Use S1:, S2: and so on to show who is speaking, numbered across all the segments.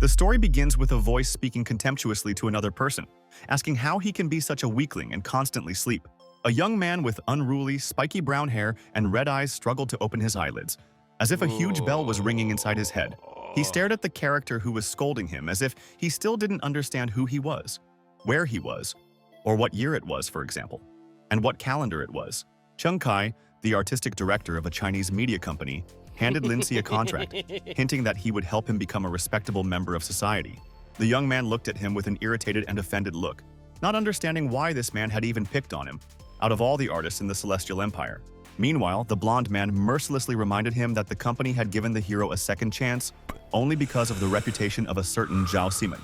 S1: The story begins with a voice speaking contemptuously to another person, asking how he can be such a weakling and constantly sleep. A young man with unruly, spiky brown hair and red eyes struggled to open his eyelids, as if a huge bell was ringing inside his head. He stared at the character who was scolding him as if he still didn't understand who he was, where he was, or what year it was, for example, and what calendar it was. Chung Kai, the artistic director of a Chinese media company, handed Lindsay a contract, hinting that he would help him become a respectable member of society. The young man looked at him with an irritated and offended look, not understanding why this man had even picked on him, out of all the artists in the Celestial Empire. Meanwhile, the blonde man mercilessly reminded him that the company had given the hero a second chance only because of the reputation of a certain Zhao Simon.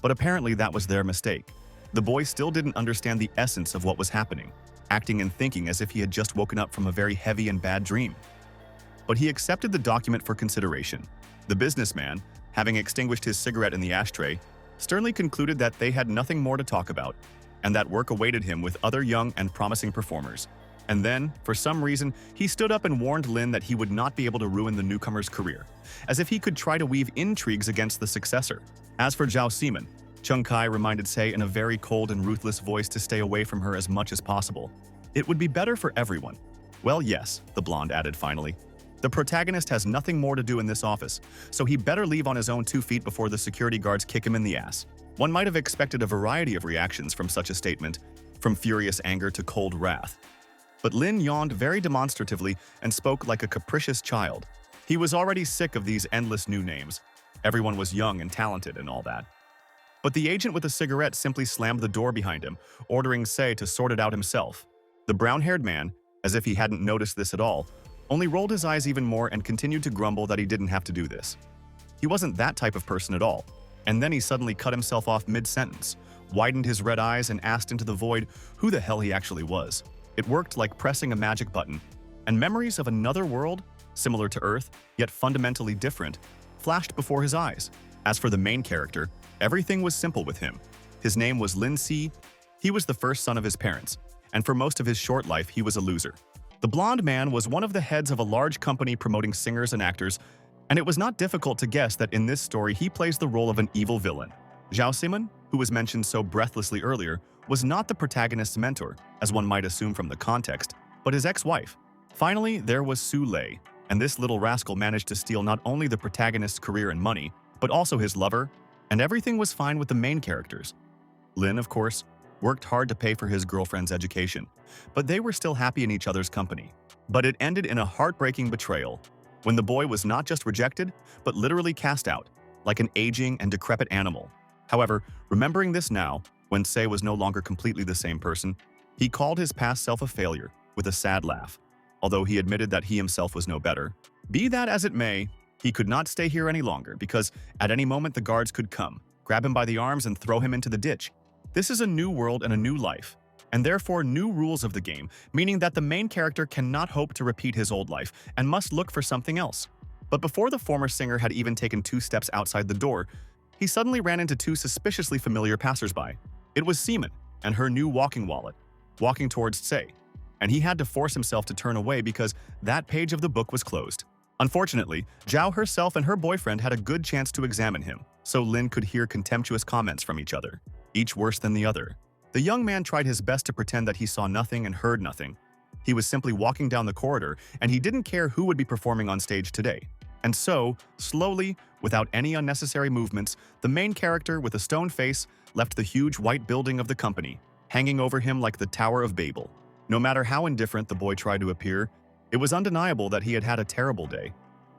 S1: But apparently that was their mistake. The boy still didn't understand the essence of what was happening, acting and thinking as if he had just woken up from a very heavy and bad dream. But he accepted the document for consideration. The businessman, having extinguished his cigarette in the ashtray, sternly concluded that they had nothing more to talk about, and that work awaited him with other young and promising performers. And then, for some reason, he stood up and warned Lin that he would not be able to ruin the newcomer's career, as if he could try to weave intrigues against the successor. As for Zhao Simon, Chung Kai reminded Sei in a very cold and ruthless voice to stay away from her as much as possible. It would be better for everyone. Well, yes, the blonde added finally. The protagonist has nothing more to do in this office, so he better leave on his own 2 feet before the security guards kick him in the ass. One might have expected a variety of reactions from such a statement, from furious anger to cold wrath. But Lin yawned very demonstratively and spoke like a capricious child. He was already sick of these endless new names. Everyone was young and talented and all that. But the agent with a cigarette simply slammed the door behind him, ordering Sei to sort it out himself. The brown-haired man, as if he hadn't noticed this at all, only rolled his eyes even more and continued to grumble that he didn't have to do this. He wasn't that type of person at all. And then he suddenly cut himself off mid-sentence, widened his red eyes and asked into the void who the hell he actually was. It worked like pressing a magic button, and memories of another world, similar to Earth, yet fundamentally different, flashed before his eyes. As for the main character, everything was simple with him. His name was Lin Si. He was the first son of his parents, and for most of his short life he was a loser. The blonde man was one of the heads of a large company promoting singers and actors, and it was not difficult to guess that in this story he plays the role of an evil villain. Zhao Simon, who was mentioned so breathlessly earlier, was not the protagonist's mentor, as one might assume from the context, but his ex-wife. Finally, there was Su Lei, and this little rascal managed to steal not only the protagonist's career and money, but also his lover, and everything was fine with the main characters. Lin, of course, worked hard to pay for his girlfriend's education, but they were still happy in each other's company. But it ended in a heartbreaking betrayal, when the boy was not just rejected, but literally cast out, like an aging and decrepit animal. However, remembering this now, when Sei was no longer completely the same person, he called his past self a failure, with a sad laugh, although he admitted that he himself was no better. Be that as it may, he could not stay here any longer because at any moment the guards could come, grab him by the arms and throw him into the ditch. This is a new world and a new life, and therefore new rules of the game, meaning that the main character cannot hope to repeat his old life and must look for something else. But before the former singer had even taken 2 steps outside the door, he suddenly ran into 2 suspiciously familiar passersby. It was Seaman and her new walking wallet, walking towards Sei, and he had to force himself to turn away because that page of the book was closed. Unfortunately, Zhao herself and her boyfriend had a good chance to examine him, so Lin could hear contemptuous comments from each other, each worse than the other. The young man tried his best to pretend that he saw nothing and heard nothing. He was simply walking down the corridor, and he didn't care who would be performing on stage today. And so, slowly, without any unnecessary movements, the main character with a stone face left the huge white building of the company, hanging over him like the Tower of Babel. No matter how indifferent the boy tried to appear, it was undeniable that he had had a terrible day.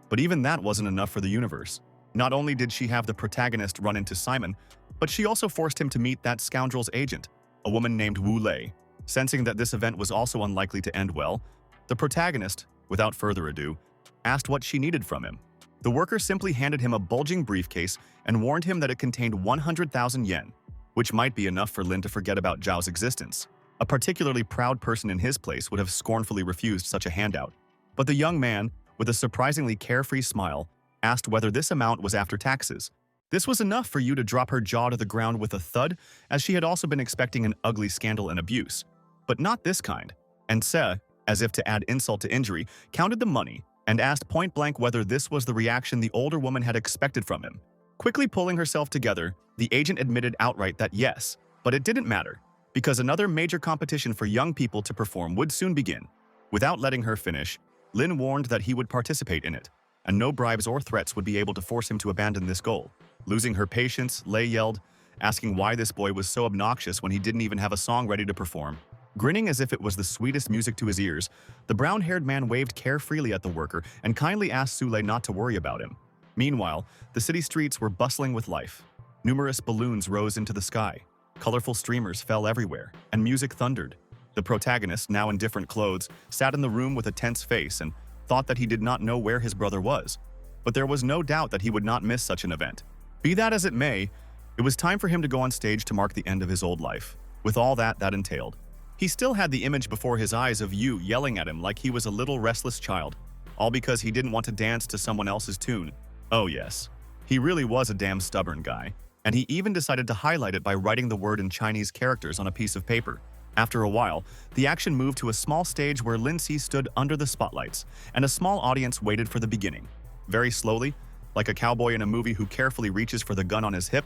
S1: But even that wasn't enough for the universe. Not only did she have the protagonist run into Simon, but she also forced him to meet that scoundrel's agent, a woman named Wu Lei. Sensing that this event was also unlikely to end well, the protagonist, without further ado, asked what she needed from him. The worker simply handed him a bulging briefcase and warned him that it contained 100,000 yen, which might be enough for Lin to forget about Zhao's existence. A particularly proud person in his place would have scornfully refused such a handout. But the young man, with a surprisingly carefree smile, asked whether this amount was after taxes. This was enough for you to drop her jaw to the ground with a thud, as she had also been expecting an ugly scandal and abuse. But not this kind. And Se, as if to add insult to injury, counted the money and asked point-blank whether this was the reaction the older woman had expected from him. Quickly pulling herself together, the agent admitted outright that yes, but it didn't matter, because another major competition for young people to perform would soon begin. Without letting her finish, Lin warned that he would participate in it, and no bribes or threats would be able to force him to abandon this goal. Losing her patience, Lei yelled, asking why this boy was so obnoxious when he didn't even have a song ready to perform. Grinning as if it was the sweetest music to his ears, the brown-haired man waved carefreely at the worker and kindly asked Sule not to worry about him. Meanwhile, the city streets were bustling with life. Numerous balloons rose into the sky, colorful streamers fell everywhere, and music thundered. The protagonist, now in different clothes, sat in the room with a tense face and thought that he did not know where his brother was. But there was no doubt that he would not miss such an event. Be that as it may, it was time for him to go on stage to mark the end of his old life, with all that entailed. He still had the image before his eyes of Yu yelling at him like he was a little restless child, all because he didn't want to dance to someone else's tune. Oh yes, he really was a damn stubborn guy, and he even decided to highlight it by writing the word in Chinese characters on a piece of paper. After a while, the action moved to a small stage where Lindsay stood under the spotlights, and a small audience waited for the beginning. Very slowly, like a cowboy in a movie who carefully reaches for the gun on his hip,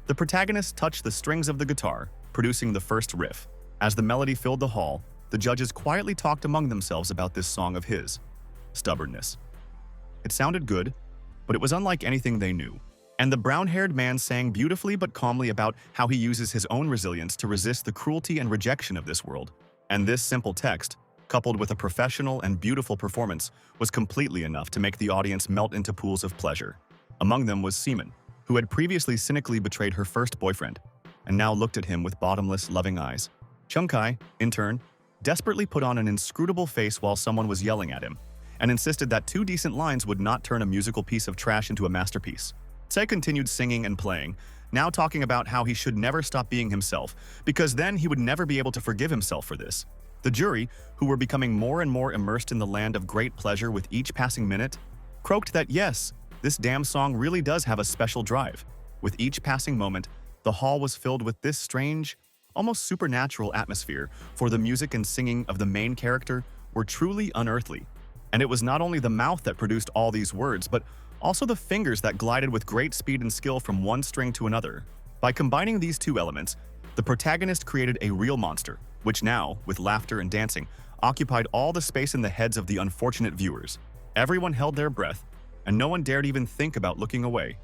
S1: the protagonist touched the strings of the guitar, producing the first riff. As the melody filled the hall, the judges quietly talked among themselves about this song of his. Stubbornness. It sounded good, but it was unlike anything they knew. And the brown-haired man sang beautifully but calmly about how he uses his own resilience to resist the cruelty and rejection of this world. And this simple text, coupled with a professional and beautiful performance, was completely enough to make the audience melt into pools of pleasure. Among them was Seaman, who had previously cynically betrayed her first boyfriend, and now looked at him with bottomless, loving eyes. Chung Kai, in turn, desperately put on an inscrutable face while someone was yelling at him, and insisted that 2 decent lines would not turn a musical piece of trash into a masterpiece. Tae continued singing and playing, now talking about how he should never stop being himself, because then he would never be able to forgive himself for this. The jury, who were becoming more and more immersed in the land of great pleasure with each passing minute, croaked that yes, this damn song really does have a special drive. With each passing moment, the hall was filled with this strange, almost supernatural atmosphere, for the music and singing of the main character were truly unearthly. And it was not only the mouth that produced all these words, but also the fingers that glided with great speed and skill from one string to another. By combining these 2 elements, the protagonist created a real monster, which now, with laughter and dancing, occupied all the space in the heads of the unfortunate viewers. Everyone held their breath, and no one dared even think about looking away.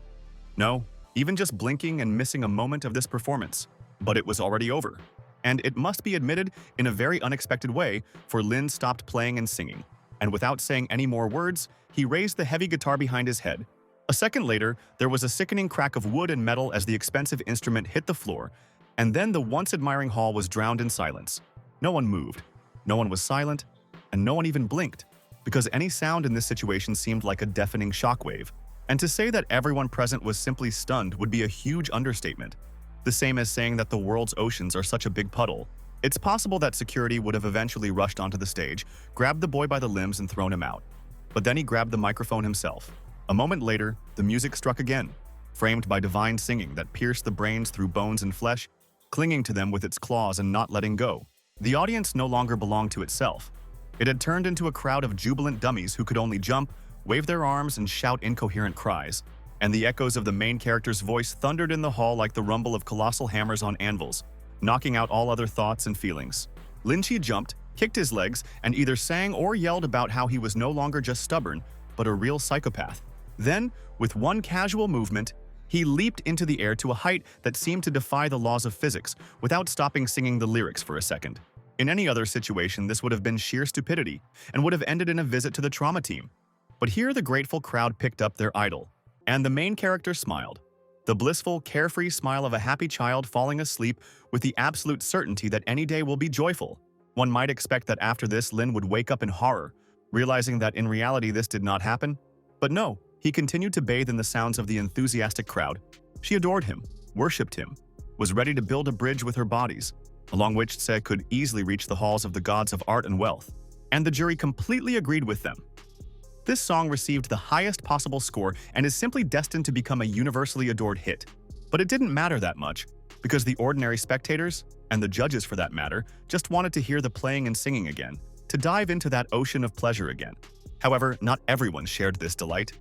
S1: No, even just blinking and missing a moment of this performance. But it was already over. And it must be admitted, in a very unexpected way, for Lin stopped playing and singing. And without saying any more words, he raised the heavy guitar behind his head. A second later, there was a sickening crack of wood and metal as the expensive instrument hit the floor, and then the once admiring hall was drowned in silence. No one moved, no one was silent, and no one even blinked, because any sound in this situation seemed like a deafening shockwave. And to say that everyone present was simply stunned would be a huge understatement. The same as saying that the world's oceans are such a big puddle. It's possible that security would have eventually rushed onto the stage, grabbed the boy by the limbs and thrown him out. But then he grabbed the microphone himself. A moment later, the music struck again, framed by divine singing that pierced the brains through bones and flesh, clinging to them with its claws and not letting go. The audience no longer belonged to itself. It had turned into a crowd of jubilant dummies who could only jump, wave their arms, and shout incoherent cries. And the echoes of the main character's voice thundered in the hall like the rumble of colossal hammers on anvils, knocking out all other thoughts and feelings. Lin Chi jumped, kicked his legs, and either sang or yelled about how he was no longer just stubborn, but a real psychopath. Then, with one casual movement, he leaped into the air to a height that seemed to defy the laws of physics without stopping singing the lyrics for a second. In any other situation, this would have been sheer stupidity and would have ended in a visit to the trauma team. But here the grateful crowd picked up their idol, and the main character smiled. The blissful, carefree smile of a happy child falling asleep with the absolute certainty that any day will be joyful. One might expect that after this, Lin would wake up in horror, realizing that in reality this did not happen. But no, he continued to bathe in the sounds of the enthusiastic crowd. She adored him, worshipped him, was ready to build a bridge with her bodies, along which Tse could easily reach the halls of the gods of art and wealth. And the jury completely agreed with them. This song received the highest possible score and is simply destined to become a universally adored hit. But it didn't matter that much, because the ordinary spectators, and the judges for that matter, just wanted to hear the playing and singing again, to dive into that ocean of pleasure again. However, not everyone shared this delight.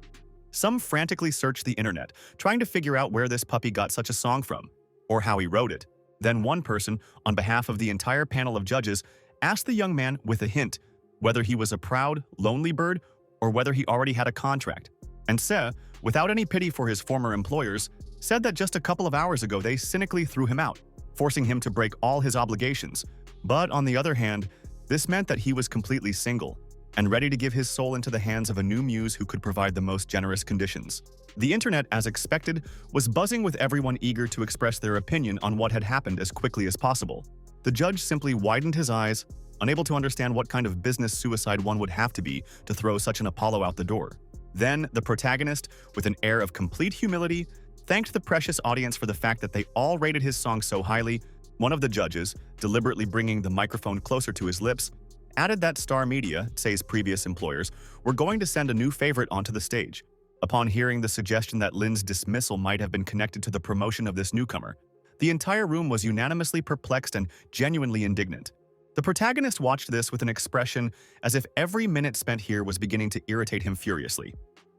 S1: Some frantically searched the internet, trying to figure out where this puppy got such a song from, or how he wrote it. Then one person, on behalf of the entire panel of judges, asked the young man with a hint whether he was a proud, lonely bird or whether he already had a contract. And Se, without any pity for his former employers, said that just a couple of hours ago they cynically threw him out, forcing him to break all his obligations. But on the other hand, this meant that he was completely single and ready to give his soul into the hands of a new muse who could provide the most generous conditions. The internet, as expected, was buzzing with everyone eager to express their opinion on what had happened as quickly as possible. The judge simply widened his eyes, unable to understand what kind of business suicide one would have to be to throw such an Apollo out the door. Then, the protagonist, with an air of complete humility, thanked the precious audience for the fact that they all rated his song so highly. One of the judges, deliberately bringing the microphone closer to his lips, added that Star Media, Se's previous employers, were going to send a new favorite onto the stage. Upon hearing the suggestion that Lin's dismissal might have been connected to the promotion of this newcomer, the entire room was unanimously perplexed and genuinely indignant. The protagonist watched this with an expression as if every minute spent here was beginning to irritate him furiously.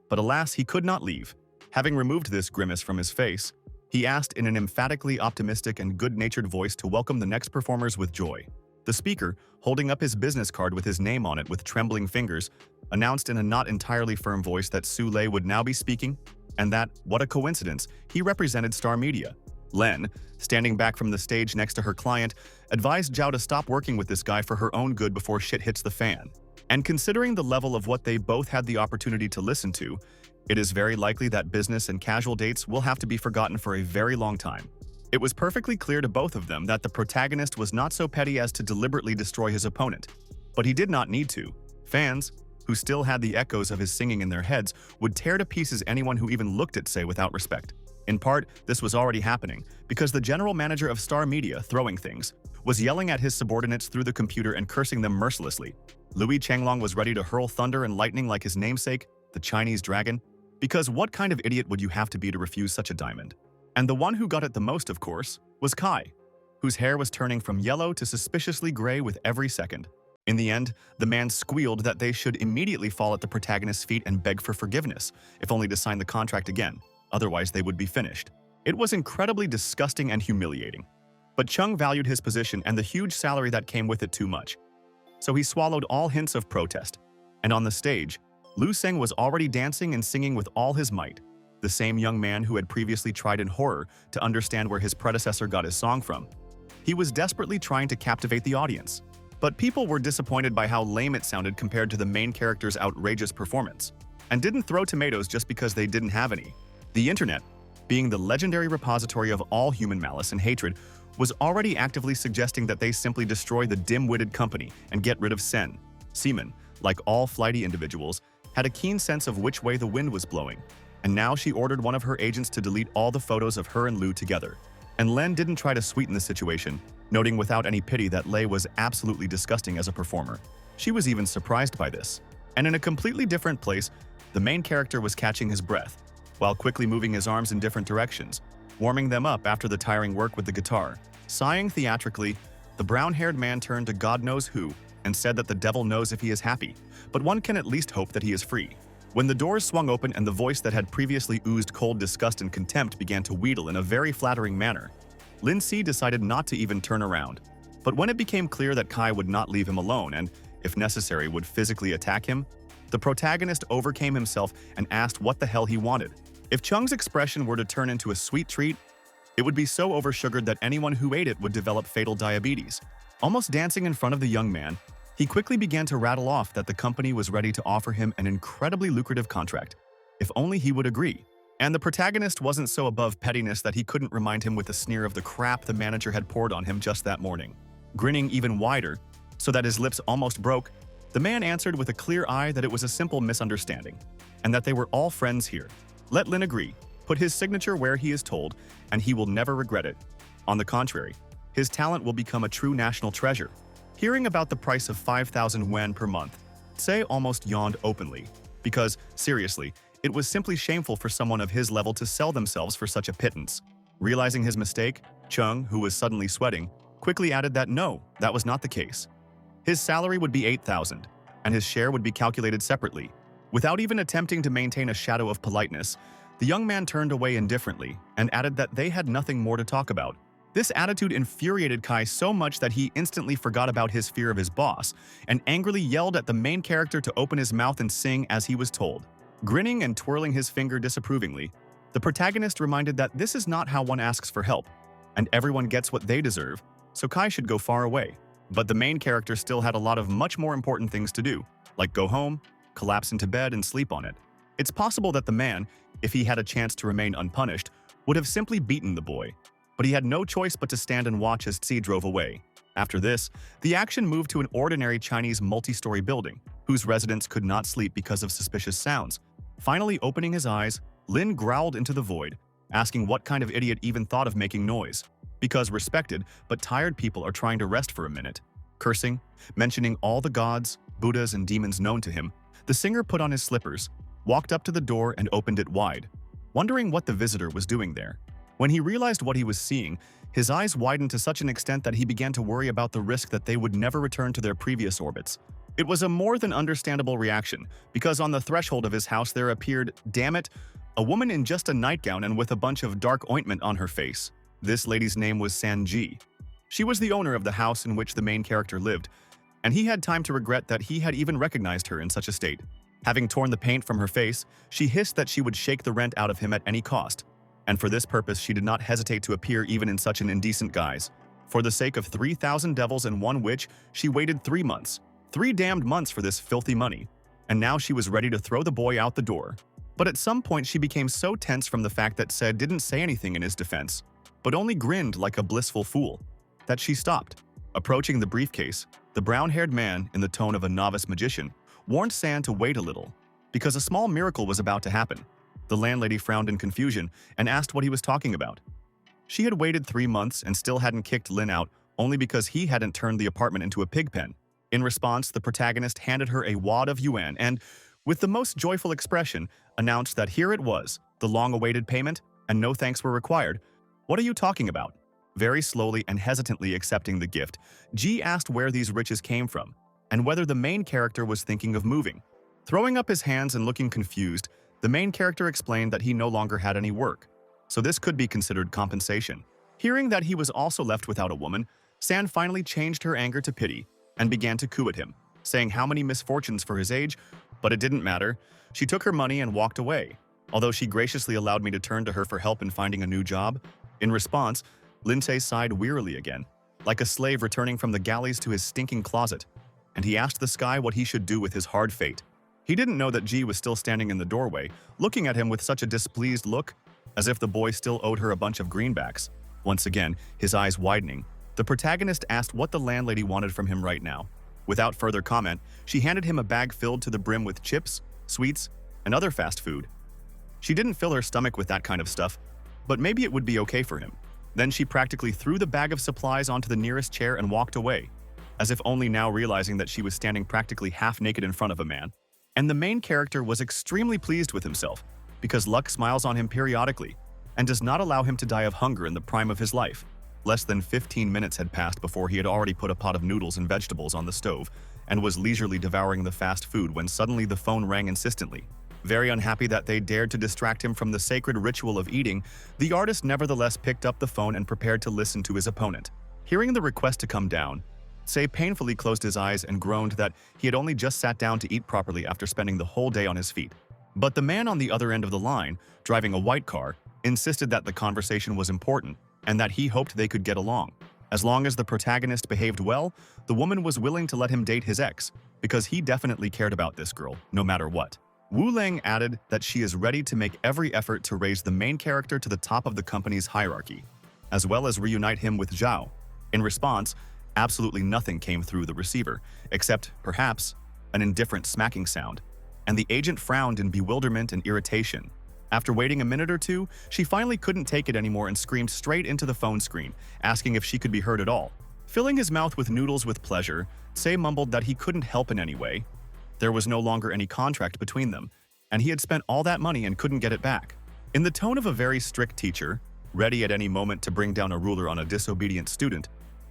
S1: But alas, he could not leave. Having removed this grimace from his face, he asked in an emphatically optimistic and good-natured voice to welcome the next performers with joy. The speaker, holding up his business card with his name on it with trembling fingers, announced in a not entirely firm voice that Su Lei would now be speaking, and that, what a coincidence, he represented Star Media. Len, standing back from the stage next to her client, advised Zhao to stop working with this guy for her own good before shit hits the fan. And considering the level of what they both had the opportunity to listen to, it is very likely that business and casual dates will have to be forgotten for a very long time. It was perfectly clear to both of them that the protagonist was not so petty as to deliberately destroy his opponent. But he did not need to. Fans, who still had the echoes of his singing in their heads, would tear to pieces anyone who even looked at Se without respect. In part, this was already happening, because the general manager of Star Media, Throwing Things, was yelling at his subordinates through the computer and cursing them mercilessly. Louis Changlong was ready to hurl thunder and lightning like his namesake, the Chinese dragon, because what kind of idiot would you have to be to refuse such a diamond? And the one who got it the most, of course, was Kai, whose hair was turning from yellow to suspiciously gray with every second. In the end, the man squealed that they should immediately fall at the protagonist's feet and beg for forgiveness, if only to sign the contract again. Otherwise, they would be finished. It was incredibly disgusting and humiliating. But Chung valued his position and the huge salary that came with it too much. So he swallowed all hints of protest. And on the stage, Lu Seng was already dancing and singing with all his might, the same young man who had previously tried in horror to understand where his predecessor got his song from. He was desperately trying to captivate the audience. But people were disappointed by how lame it sounded compared to the main character's outrageous performance, and didn't throw tomatoes just because they didn't have any. The internet, being the legendary repository of all human malice and hatred, was already actively suggesting that they simply destroy the dim-witted company and get rid of Sen. Seaman, like all flighty individuals, had a keen sense of which way the wind was blowing, and now she ordered one of her agents to delete all the photos of her and Lu together. And Len didn't try to sweeten the situation, noting without any pity that Lei was absolutely disgusting as a performer. She was even surprised by this. And in a completely different place, the main character was catching his breath, while quickly moving his arms in different directions, warming them up after the tiring work with the guitar. Sighing theatrically, the brown-haired man turned to God knows who and said that the devil knows if he is happy, but one can at least hope that he is free. When the doors swung open and the voice that had previously oozed cold disgust and contempt began to wheedle in a very flattering manner, Lin Si decided not to even turn around. But when it became clear that Kai would not leave him alone and, if necessary, would physically attack him, the protagonist overcame himself and asked what the hell he wanted. If Chung's expression were to turn into a sweet treat, it would be so oversugared that anyone who ate it would develop fatal diabetes. Almost dancing in front of the young man, he quickly began to rattle off that the company was ready to offer him an incredibly lucrative contract, if only he would agree. And the protagonist wasn't so above pettiness that he couldn't remind him with a sneer of the crap the manager had poured on him just that morning. Grinning even wider, so that his lips almost broke, the man answered with a clear eye that it was a simple misunderstanding, and that they were all friends here. Let Lin agree, put his signature where he is told, and he will never regret it. On the contrary, his talent will become a true national treasure. Hearing about the price of 5,000 yuan per month, Se almost yawned openly, because, seriously, it was simply shameful for someone of his level to sell themselves for such a pittance. Realizing his mistake, Chung, who was suddenly sweating, quickly added that no, that was not the case. His salary would be 8,000, and his share would be calculated separately. Without even attempting to maintain a shadow of politeness, the young man turned away indifferently and added that they had nothing more to talk about. This attitude infuriated Kai so much that he instantly forgot about his fear of his boss and angrily yelled at the main character to open his mouth and sing as he was told. Grinning and twirling his finger disapprovingly, the protagonist reminded that this is not how one asks for help, and everyone gets what they deserve, so Kai should go far away. But the main character still had a lot of much more important things to do, like go home, collapse into bed, and sleep on it. It's possible that the man, if he had a chance to remain unpunished, would have simply beaten the boy. But he had no choice but to stand and watch as Tsi drove away. After this, the action moved to an ordinary Chinese multi-story building, whose residents could not sleep because of suspicious sounds. Finally opening his eyes, Lin growled into the void, asking what kind of idiot even thought of making noise. Because respected but tired people are trying to rest for a minute. Cursing, mentioning all the gods, Buddhas, and demons known to him, the singer put on his slippers, walked up to the door and opened it wide, wondering what the visitor was doing there. When he realized what he was seeing, his eyes widened to such an extent that he began to worry about the risk that they would never return to their previous orbits. It was a more than understandable reaction, because on the threshold of his house there appeared, damn it, a woman in just a nightgown and with a bunch of dark ointment on her face. This lady's name was Sanji. She was the owner of the house in which the main character lived, and he had time to regret that he had even recognized her in such a state. Having torn the paint from her face, she hissed that she would shake the rent out of him at any cost. And for this purpose she did not hesitate to appear even in such an indecent guise. For the sake of 3,000 devils and one witch, she waited 3 months. 3 damned months for this filthy money. And now she was ready to throw the boy out the door. But at some point she became so tense from the fact that Said didn't say anything in his defense, but only grinned like a blissful fool, that she stopped. Approaching the briefcase, the brown-haired man, in the tone of a novice magician, warned San to wait a little, because a small miracle was about to happen. The landlady frowned in confusion and asked what he was talking about. She had waited 3 months and still hadn't kicked Lin out only because he hadn't turned the apartment into a pig pen. In response, the protagonist handed her a wad of yuan and, with the most joyful expression, announced that here it was, the long-awaited payment, and no thanks were required. "What are you talking about?" Very slowly and hesitantly accepting the gift, Ji asked where these riches came from, and whether the main character was thinking of moving. Throwing up his hands and looking confused, the main character explained that he no longer had any work, so this could be considered compensation. Hearing that he was also left without a woman, San finally changed her anger to pity and began to coo at him, saying how many misfortunes for his age, but it didn't matter. She took her money and walked away, although she graciously allowed me to turn to her for help in finding a new job. In response, Lindsay sighed wearily again, like a slave returning from the galleys to his stinking closet, and he asked the sky what he should do with his hard fate. He didn't know that Ji was still standing in the doorway, looking at him with such a displeased look, as if the boy still owed her a bunch of greenbacks. Once again, his eyes widening, the protagonist asked what the landlady wanted from him right now. Without further comment, she handed him a bag filled to the brim with chips, sweets, and other fast food. She didn't fill her stomach with that kind of stuff, but maybe it would be okay for him. Then she practically threw the bag of supplies onto the nearest chair and walked away, as if only now realizing that she was standing practically half naked in front of a man. And the main character was extremely pleased with himself, because luck smiles on him periodically, and does not allow him to die of hunger in the prime of his life. Less than 15 minutes had passed before he had already put a pot of noodles and vegetables on the stove, and was leisurely devouring the fast food when suddenly the phone rang insistently. Very unhappy that they dared to distract him from the sacred ritual of eating, the artist nevertheless picked up the phone and prepared to listen to his opponent. Hearing the request to come down, Say painfully closed his eyes and groaned that he had only just sat down to eat properly after spending the whole day on his feet. But the man on the other end of the line, driving a white car, insisted that the conversation was important and that he hoped they could get along. As long as the protagonist behaved well, the woman was willing to let him date his ex, because he definitely cared about this girl, no matter what. Wu Lang added that she is ready to make every effort to raise the main character to the top of the company's hierarchy, as well as reunite him with Zhao. In response, absolutely nothing came through the receiver, except, perhaps, an indifferent smacking sound, and the agent frowned in bewilderment and irritation. After waiting a minute or two, she finally couldn't take it anymore and screamed straight into the phone screen, asking if she could be heard at all. Filling his mouth with noodles with pleasure, Say mumbled that he couldn't help in any way. There was no longer any contract between them, and he had spent all that money and couldn't get it back. In the tone of a very strict teacher, ready at any moment to bring down a ruler on a disobedient student,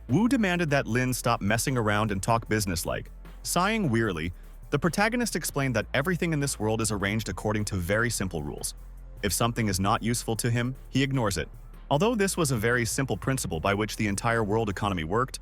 S1: Wu demanded that Lin stop messing around and talk businesslike. Sighing wearily, The protagonist explained that everything in this world is arranged according to very simple rules. If something is not useful to him, he ignores it. Although this was a very simple principle by which the entire world economy worked,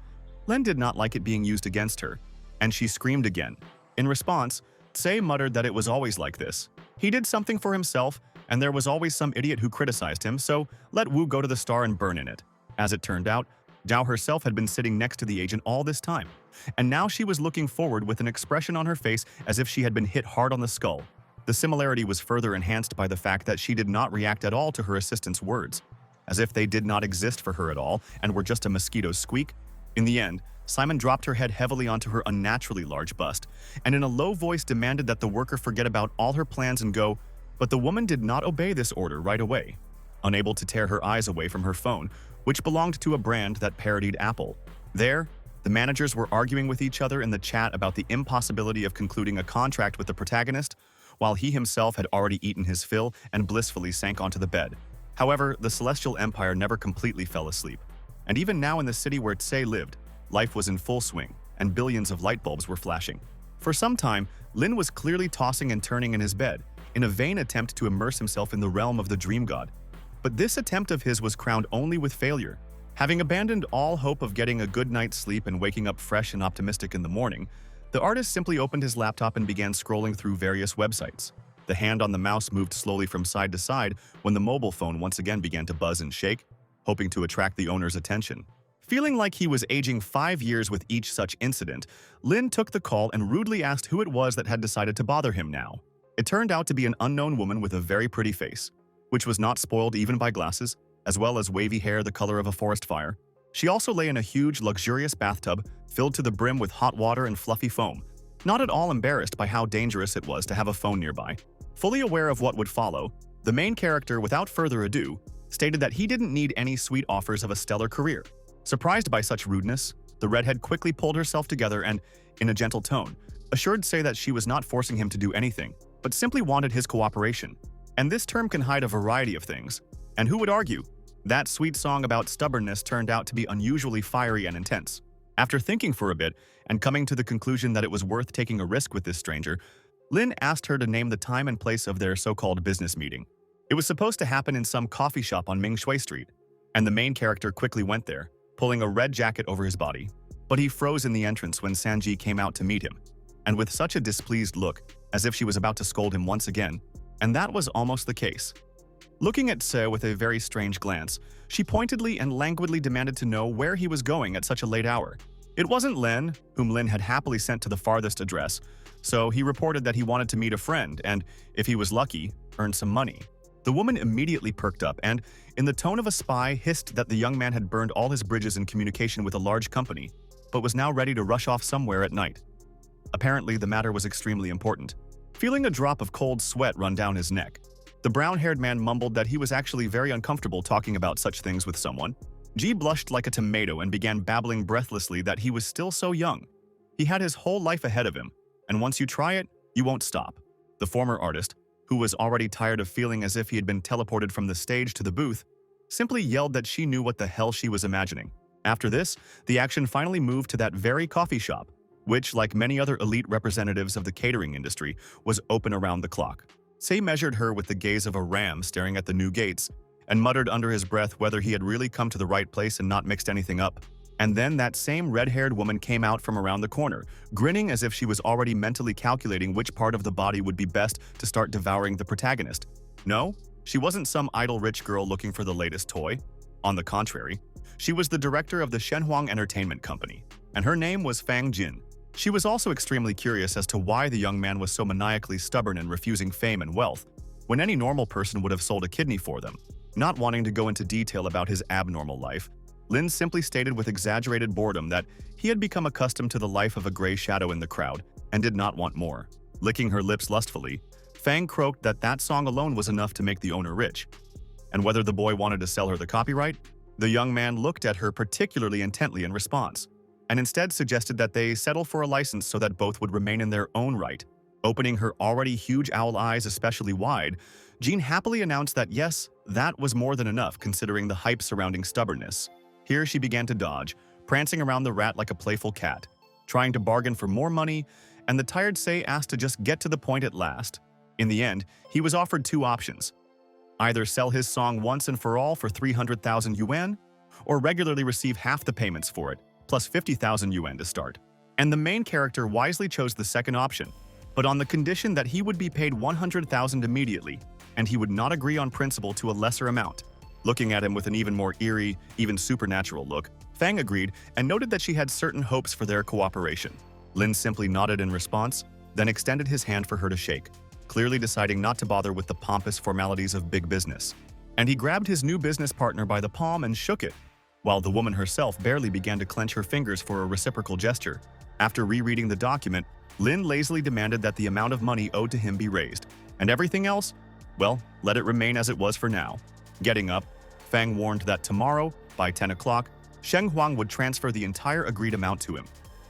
S1: Lin did not like it being used against her, and she screamed again. In response, Tse muttered that it was always like this. He did something for himself, and there was always some idiot who criticized him, so let Wu go to the star and burn in it. As it turned out, Zhao herself had been sitting next to the agent all this time, and now she was looking forward with an expression on her face as if she had been hit hard on the skull. The similarity was further enhanced by the fact that she did not react at all to her assistant's words, as if they did not exist for her at all and were just a mosquito's squeak. In the end, Simon dropped her head heavily onto her unnaturally large bust, and in a low voice demanded that the worker forget about all her plans and go, but the woman did not obey this order right away. Unable to tear her eyes away from her phone, which belonged to a brand that parodied Apple. There, the managers were arguing with each other in the chat about the impossibility of concluding a contract with the protagonist, while he himself had already eaten his fill and blissfully sank onto the bed. However, the Celestial Empire never completely fell asleep, and even now in the city where Tse lived, life was in full swing, and billions of light bulbs were flashing. For some time, Lin was clearly tossing and turning in his bed, in a vain attempt to immerse himself in the realm of the dream god. But this attempt of his was crowned only with failure. Having abandoned all hope of getting a good night's sleep and waking up fresh and optimistic in the morning, the artist simply opened his laptop and began scrolling through various websites. The hand on the mouse moved slowly from side to side when the mobile phone once again began to buzz and shake, hoping to attract the owner's attention. Feeling like he was aging 5 years with each such incident, Lin took the call and rudely asked who it was that had decided to bother him now. It turned out to be an unknown woman with a very pretty face, which was not spoiled even by glasses, as well as wavy hair the color of a forest fire. She also lay in a huge, luxurious bathtub filled to the brim with hot water and fluffy foam, not at all embarrassed by how dangerous it was to have a phone nearby. Fully aware of what would follow, the main character, without further ado, stated that he didn't need any sweet offers of a stellar career. Surprised by such rudeness, the redhead quickly pulled herself together and, in a gentle tone, assured Tse that she was not forcing him to do anything, but simply wanted his cooperation. And this term can hide a variety of things. And who would argue? That sweet song about stubbornness turned out to be unusually fiery and intense. After thinking for a bit and coming to the conclusion that it was worth taking a risk with this stranger, Lin asked her to name the time and place of their so-called business meeting. It was supposed to happen in some coffee shop on Mingshui Street, and the main character quickly went there, pulling a red jacket over his body. But he froze in the entrance when Sanji came out to meet him, and with such a displeased look, as if she was about to scold him once again, and that was almost the case. Looking at Tse with a very strange glance, she pointedly and languidly demanded to know where he was going at such a late hour. It wasn't Lin, whom Lin had happily sent to the farthest address, so he reported that he wanted to meet a friend and, if he was lucky, earn some money. The woman immediately perked up and, in the tone of a spy, hissed that the young man had burned all his bridges in communication with a large company, but was now ready to rush off somewhere at night. Apparently, the matter was extremely important. Feeling a drop of cold sweat run down his neck, the brown-haired man mumbled that he was actually very uncomfortable talking about such things with someone. G blushed like a tomato and began babbling breathlessly that he was still so young. He had his whole life ahead of him, and once you try it, you won't stop. The former artist, who was already tired of feeling as if he had been teleported from the stage to the booth, simply yelled that she knew what the hell she was imagining. After this, the action finally moved to that very coffee shop, which, like many other elite representatives of the catering industry, was open around the clock. Tse measured her with the gaze of a ram staring at the new gates, and muttered under his breath whether he had really come to the right place and not mixed anything up. And then that same red-haired woman came out from around the corner, grinning as if she was already mentally calculating which part of the body would be best to start devouring the protagonist. No, she wasn't some idle rich girl looking for the latest toy. On the contrary, she was the director of the Shenhuang Entertainment Company, and her name was Fang Jin. She was also extremely curious as to why the young man was so maniacally stubborn in refusing fame and wealth, when any normal person would have sold a kidney for them. Not wanting to go into detail about his abnormal life, Lin simply stated with exaggerated boredom that he had become accustomed to the life of a gray shadow in the crowd and did not want more. Licking her lips lustfully, Fang croaked that that song alone was enough to make the owner rich. And whether the boy wanted to sell her the copyright, the young man looked at her particularly intently in response, and instead suggested that they settle for a license so that both would remain in their own right. Opening her already huge owl eyes especially wide, Jean happily announced that yes, that was more than enough considering the hype surrounding stubbornness. Here she began to dodge, prancing around the rat like a playful cat, trying to bargain for more money and the tired Sei asked to just get to the point at last. In the end, he was offered two options. Either sell his song once and for all for 300,000 yuan, or regularly receive half the payments for it, plus 50,000 yuan to start. And the main character wisely chose the second option, but on the condition that he would be paid 100,000 immediately, and he would not agree on principle to a lesser amount. Looking at him with an even more eerie, even supernatural look, Fang agreed and noted that she had certain hopes for their cooperation. Lin simply nodded in response, then extended his hand for her to shake, clearly deciding not to bother with the pompous formalities of big business. And he grabbed his new business partner by the palm and shook it, while the woman herself barely began to clench her fingers for a reciprocal gesture. After rereading the document, Lin lazily demanded that the amount of money owed to him be raised, and everything else, well, let it remain as it was for now. Getting up, Fang warned that tomorrow, by 10 o'clock, Sheng Huang would transfer the entire agreed amount to him,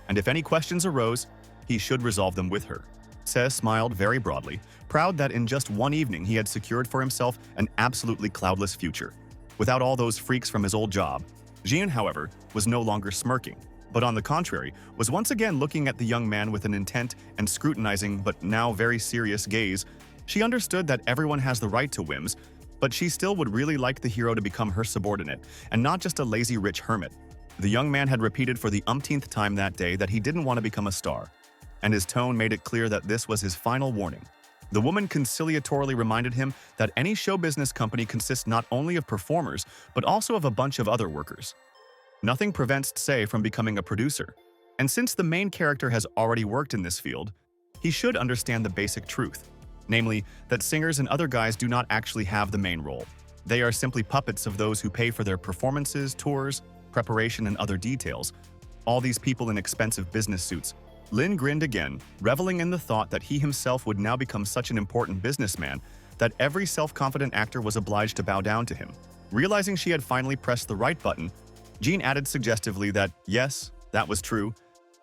S1: and if any questions arose, he should resolve them with her. Se smiled very broadly, proud that in just one evening he had secured for himself an absolutely cloudless future, without all those freaks from his old job. Jian, however, was no longer smirking, but on the contrary, was once again looking at the young man with an intent and scrutinizing but now very serious gaze. She understood that everyone has the right to whims, but she still would really like the hero to become her subordinate, and not just a lazy rich hermit. The young man had repeated for the umpteenth time that day that he didn't want to become a star, and his tone made it clear that this was his final warning. The woman conciliatorily reminded him that any show business company consists not only of performers, but also of a bunch of other workers. Nothing prevents Tsei from becoming a producer, and since the main character has already worked in this field, he should understand the basic truth, namely that singers and other guys do not actually have the main role. They are simply puppets of those who pay for their performances, tours, preparation, and other details. All these people in expensive business suits. Lin grinned again, reveling in the thought that he himself would now become such an important businessman that every self-confident actor was obliged to bow down to him. Realizing she had finally pressed the right button, Jean added suggestively that, yes, that was true,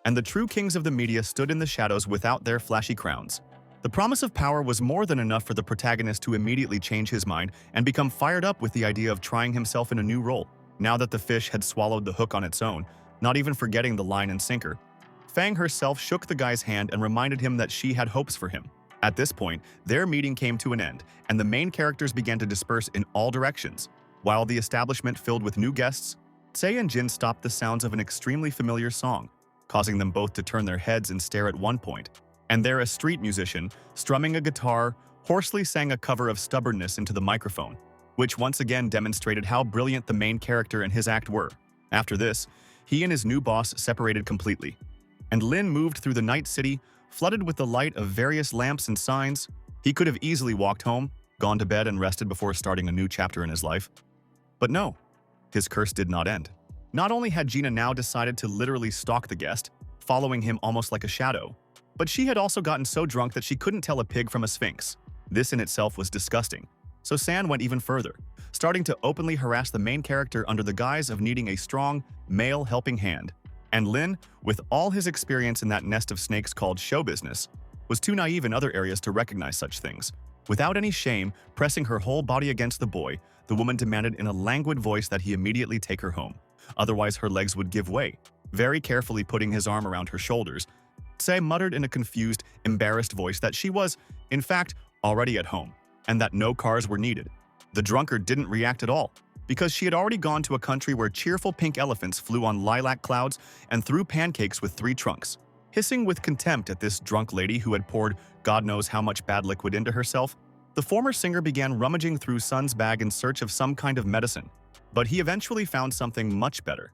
S1: and the true kings of the media stood in the shadows without their flashy crowns. The promise of power was more than enough for the protagonist to immediately change his mind and become fired up with the idea of trying himself in a new role. Now that the fish had swallowed the hook on its own, not even forgetting the line and sinker, Fang herself shook the guy's hand and reminded him that she had hopes for him. At this point, their meeting came to an end, and the main characters began to disperse in all directions. While the establishment filled with new guests, Tsei and Jin stopped the sounds of an extremely familiar song, causing them both to turn their heads and stare at one point. And there a street musician, strumming a guitar, hoarsely sang a cover of Stubbornness into the microphone, which once again demonstrated how brilliant the main character and his act were. After this, he and his new boss separated completely, and Lin moved through the night city, flooded with the light of various lamps and signs. He could have easily walked home, gone to bed and rested before starting a new chapter in his life. But no, his curse did not end. Not only had Gina now decided to literally stalk the guest, following him almost like a shadow, but she had also gotten so drunk that she couldn't tell a pig from a sphinx. This in itself was disgusting. So San went even further, starting to openly harass the main character under the guise of needing a strong, male helping hand. And Lin, with all his experience in that nest of snakes called show business, was too naive in other areas to recognize such things. Without any shame, pressing her whole body against the boy, the woman demanded in a languid voice that he immediately take her home. Otherwise, her legs would give way. Very carefully putting his arm around her shoulders, Tsei muttered in a confused, embarrassed voice that she was, in fact, already at home, and that no cars were needed. The drunkard didn't react at all, because she had already gone to a country where cheerful pink elephants flew on lilac clouds and threw pancakes with 3 trunks. Hissing with contempt at this drunk lady who had poured God knows how much bad liquid into herself, the former singer began rummaging through Sun's bag in search of some kind of medicine, but he eventually found something much better.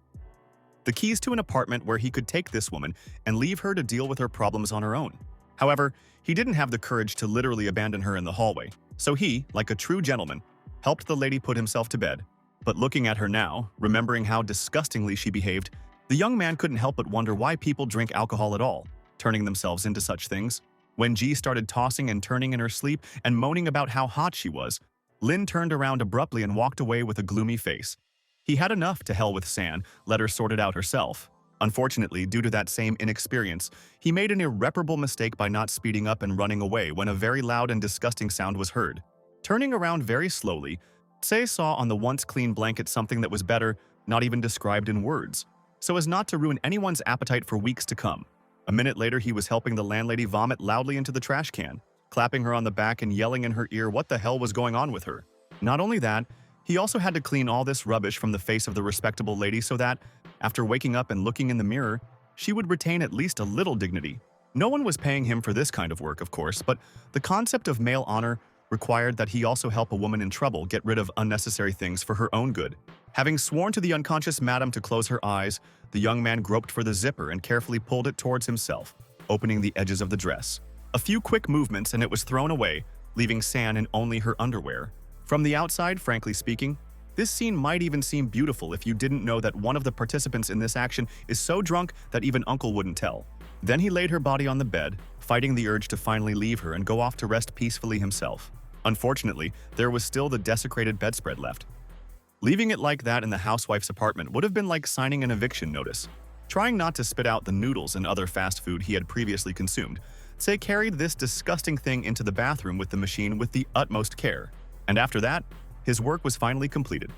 S1: The keys to an apartment where he could take this woman and leave her to deal with her problems on her own. However, he didn't have the courage to literally abandon her in the hallway, so he, like a true gentleman, helped the lady put himself to bed. But looking at her now, remembering how disgustingly she behaved, the young man couldn't help but wonder why people drink alcohol at all, turning themselves into such things. When Ji started tossing and turning in her sleep and moaning about how hot she was, Lin turned around abruptly and walked away with a gloomy face. He had enough to hell with San, let her sort it out herself. Unfortunately, due to that same inexperience, he made an irreparable mistake by not speeding up and running away when a very loud and disgusting sound was heard. Turning around very slowly, Tsei saw on the once clean blanket something that was better, not even described in words, so as not to ruin anyone's appetite for weeks to come. A minute later, he was helping the landlady vomit loudly into the trash can, clapping her on the back and yelling in her ear what the hell was going on with her. Not only that, he also had to clean all this rubbish from the face of the respectable lady so that, after waking up and looking in the mirror, she would retain at least a little dignity. No one was paying him for this kind of work, of course, but the concept of male honor required that he also help a woman in trouble get rid of unnecessary things for her own good. Having sworn to the unconscious madam to close her eyes, the young man groped for the zipper and carefully pulled it towards himself, opening the edges of the dress. A few quick movements and it was thrown away, leaving San in only her underwear. From the outside, frankly speaking, this scene might even seem beautiful if you didn't know that one of the participants in this action is so drunk that even Uncle wouldn't tell. Then he laid her body on the bed, fighting the urge to finally leave her and go off to rest peacefully himself. Unfortunately, there was still the desecrated bedspread left. Leaving it like that in the housewife's apartment would have been like signing an eviction notice. Trying not to spit out the noodles and other fast food he had previously consumed, Tse carried this disgusting thing into the bathroom with the machine with the utmost care. And after that, his work was finally completed,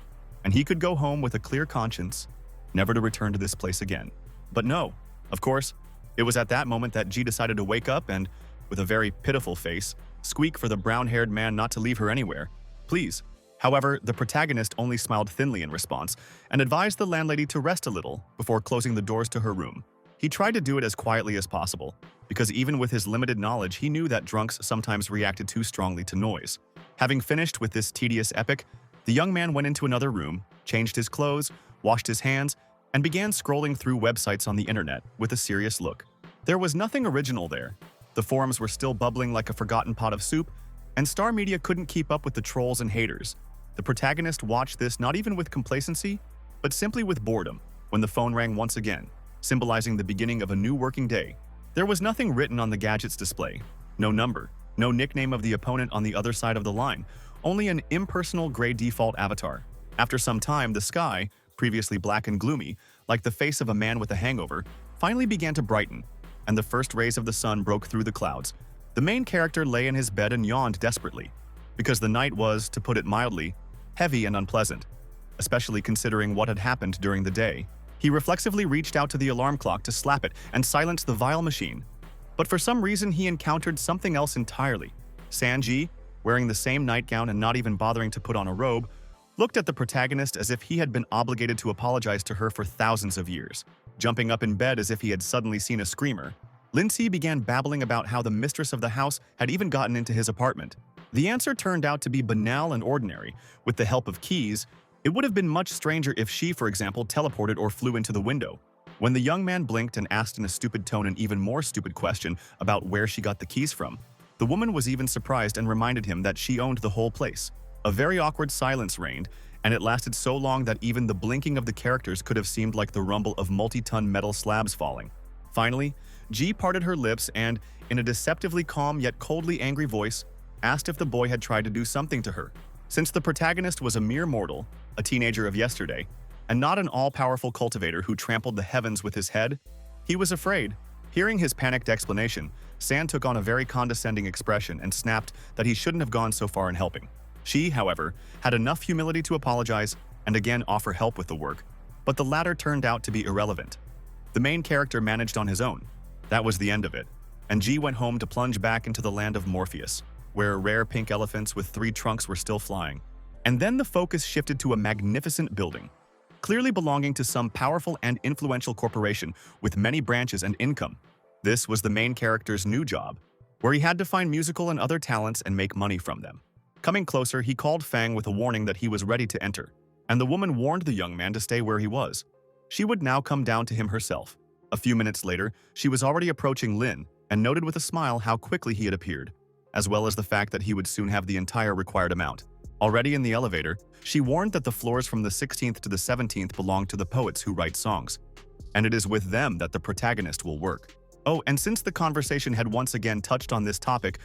S1: and he could go home with a clear conscience, never to return to this place again. But no, of course, it was at that moment that G decided to wake up and, with a very pitiful face, squeak for the brown-haired man not to leave her anywhere. Please. However, the protagonist only smiled thinly in response and advised the landlady to rest a little before closing the doors to her room. He tried to do it as quietly as possible, because even with his limited knowledge, he knew that drunks sometimes reacted too strongly to noise. Having finished with this tedious epic, the young man went into another room, changed his clothes, washed his hands, and began scrolling through websites on the internet with a serious look. There was nothing original there. The forums were still bubbling like a forgotten pot of soup, and Star Media couldn't keep up with the trolls and haters. The protagonist watched this not even with complacency, but simply with boredom, when the phone rang once again, symbolizing the beginning of a new working day. There was nothing written on the gadget's display, no number, no nickname of the opponent on the other side of the line, only an impersonal gray default avatar. After some time, the sky, previously black and gloomy, like the face of a man with a hangover, finally began to brighten, and the first rays of the sun broke through the clouds. The main character lay in his bed and yawned desperately, because the night was, to put it mildly, heavy and unpleasant, especially considering what had happened during the day. He reflexively reached out to the alarm clock to slap it and silence the vile machine. But for some reason, he encountered something else entirely. Sanji, wearing the same nightgown and not even bothering to put on a robe, looked at the protagonist as if he had been obligated to apologize to her for thousands of years. Jumping up in bed as if he had suddenly seen a screamer, Lindsay began babbling about how the mistress of the house had even gotten into his apartment. The answer turned out to be banal and ordinary. With the help of keys, it would have been much stranger if she, for example, teleported or flew into the window. When the young man blinked and asked in a stupid tone an even more stupid question about where she got the keys from, the woman was even surprised and reminded him that she owned the whole place. A very awkward silence reigned, and it lasted so long that even the blinking of the characters could have seemed like the rumble of multi-ton metal slabs falling. Finally, G parted her lips and, in a deceptively calm yet coldly angry voice, asked if the boy had tried to do something to her. Since the protagonist was a mere mortal, a teenager of yesterday, and not an all-powerful cultivator who trampled the heavens with his head, he was afraid. Hearing his panicked explanation, San took on a very condescending expression and snapped that he shouldn't have gone so far in helping. She, however, had enough humility to apologize and again offer help with the work, but the latter turned out to be irrelevant. The main character managed on his own. That was the end of it, and G went home to plunge back into the land of Morpheus, where rare pink elephants with 3 trunks were still flying. And then the focus shifted to a magnificent building, clearly belonging to some powerful and influential corporation with many branches and income. This was the main character's new job, where he had to find musical and other talents and make money from them. Coming closer, he called Fang with a warning that he was ready to enter, and the woman warned the young man to stay where he was. She would now come down to him herself. A few minutes later, she was already approaching Lin and noted with a smile how quickly he had appeared, as well as the fact that he would soon have the entire required amount. Already in the elevator, she warned that the floors from the 16th to the 17th belong to the poets who write songs, and it is with them that the protagonist will work. Oh, and since the conversation had once again touched on this topic,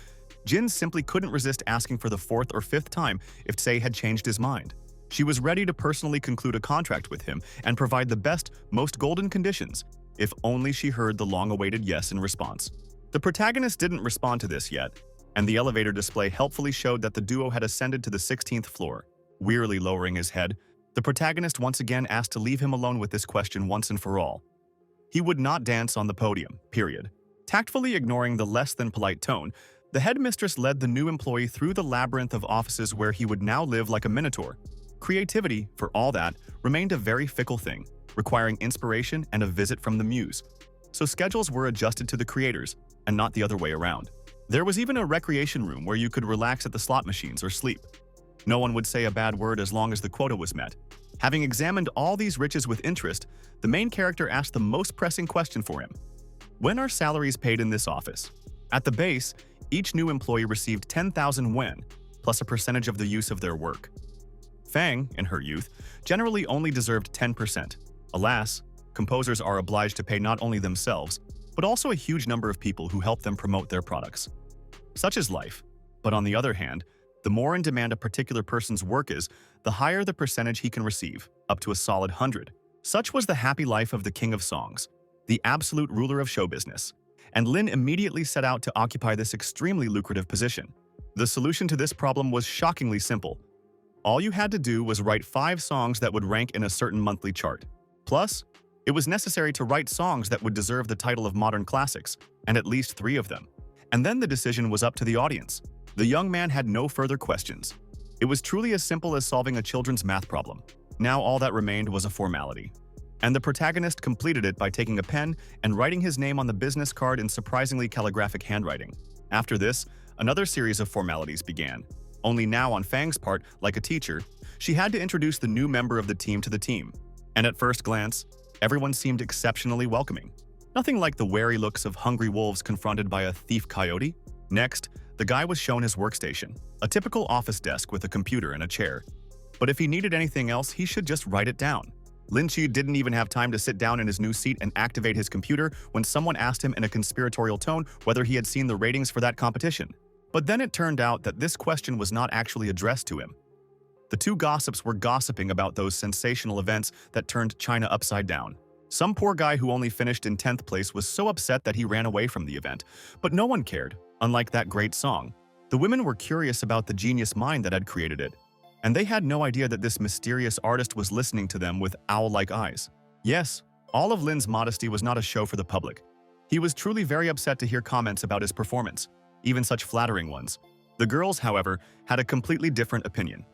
S1: Jin simply couldn't resist asking for the 4th or 5th time if Tse had changed his mind. She was ready to personally conclude a contract with him and provide the best, most golden conditions, if only she heard the long-awaited yes in response. The protagonist didn't respond to this yet, and the elevator display helpfully showed that the duo had ascended to the 16th floor. Wearily lowering his head, the protagonist once again asked to leave him alone with this question once and for all. He would not dance on the podium, period. Tactfully ignoring the less-than-polite tone, the headmistress led the new employee through the labyrinth of offices where he would now live like a minotaur. Creativity, for all that, remained a very fickle thing, requiring inspiration and a visit from the muse. So schedules were adjusted to the creators, and not the other way around. There was even a recreation room where you could relax at the slot machines or sleep. No one would say a bad word as long as the quota was met. Having examined all these riches with interest, the main character asked the most pressing question for him. When are salaries paid in this office? At the base, each new employee received 10,000 yen, plus a percentage of the use of their work. Fang, in her youth, generally only deserved 10%. Alas, composers are obliged to pay not only themselves, but also a huge number of people who help them promote their products. Such is life. But on the other hand, the more in demand a particular person's work is, the higher the percentage he can receive, up to a solid 100. Such was the happy life of the King of Songs, the absolute ruler of show business, and Lin immediately set out to occupy this extremely lucrative position. The solution to this problem was shockingly simple. All you had to do was write 5 songs that would rank in a certain monthly chart. Plus, it was necessary to write songs that would deserve the title of modern classics, and at least 3 of them. And then the decision was up to the audience. The young man had no further questions. It was truly as simple as solving a children's math problem. Now all that remained was a formality. And the protagonist completed it by taking a pen and writing his name on the business card in surprisingly calligraphic handwriting. After this, another series of formalities began. Only now on Fang's part, like a teacher, she had to introduce the new member of the team to the team. And at first glance, everyone seemed exceptionally welcoming. Nothing like the wary looks of hungry wolves confronted by a thief coyote. Next, the guy was shown his workstation, a typical office desk with a computer and a chair. But if he needed anything else, he should just write it down. Lin Chi didn't even have time to sit down in his new seat and activate his computer when someone asked him in a conspiratorial tone whether he had seen the ratings for that competition. But then it turned out that this question was not actually addressed to him. The two gossips were gossiping about those sensational events that turned China upside down. Some poor guy who only finished in 10th place was so upset that he ran away from the event, but no one cared, unlike that great song. The women were curious about the genius mind that had created it, and they had no idea that this mysterious artist was listening to them with owl-like eyes. Yes, all of Lin's modesty was not a show for the public. He was truly very upset to hear comments about his performance, even such flattering ones. The girls, however, had a completely different opinion.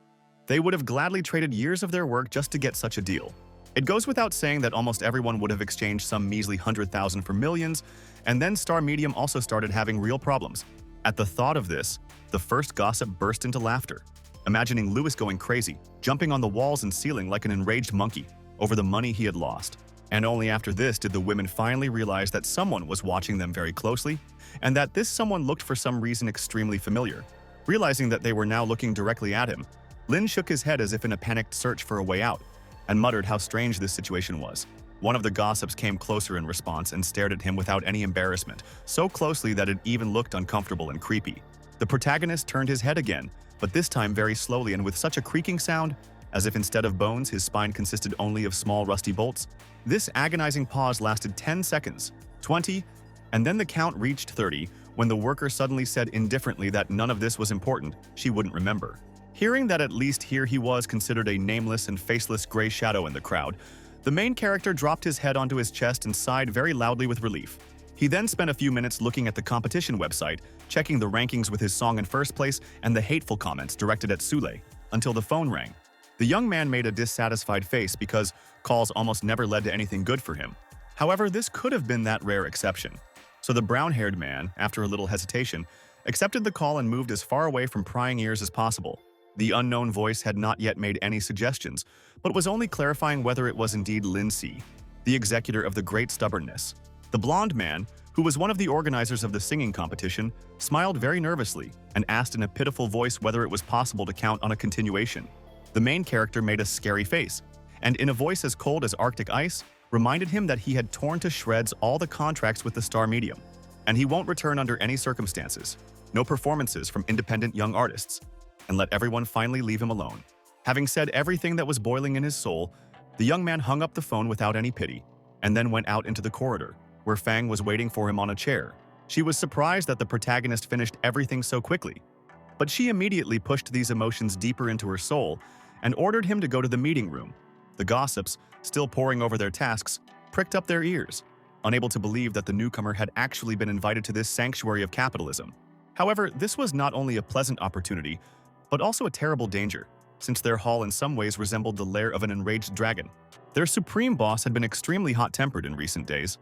S1: They would have gladly traded years of their work just to get such a deal. It goes without saying that almost everyone would have exchanged some measly 100,000 for millions, and then Star Medium also started having real problems. At the thought of this, the first gossip burst into laughter, imagining Lewis going crazy, jumping on the walls and ceiling like an enraged monkey over the money he had lost. And only after this did the women finally realize that someone was watching them very closely, and that this someone looked for some reason extremely familiar. Realizing that they were now looking directly at him, Lin shook his head as if in a panicked search for a way out, and muttered how strange this situation was. One of the gossips came closer in response and stared at him without any embarrassment, so closely that it even looked uncomfortable and creepy. The protagonist turned his head again, but this time very slowly and with such a creaking sound, as if instead of bones his spine consisted only of small rusty bolts. This agonizing pause lasted 10 seconds, 20, and then the count reached 30 when the worker suddenly said indifferently that none of this was important, she wouldn't remember. Hearing that at least here he was considered a nameless and faceless gray shadow in the crowd, the main character dropped his head onto his chest and sighed very loudly with relief. He then spent a few minutes looking at the competition website, checking the rankings with his song in first place and the hateful comments directed at Sule, until the phone rang. The young man made a dissatisfied face because calls almost never led to anything good for him. However, this could have been that rare exception. So the brown-haired man, after a little hesitation, accepted the call and moved as far away from prying ears as possible. The unknown voice had not yet made any suggestions, but was only clarifying whether it was indeed Lin Si, the executor of the Great Stubbornness. The blonde man, who was one of the organizers of the singing competition, smiled very nervously and asked in a pitiful voice whether it was possible to count on a continuation. The main character made a scary face, and in a voice as cold as Arctic ice, reminded him that he had torn to shreds all the contracts with the Star Medium, and he won't return under any circumstances. No performances from independent young artists, and let everyone finally leave him alone. Having said everything that was boiling in his soul, the young man hung up the phone without any pity, and then went out into the corridor, where Fang was waiting for him on a chair. She was surprised that the protagonist finished everything so quickly, but she immediately pushed these emotions deeper into her soul and ordered him to go to the meeting room. The gossips, still poring over their tasks, pricked up their ears. unable to believe that the newcomer had actually been invited to this sanctuary of capitalism. However, this was not only a pleasant opportunity, but also a terrible danger, since their hall in some ways resembled the lair of an enraged dragon. Their supreme boss had been extremely hot-tempered in recent days.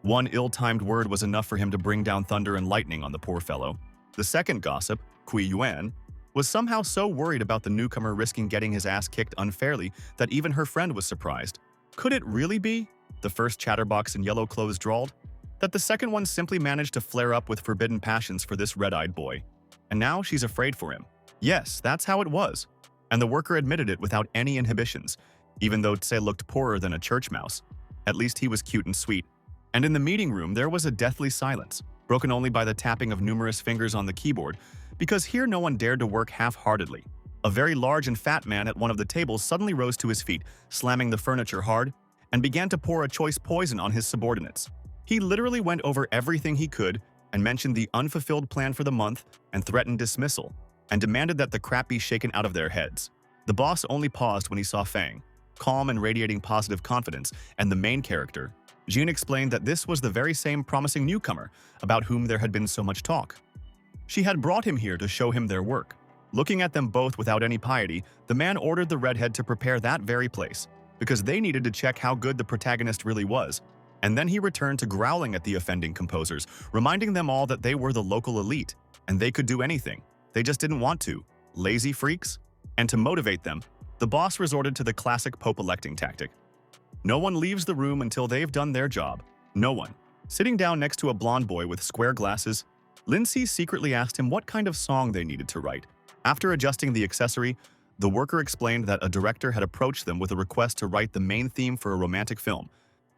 S1: One ill-timed word was enough for him to bring down thunder and lightning on the poor fellow. The second gossip, Kui Yuan, was somehow so worried about the newcomer risking getting his ass kicked unfairly that even her friend was surprised. Could it really be, the first chatterbox in yellow clothes drawled, that the second one simply managed to flare up with forbidden passions for this red-eyed boy? And now she's afraid for him. Yes, that's how it was. And the worker admitted it without any inhibitions, even though Tse looked poorer than a church mouse. At least he was cute and sweet. And in the meeting room, there was a deathly silence, broken only by the tapping of numerous fingers on the keyboard, because here no one dared to work half-heartedly. A very large and fat man at one of the tables suddenly rose to his feet, slamming the furniture hard, and began to pour a choice poison on his subordinates. He literally went over everything he could and mentioned the unfulfilled plan for the month and threatened dismissal, and demanded that the crap be shaken out of their heads. The boss only paused when he saw Fang, calm and radiating positive confidence, and the main character. Jin explained that this was the very same promising newcomer about whom there had been so much talk. She had brought him here to show him their work. Looking at them both without any piety, the man ordered the redhead to prepare that very place, because they needed to check how good the protagonist really was. And then he returned to growling at the offending composers, reminding them all that they were the local elite, and they could do anything. They just didn't want to. Lazy freaks? And to motivate them, the boss resorted to the classic Pope-electing tactic. No one leaves the room until they've done their job. No one. Sitting down next to a blonde boy with square glasses, Lindsay secretly asked him what kind of song they needed to write. After adjusting the accessory, the worker explained that a director had approached them with a request to write the main theme for a romantic film,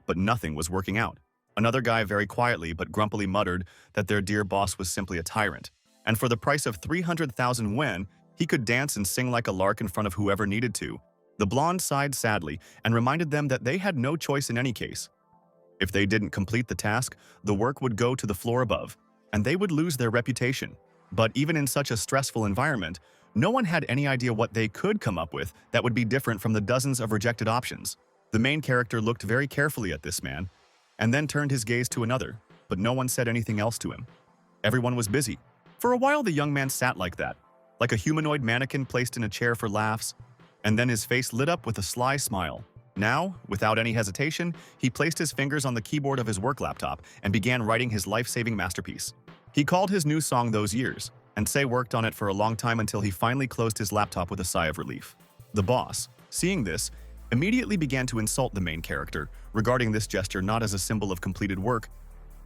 S1: but nothing was working out. Another guy very quietly but grumpily muttered that their dear boss was simply a tyrant, and for the price of 300,000 yen, he could dance and sing like a lark in front of whoever needed to. The blonde sighed sadly and reminded them that they had no choice in any case. If they didn't complete the task, the work would go to the floor above, and they would lose their reputation. But even in such a stressful environment, no one had any idea what they could come up with that would be different from the dozens of rejected options. The main character looked very carefully at this man, and then turned his gaze to another, but no one said anything else to him. Everyone was busy. For a while, the young man sat like that, like a humanoid mannequin placed in a chair for laughs, and then his face lit up with a sly smile. Now, without any hesitation, he placed his fingers on the keyboard of his work laptop and began writing his life-saving masterpiece. He called his new song Those Years, and Say worked on it for a long time until he finally closed his laptop with a sigh of relief. The boss, seeing this, immediately began to insult the main character, regarding this gesture not as a symbol of completed work,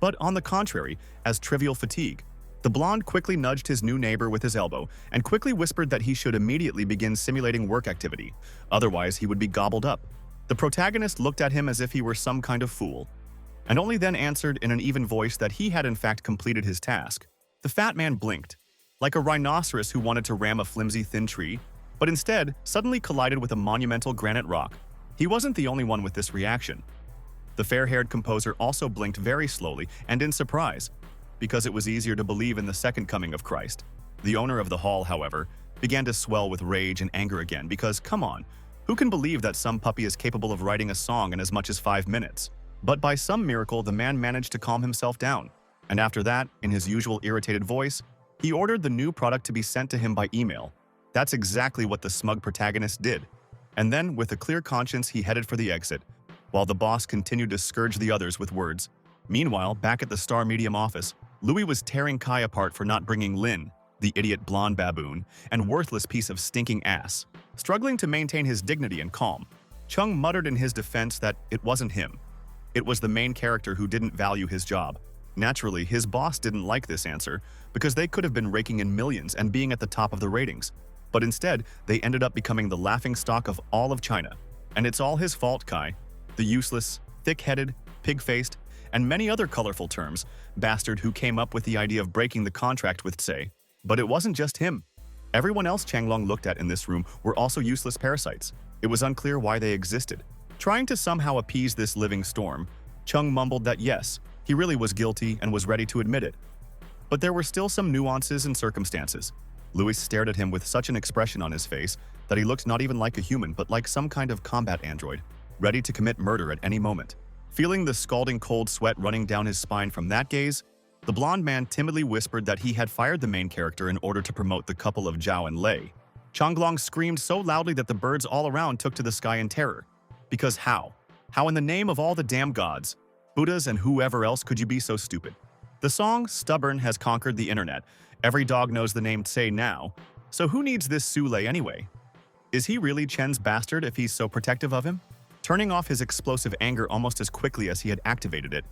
S1: but on the contrary, as trivial fatigue. The blonde quickly nudged his new neighbor with his elbow and quickly whispered that he should immediately begin simulating work activity, otherwise he would be gobbled up. The protagonist looked at him as if he were some kind of fool, and only then answered in an even voice that he had in fact completed his task. The fat man blinked, like a rhinoceros who wanted to ram a flimsy thin tree, but instead suddenly collided with a monumental granite rock. He wasn't the only one with this reaction. The fair-haired composer also blinked very slowly and in surprise, because it was easier to believe in the second coming of Christ. The owner of the hall, however, began to swell with rage and anger again because, come on, who can believe that some puppy is capable of writing a song in as much as 5 minutes? But by some miracle, the man managed to calm himself down, and after that, in his usual irritated voice, he ordered the new product to be sent to him by email. That's exactly what the smug protagonist did. And then, with a clear conscience, he headed for the exit, while the boss continued to scourge the others with words. Meanwhile, back at the Star Medium office, Louis was tearing Kai apart for not bringing Lin, the idiot blonde baboon, and worthless piece of stinking ass. Struggling to maintain his dignity and calm, Chung muttered in his defense that it wasn't him. It was the main character who didn't value his job. Naturally, his boss didn't like this answer because they could have been raking in millions and being at the top of the ratings. But instead, they ended up becoming the laughingstock of all of China. And it's all his fault, Kai. The useless, thick-headed, pig-faced, and many other colorful terms, bastard who came up with the idea of breaking the contract with Tsei. But it wasn't just him. Everyone else Changlong looked at in this room were also useless parasites. It was unclear why they existed. Trying to somehow appease this living storm, Chung mumbled that yes, he really was guilty and was ready to admit it. But there were still some nuances and circumstances. Louis stared at him with such an expression on his face that he looked not even like a human but like some kind of combat android, ready to commit murder at any moment. Feeling the scalding cold sweat running down his spine from that gaze, the blonde man timidly whispered that he had fired the main character in order to promote the couple of Zhao and Lei. Changlong screamed so loudly that the birds all around took to the sky in terror. Because how? How in the name of all the damn gods, Buddhas and whoever else could you be so stupid? The song Stubborn has conquered the internet. Every dog knows the name Tsay now. So who needs this Sule anyway? Is he really Chen's bastard if he's so protective of him? Turning off his explosive anger almost as quickly as he had activated it,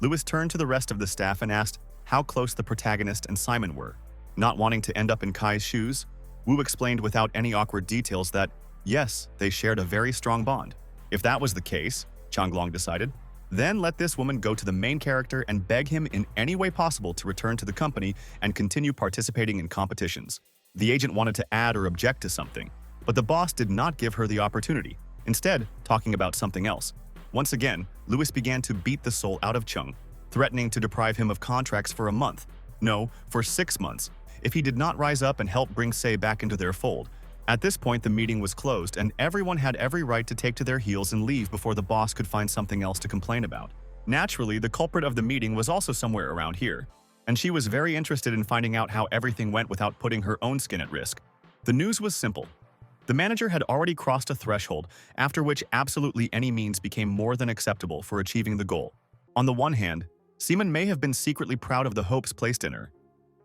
S1: Lewis turned to the rest of the staff and asked how close the protagonist and Simon were. Not wanting to end up in Kai's shoes, Wu explained without any awkward details that, yes, they shared a very strong bond. If that was the case, Changlong decided, then let this woman go to the main character and beg him in any way possible to return to the company and continue participating in competitions. The agent wanted to add or object to something, but the boss did not give her the opportunity, instead talking about something else. Once again, Lewis began to beat the soul out of Chung, threatening to deprive him of contracts for a month. No, for 6 months, if he did not rise up and help bring Sei back into their fold. At this point, the meeting was closed and everyone had every right to take to their heels and leave before the boss could find something else to complain about. Naturally, the culprit of the meeting was also somewhere around here, and she was very interested in finding out how everything went without putting her own skin at risk. The news was simple. The manager had already crossed a threshold, after which absolutely any means became more than acceptable for achieving the goal. On the one hand, Seaman may have been secretly proud of the hopes placed in her,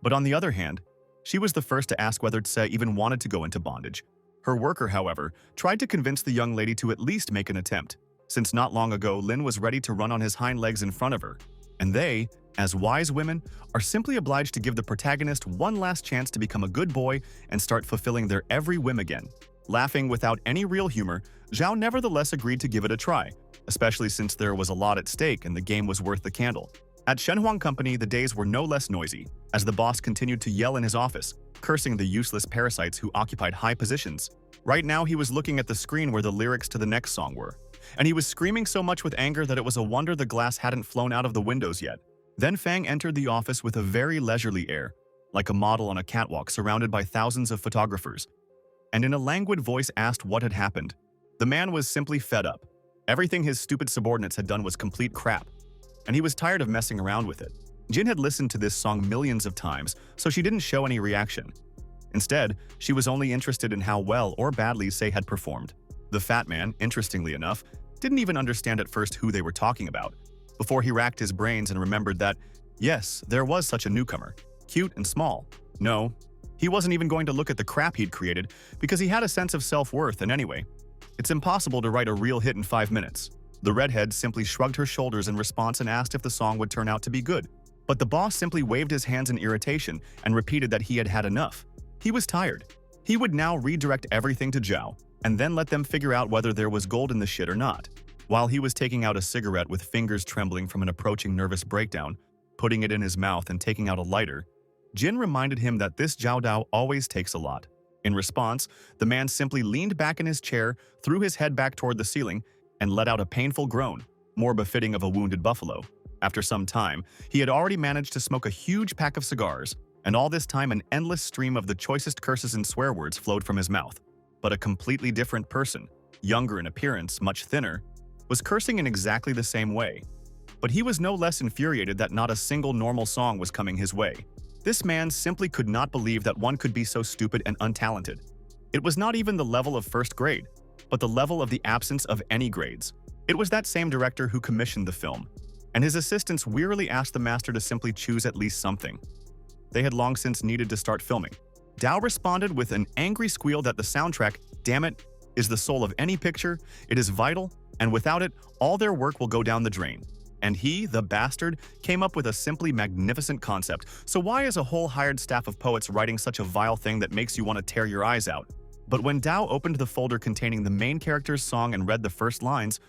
S1: but on the other hand, she was the first to ask whether Tsai even wanted to go into bondage. Her worker, however, tried to convince the young lady to at least make an attempt, since not long ago Lin was ready to run on his hind legs in front of her, and they, as wise women, are simply obliged to give the protagonist one last chance to become a good boy and start fulfilling their every whim again. Laughing without any real humor, Zhao nevertheless agreed to give it a try, especially since there was a lot at stake and the game was worth the candle. At Shenhuang Company, the days were no less noisy, as the boss continued to yell in his office, cursing the useless parasites who occupied high positions. Right now, he was looking at the screen where the lyrics to the next song were, and he was screaming so much with anger that it was a wonder the glass hadn't flown out of the windows yet. Then Fang entered the office with a very leisurely air, like a model on a catwalk surrounded by thousands of photographers, and in a languid voice asked what had happened. The man was simply fed up. Everything his stupid subordinates had done was complete crap, and he was tired of messing around with it. Jin had listened to this song millions of times, so she didn't show any reaction. Instead, she was only interested in how well or badly Sei had performed. The fat man, interestingly enough, didn't even understand at first who they were talking about, before he racked his brains and remembered that, yes, there was such a newcomer, cute and small. No, he wasn't even going to look at the crap he'd created because he had a sense of self-worth, and anyway, it's impossible to write a real hit in 5 minutes. The redhead simply shrugged her shoulders in response and asked if the song would turn out to be good. But the boss simply waved his hands in irritation and repeated that he had had enough. He was tired. He would now redirect everything to Zhao, and then let them figure out whether there was gold in the shit or not. While he was taking out a cigarette with fingers trembling from an approaching nervous breakdown, putting it in his mouth and taking out a lighter, Jin reminded him that this Zhao Dao always takes a lot. In response, the man simply leaned back in his chair, threw his head back toward the ceiling, and let out a painful groan, more befitting of a wounded buffalo. After some time, he had already managed to smoke a huge pack of cigars, and all this time an endless stream of the choicest curses and swear words flowed from his mouth. But a completely different person, younger in appearance, much thinner, was cursing in exactly the same way. But he was no less infuriated that not a single normal song was coming his way. This man simply could not believe that one could be so stupid and untalented. It was not even the level of first grade, but the level of the absence of any grades. It was that same director who commissioned the film, and his assistants wearily asked the master to simply choose at least something. They had long since needed to start filming. Dao responded with an angry squeal that the soundtrack, damn it, is the soul of any picture, it is vital, and without it, all their work will go down the drain. And he, the bastard, came up with a simply magnificent concept. So why is a whole hired staff of poets writing such a vile thing that makes you want to tear your eyes out? But when Dao opened the folder containing the main character's song and read the first lines,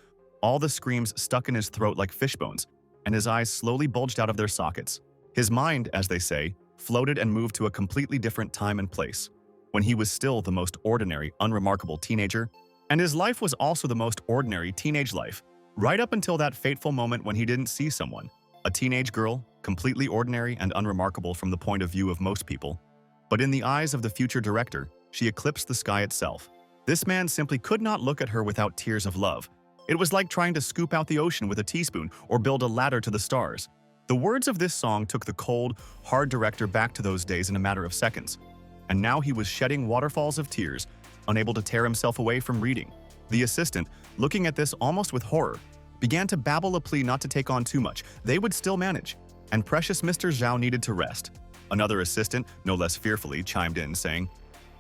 S1: all the screams stuck in his throat like fishbones, and his eyes slowly bulged out of their sockets. His mind, as they say, floated and moved to a completely different time and place, when he was still the most ordinary, unremarkable teenager, and his life was also the most ordinary teenage life, right up until that fateful moment when he didn't see someone, a teenage girl, completely ordinary and unremarkable from the point of view of most people. But in the eyes of the future director, she eclipsed the sky itself. This man simply could not look at her without tears of love. It was like trying to scoop out the ocean with a teaspoon or build a ladder to the stars. The words of this song took the cold, hard director back to those days in a matter of seconds. And now he was shedding waterfalls of tears, unable to tear himself away from reading. The assistant, looking at this almost with horror, began to babble a plea not to take on too much. They would still manage. And precious Mr. Zhao needed to rest. Another assistant, no less fearfully, chimed in, saying,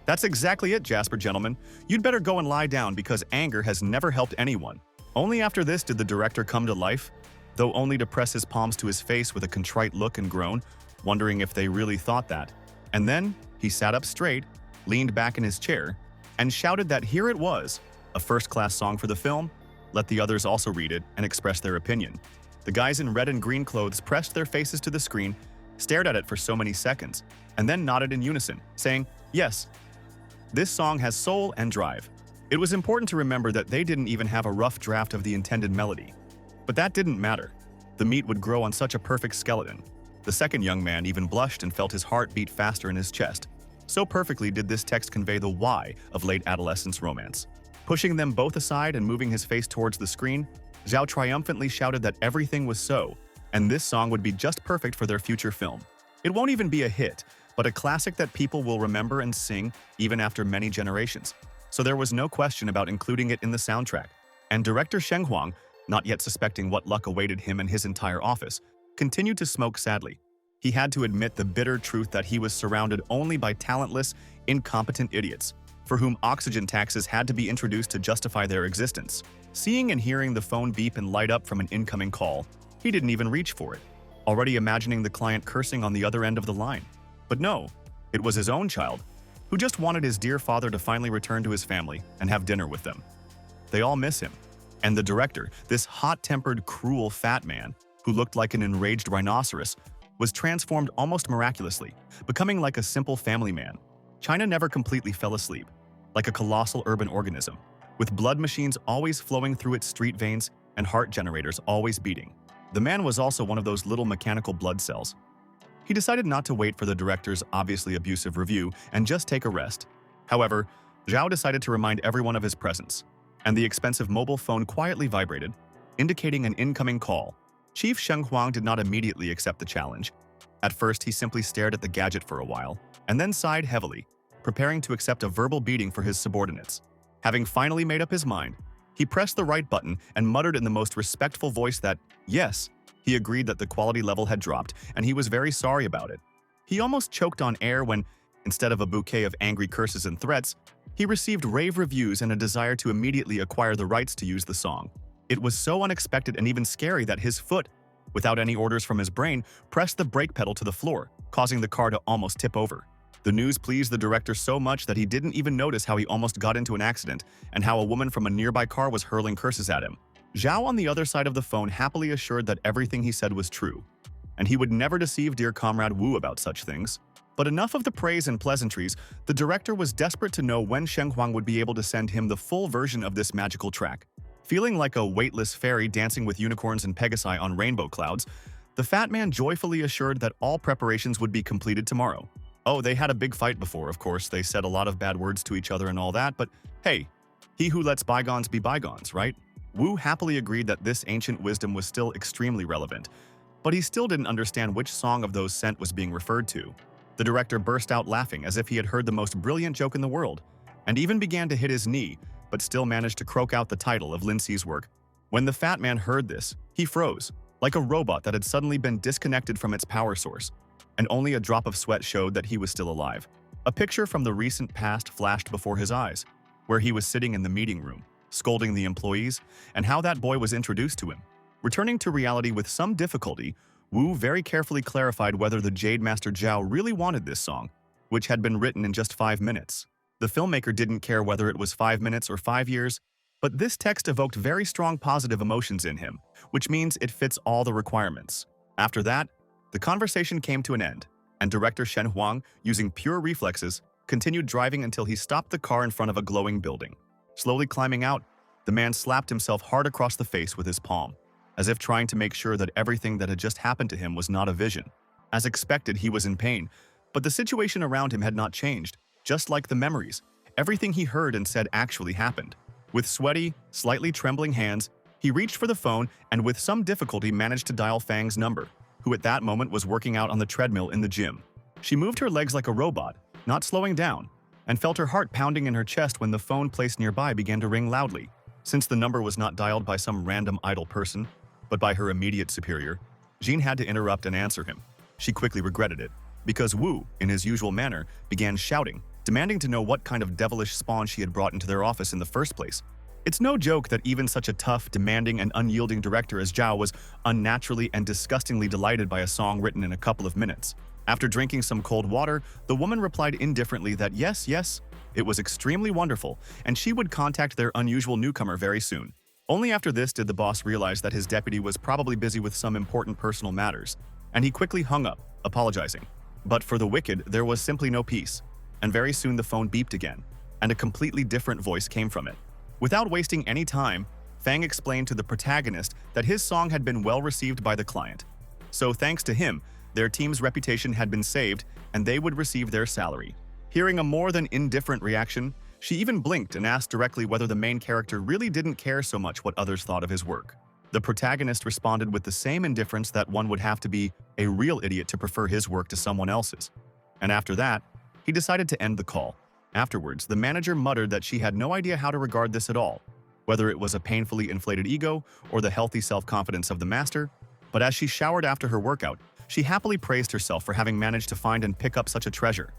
S1: "That's exactly it, Jasper, gentlemen. You'd better go and lie down because anger has never helped anyone." Only after this did the director come to life, though only to press his palms to his face with a contrite look and groan, wondering if they really thought that. And then he sat up straight, leaned back in his chair, and shouted that here it was, a first-class song for the film. Let the others also read it and express their opinion. The guys in red and green clothes pressed their faces to the screen, stared at it for so many seconds, and then nodded in unison, saying, "Yes, this song has soul and drive." It was important to remember that they didn't even have a rough draft of the intended melody. But that didn't matter. The meat would grow on such a perfect skeleton. The second young man even blushed and felt his heart beat faster in his chest. So perfectly did this text convey the why of late adolescence romance. Pushing them both aside and moving his face towards the screen, Zhao triumphantly shouted that everything was so, and this song would be just perfect for their future film. It won't even be a hit, but a classic that people will remember and sing even after many generations. So there was no question about including it in the soundtrack. And director Sheng Huang, not yet suspecting what luck awaited him and his entire office, continued to smoke sadly. He had to admit the bitter truth that he was surrounded only by talentless, incompetent idiots, for whom oxygen taxes had to be introduced to justify their existence. Seeing and hearing the phone beep and light up from an incoming call, he didn't even reach for it, already imagining the client cursing on the other end of the line. But no, it was his own child, who just wanted his dear father to finally return to his family and have dinner with them. They all miss him. And the director, this hot-tempered, cruel fat man, who looked like an enraged rhinoceros, was transformed almost miraculously, becoming like a simple family man. China never completely fell asleep, like a colossal urban organism, with blood machines always flowing through its street veins and heart generators always beating. The man was also one of those little mechanical blood cells. He decided not to wait for the director's obviously abusive review and just take a rest. However, Zhao decided to remind everyone of his presence, and the expensive mobile phone quietly vibrated, indicating an incoming call. Chief Sheng Huang did not immediately accept the challenge. At first, he simply stared at the gadget for a while, and then sighed heavily, preparing to accept a verbal beating for his subordinates. Having finally made up his mind, he pressed the right button and muttered in the most respectful voice that, yes, he agreed that the quality level had dropped, and he was very sorry about it. He almost choked on air when, instead of a bouquet of angry curses and threats, he received rave reviews and a desire to immediately acquire the rights to use the song. It was so unexpected and even scary that his foot, without any orders from his brain, pressed the brake pedal to the floor, causing the car to almost tip over. The news pleased the director so much that he didn't even notice how he almost got into an accident and how a woman from a nearby car was hurling curses at him. Zhao on the other side of the phone happily assured that everything he said was true, and he would never deceive dear comrade Wu about such things. But enough of the praise and pleasantries. The director was desperate to know when Sheng Huang would be able to send him the full version of this magical track. Feeling like a weightless fairy dancing with unicorns and pegasi on rainbow clouds, the fat man joyfully assured that all preparations would be completed tomorrow. Oh, they had a big fight before, of course. They said a lot of bad words to each other and all that, but hey, he who lets bygones be bygones, right? Wu happily agreed that this ancient wisdom was still extremely relevant, but he still didn't understand which song of those sent was being referred to. The director burst out laughing as if he had heard the most brilliant joke in the world, and even began to hit his knee, but still managed to croak out the title of Lindsay's work. When the fat man heard this, he froze, like a robot that had suddenly been disconnected from its power source, and only a drop of sweat showed that he was still alive. A picture from the recent past flashed before his eyes, where he was sitting in the meeting room, scolding the employees, and how that boy was introduced to him. Returning to reality with some difficulty, Wu very carefully clarified whether the Jade Master Zhao really wanted this song, which had been written in just 5 minutes. The filmmaker didn't care whether it was 5 minutes or 5 years, but this text evoked very strong positive emotions in him, which means it fits all the requirements. After that, the conversation came to an end, and director Shen Huang, using pure reflexes, continued driving until he stopped the car in front of a glowing building. Slowly climbing out, the man slapped himself hard across the face with his palm, as if trying to make sure that everything that had just happened to him was not a vision. As expected, he was in pain, but the situation around him had not changed. Just like the memories, everything he heard and said actually happened. With sweaty, slightly trembling hands, He reached for the phone and with some difficulty managed to dial Fang's number, who at that moment was working out on the treadmill in the gym. She moved her legs like a robot, not slowing down, and felt her heart pounding in her chest when the phone placed nearby began to ring loudly. Since the number was not dialed by some random idle person, but by her immediate superior, Jean had to interrupt and answer him. She quickly regretted it, because Wu, in his usual manner, began shouting, demanding to know what kind of devilish spawn she had brought into their office in the first place. It's no joke that even such a tough, demanding, and unyielding director as Zhao was unnaturally and disgustingly delighted by a song written in a couple of minutes. After drinking some cold water, the woman replied indifferently that yes, it was extremely wonderful, and she would contact their unusual newcomer very soon. Only after this did the boss realize that his deputy was probably busy with some important personal matters, and he quickly hung up, apologizing. But for the wicked, there was simply no peace, and very soon the phone beeped again, and a completely different voice came from it. Without wasting any time, Fang explained to the protagonist that his song had been well received by the client. So thanks to him, their team's reputation had been saved and they would receive their salary. Hearing a more than indifferent reaction, she even blinked and asked directly whether the main character really didn't care so much what others thought of his work. The protagonist responded with the same indifference that one would have to be a real idiot to prefer his work to someone else's. And after that, he decided to end the call. Afterwards, the manager muttered that she had no idea how to regard this at all, whether it was a painfully inflated ego or the healthy self-confidence of the master. But as she showered after her workout, she happily praised herself for having managed to find and pick up such a treasure.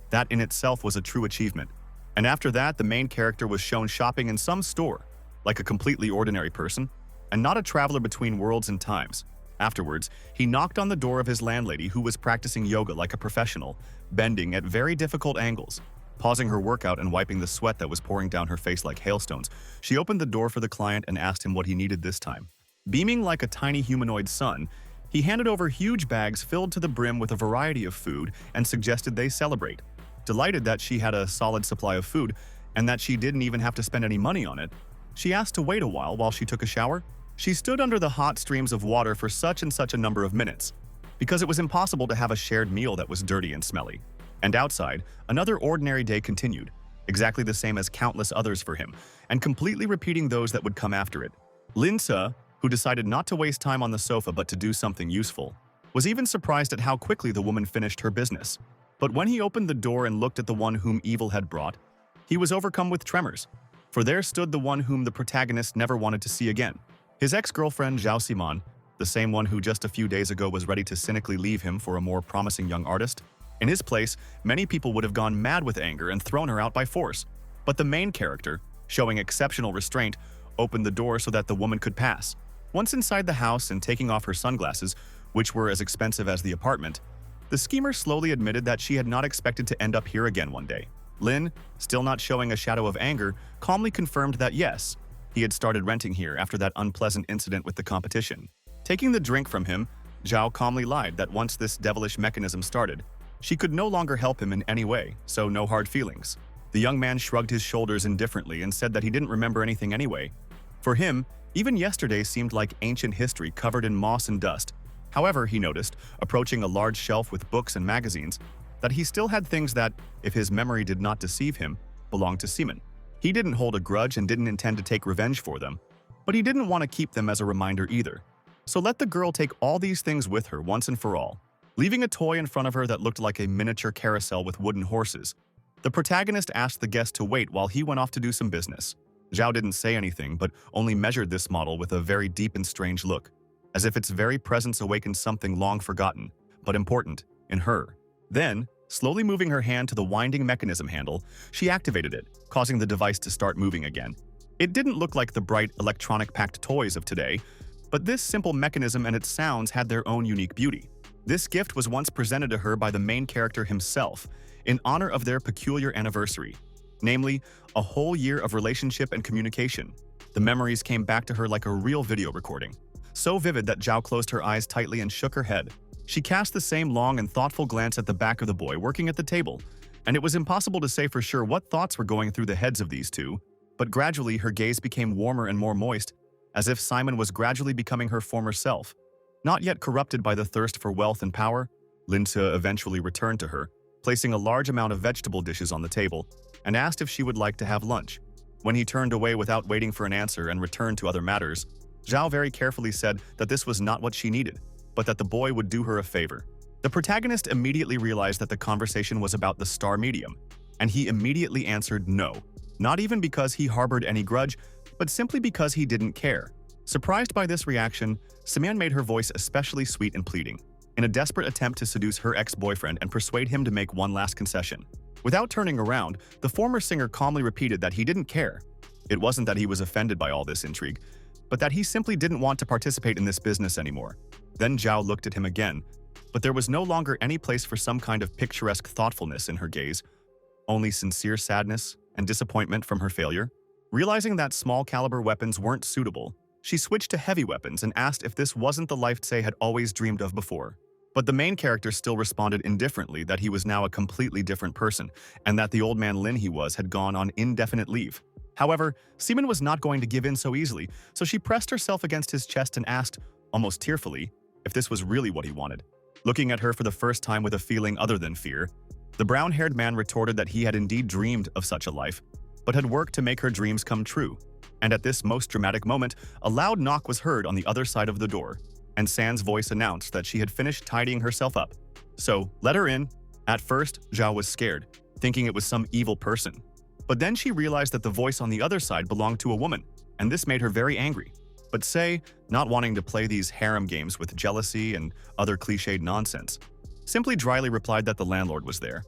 S1: That in itself was a true achievement. And after that, the main character was shown shopping in some store, like a completely ordinary person, and not a traveler between worlds and times. Afterwards, he knocked on the door of his landlady who was practicing yoga like a professional, bending at very difficult angles. Pausing her workout and wiping the sweat that was pouring down her face like hailstones, she opened the door for the client and asked him what he needed this time. Beaming like a tiny humanoid sun, he handed over huge bags filled to the brim with a variety of food and suggested they celebrate. Delighted that she had a solid supply of food and that she didn't even have to spend any money on it, she asked to wait a while she took a shower. She stood under the hot streams of water for such and such a number of minutes, because it was impossible to have a shared meal that was dirty and smelly. And outside, another ordinary day continued, exactly the same as countless others for him, and completely repeating those that would come after it. Lin Se, who decided not to waste time on the sofa but to do something useful, was even surprised at how quickly the woman finished her business. But when he opened the door and looked at the one whom evil had brought, he was overcome with tremors, for there stood the one whom the protagonist never wanted to see again. His ex-girlfriend Zhao Simon, the same one who just a few days ago was ready to cynically leave him for a more promising young artist. In his place, many people would have gone mad with anger and thrown her out by force. But the main character, showing exceptional restraint, opened the door so that the woman could pass. Once inside the house and taking off her sunglasses, which were as expensive as the apartment, the schemer slowly admitted that she had not expected to end up here again one day. Lin, still not showing a shadow of anger, calmly confirmed that yes, he had started renting here after that unpleasant incident with the competition. Taking the drink from him, Zhao calmly lied that once this devilish mechanism started, she could no longer help him in any way, so no hard feelings. The young man shrugged his shoulders indifferently and said that he didn't remember anything anyway. For him, even yesterday seemed like ancient history covered in moss and dust. However, he noticed, approaching a large shelf with books and magazines, that he still had things that, if his memory did not deceive him, belonged to Simon. He didn't hold a grudge and didn't intend to take revenge for them, but he didn't want to keep them as a reminder either. So let the girl take all these things with her once and for all. Leaving a toy in front of her that looked like a miniature carousel with wooden horses, the protagonist asked the guest to wait while he went off to do some business. Zhao didn't say anything, but only measured this model with a very deep and strange look, as if its very presence awakened something long forgotten, but important, in her. Then, slowly moving her hand to the winding mechanism handle, she activated it, causing the device to start moving again. It didn't look like the bright, electronic-packed toys of today, but this simple mechanism and its sounds had their own unique beauty. This gift was once presented to her by the main character himself, in honor of their peculiar anniversary, namely, a whole year of relationship and communication. The memories came back to her like a real video recording, so vivid that Zhao closed her eyes tightly and shook her head. She cast the same long and thoughtful glance at the back of the boy working at the table, and it was impossible to say for sure what thoughts were going through the heads of these two, but gradually her gaze became warmer and more moist, as if Simon was gradually becoming her former self. Not yet corrupted by the thirst for wealth and power, Lin Se eventually returned to her, placing a large amount of vegetable dishes on the table, and asked if she would like to have lunch. When he turned away without waiting for an answer and returned to other matters, Zhao very carefully said that this was not what she needed, but that the boy would do her a favor. The protagonist immediately realized that the conversation was about the star medium, and he immediately answered no, not even because he harbored any grudge, but simply because he didn't care. Surprised by this reaction, Simon made her voice especially sweet and pleading, in a desperate attempt to seduce her ex-boyfriend and persuade him to make one last concession. Without turning around, the former singer calmly repeated that he didn't care. It wasn't that he was offended by all this intrigue, but that he simply didn't want to participate in this business anymore. Then Zhao looked at him again, but there was no longer any place for some kind of picturesque thoughtfulness in her gaze, only sincere sadness and disappointment from her failure. Realizing that small-caliber weapons weren't suitable, she switched to heavy weapons and asked if this wasn't the life Tse had always dreamed of before. But the main character still responded indifferently that he was now a completely different person, and that the old man Lin he was had gone on indefinite leave. However, Simon was not going to give in so easily, so she pressed herself against his chest and asked, almost tearfully, if this was really what he wanted. Looking at her for the first time with a feeling other than fear, the brown-haired man retorted that he had indeed dreamed of such a life, but had worked to make her dreams come true. And at this most dramatic moment, a loud knock was heard on the other side of the door, and San's voice announced that she had finished tidying herself up. So, let her in. At first, Zhao was scared, thinking it was some evil person. But then she realized that the voice on the other side belonged to a woman, and this made her very angry. But Tse, not wanting to play these harem games with jealousy and other cliched nonsense, simply dryly replied that the landlord was there,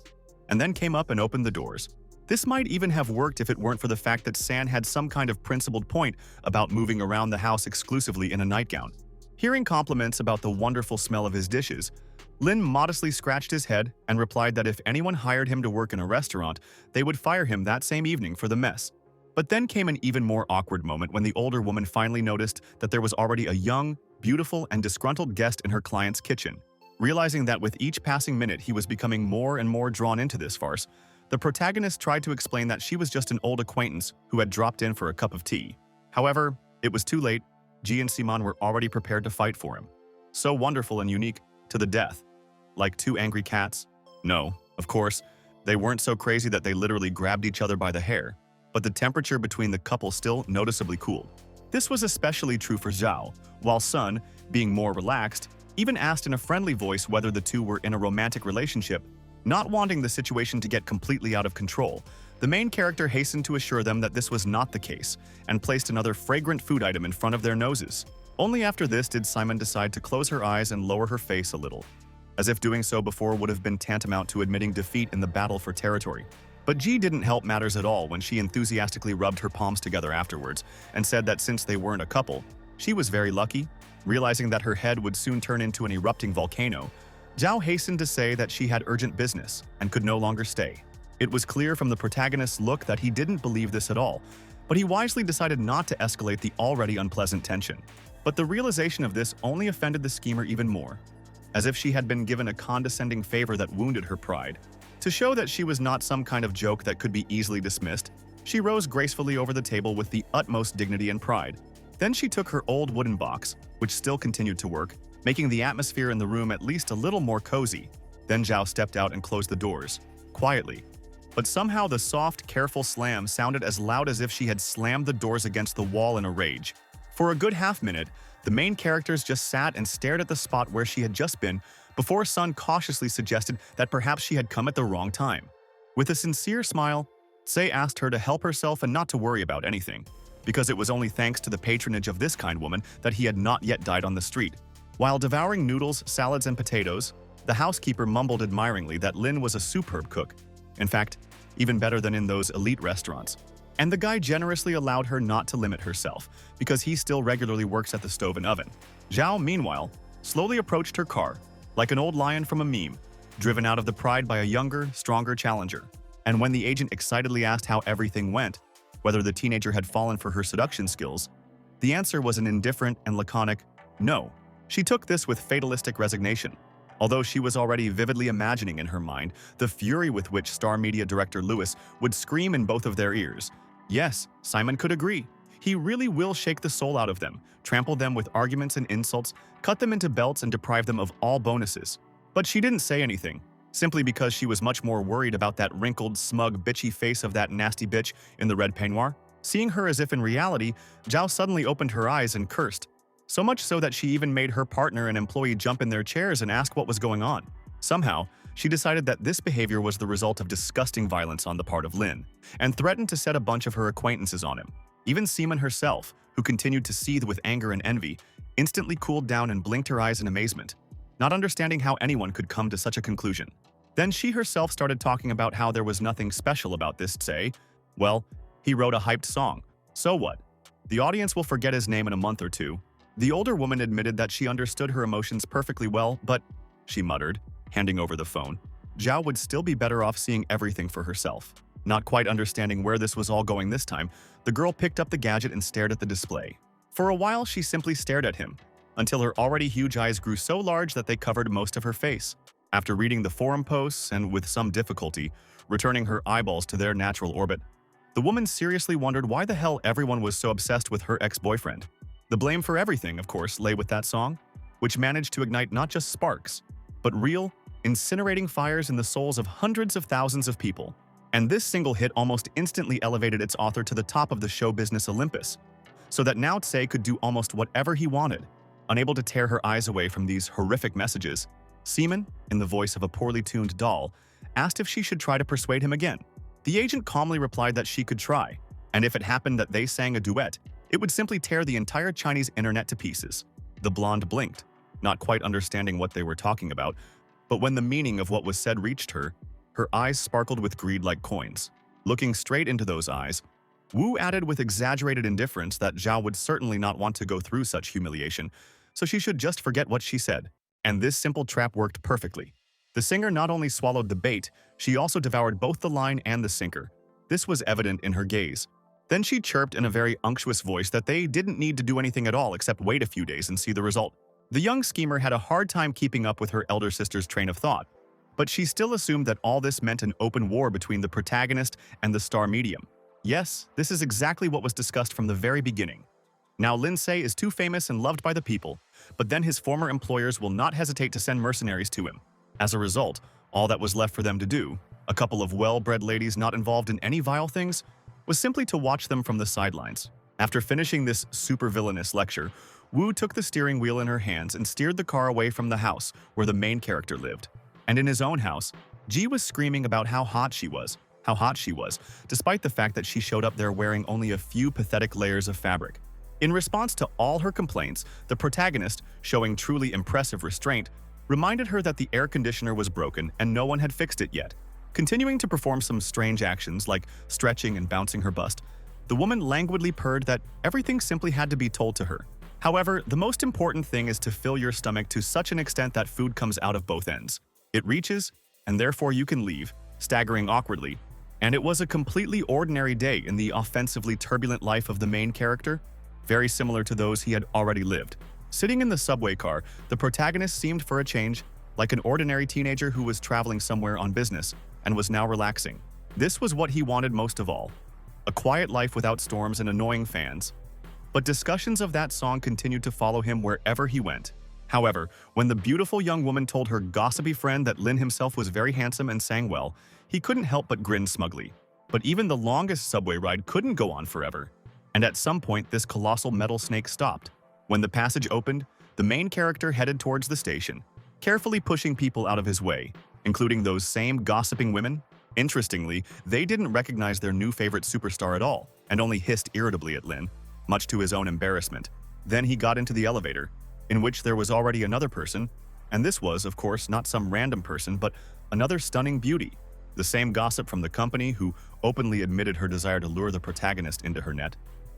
S1: and then came up and opened the doors. This might even have worked if it weren't for the fact that San had some kind of principled point about moving around the house exclusively in a nightgown. Hearing compliments about the wonderful smell of his dishes, Lin modestly scratched his head and replied that if anyone hired him to work in a restaurant, they would fire him that same evening for the mess. But then came an even more awkward moment when the older woman finally noticed that there was already a young, beautiful, and disgruntled guest in her client's kitchen. Realizing that with each passing minute he was becoming more and more drawn into this farce, the protagonist tried to explain that she was just an old acquaintance who had dropped in for a cup of tea. However, it was too late. Ji and Simon were already prepared to fight for him. So wonderful and unique, to the death. Like two angry cats? No, of course, they weren't so crazy that they literally grabbed each other by the hair, but the temperature between the couple still noticeably cooled. This was especially true for Zhao, while Sun, being more relaxed, even asked in a friendly voice whether the two were in a romantic relationship. Not wanting the situation to get completely out of control, the main character hastened to assure them that this was not the case, and placed another fragrant food item in front of their noses. Only after this did Simon decide to close her eyes and lower her face a little, as if doing so before would have been tantamount to admitting defeat in the battle for territory. But Ji didn't help matters at all when she enthusiastically rubbed her palms together afterwards and said that since they weren't a couple, she was very lucky. Realizing that her head would soon turn into an erupting volcano, Zhao hastened to say that she had urgent business and could no longer stay. It was clear from the protagonist's look that he didn't believe this at all, but he wisely decided not to escalate the already unpleasant tension. But the realization of this only offended the schemer even more, as if she had been given a condescending favor that wounded her pride. To show that she was not some kind of joke that could be easily dismissed, she rose gracefully over the table with the utmost dignity and pride. Then she took her old wooden box, which still continued to work, making the atmosphere in the room at least a little more cozy. Then Zhao stepped out and closed the doors, quietly. But somehow the soft, careful slam sounded as loud as if she had slammed the doors against the wall in a rage. For a good half-minute, the main characters just sat and stared at the spot where she had just been before Sun cautiously suggested that perhaps she had come at the wrong time. With a sincere smile, Tse asked her to help herself and not to worry about anything, because it was only thanks to the patronage of this kind woman that he had not yet died on the street. While devouring noodles, salads, and potatoes, the housekeeper mumbled admiringly that Lin was a superb cook. In fact, even better than in those elite restaurants. And the guy generously allowed her not to limit herself, because he still regularly works at the stove and oven. Zhao, meanwhile, slowly approached her car, like an old lion from a meme, driven out of the pride by a younger, stronger challenger. And when the agent excitedly asked how everything went, whether the teenager had fallen for her seduction skills, the answer was an indifferent and laconic no. She took this with fatalistic resignation, although she was already vividly imagining in her mind the fury with which Star Media director Lewis would scream in both of their ears. Yes, Simon could agree. He really will shake the soul out of them, trample them with arguments and insults, cut them into belts and deprive them of all bonuses. But she didn't say anything, simply because she was much more worried about that wrinkled, smug, bitchy face of that nasty bitch in the red peignoir. Seeing her as if in reality, Zhao suddenly opened her eyes and cursed. So much so that she even made her partner and employee jump in their chairs and ask what was going on. Somehow, she decided that this behavior was the result of disgusting violence on the part of Lin, and threatened to set a bunch of her acquaintances on him. Even Seaman herself, who continued to seethe with anger and envy, instantly cooled down and blinked her eyes in amazement, not understanding how anyone could come to such a conclusion. Then she herself started talking about how there was nothing special about this Tse. Well, he wrote a hyped song. So what? The audience will forget his name in a month or two. The older woman admitted that she understood her emotions perfectly well, but, she muttered, handing over the phone, Zhao would still be better off seeing everything for herself. Not quite understanding where this was all going this time, the girl picked up the gadget and stared at the display. For a while, she simply stared at him, until her already huge eyes grew so large that they covered most of her face. After reading the forum posts and, with some difficulty, returning her eyeballs to their natural orbit, the woman seriously wondered why the hell everyone was so obsessed with her ex-boyfriend. The blame for everything, of course, lay with that song, which managed to ignite not just sparks, but real, incinerating fires in the souls of hundreds of thousands of people. And this single hit almost instantly elevated its author to the top of the show business Olympus, so that now Tse could do almost whatever he wanted. Unable to tear her eyes away from these horrific messages, Seaman, in the voice of a poorly tuned doll, asked if she should try to persuade him again. The agent calmly replied that she could try, and if it happened that they sang a duet, it would simply tear the entire Chinese internet to pieces. The blonde blinked, not quite understanding what they were talking about, but when the meaning of what was said reached her, her eyes sparkled with greed like coins. Looking straight into those eyes, Wu added with exaggerated indifference that Zhao would certainly not want to go through such humiliation, so she should just forget what she said. And this simple trap worked perfectly. The singer not only swallowed the bait, she also devoured both the line and the sinker. This was evident in her gaze. Then she chirped in a very unctuous voice that they didn't need to do anything at all except wait a few days and see the result. The young schemer had a hard time keeping up with her elder sister's train of thought, but she still assumed that all this meant an open war between the protagonist and the star medium. Yes, this is exactly what was discussed from the very beginning. Now Lin Tse is too famous and loved by the people, but then his former employers will not hesitate to send mercenaries to him. As a result, all that was left for them to do, a couple of well-bred ladies not involved in any vile things, was simply to watch them from the sidelines. After finishing this super-villainous lecture, Wu took the steering wheel in her hands and steered the car away from the house where the main character lived. And in his own house, Ji was screaming about how hot she was, despite the fact that she showed up there wearing only a few pathetic layers of fabric. In response to all her complaints, the protagonist, showing truly impressive restraint, reminded her that the air conditioner was broken and no one had fixed it yet. Continuing to perform some strange actions like stretching and bouncing her bust, the woman languidly purred that everything simply had to be told to her. However, the most important thing is to fill your stomach to such an extent that food comes out of both ends. It reaches, and therefore you can leave, staggering awkwardly. And it was a completely ordinary day in the offensively turbulent life of the main character, very similar to those he had already lived. Sitting in the subway car, the protagonist seemed for a change like an ordinary teenager who was traveling somewhere on business and was now relaxing. This was what he wanted most of all, a quiet life without storms and annoying fans. But discussions of that song continued to follow him wherever he went. However, when the beautiful young woman told her gossipy friend that Lin himself was very handsome and sang well, he couldn't help but grin smugly. But even the longest subway ride couldn't go on forever. And at some point, this colossal metal snake stopped. When the passage opened, the main character headed towards the station, carefully pushing people out of his way, including those same gossiping women. Interestingly, they didn't recognize their new favorite superstar at all, and only hissed irritably at Lin, much to his own embarrassment. Then he got into the elevator, in which there was already another person, and this was, of course, not some random person, but another stunning beauty. The same gossip from the company who openly admitted her desire to lure the protagonist into her net,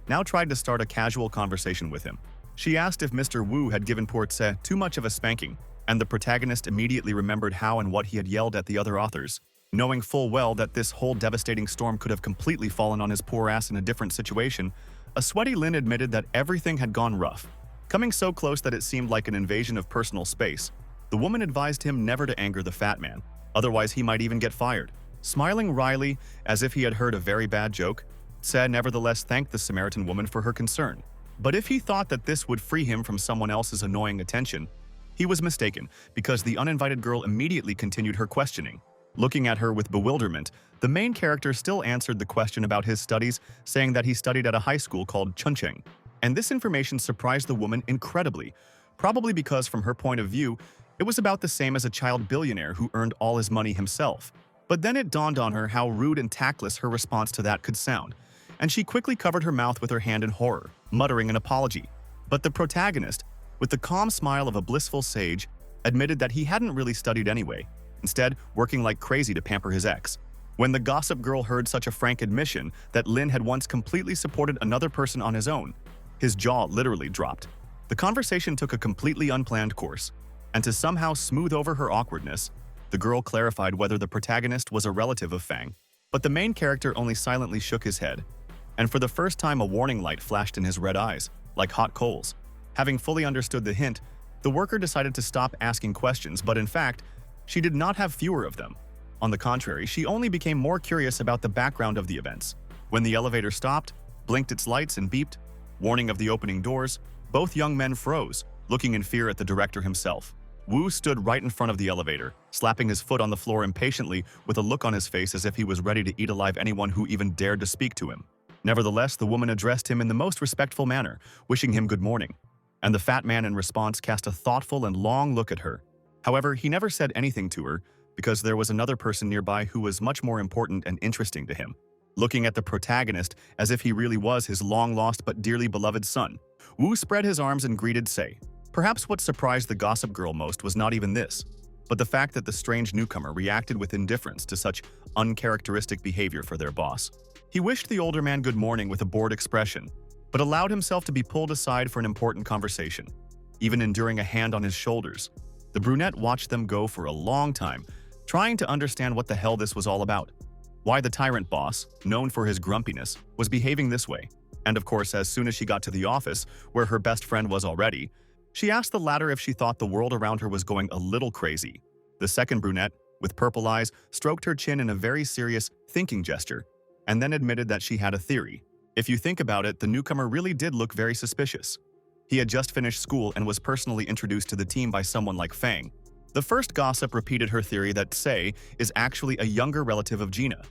S1: now tried to start a casual conversation with him. She asked if Mr. Wu had given poor Tse too much of a spanking, and the protagonist immediately remembered how and what he had yelled at the other authors. Knowing full well that this whole devastating storm could have completely fallen on his poor ass in a different situation, a sweaty Lin admitted that everything had gone rough. Coming so close that it seemed like an invasion of personal space, the woman advised him never to anger the fat man, otherwise he might even get fired. Smiling wryly, as if he had heard a very bad joke, Tse nevertheless thanked the Samaritan woman for her concern. But if he thought that this would free him from someone else's annoying attention, he was mistaken, because the uninvited girl immediately continued her questioning. Looking at her with bewilderment, the main character still answered the question about his studies, saying that he studied at a high school called Chuncheng. And this information surprised the woman incredibly, probably because from her point of view, it was about the same as a child billionaire who earned all his money himself. But then it dawned on her how rude and tactless her response to that could sound, and she quickly covered her mouth with her hand in horror, muttering an apology. But the protagonist, with the calm smile of a blissful sage, admitted that he hadn't really studied anyway, instead working like crazy to pamper his ex. When the gossip girl heard such a frank admission that Lin had once completely supported another person on his own, his jaw literally dropped. The conversation took a completely unplanned course, and to somehow smooth over her awkwardness, the girl clarified whether the protagonist was a relative of Fang. But the main character only silently shook his head, and for the first time a warning light flashed in his red eyes, like hot coals. Having fully understood the hint, the worker decided to stop asking questions, but in fact, she did not have fewer of them. On the contrary, she only became more curious about the background of the events. When the elevator stopped, blinked its lights and beeped, warning of the opening doors, both young men froze, looking in fear at the director himself. Wu stood right in front of the elevator, slapping his foot on the floor impatiently with a look on his face as if he was ready to eat alive anyone who even dared to speak to him. Nevertheless, the woman addressed him in the most respectful manner, wishing him good morning, and the fat man in response cast a thoughtful and long look at her. However, he never said anything to her because there was another person nearby who was much more important and interesting to him. Looking at the protagonist as if he really was his long-lost but dearly beloved son, Wu spread his arms and greeted Sei. Perhaps what surprised the gossip girl most was not even this, but the fact that the strange newcomer reacted with indifference to such uncharacteristic behavior for their boss. He wished the older man good morning with a bored expression, but allowed himself to be pulled aside for an important conversation. Even enduring a hand on his shoulders, the brunette watched them go for a long time, trying to understand what the hell this was all about. Why the tyrant boss, known for his grumpiness, was behaving this way. And of course, as soon as she got to the office, where her best friend was already, she asked the latter if she thought the world around her was going a little crazy. The second brunette, with purple eyes, stroked her chin in a very serious, thinking gesture, and then admitted that she had a theory. If you think about it, the newcomer really did look very suspicious. He had just finished school and was personally introduced to the team by someone like Fang. The first gossip repeated her theory that Sei is actually a younger relative of Gina,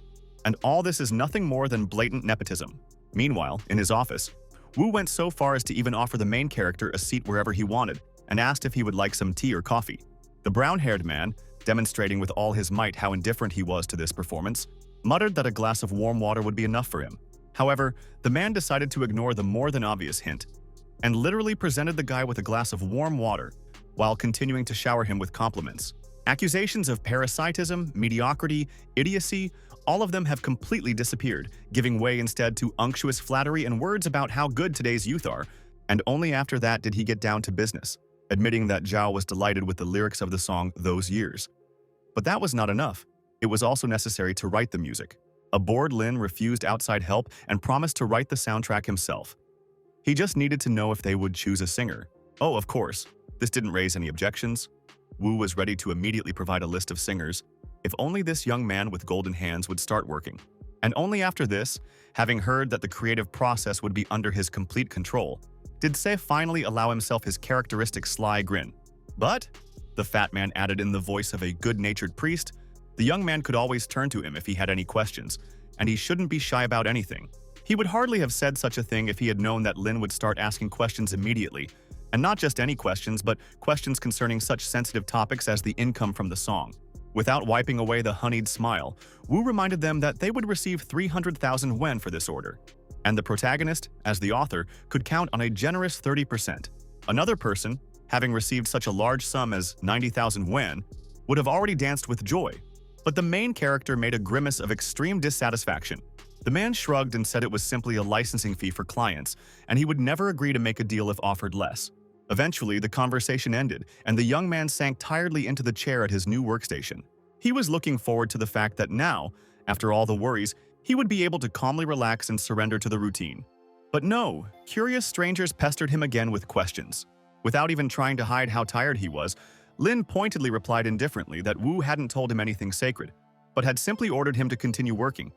S1: and all this is nothing more than blatant nepotism. Meanwhile, in his office, Wu went so far as to even offer the main character a seat wherever he wanted and asked if he would like some tea or coffee. The brown-haired man, demonstrating with all his might how indifferent he was to this performance, muttered that a glass of warm water would be enough for him. However, the man decided to ignore the more than obvious hint and literally presented the guy with a glass of warm water while continuing to shower him with compliments. Accusations of parasitism, mediocrity, idiocy, all of them have completely disappeared, giving way instead to unctuous flattery and words about how good today's youth are, and only after that did he get down to business, admitting that Zhao was delighted with the lyrics of the song Those Years. But that was not enough. It was also necessary to write the music. A bored Lin refused outside help and promised to write the soundtrack himself. He just needed to know if they would choose a singer. Oh, of course, this didn't raise any objections. Wu was ready to immediately provide a list of singers, if only this young man with golden hands would start working. And only after this, having heard that the creative process would be under his complete control, did Sei finally allow himself his characteristic sly grin. But, the fat man added in the voice of a good-natured priest, the young man could always turn to him if he had any questions, and he shouldn't be shy about anything. He would hardly have said such a thing if he had known that Lin would start asking questions immediately, and not just any questions, but questions concerning such sensitive topics as the income from the song. Without wiping away the honeyed smile, Wu reminded them that they would receive 300,000 yuan for this order, and the protagonist, as the author, could count on a generous 30%. Another person, having received such a large sum as 90,000 yuan, would have already danced with joy. But the main character made a grimace of extreme dissatisfaction. The man shrugged and said it was simply a licensing fee for clients, and he would never agree to make a deal if offered less. Eventually, the conversation ended, and the young man sank tiredly into the chair at his new workstation. He was looking forward to the fact that now, after all the worries, he would be able to calmly relax and surrender to the routine. But no, curious strangers pestered him again with questions. Without even trying to hide how tired he was, Lin pointedly replied indifferently that Wu hadn't told him anything sacred, but had simply ordered him to continue working.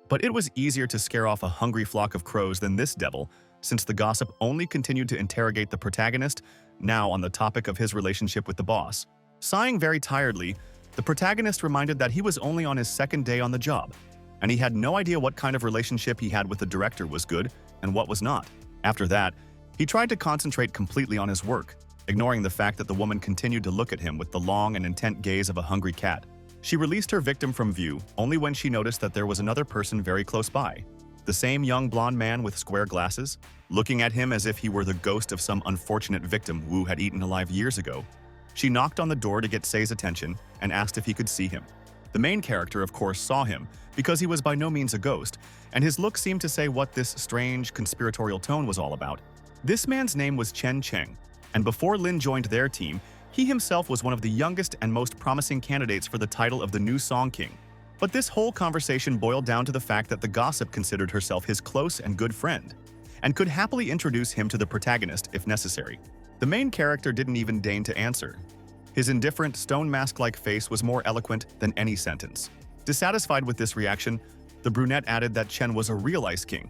S1: But it was easier to scare off a hungry flock of crows than this devil, since the gossip only continued to interrogate the protagonist, now on the topic of his relationship with the boss. Sighing very tiredly, The protagonist reminded that he was only on his second day on the job, and he had no idea what kind of relationship he had with the director was good and what was not. After that, he tried to concentrate completely on his work, ignoring the fact that the woman continued to look at him with the long and intent gaze of a hungry cat. She released her victim from view only when she noticed that there was another person very close by. The same young blonde man with square glasses, looking at him as if he were the ghost of some unfortunate victim Wu had eaten alive years ago. She knocked on the door to get Sei's attention and asked if he could see him. The main character, of course, saw him because he was by no means a ghost, and his look seemed to say what this strange, conspiratorial tone was all about. This man's name was Chen Cheng, and before Lin joined their team, he himself was one of the youngest and most promising candidates for the title of the new Song King. But this whole conversation boiled down to the fact that the gossip considered herself his close and good friend, and could happily introduce him to the protagonist if necessary. The main character didn't even deign to answer. His indifferent, stone mask-like face was more eloquent than any sentence. Dissatisfied with this reaction, the brunette added that Chen was a real Ice King,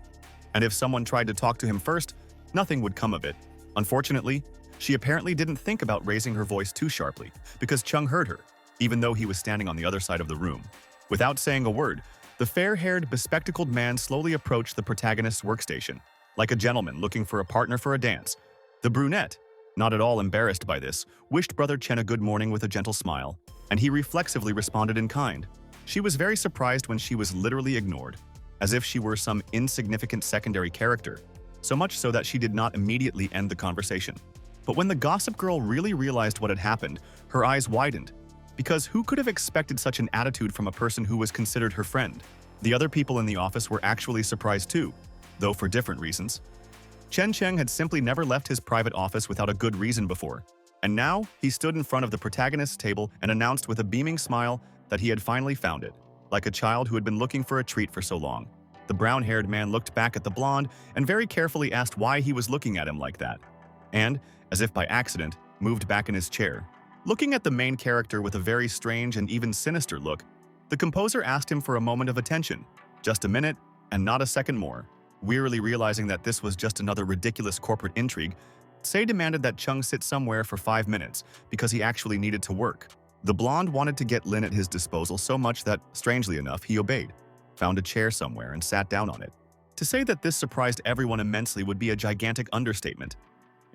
S1: and if someone tried to talk to him first, nothing would come of it. Unfortunately, she apparently didn't think about raising her voice too sharply, because Chung heard her, even though he was standing on the other side of the room. Without saying a word, the fair-haired, bespectacled man slowly approached the protagonist's workstation, like a gentleman looking for a partner for a dance. The brunette, not at all embarrassed by this, wished Brother Chen a good morning with a gentle smile, and he reflexively responded in kind. She was very surprised when she was literally ignored, as if she were some insignificant secondary character, so much so that she did not immediately end the conversation. But when the gossip girl really realized what had happened, her eyes widened, because who could have expected such an attitude from a person who was considered her friend? The other people in the office were actually surprised too, though for different reasons. Chen Cheng had simply never left his private office without a good reason before, and now he stood in front of the protagonist's table and announced with a beaming smile that he had finally found it, like a child who had been looking for a treat for so long. The brown-haired man looked back at the blonde and very carefully asked why he was looking at him like that, and, as if by accident, moved back in his chair. Looking at the main character with a very strange and even sinister look, the composer asked him for a moment of attention, just a minute and not a second more. Wearily realizing that this was just another ridiculous corporate intrigue, Sei demanded that Chung sit somewhere for 5 minutes because he actually needed to work. The blonde wanted to get Lin at his disposal so much that, strangely enough, he obeyed, found a chair somewhere and sat down on it. To say that this surprised everyone immensely would be a gigantic understatement.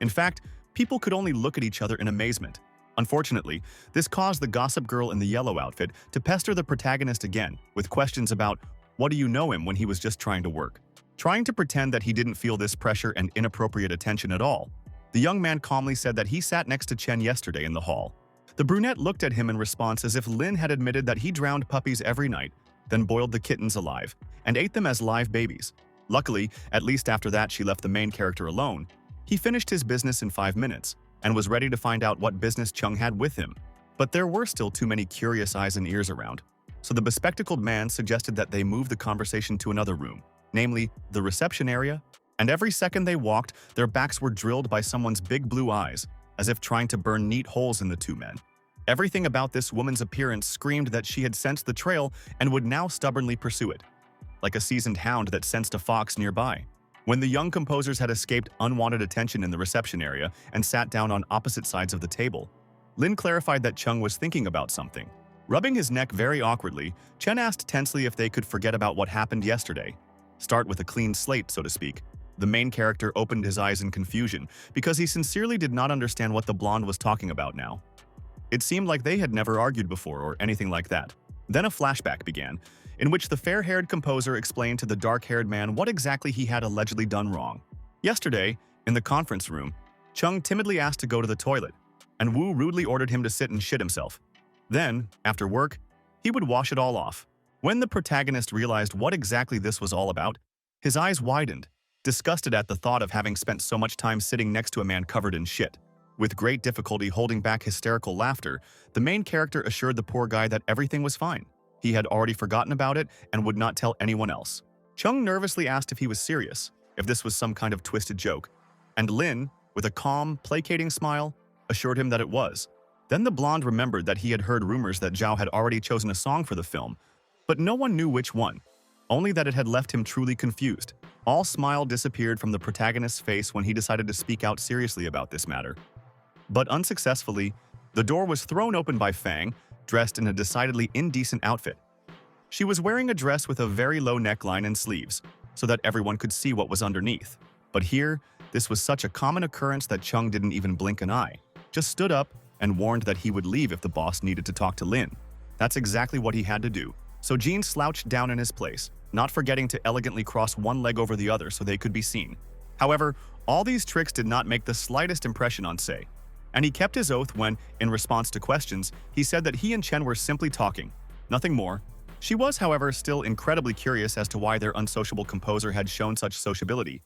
S1: In fact, people could only look at each other in amazement. Unfortunately, this caused the gossip girl in the yellow outfit to pester the protagonist again with questions about, what do you know him when he was just trying to work? Trying to pretend that he didn't feel this pressure and inappropriate attention at all, the young man calmly said that he sat next to Chen yesterday in the hall. The brunette looked at him in response as if Lin had admitted that he drowned puppies every night, then boiled the kittens alive, and ate them as live babies. Luckily, at least after that she left the main character alone. He finished his business in 5 minutes, and was ready to find out what business Chung had with him. But there were still too many curious eyes and ears around, so the bespectacled man suggested that they move the conversation to another room, namely the reception area, and every second they walked, their backs were drilled by someone's big blue eyes, as if trying to burn neat holes in the two men. Everything about this woman's appearance screamed that she had sensed the trail and would now stubbornly pursue it, like a seasoned hound that sensed a fox nearby. When the young composers had escaped unwanted attention in the reception area and sat down on opposite sides of the table, Lin clarified that Chung was thinking about something. Rubbing his neck very awkwardly, Chen asked tensely if they could forget about what happened yesterday. Start with a clean slate, so to speak. The main character opened his eyes in confusion because he sincerely did not understand what the blonde was talking about now. It seemed like they had never argued before or anything like that. Then a flashback began, in which the fair-haired composer explained to the dark-haired man what exactly he had allegedly done wrong. Yesterday, in the conference room, Chung timidly asked to go to the toilet, and Wu rudely ordered him to sit and shit himself. Then, after work, he would wash it all off. When the protagonist realized what exactly this was all about, his eyes widened, disgusted at the thought of having spent so much time sitting next to a man covered in shit. With great difficulty holding back hysterical laughter, the main character assured the poor guy that everything was fine. He had already forgotten about it and would not tell anyone else. Chung nervously asked if he was serious, if this was some kind of twisted joke, and Lin, with a calm, placating smile, assured him that it was. Then the blonde remembered that he had heard rumors that Zhao had already chosen a song for the film, but no one knew which one, only that it had left him truly confused. All smile disappeared from the protagonist's face when he decided to speak out seriously about this matter. But unsuccessfully, the door was thrown open by Fang, dressed in a decidedly indecent outfit. She was wearing a dress with a very low neckline and sleeves, so that everyone could see what was underneath. But here, this was such a common occurrence that Chung didn't even blink an eye, just stood up and warned that he would leave if the boss needed to talk to Lin. That's exactly what he had to do. So Jean slouched down in his place, not forgetting to elegantly cross one leg over the other so they could be seen. However, all these tricks did not make the slightest impression on Se, and he kept his oath when, in response to questions, he said that he and Chen were simply talking, nothing more. She was, however, still incredibly curious as to why their unsociable composer had shown such sociability.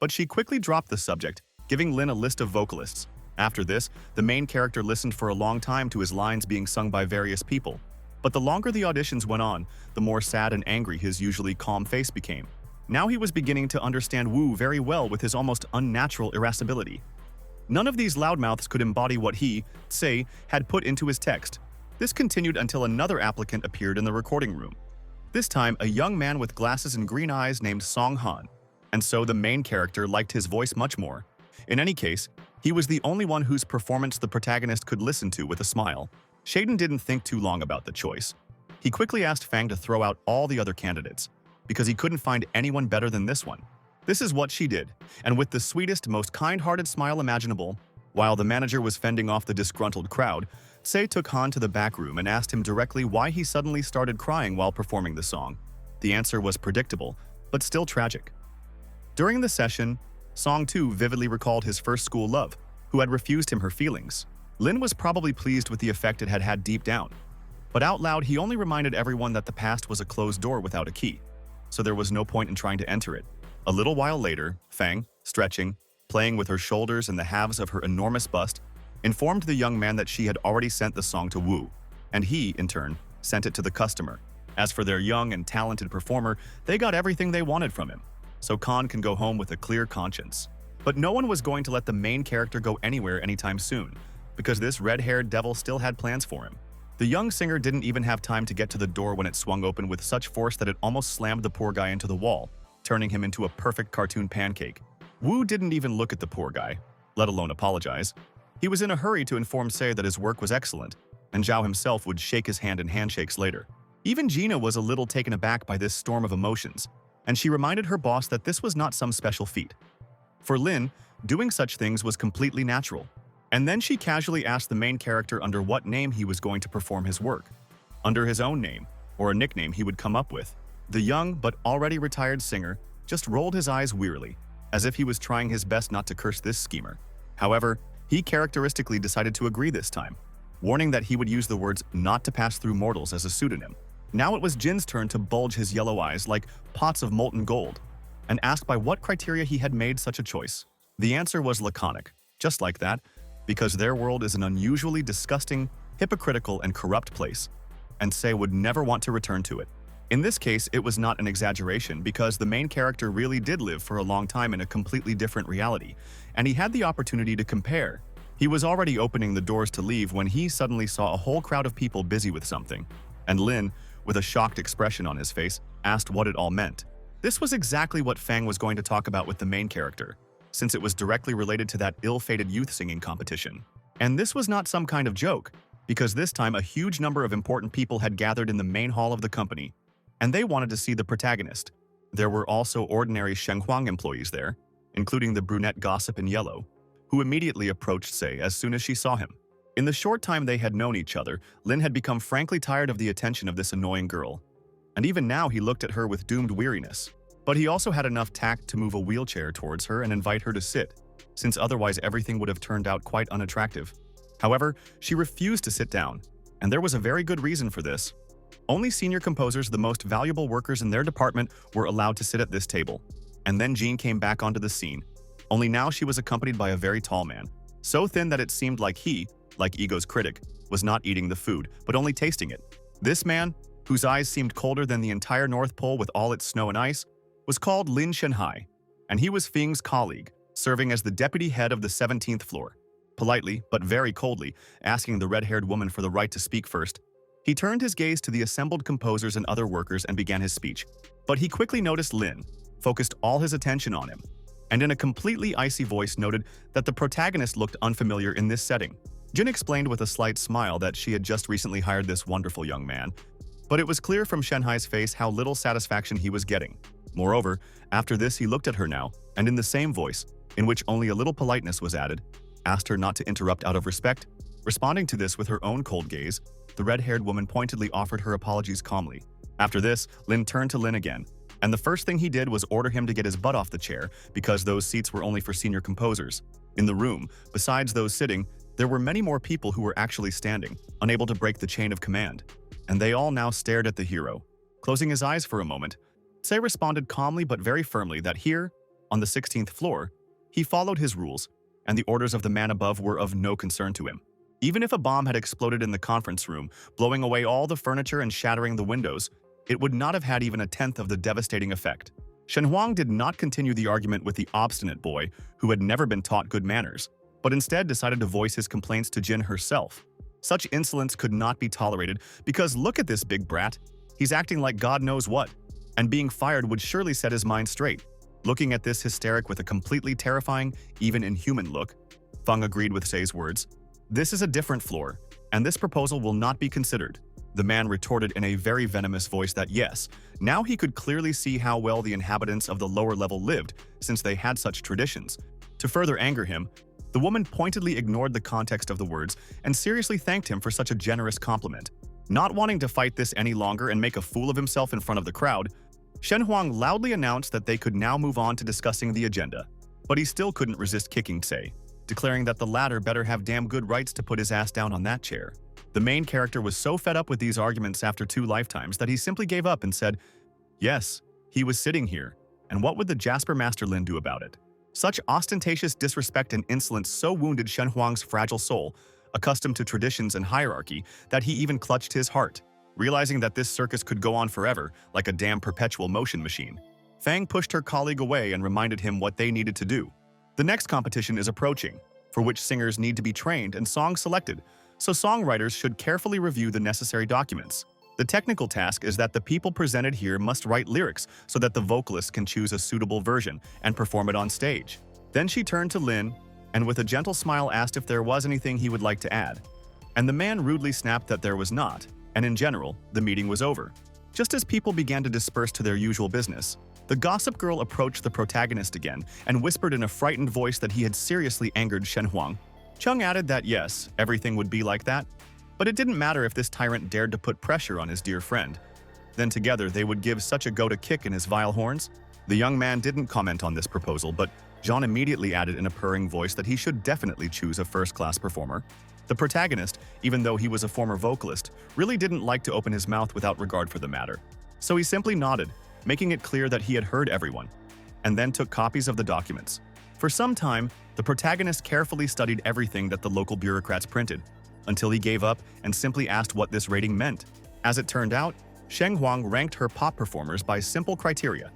S1: But she quickly dropped the subject, giving Lin a list of vocalists. After this, the main character listened for a long time to his lines being sung by various people. But the longer the auditions went on, the more sad and angry his usually calm face became. Now he was beginning to understand Wu very well with his almost unnatural irascibility. None of these loudmouths could embody what he, Se, had put into his text. This continued until another applicant appeared in the recording room. This time, a young man with glasses and green eyes named Song Han, and so the main character liked his voice much more. In any case, he was the only one whose performance the protagonist could listen to with a smile. Shaden didn't think too long about the choice. He quickly asked Fang to throw out all the other candidates, because he couldn't find anyone better than this one. This is what she did, and with the sweetest, most kind-hearted smile imaginable, while the manager was fending off the disgruntled crowd, Se took Han to the back room and asked him directly why he suddenly started crying while performing the song. The answer was predictable, but still tragic. During the session, Song too vividly recalled his first school love, who had refused him her feelings. Lin was probably pleased with the effect it had had deep down. But out loud, he only reminded everyone that the past was a closed door without a key, so there was no point in trying to enter it. A little while later, Fang, stretching, playing with her shoulders and the halves of her enormous bust, informed the young man that she had already sent the song to Wu, and he, in turn, sent it to the customer. As for their young and talented performer, they got everything they wanted from him, so Khan can go home with a clear conscience. But no one was going to let the main character go anywhere anytime soon, because this red-haired devil still had plans for him. The young singer didn't even have time to get to the door when it swung open with such force that it almost slammed the poor guy into the wall, turning him into a perfect cartoon pancake. Wu didn't even look at the poor guy, let alone apologize. He was in a hurry to inform Se that his work was excellent, and Zhao himself would shake his hand in handshakes later. Even Gina was a little taken aback by this storm of emotions, and she reminded her boss that this was not some special feat. For Lin, doing such things was completely natural. And then she casually asked the main character under what name he was going to perform his work. Under his own name, or a nickname he would come up with. The young but already retired singer just rolled his eyes wearily, as if he was trying his best not to curse this schemer. However, he characteristically decided to agree this time, warning that he would use the words "not to pass through mortals" as a pseudonym. Now it was Jin's turn to bulge his yellow eyes like pots of molten gold, and asked by what criteria he had made such a choice. The answer was laconic, just like that, because their world is an unusually disgusting, hypocritical, and corrupt place, and Se would never want to return to it. In this case, it was not an exaggeration because the main character really did live for a long time in a completely different reality, and he had the opportunity to compare. He was already opening the doors to leave when he suddenly saw a whole crowd of people busy with something, and Lin, with a shocked expression on his face, asked what it all meant. This was exactly what Fang was going to talk about with the main character, since it was directly related to that ill-fated youth singing competition. And this was not some kind of joke, because this time a huge number of important people had gathered in the main hall of the company, and they wanted to see the protagonist. There were also ordinary Shenghuang employees there, including the brunette gossip in yellow, who immediately approached Se as soon as she saw him. In the short time they had known each other, Lin had become frankly tired of the attention of this annoying girl, and even now he looked at her with doomed weariness. But he also had enough tact to move a wheelchair towards her and invite her to sit, since otherwise everything would have turned out quite unattractive. However, she refused to sit down, and there was a very good reason for this. Only senior composers, the most valuable workers in their department, were allowed to sit at this table. And then Jean came back onto the scene, only now she was accompanied by a very tall man, so thin that it seemed like he, like Ego's critic, was not eating the food, but only tasting it. This man, whose eyes seemed colder than the entire North Pole with all its snow and ice, was called Lin Shenhai, and he was Fing's colleague, serving as the deputy head of the 17th floor. Politely, but very coldly, asking the red-haired woman for the right to speak first, he turned his gaze to the assembled composers and other workers and began his speech. But he quickly noticed Lin, focused all his attention on him, and in a completely icy voice noted that the protagonist looked unfamiliar in this setting. Jin explained with a slight smile that she had just recently hired this wonderful young man, but it was clear from Shenhai's face how little satisfaction he was getting. Moreover, after this he looked at her now, and in the same voice, in which only a little politeness was added, asked her not to interrupt out of respect. Responding to this with her own cold gaze, the red-haired woman pointedly offered her apologies calmly. After this, Lin turned to Lin again, and the first thing he did was order him to get his butt off the chair because those seats were only for senior composers. In the room, besides those sitting, there were many more people who were actually standing, unable to break the chain of command. And they all now stared at the hero. Closing his eyes for a moment, Tse responded calmly but very firmly that here, on the 16th floor, he followed his rules, and the orders of the man above were of no concern to him. Even if a bomb had exploded in the conference room, blowing away all the furniture and shattering the windows, it would not have had even a tenth of the devastating effect. Shen Huang did not continue the argument with the obstinate boy who had never been taught good manners, but instead decided to voice his complaints to Jin herself. Such insolence could not be tolerated because look at this big brat. He's acting like God knows what, and being fired would surely set his mind straight. Looking at this hysteric with a completely terrifying, even inhuman look, Feng agreed with Tse's words. This is a different floor, and this proposal will not be considered. The man retorted in a very venomous voice that yes, now he could clearly see how well the inhabitants of the lower level lived since they had such traditions. To further anger him, the woman pointedly ignored the context of the words and seriously thanked him for such a generous compliment. Not wanting to fight this any longer and make a fool of himself in front of the crowd, Shen Huang loudly announced that they could now move on to discussing the agenda. But he still couldn't resist kicking Tse, declaring that the latter better have damn good rights to put his ass down on that chair. The main character was so fed up with these arguments after 2 lifetimes that he simply gave up and said, yes, he was sitting here, and what would the Jasper Master Lin do about it? Such ostentatious disrespect and insolence so wounded Shen Huang's fragile soul, accustomed to traditions and hierarchy, that he even clutched his heart, realizing that this circus could go on forever like a damn perpetual motion machine. Fang pushed her colleague away and reminded him what they needed to do. The next competition is approaching, for which singers need to be trained and songs selected, so songwriters should carefully review the necessary documents. The technical task is that the people presented here must write lyrics so that the vocalist can choose a suitable version and perform it on stage. Then she turned to Lin and with a gentle smile asked if there was anything he would like to add. And the man rudely snapped that there was not, and in general, the meeting was over. Just as people began to disperse to their usual business, the gossip girl approached the protagonist again and whispered in a frightened voice that he had seriously angered Shen Huang. Chung added that yes, everything would be like that, but it didn't matter if this tyrant dared to put pressure on his dear friend. Then together they would give such a go-to kick in his vile horns. The young man didn't comment on this proposal, but Jean immediately added in a purring voice that he should definitely choose a first-class performer. The protagonist, even though he was a former vocalist, really didn't like to open his mouth without regard for the matter. So he simply nodded, making it clear that he had heard everyone, and then took copies of the documents. For some time, the protagonist carefully studied everything that the local bureaucrats printed, until he gave up and simply asked what this rating meant. As it turned out, Sheng Huang ranked her pop performers by simple criteria: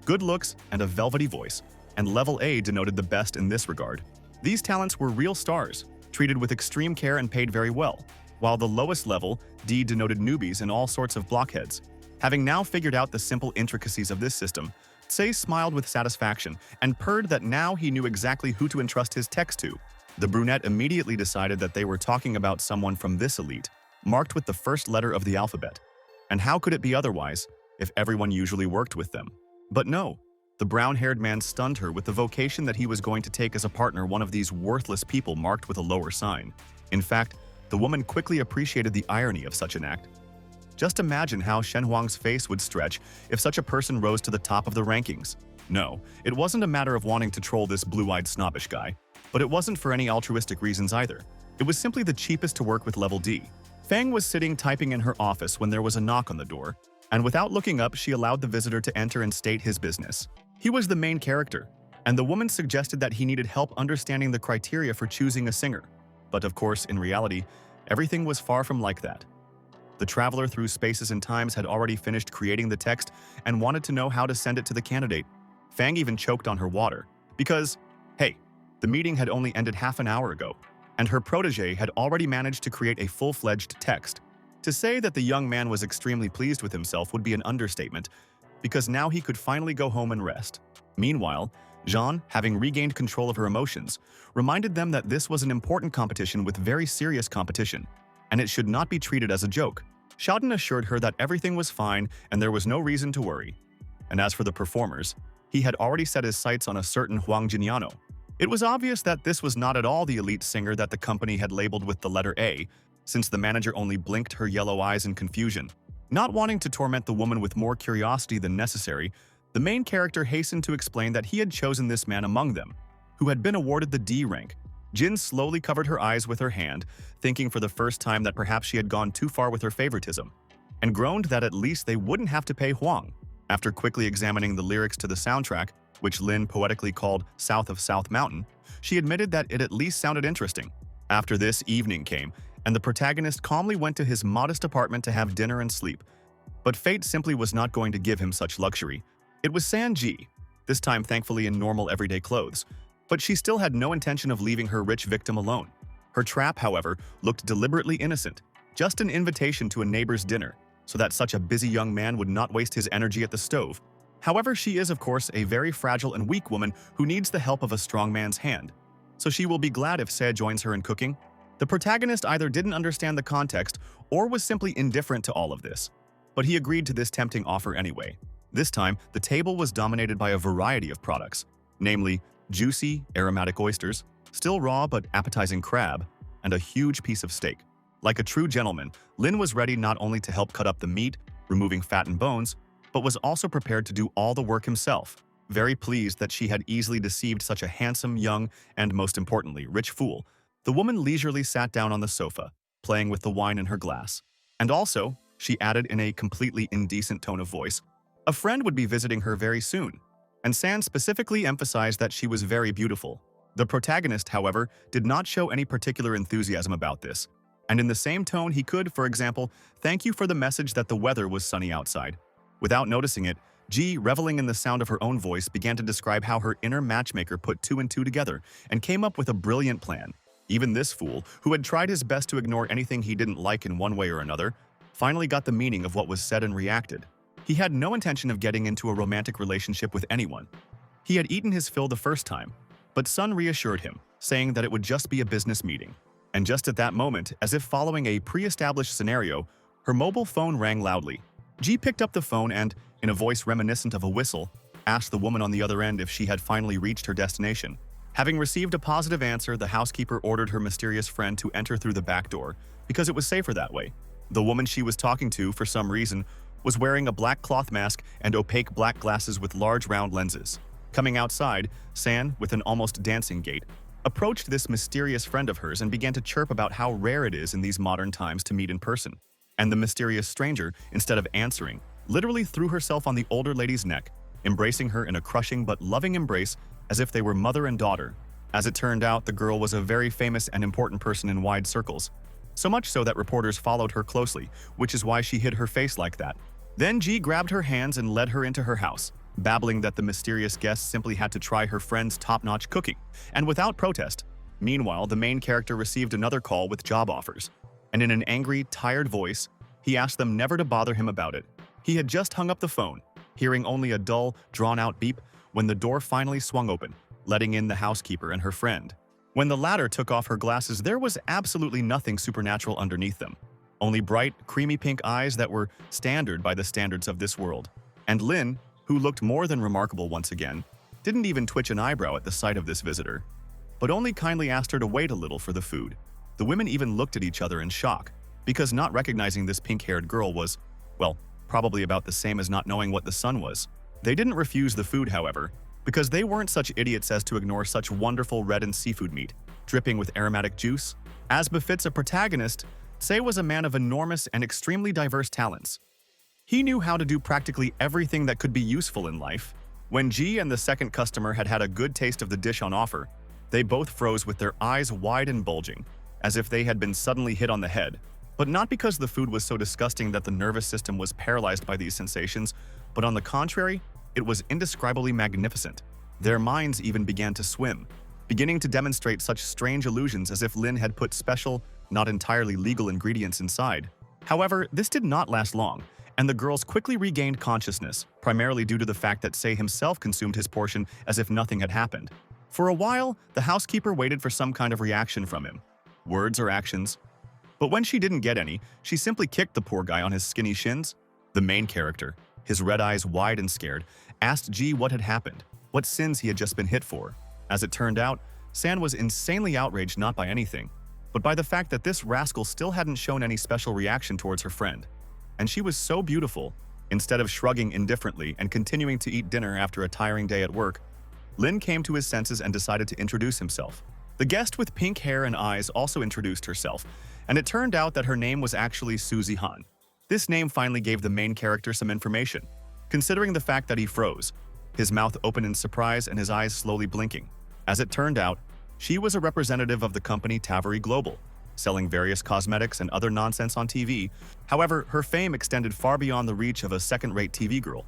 S1: good looks and a velvety voice, and level A denoted the best in this regard. These talents were real stars, treated with extreme care and paid very well, while the lowest level, D, denoted newbies and all sorts of blockheads. Having now figured out the simple intricacies of this system, Tse smiled with satisfaction and purred that now he knew exactly who to entrust his text to. The brunette immediately decided that they were talking about someone from this elite, marked with the first letter of the alphabet. And how could it be otherwise, if everyone usually worked with them? But no, the brown-haired man stunned her with the vocation that he was going to take as a partner one of these worthless people marked with a lower sign. In fact, the woman quickly appreciated the irony of such an act. Just imagine how Shen Huang's face would stretch if such a person rose to the top of the rankings. No, it wasn't a matter of wanting to troll this blue-eyed snobbish guy, but it wasn't for any altruistic reasons either. It was simply the cheapest to work with level D. Fang was sitting typing in her office when there was a knock on the door, and without looking up, she allowed the visitor to enter and state his business. He was the main character, and the woman suggested that he needed help understanding the criteria for choosing a singer. But of course, in reality, everything was far from like that. The traveler through spaces and times had already finished creating the text and wanted to know how to send it to the candidate. Fang even choked on her water, because, hey, the meeting had only ended half an hour ago, and her protege had already managed to create a full-fledged text. To say that the young man was extremely pleased with himself would be an understatement, because now he could finally go home and rest. Meanwhile, Jean, having regained control of her emotions, reminded them that this was an important competition with very serious competition, and it should not be treated as a joke. Xiaodan assured her that everything was fine and there was no reason to worry. And as for the performers, he had already set his sights on a certain Huang Jinyano. It was obvious that this was not at all the elite singer that the company had labeled with the letter A, since the manager only blinked her yellow eyes in confusion. Not wanting to torment the woman with more curiosity than necessary, the main character hastened to explain that he had chosen this man among them, who had been awarded the D rank. Jin slowly covered her eyes with her hand, thinking for the first time that perhaps she had gone too far with her favoritism, and groaned that at least they wouldn't have to pay Huang. After quickly examining the lyrics to the soundtrack, which Lin poetically called South of South Mountain, she admitted that it at least sounded interesting. After this, evening came, and the protagonist calmly went to his modest apartment to have dinner and sleep. But fate simply was not going to give him such luxury. It was Sanji, this time thankfully in normal everyday clothes, but she still had no intention of leaving her rich victim alone. Her trap, however, looked deliberately innocent, just an invitation to a neighbor's dinner, so that such a busy young man would not waste his energy at the stove. However, she is, of course, a very fragile and weak woman who needs the help of a strong man's hand, so she will be glad if Se joins her in cooking. The protagonist either didn't understand the context or was simply indifferent to all of this, but he agreed to this tempting offer anyway. This time, the table was dominated by a variety of products, namely juicy, aromatic oysters, still raw but appetizing crab, and a huge piece of steak. Like a true gentleman, Lin was ready not only to help cut up the meat, removing fat and bones, but was also prepared to do all the work himself. Very pleased that she had easily deceived such a handsome, young, and most importantly, rich fool, the woman leisurely sat down on the sofa, playing with the wine in her glass. And also, she added in a completely indecent tone of voice, a friend would be visiting her very soon, and San specifically emphasized that she was very beautiful. The protagonist, however, did not show any particular enthusiasm about this, and in the same tone he could, for example, thank you for the message that the weather was sunny outside. Without noticing it, Ji, reveling in the sound of her own voice, began to describe how her inner matchmaker put two and two together and came up with a brilliant plan. Even this fool, who had tried his best to ignore anything he didn't like in one way or another, finally got the meaning of what was said and reacted. He had no intention of getting into a romantic relationship with anyone. He had eaten his fill the first time, but Sun reassured him, saying that it would just be a business meeting. And just at that moment, as if following a pre-established scenario, her mobile phone rang loudly. Ji picked up the phone and, in a voice reminiscent of a whistle, asked the woman on the other end if she had finally reached her destination. Having received a positive answer, the housekeeper ordered her mysterious friend to enter through the back door, because it was safer that way. The woman she was talking to, for some reason, was wearing a black cloth mask and opaque black glasses with large round lenses. Coming outside, San, with an almost dancing gait, approached this mysterious friend of hers and began to chirp about how rare it is in these modern times to meet in person. And the mysterious stranger, instead of answering, literally threw herself on the older lady's neck, embracing her in a crushing but loving embrace as if they were mother and daughter. As it turned out, the girl was a very famous and important person in wide circles, so much so that reporters followed her closely, which is why she hid her face like that. Then Ji grabbed her hands and led her into her house, babbling that the mysterious guest simply had to try her friend's top-notch cooking, and without protest. Meanwhile, the main character received another call with job offers, and in an angry, tired voice, he asked them never to bother him about it. He had just hung up the phone, hearing only a dull, drawn-out beep when the door finally swung open, letting in the housekeeper and her friend. When the latter took off her glasses, there was absolutely nothing supernatural underneath them. Only bright, creamy pink eyes that were standard by the standards of this world. And Lin, who looked more than remarkable once again, didn't even twitch an eyebrow at the sight of this visitor, but only kindly asked her to wait a little for the food. The women even looked at each other in shock, because not recognizing this pink-haired girl was, well, probably about the same as not knowing what the sun was. They didn't refuse the food, however, because they weren't such idiots as to ignore such wonderful red and seafood meat, dripping with aromatic juice. As befits a protagonist, Se was a man of enormous and extremely diverse talents. He knew how to do practically everything that could be useful in life. When Ji and the second customer had had a good taste of the dish on offer, they both froze with their eyes wide and bulging, as if they had been suddenly hit on the head. But not because the food was so disgusting that the nervous system was paralyzed by these sensations, but on the contrary, it was indescribably magnificent. Their minds even began to swim, beginning to demonstrate such strange illusions as if Lin had put special, not entirely legal ingredients inside. However, this did not last long, and the girls quickly regained consciousness, primarily due to the fact that Se himself consumed his portion as if nothing had happened. For a while, the housekeeper waited for some kind of reaction from him, words or actions. But when she didn't get any, she simply kicked the poor guy on his skinny shins. The main character, his red eyes wide and scared, asked G what had happened, what sins he had just been hit for. As it turned out, San was insanely outraged not by anything, but by the fact that this rascal still hadn't shown any special reaction towards her friend. And she was so beautiful. Instead of shrugging indifferently and continuing to eat dinner after a tiring day at work, Lin came to his senses and decided to introduce himself. The guest with pink hair and eyes also introduced herself, and it turned out that her name was actually Suzy Han. This name finally gave the main character some information, considering the fact that he froze, his mouth open in surprise and his eyes slowly blinking. As it turned out, she was a representative of the company Taveri Global, selling various cosmetics and other nonsense on TV. However, her fame extended far beyond the reach of a second-rate TV girl.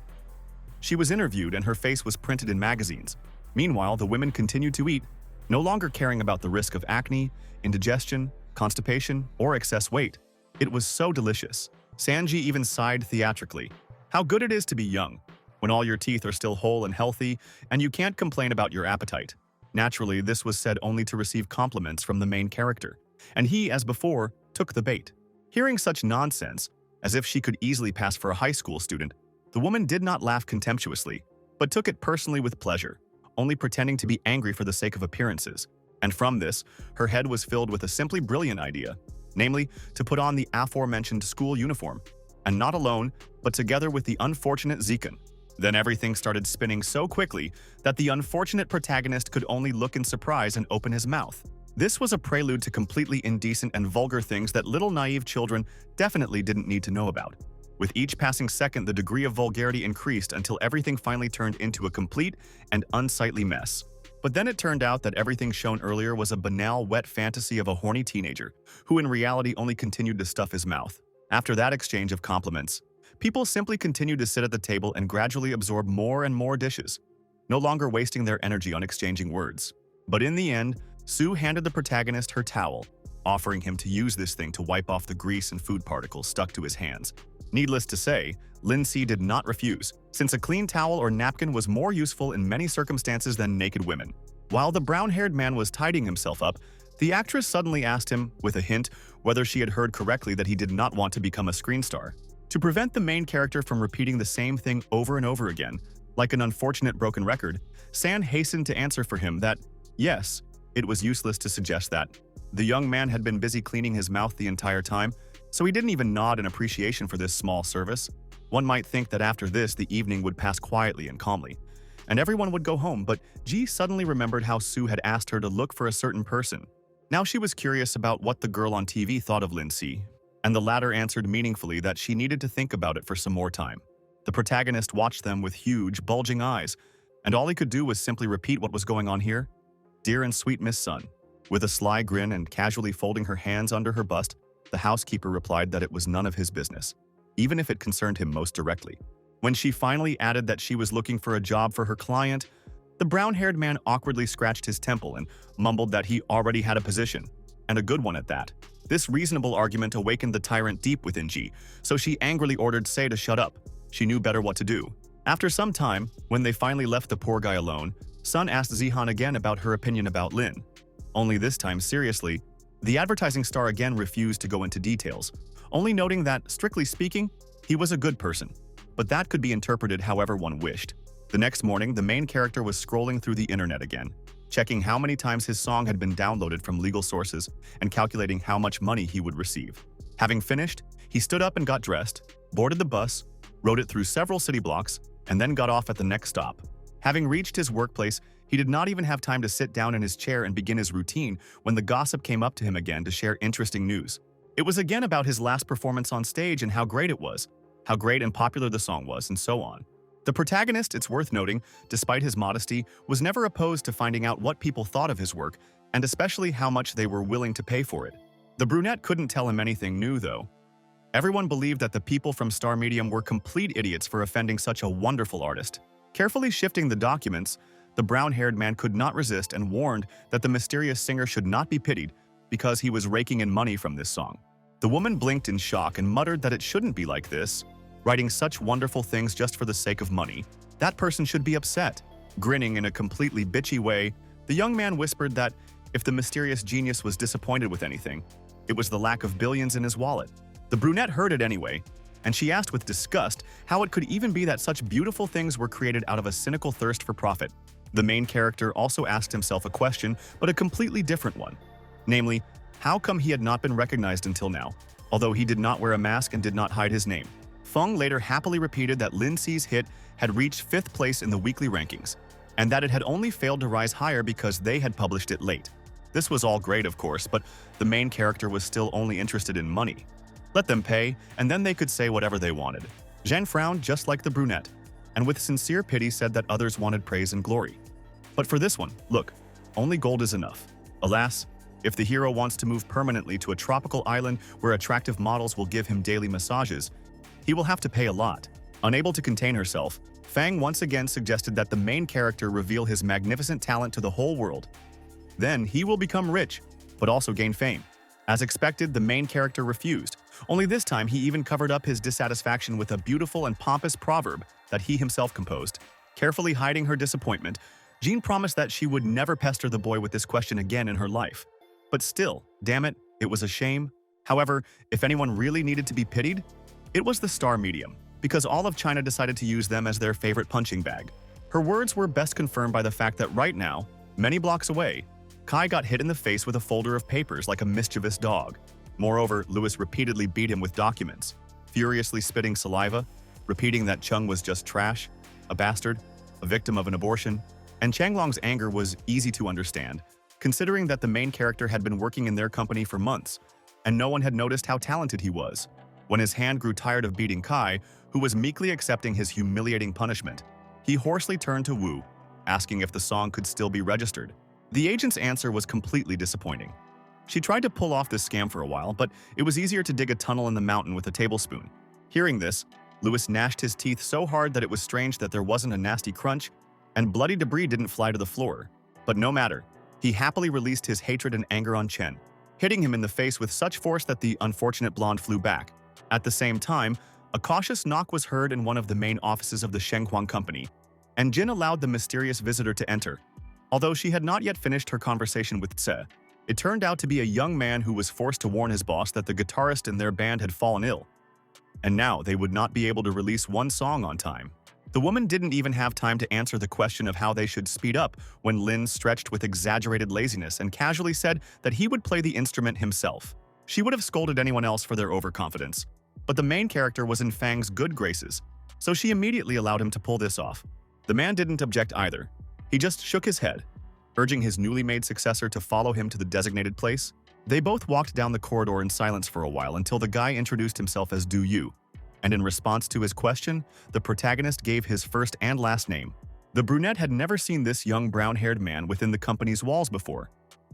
S1: She was interviewed and her face was printed in magazines. Meanwhile, the women continued to eat, no longer caring about the risk of acne, indigestion, constipation, or excess weight. It was so delicious. Sanji even sighed theatrically. How good it is to be young, when all your teeth are still whole and healthy, and you can't complain about your appetite. Naturally, this was said only to receive compliments from the main character, and he, as before, took the bait. Hearing such nonsense, as if she could easily pass for a high school student, the woman did not laugh contemptuously, but took it personally with pleasure, only pretending to be angry for the sake of appearances. And from this, her head was filled with a simply brilliant idea, namely, to put on the aforementioned school uniform, and not alone, but together with the unfortunate Zekan. Then everything started spinning so quickly that the unfortunate protagonist could only look in surprise and open his mouth. This was a prelude to completely indecent and vulgar things that little naive children definitely didn't need to know about. With each passing second, the degree of vulgarity increased until everything finally turned into a complete and unsightly mess. But then it turned out that everything shown earlier was a banal, wet fantasy of a horny teenager, who in reality only continued to stuff his mouth. After that exchange of compliments, people simply continued to sit at the table and gradually absorb more and more dishes, no longer wasting their energy on exchanging words. But in the end, Sue handed the protagonist her towel, offering him to use this thing to wipe off the grease and food particles stuck to his hands. Needless to say, Lindsay did not refuse, since a clean towel or napkin was more useful in many circumstances than naked women. While the brown-haired man was tidying himself up, the actress suddenly asked him, with a hint, whether she had heard correctly that he did not want to become a screen star. To prevent the main character from repeating the same thing over and over again, like an unfortunate broken record, San hastened to answer for him that, yes, it was useless to suggest that. The young man had been busy cleaning his mouth the entire time, so he didn't even nod in appreciation for this small service. One might think that after this, the evening would pass quietly and calmly, and everyone would go home, but Ji suddenly remembered how Sue had asked her to look for a certain person. Now she was curious about what the girl on TV thought of Lindsay, and the latter answered meaningfully that she needed to think about it for some more time. The protagonist watched them with huge, bulging eyes, and all he could do was simply repeat what was going on here. Dear and sweet Miss Sun. With a sly grin and casually folding her hands under her bust, the housekeeper replied that it was none of his business, even if it concerned him most directly. When she finally added that she was looking for a job for her client, the brown-haired man awkwardly scratched his temple and mumbled that he already had a position, and a good one at that. This reasonable argument awakened the tyrant deep within Ji, so she angrily ordered Se to shut up. She knew better what to do. After some time, when they finally left the poor guy alone, Sun asked Zihan again about her opinion about Lin. Only this time seriously, the advertising star again refused to go into details, only noting that, strictly speaking, he was a good person. But that could be interpreted however one wished. The next morning, the main character was scrolling through the internet again, checking how many times his song had been downloaded from legal sources and calculating how much money he would receive. Having finished, he stood up and got dressed, boarded the bus, rode it through several city blocks, and then got off at the next stop. Having reached his workplace, he did not even have time to sit down in his chair and begin his routine when the gossip came up to him again to share interesting news. It was again about his last performance on stage and how great it was, how great and popular the song was, and so on. The protagonist, it's worth noting, despite his modesty, was never opposed to finding out what people thought of his work, and especially how much they were willing to pay for it. The brunette couldn't tell him anything new, though. Everyone believed that the people from Star Medium were complete idiots for offending such a wonderful artist. Carefully shifting the documents, the brown-haired man could not resist and warned that the mysterious singer should not be pitied because he was raking in money from this song. The woman blinked in shock and muttered that it shouldn't be like this. writing such wonderful things just for the sake of money. That person should be upset. Grinning in a completely bitchy way, the young man whispered that if the mysterious genius was disappointed with anything, it was the lack of billions in his wallet. The brunette heard it anyway, and she asked with disgust how it could even be that such beautiful things were created out of a cynical thirst for profit. The main character also asked himself a question, but a completely different one. Namely, how come he had not been recognized until now, although he did not wear a mask and did not hide his name? Feng later happily repeated that Lin Xi's hit had reached 5th place in the weekly rankings, and that it had only failed to rise higher because they had published it late. This was all great, of course, but the main character was still only interested in money. Let them pay, and then they could say whatever they wanted. Zhang frowned just like the brunette, and with sincere pity said that others wanted praise and glory. But for this one, look, only gold is enough. Alas, if the hero wants to move permanently to a tropical island where attractive models will give him daily massages, he will have to pay a lot. Unable to contain herself, Fang once again suggested that the main character reveal his magnificent talent to the whole world. Then he will become rich, but also gain fame. As expected, the main character refused. Only this time he even covered up his dissatisfaction with a beautiful and pompous proverb that he himself composed. Carefully hiding her disappointment, Jean promised that she would never pester the boy with this question again in her life. But still, damn it, it was a shame. However, if anyone really needed to be pitied, it was the star medium, because all of China decided to use them as their favorite punching bag. Her words were best confirmed by the fact that right now, many blocks away, Kai got hit in the face with a folder of papers like a mischievous dog. Moreover, Lewis repeatedly beat him with documents, furiously spitting saliva, repeating that Chung was just trash, a bastard, a victim of an abortion. And Changlong's anger was easy to understand, considering that the main character had been working in their company for months, and no one had noticed how talented he was. When his hand grew tired of beating Kai, who was meekly accepting his humiliating punishment, he hoarsely turned to Wu, asking if the song could still be registered. The agent's answer was completely disappointing. She tried to pull off this scam for a while, but it was easier to dig a tunnel in the mountain with a tablespoon. Hearing this, Lewis gnashed his teeth so hard that it was strange that there wasn't a nasty crunch, and bloody debris didn't fly to the floor. But no matter, he happily released his hatred and anger on Chen, hitting him in the face with such force that the unfortunate blonde flew back. At the same time, a cautious knock was heard in one of the main offices of the Shenghuang company, and Jin allowed the mysterious visitor to enter. Although she had not yet finished her conversation with Tse, it turned out to be a young man who was forced to warn his boss that the guitarist in their band had fallen ill, and now they would not be able to release one song on time. The woman didn't even have time to answer the question of how they should speed up when Lin stretched with exaggerated laziness and casually said that he would play the instrument himself. She would have scolded anyone else for their overconfidence, but the main character was in Fang's good graces, so she immediately allowed him to pull this off. The man didn't object either. He just shook his head, urging his newly made successor to follow him to the designated place. They both walked down the corridor in silence for a while until the guy introduced himself as Du Yu, and in response to his question, the protagonist gave his first and last name. The brunette had never seen this young brown-haired man within the company's walls before,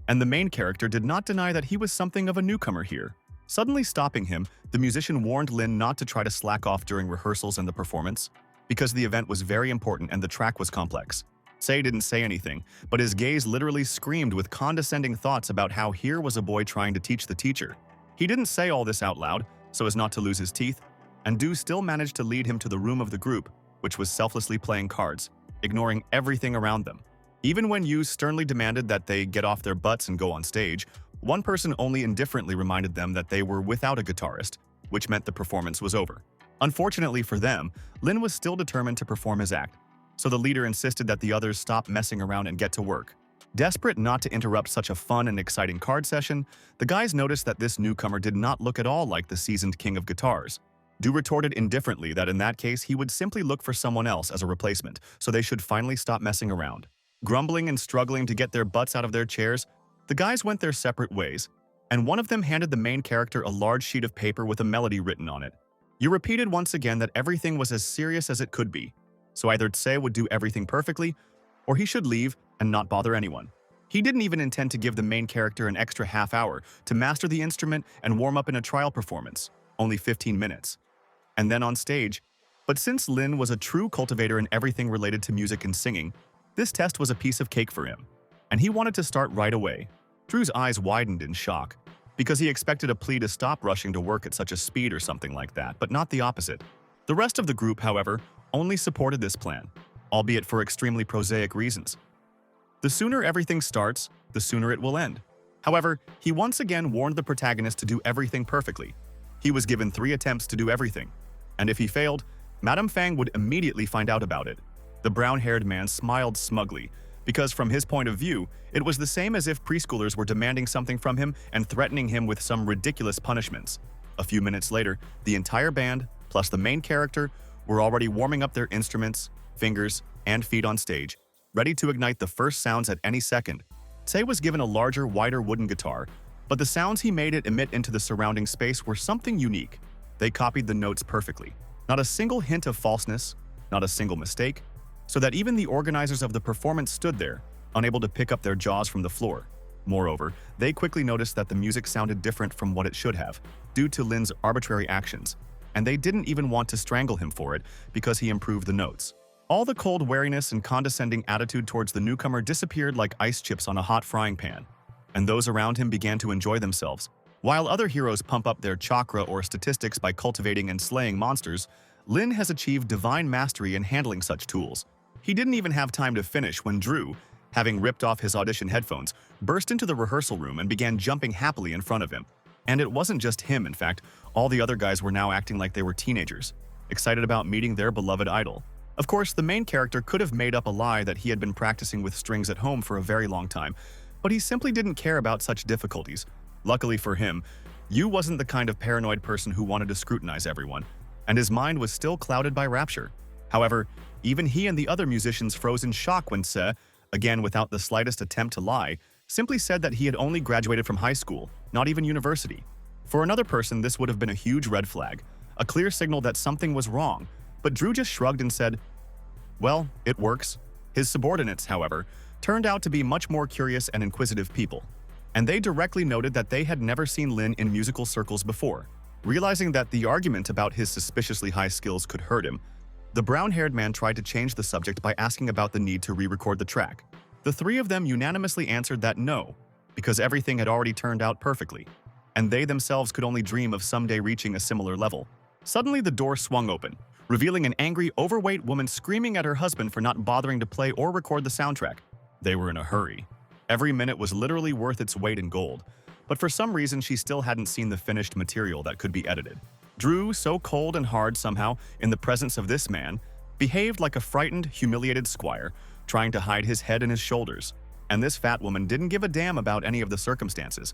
S1: and the main character did not deny that he was something of a newcomer here. Suddenly stopping him, the musician warned Lin not to try to slack off during rehearsals and the performance, because the event was very important and the track was complex. Say didn't say anything, but his gaze literally screamed with condescending thoughts about how here was a boy trying to teach the teacher. He didn't say all this out loud, so as not to lose his teeth, and Du still managed to lead him to the room of the group, which was selflessly playing cards, ignoring everything around them. Even when Yu sternly demanded that they get off their butts and go on stage, one person only indifferently reminded them that they were without a guitarist, which meant the performance was over. Unfortunately for them, Lin was still determined to perform his act, so the leader insisted that the others stop messing around and get to work. Desperate not to interrupt such a fun and exciting card session, the guys noticed that this newcomer did not look at all like the seasoned king of guitars. Du retorted indifferently that in that case he would simply look for someone else as a replacement, so they should finally stop messing around. Grumbling and struggling to get their butts out of their chairs, the guys went their separate ways, and one of them handed the main character a large sheet of paper with a melody written on it. Yu repeated once again that everything was as serious as it could be, so either Tse would do everything perfectly, or he should leave and not bother anyone. He didn't even intend to give the main character an extra half hour to master the instrument and warm up in a trial performance, only 15 minutes. And then on stage. But since Lin was a true cultivator in everything related to music and singing, this test was a piece of cake for him, and he wanted to start right away. Drew's eyes widened in shock, because he expected a plea to stop rushing to work at such a speed or something like that, but not the opposite. The rest of the group, however, only supported this plan, albeit for extremely prosaic reasons. The sooner everything starts, the sooner it will end. However, he once again warned the protagonist to do everything perfectly. He was given 3 attempts to do everything, and if he failed, Madame Fang would immediately find out about it. The brown-haired man smiled smugly, because from his point of view, it was the same as if preschoolers were demanding something from him and threatening him with some ridiculous punishments. A few minutes later, the entire band, plus the main character, were already warming up their instruments, fingers, and feet on stage, ready to ignite the first sounds at any second. Tae was given a larger, wider wooden guitar, but the sounds he made it emit into the surrounding space were something unique. They copied the notes perfectly. Not a single hint of falseness, not a single mistake, so that even the organizers of the performance stood there, unable to pick up their jaws from the floor. Moreover, they quickly noticed that the music sounded different from what it should have, due to Lin's arbitrary actions, and they didn't even want to strangle him for it because he improved the notes. All the cold wariness and condescending attitude towards the newcomer disappeared like ice chips on a hot frying pan, and those around him began to enjoy themselves. While other heroes pump up their chakra or statistics by cultivating and slaying monsters, Lin has achieved divine mastery in handling such tools. He didn't even have time to finish when Drew, having ripped off his audition headphones, burst into the rehearsal room and began jumping happily in front of him. And it wasn't just him, in fact, all the other guys were now acting like they were teenagers, excited about meeting their beloved idol. Of course, the main character could have made up a lie that he had been practicing with strings at home for a very long time, but he simply didn't care about such difficulties. Luckily for him, Yu wasn't the kind of paranoid person who wanted to scrutinize everyone, and his mind was still clouded by rapture. However, even he and the other musicians froze in shock when Se, again without the slightest attempt to lie, simply said that he had only graduated from high school, not even university. For another person, this would have been a huge red flag, a clear signal that something was wrong, but Drew just shrugged and said, "Well, it works." His subordinates, however, turned out to be much more curious and inquisitive people, and they directly noted that they had never seen Lin in musical circles before. Realizing that the argument about his suspiciously high skills could hurt him, the brown-haired man tried to change the subject by asking about the need to re-record the track. The 3 of them unanimously answered that no, because everything had already turned out perfectly, and they themselves could only dream of someday reaching a similar level. Suddenly, the door swung open, revealing an angry, overweight woman screaming at her husband for not bothering to play or record the soundtrack. They were in a hurry. Every minute was literally worth its weight in gold, but for some reason she still hadn't seen the finished material that could be edited. Drew, so cold and hard somehow in the presence of this man, behaved like a frightened, humiliated squire, trying to hide his head in his shoulders. And this fat woman didn't give a damn about any of the circumstances.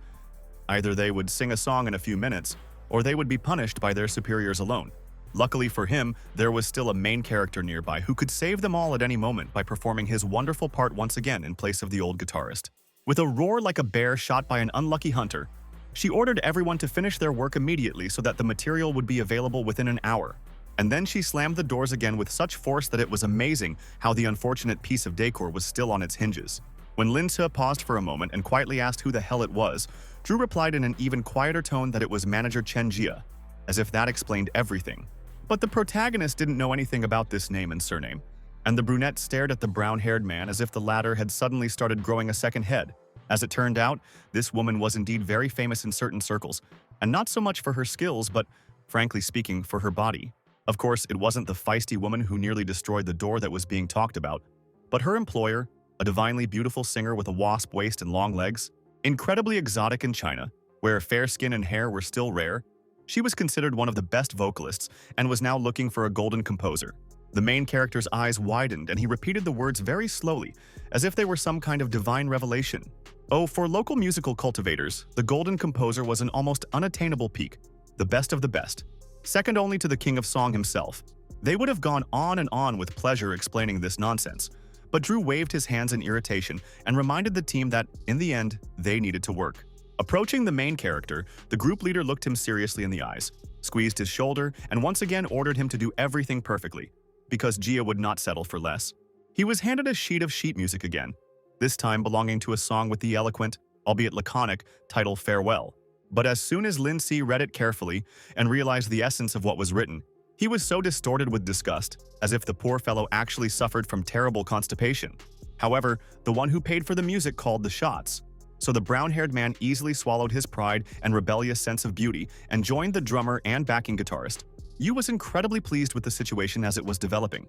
S1: Either they would sing a song in a few minutes, or they would be punished by their superiors alone. Luckily for him, there was still a main character nearby who could save them all at any moment by performing his wonderful part once again in place of the old guitarist. With a roar like a bear shot by an unlucky hunter, she ordered everyone to finish their work immediately so that the material would be available within an hour. And then she slammed the doors again with such force that it was amazing how the unfortunate piece of decor was still on its hinges. When Lin Se paused for a moment and quietly asked who the hell it was, Drew replied in an even quieter tone that it was manager Chen Jia, as if that explained everything. But the protagonist didn't know anything about this name and surname, and the brunette stared at the brown-haired man as if the latter had suddenly started growing a second head. As it turned out, this woman was indeed very famous in certain circles, and not so much for her skills, but, frankly speaking, for her body. Of course, it wasn't the feisty woman who nearly destroyed the door that was being talked about, but her employer, a divinely beautiful singer with a wasp waist and long legs. Incredibly exotic in China, where fair skin and hair were still rare, she was considered one of the best vocalists and was now looking for a golden composer. The main character's eyes widened and he repeated the words very slowly, as if they were some kind of divine revelation. Oh, for local musical cultivators, the golden composer was an almost unattainable peak, the best of the best, second only to the king of song himself. They would have gone on and on with pleasure explaining this nonsense, but Drew waved his hands in irritation and reminded the team that, in the end, they needed to work. Approaching the main character, the group leader looked him seriously in the eyes, squeezed his shoulder, and once again ordered him to do everything perfectly, because Jia would not settle for less. He was handed a sheet of sheet music again, this time belonging to a song with the eloquent, albeit laconic, title Farewell. But as soon as Lin Si read it carefully and realized the essence of what was written, he was so distorted with disgust, as if the poor fellow actually suffered from terrible constipation. However, the one who paid for the music called the shots, so the brown-haired man easily swallowed his pride and rebellious sense of beauty and joined the drummer and backing guitarist. Yu was incredibly pleased with the situation as it was developing.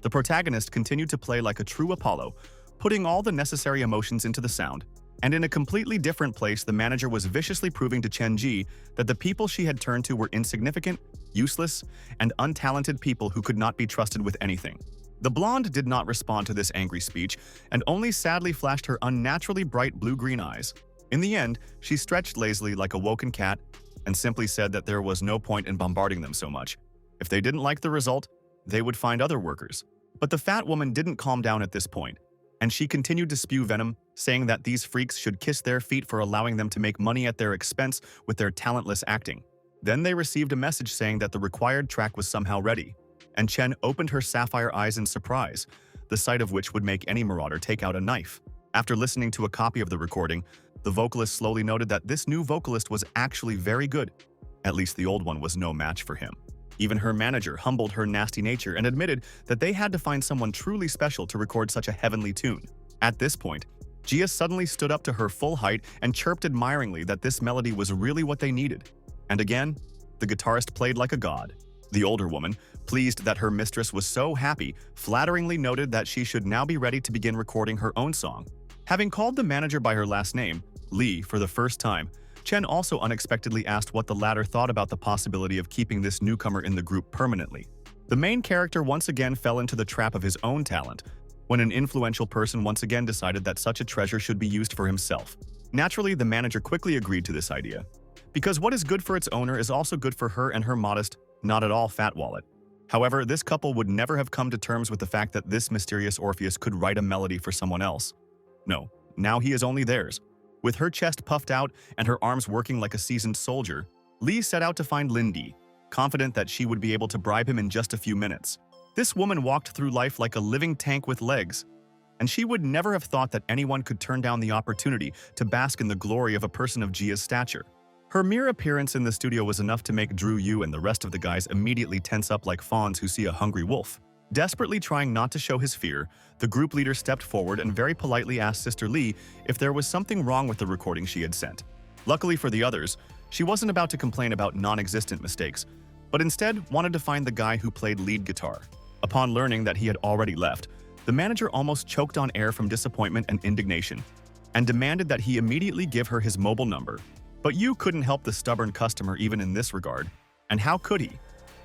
S1: The protagonist continued to play like a true Apollo, putting all the necessary emotions into the sound. And in a completely different place, the manager was viciously proving to Chen Ji that the people she had turned to were insignificant, useless, and untalented people who could not be trusted with anything. The blonde did not respond to this angry speech and only sadly flashed her unnaturally bright blue-green eyes. In the end, she stretched lazily like a woken cat and simply said that there was no point in bombarding them so much. If they didn't like the result, they would find other workers. But the fat woman didn't calm down at this point, and she continued to spew venom, saying that these freaks should kiss their feet for allowing them to make money at their expense with their talentless acting. Then they received a message saying that the required track was somehow ready, and Chen opened her sapphire eyes in surprise, the sight of which would make any marauder take out a knife. After listening to a copy of the recording, the vocalist slowly noted that this new vocalist was actually very good. At least the old one was no match for him. Even her manager humbled her nasty nature and admitted that they had to find someone truly special to record such a heavenly tune. At this point, Jia suddenly stood up to her full height and chirped admiringly that this melody was really what they needed. And again, the guitarist played like a god. The older woman, pleased that her mistress was so happy, flatteringly noted that she should now be ready to begin recording her own song. Having called the manager by her last name, Lee, for the first time, Chen also unexpectedly asked what the latter thought about the possibility of keeping this newcomer in the group permanently. The main character once again fell into the trap of his own talent, when an influential person once again decided that such a treasure should be used for himself. Naturally, the manager quickly agreed to this idea, because what is good for its owner is also good for her and her modest, not at all fat wallet. However, this couple would never have come to terms with the fact that this mysterious Orpheus could write a melody for someone else. No, now he is only theirs. With her chest puffed out and her arms working like a seasoned soldier, Lee set out to find Lindy, confident that she would be able to bribe him in just a few minutes. This woman walked through life like a living tank with legs, and she would never have thought that anyone could turn down the opportunity to bask in the glory of a person of Jia's stature. Her mere appearance in the studio was enough to make Drew Yu and the rest of the guys immediately tense up like fawns who see a hungry wolf. Desperately trying not to show his fear, the group leader stepped forward and very politely asked Sister Lee if there was something wrong with the recording she had sent. Luckily for the others, she wasn't about to complain about non-existent mistakes, but instead wanted to find the guy who played lead guitar. Upon learning that he had already left, the manager almost choked on air from disappointment and indignation, and demanded that he immediately give her his mobile number. But Yu couldn't help the stubborn customer even in this regard. And how could he,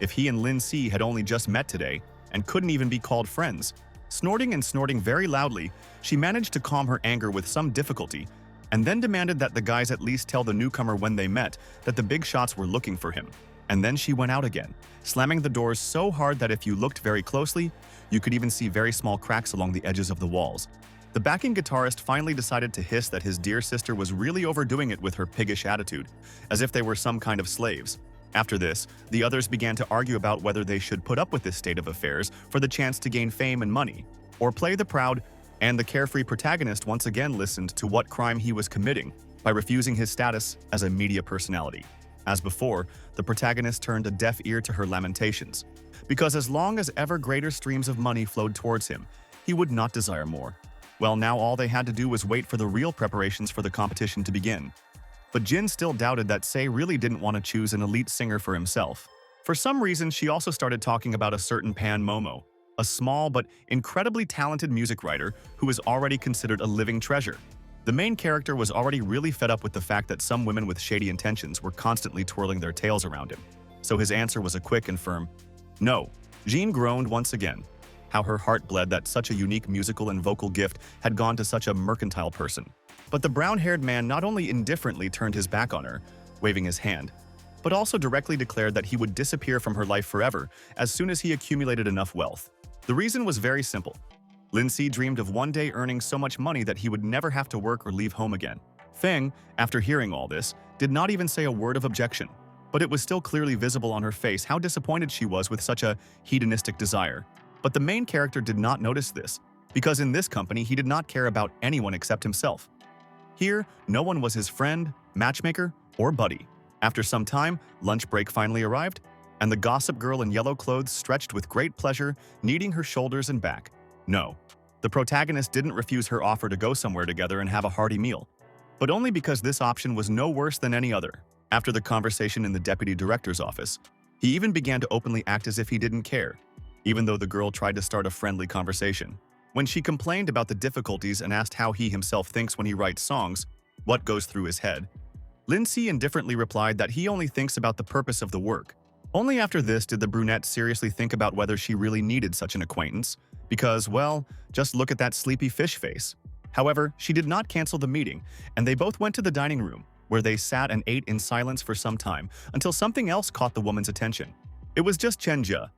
S1: if he and Lin Si had only just met today and couldn't even be called friends? Snorting and snorting very loudly, she managed to calm her anger with some difficulty, and then demanded that the guys at least tell the newcomer when they met that the big shots were looking for him. And then she went out again, slamming the doors so hard that if you looked very closely, you could even see very small cracks along the edges of the walls. The backing guitarist finally decided to hiss that his dear sister was really overdoing it with her piggish attitude, as if they were some kind of slaves. After this, the others began to argue about whether they should put up with this state of affairs for the chance to gain fame and money, or play the proud, and the carefree protagonist once again listened to what crime he was committing by refusing his status as a media personality. As before, the protagonist turned a deaf ear to her lamentations, because as long as ever greater streams of money flowed towards him, he would not desire more. Well, now all they had to do was wait for the real preparations for the competition to begin. But Jin still doubted that Sei really didn't want to choose an elite singer for himself. For some reason, she also started talking about a certain Pan Momo, a small but incredibly talented music writer who is already considered a living treasure. The main character was already really fed up with the fact that some women with shady intentions were constantly twirling their tails around him. So his answer was a quick and firm no. Jean groaned once again. How her heart bled that such a unique musical and vocal gift had gone to such a mercantile person. But the brown-haired man not only indifferently turned his back on her, waving his hand, but also directly declared that he would disappear from her life forever as soon as he accumulated enough wealth. The reason was very simple. Lin Si dreamed of one day earning so much money that he would never have to work or leave home again. Feng, after hearing all this, did not even say a word of objection, but it was still clearly visible on her face how disappointed she was with such a hedonistic desire. But the main character did not notice this, because in this company he did not care about anyone except himself. Here, no one was his friend, matchmaker, or buddy. After some time, lunch break finally arrived, and the gossip girl in yellow clothes stretched with great pleasure, kneading her shoulders and back. No, the protagonist didn't refuse her offer to go somewhere together and have a hearty meal, but only because this option was no worse than any other. After the conversation in the deputy director's office, He even began to openly act as if he didn't care, even though the girl tried to start a friendly conversation. When she complained about the difficulties and asked how he himself thinks when he writes songs, what goes through his head, Lindsay indifferently replied that he only thinks about the purpose of the work. Only after this did the brunette seriously think about whether she really needed such an acquaintance, because, well, just look at that sleepy fish face. However, she did not cancel the meeting, and they both went to the dining room, where they sat and ate in silence for some time until something else caught the woman's attention. It was just Chen Jia,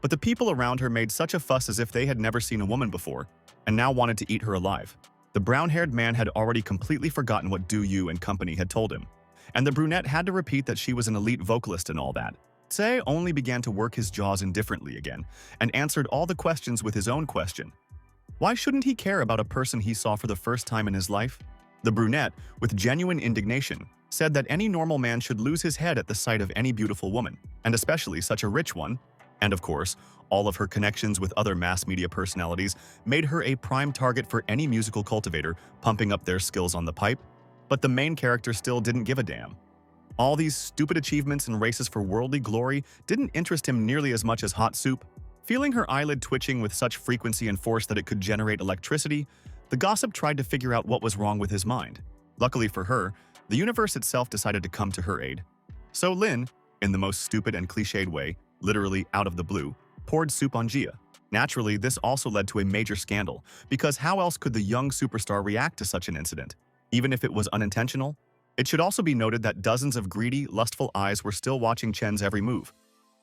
S1: but the people around her made such a fuss as if they had never seen a woman before, and now wanted to eat her alive. The brown-haired man had already completely forgotten what Du Yu and company had told him, and the brunette had to repeat that she was an elite vocalist and all that. Tse only began to work his jaws indifferently again, and answered all the questions with his own question. Why shouldn't he care about a person he saw for the first time in his life? The brunette, with genuine indignation, said that any normal man should lose his head at the sight of any beautiful woman, and especially such a rich one. And of course, all of her connections with other mass media personalities made her a prime target for any musical cultivator pumping up their skills on the pipe. But the main character still didn't give a damn. All these stupid achievements and races for worldly glory didn't interest him nearly as much as hot soup. Feeling her eyelid twitching with such frequency and force that it could generate electricity, the gossip tried to figure out what was wrong with his mind. Luckily for her, the universe itself decided to come to her aid. So Lin, in the most stupid and cliched way, literally out of the blue, poured soup on Jia. Naturally, this also led to a major scandal, because how else could the young superstar react to such an incident, even if it was unintentional? It should also be noted that dozens of greedy, lustful eyes were still watching Chen's every move.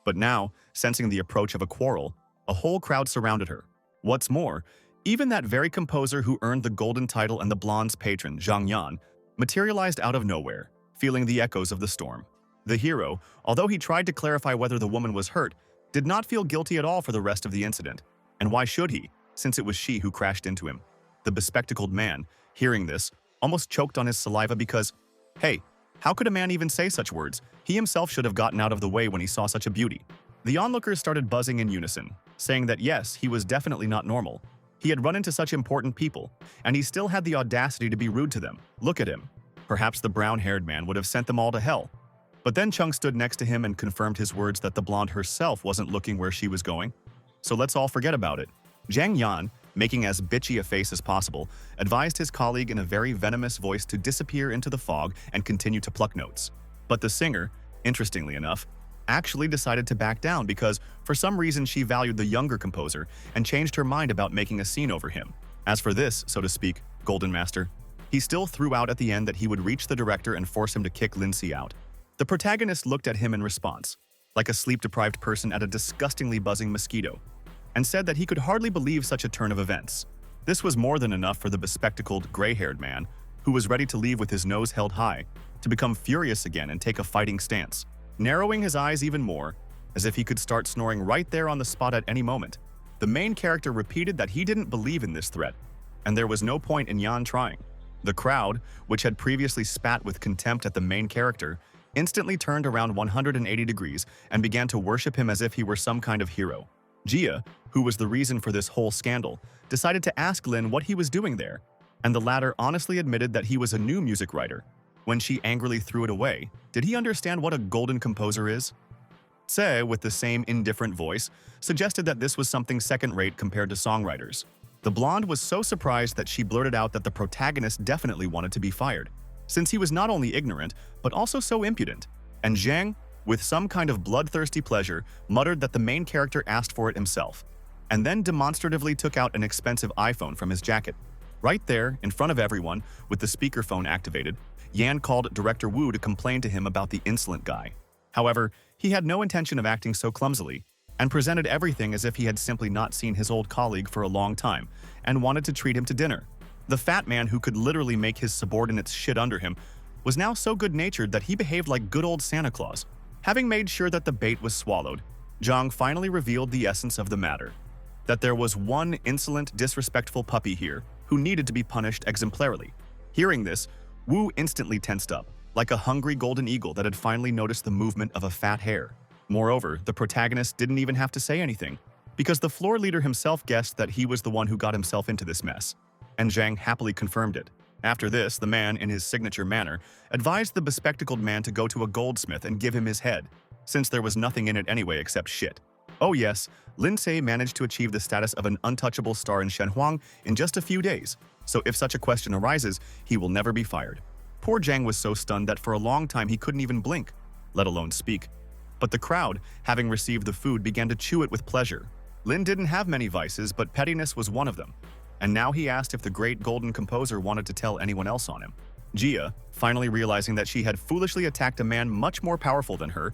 S1: But now, sensing the approach of a quarrel, a whole crowd surrounded her. What's more, even that very composer who earned the golden title and the blonde's patron, Zhang Yan, materialized out of nowhere, feeling the echoes of the storm. The hero, although he tried to clarify whether the woman was hurt, did not feel guilty at all for the rest of the incident. And why should he, since it was she who crashed into him? The bespectacled man, hearing this, almost choked on his saliva because, hey, how could a man even say such words? He himself should have gotten out of the way when he saw such a beauty. The onlookers started buzzing in unison, saying that yes, he was definitely not normal. He had run into such important people, and he still had the audacity to be rude to them. Look at him. Perhaps the brown-haired man would have sent them all to hell. But then Chung stood next to him and confirmed his words that the blonde herself wasn't looking where she was going. So let's all forget about it. Zhang Yan, making as bitchy a face as possible, advised his colleague in a very venomous voice to disappear into the fog and continue to pluck notes. But the singer, interestingly enough, actually decided to back down because, for some reason, she valued the younger composer and changed her mind about making a scene over him. As for this, so to speak, Golden Master, he still threw out at the end that he would reach the director and force him to kick Lindsay out. The protagonist looked at him in response, like a sleep-deprived person at a disgustingly buzzing mosquito, and said that he could hardly believe such a turn of events. This was more than enough for the bespectacled, gray-haired man, who was ready to leave with his nose held high, to become furious again and take a fighting stance, narrowing his eyes even more, as if he could start snoring right there on the spot at any moment. The main character repeated that he didn't believe in this threat, and there was no point in Yan trying. The crowd, which had previously spat with contempt at the main character, instantly turned around 180 degrees and began to worship him as if he were some kind of hero. Jia, who was the reason for this whole scandal, decided to ask Lin what he was doing there, and the latter honestly admitted that he was a new music writer. When she angrily threw it away, did he understand what a golden composer is? Tse, with the same indifferent voice, suggested that this was something second-rate compared to songwriters. The blonde was so surprised that she blurted out that the protagonist definitely wanted to be fired, since he was not only ignorant, but also so impudent. And Zhang, with some kind of bloodthirsty pleasure, muttered that the main character asked for it himself, and then demonstratively took out an expensive iPhone from his jacket. Right there, in front of everyone, with the speakerphone activated, Yan called Director Wu to complain to him about the insolent guy. However, he had no intention of acting so clumsily, and presented everything as if he had simply not seen his old colleague for a long time, and wanted to treat him to dinner. The fat man who could literally make his subordinates shit under him was now so good-natured that he behaved like good old Santa Claus. Having made sure that the bait was swallowed, Zhang finally revealed the essence of the matter. That there was one insolent, disrespectful puppy here who needed to be punished exemplarily. Hearing this, Wu instantly tensed up, like a hungry golden eagle that had finally noticed the movement of a fat hare. Moreover, the protagonist didn't even have to say anything, because the floor leader himself guessed that he was the one who got himself into this mess, and Zhang happily confirmed it. After this, the man, in his signature manner, advised the bespectacled man to go to a goldsmith and give him his head. since there was nothing in it anyway except shit. Oh yes, Lin Tse managed to achieve the status of an untouchable star in Shenhuang in just a few days, so if such a question arises, he will never be fired. Poor Zhang was so stunned that for a long time he couldn't even blink, let alone speak. But the crowd, having received the food, began to chew it with pleasure. Lin didn't have many vices, but pettiness was one of them. And now he asked if the great golden composer wanted to tell anyone else on him. Jia, finally realizing that she had foolishly attacked a man much more powerful than her,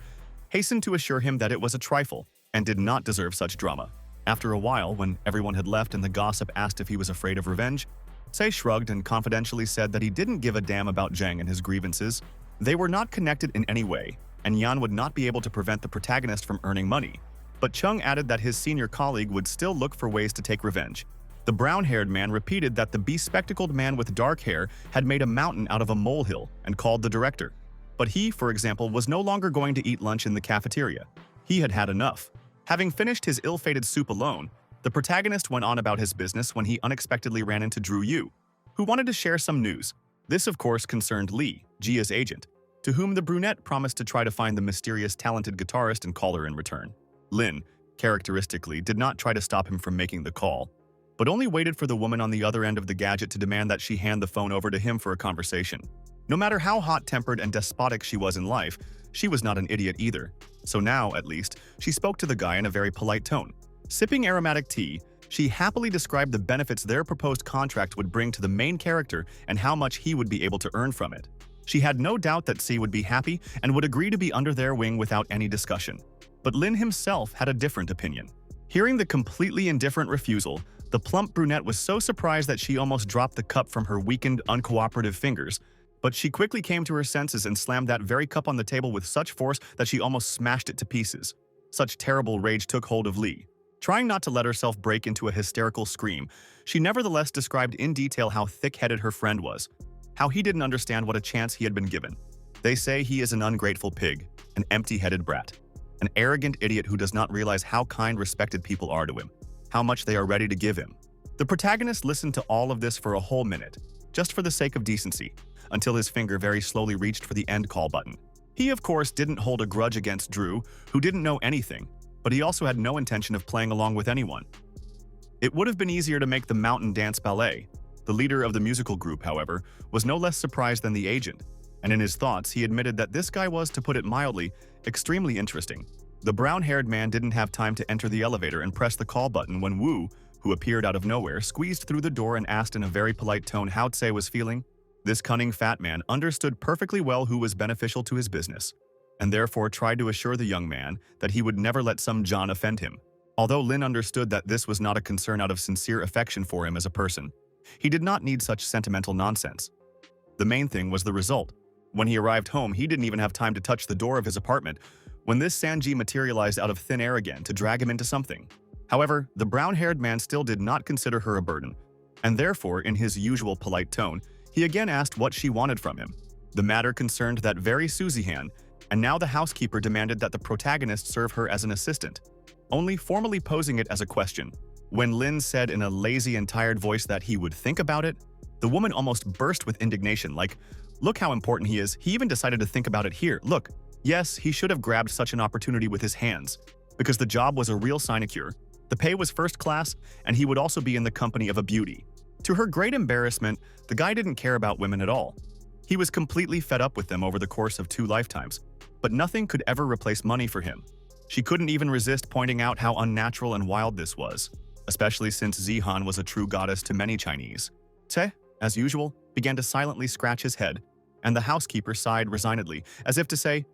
S1: hastened to assure him that it was a trifle and did not deserve such drama. After a while, when everyone had left and the gossip asked if he was afraid of revenge, Tse shrugged and confidentially said that he didn't give a damn about Zhang and his grievances. They were not connected in any way, and Yan would not be able to prevent the protagonist from earning money. But Chung added that his senior colleague would still look for ways to take revenge. The brown-haired man repeated that the bespectacled man with dark hair had made a mountain out of a molehill and called the director. But he, for example, was no longer going to eat lunch in the cafeteria. He had had enough. Having finished his ill-fated soup alone, the protagonist went on about his business when he unexpectedly ran into Drew Yu, who wanted to share some news. This, of course, concerned Li, Jia's agent, to whom the brunette promised to try to find the mysterious talented guitarist and call her in return. Lin, characteristically, did not try to stop him from making the call, but only waited for the woman on the other end of the gadget to demand that she hand the phone over to him for a conversation. No matter how hot-tempered and despotic she was in life, she was not an idiot either. So now, at least, she spoke to the guy in a very polite tone. Sipping aromatic tea, she happily described the benefits their proposed contract would bring to the main character and how much he would be able to earn from it. She had no doubt that C would be happy and would agree to be under their wing without any discussion. But Lin himself had a different opinion. Hearing the completely indifferent refusal, the plump brunette was so surprised that she almost dropped the cup from her weakened, uncooperative fingers. But she quickly came to her senses and slammed that very cup on the table with such force that she almost smashed it to pieces. Such terrible rage took hold of Li. Trying not to let herself break into a hysterical scream, she nevertheless described in detail how thick-headed her friend was, how he didn't understand what a chance he had been given. They say he is an ungrateful pig, an empty-headed brat, an arrogant idiot who does not realize how kind, respected people are to him, how much they are ready to give him. The protagonist listened to all of this for a whole minute, just for the sake of decency, until his finger very slowly reached for the end call button. He, of course, didn't hold a grudge against Drew, who didn't know anything, but he also had no intention of playing along with anyone. It would have been easier to make the Mountain Dance Ballet. The leader of the musical group, however, was no less surprised than the agent, and in his thoughts he admitted that this guy was, to put it mildly, extremely interesting. The brown-haired man didn't have time to enter the elevator and press the call button when Wu, who appeared out of nowhere, squeezed through the door and asked in a very polite tone how Tse was feeling. This cunning fat man understood perfectly well who was beneficial to his business, and therefore tried to assure the young man that he would never let some John offend him. Although Lin understood that this was not a concern out of sincere affection for him as a person, he did not need such sentimental nonsense. The main thing was the result. When he arrived home, he didn't even have time to touch the door of his apartment when this Sanji materialized out of thin air again to drag him into something. However, the brown-haired man still did not consider her a burden, and therefore, in his usual polite tone, he again asked what she wanted from him. The matter concerned that very Suzy-han, and now the housekeeper demanded that the protagonist serve her as an assistant, only formally posing it as a question. When Lin said in a lazy and tired voice that he would think about it, the woman almost burst with indignation, like, look how important he is, he even decided to think about it here, look. Yes, he should have grabbed such an opportunity with his hands, because the job was a real sinecure, the pay was first class, and he would also be in the company of a beauty. To her great embarrassment, the guy didn't care about women at all. He was completely fed up with them over the course of 2 lifetimes, but nothing could ever replace money for him. She couldn't even resist pointing out how unnatural and wild this was, especially since Zihan was a true goddess to many Chinese. Tse, as usual, began to silently scratch his head, and the housekeeper sighed resignedly, as if to say,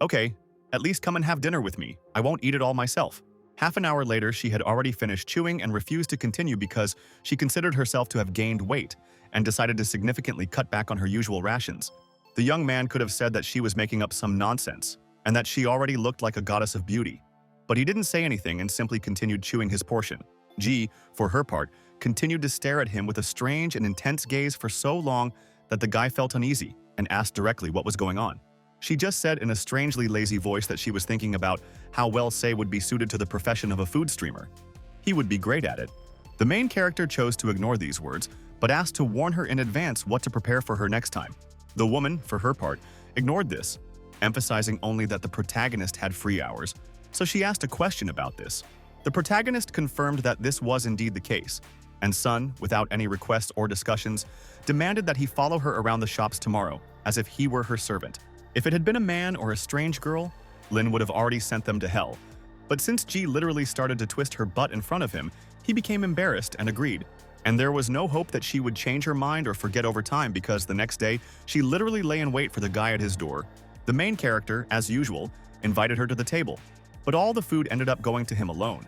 S1: okay, at least come and have dinner with me, I won't eat it all myself. Half an hour later, she had already finished chewing and refused to continue because she considered herself to have gained weight and decided to significantly cut back on her usual rations. The young man could have said that she was making up some nonsense and that she already looked like a goddess of beauty. But he didn't say anything and simply continued chewing his portion. Ji, for her part, continued to stare at him with a strange and intense gaze for so long that the guy felt uneasy and asked directly what was going on. She just said in a strangely lazy voice that she was thinking about how well Sei would be suited to the profession of a food streamer. He would be great at it. The main character chose to ignore these words, but asked to warn her in advance what to prepare for her next time. The woman, for her part, ignored this, emphasizing only that the protagonist had free hours, so she asked a question about this. The protagonist confirmed that this was indeed the case, and Sun, without any requests or discussions, demanded that he follow her around the shops tomorrow, as if he were her servant. If it had been a man or a strange girl, Lin would have already sent them to hell. But since Ji literally started to twist her butt in front of him, he became embarrassed and agreed. And there was no hope that she would change her mind or forget over time because the next day, she literally lay in wait for the guy at his door. The main character, as usual, invited her to the table, but all the food ended up going to him alone.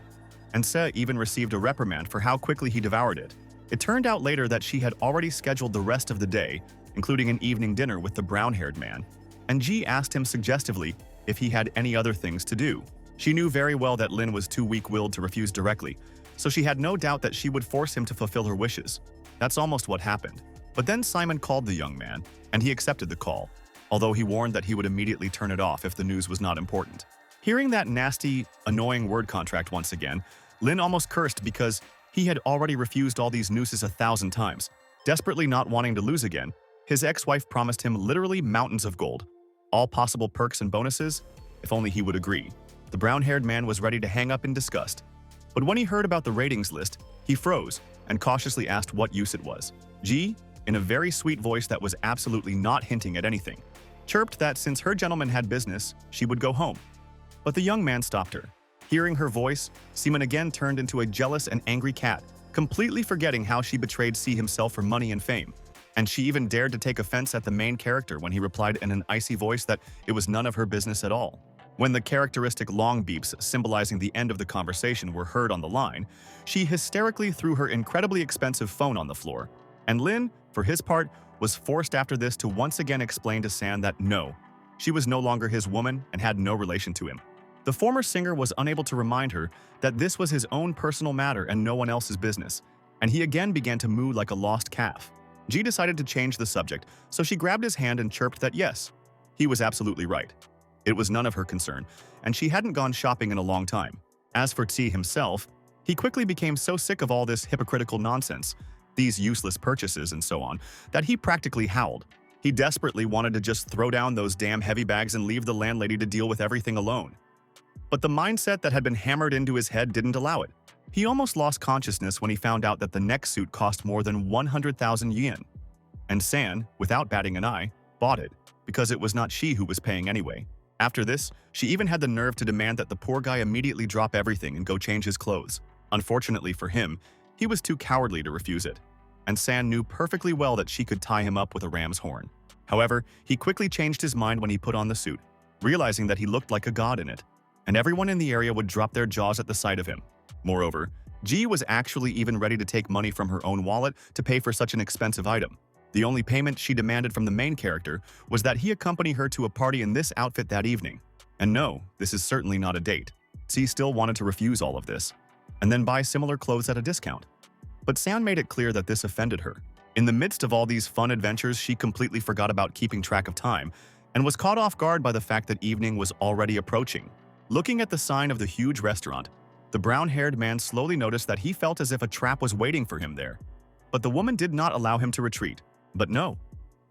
S1: And Se even received a reprimand for how quickly he devoured it. It turned out later that she had already scheduled the rest of the day, including an evening dinner with the brown-haired man. And Ji asked him suggestively if he had any other things to do. She knew very well that Lin was too weak-willed to refuse directly, so she had no doubt that she would force him to fulfill her wishes. That's almost what happened. But then Simon called the young man, and he accepted the call, although he warned that he would immediately turn it off if the news was not important. Hearing that nasty, annoying word contract once again, Lin almost cursed because he had already refused all these nooses 1,000 times. Desperately not wanting to lose again, his ex-wife promised him literally mountains of gold, all possible perks and bonuses, if only he would agree. The brown-haired man was ready to hang up in disgust. But when he heard about the ratings list, he froze and cautiously asked what use it was. Ji, in a very sweet voice that was absolutely not hinting at anything, chirped that since her gentleman had business, she would go home. But the young man stopped her. Hearing her voice, Simon again turned into a jealous and angry cat, completely forgetting how she betrayed C himself for money and fame. And she even dared to take offense at the main character when he replied in an icy voice that it was none of her business at all. When the characteristic long beeps symbolizing the end of the conversation were heard on the line, she hysterically threw her incredibly expensive phone on the floor. And Lin, for his part, was forced after this to once again explain to San that no, she was no longer his woman and had no relation to him. The former singer was unable to remind her that this was his own personal matter and no one else's business, and he again began to moo like a lost calf. Ji decided to change the subject, so she grabbed his hand and chirped that yes, he was absolutely right. It was none of her concern, and she hadn't gone shopping in a long time. As for T himself, he quickly became so sick of all this hypocritical nonsense, these useless purchases and so on, that he practically howled. He desperately wanted to just throw down those damn heavy bags and leave the landlady to deal with everything alone. But the mindset that had been hammered into his head didn't allow it. He almost lost consciousness when he found out that the neck suit cost more than 100,000 yen. And San, without batting an eye, bought it, because it was not she who was paying anyway. After this, she even had the nerve to demand that the poor guy immediately drop everything and go change his clothes. Unfortunately for him, he was too cowardly to refuse it, and San knew perfectly well that she could tie him up with a ram's horn. However, he quickly changed his mind when he put on the suit, realizing that he looked like a god in it, and everyone in the area would drop their jaws at the sight of him. Moreover, Ji was actually even ready to take money from her own wallet to pay for such an expensive item. The only payment she demanded from the main character was that he accompany her to a party in this outfit that evening. And no, this is certainly not a date. C still wanted to refuse all of this, and then buy similar clothes at a discount. But San made it clear that this offended her. In the midst of all these fun adventures, she completely forgot about keeping track of time, and was caught off guard by the fact that evening was already approaching. Looking at the sign of the huge restaurant, the brown-haired man slowly noticed that he felt as if a trap was waiting for him there. But the woman did not allow him to retreat. But no,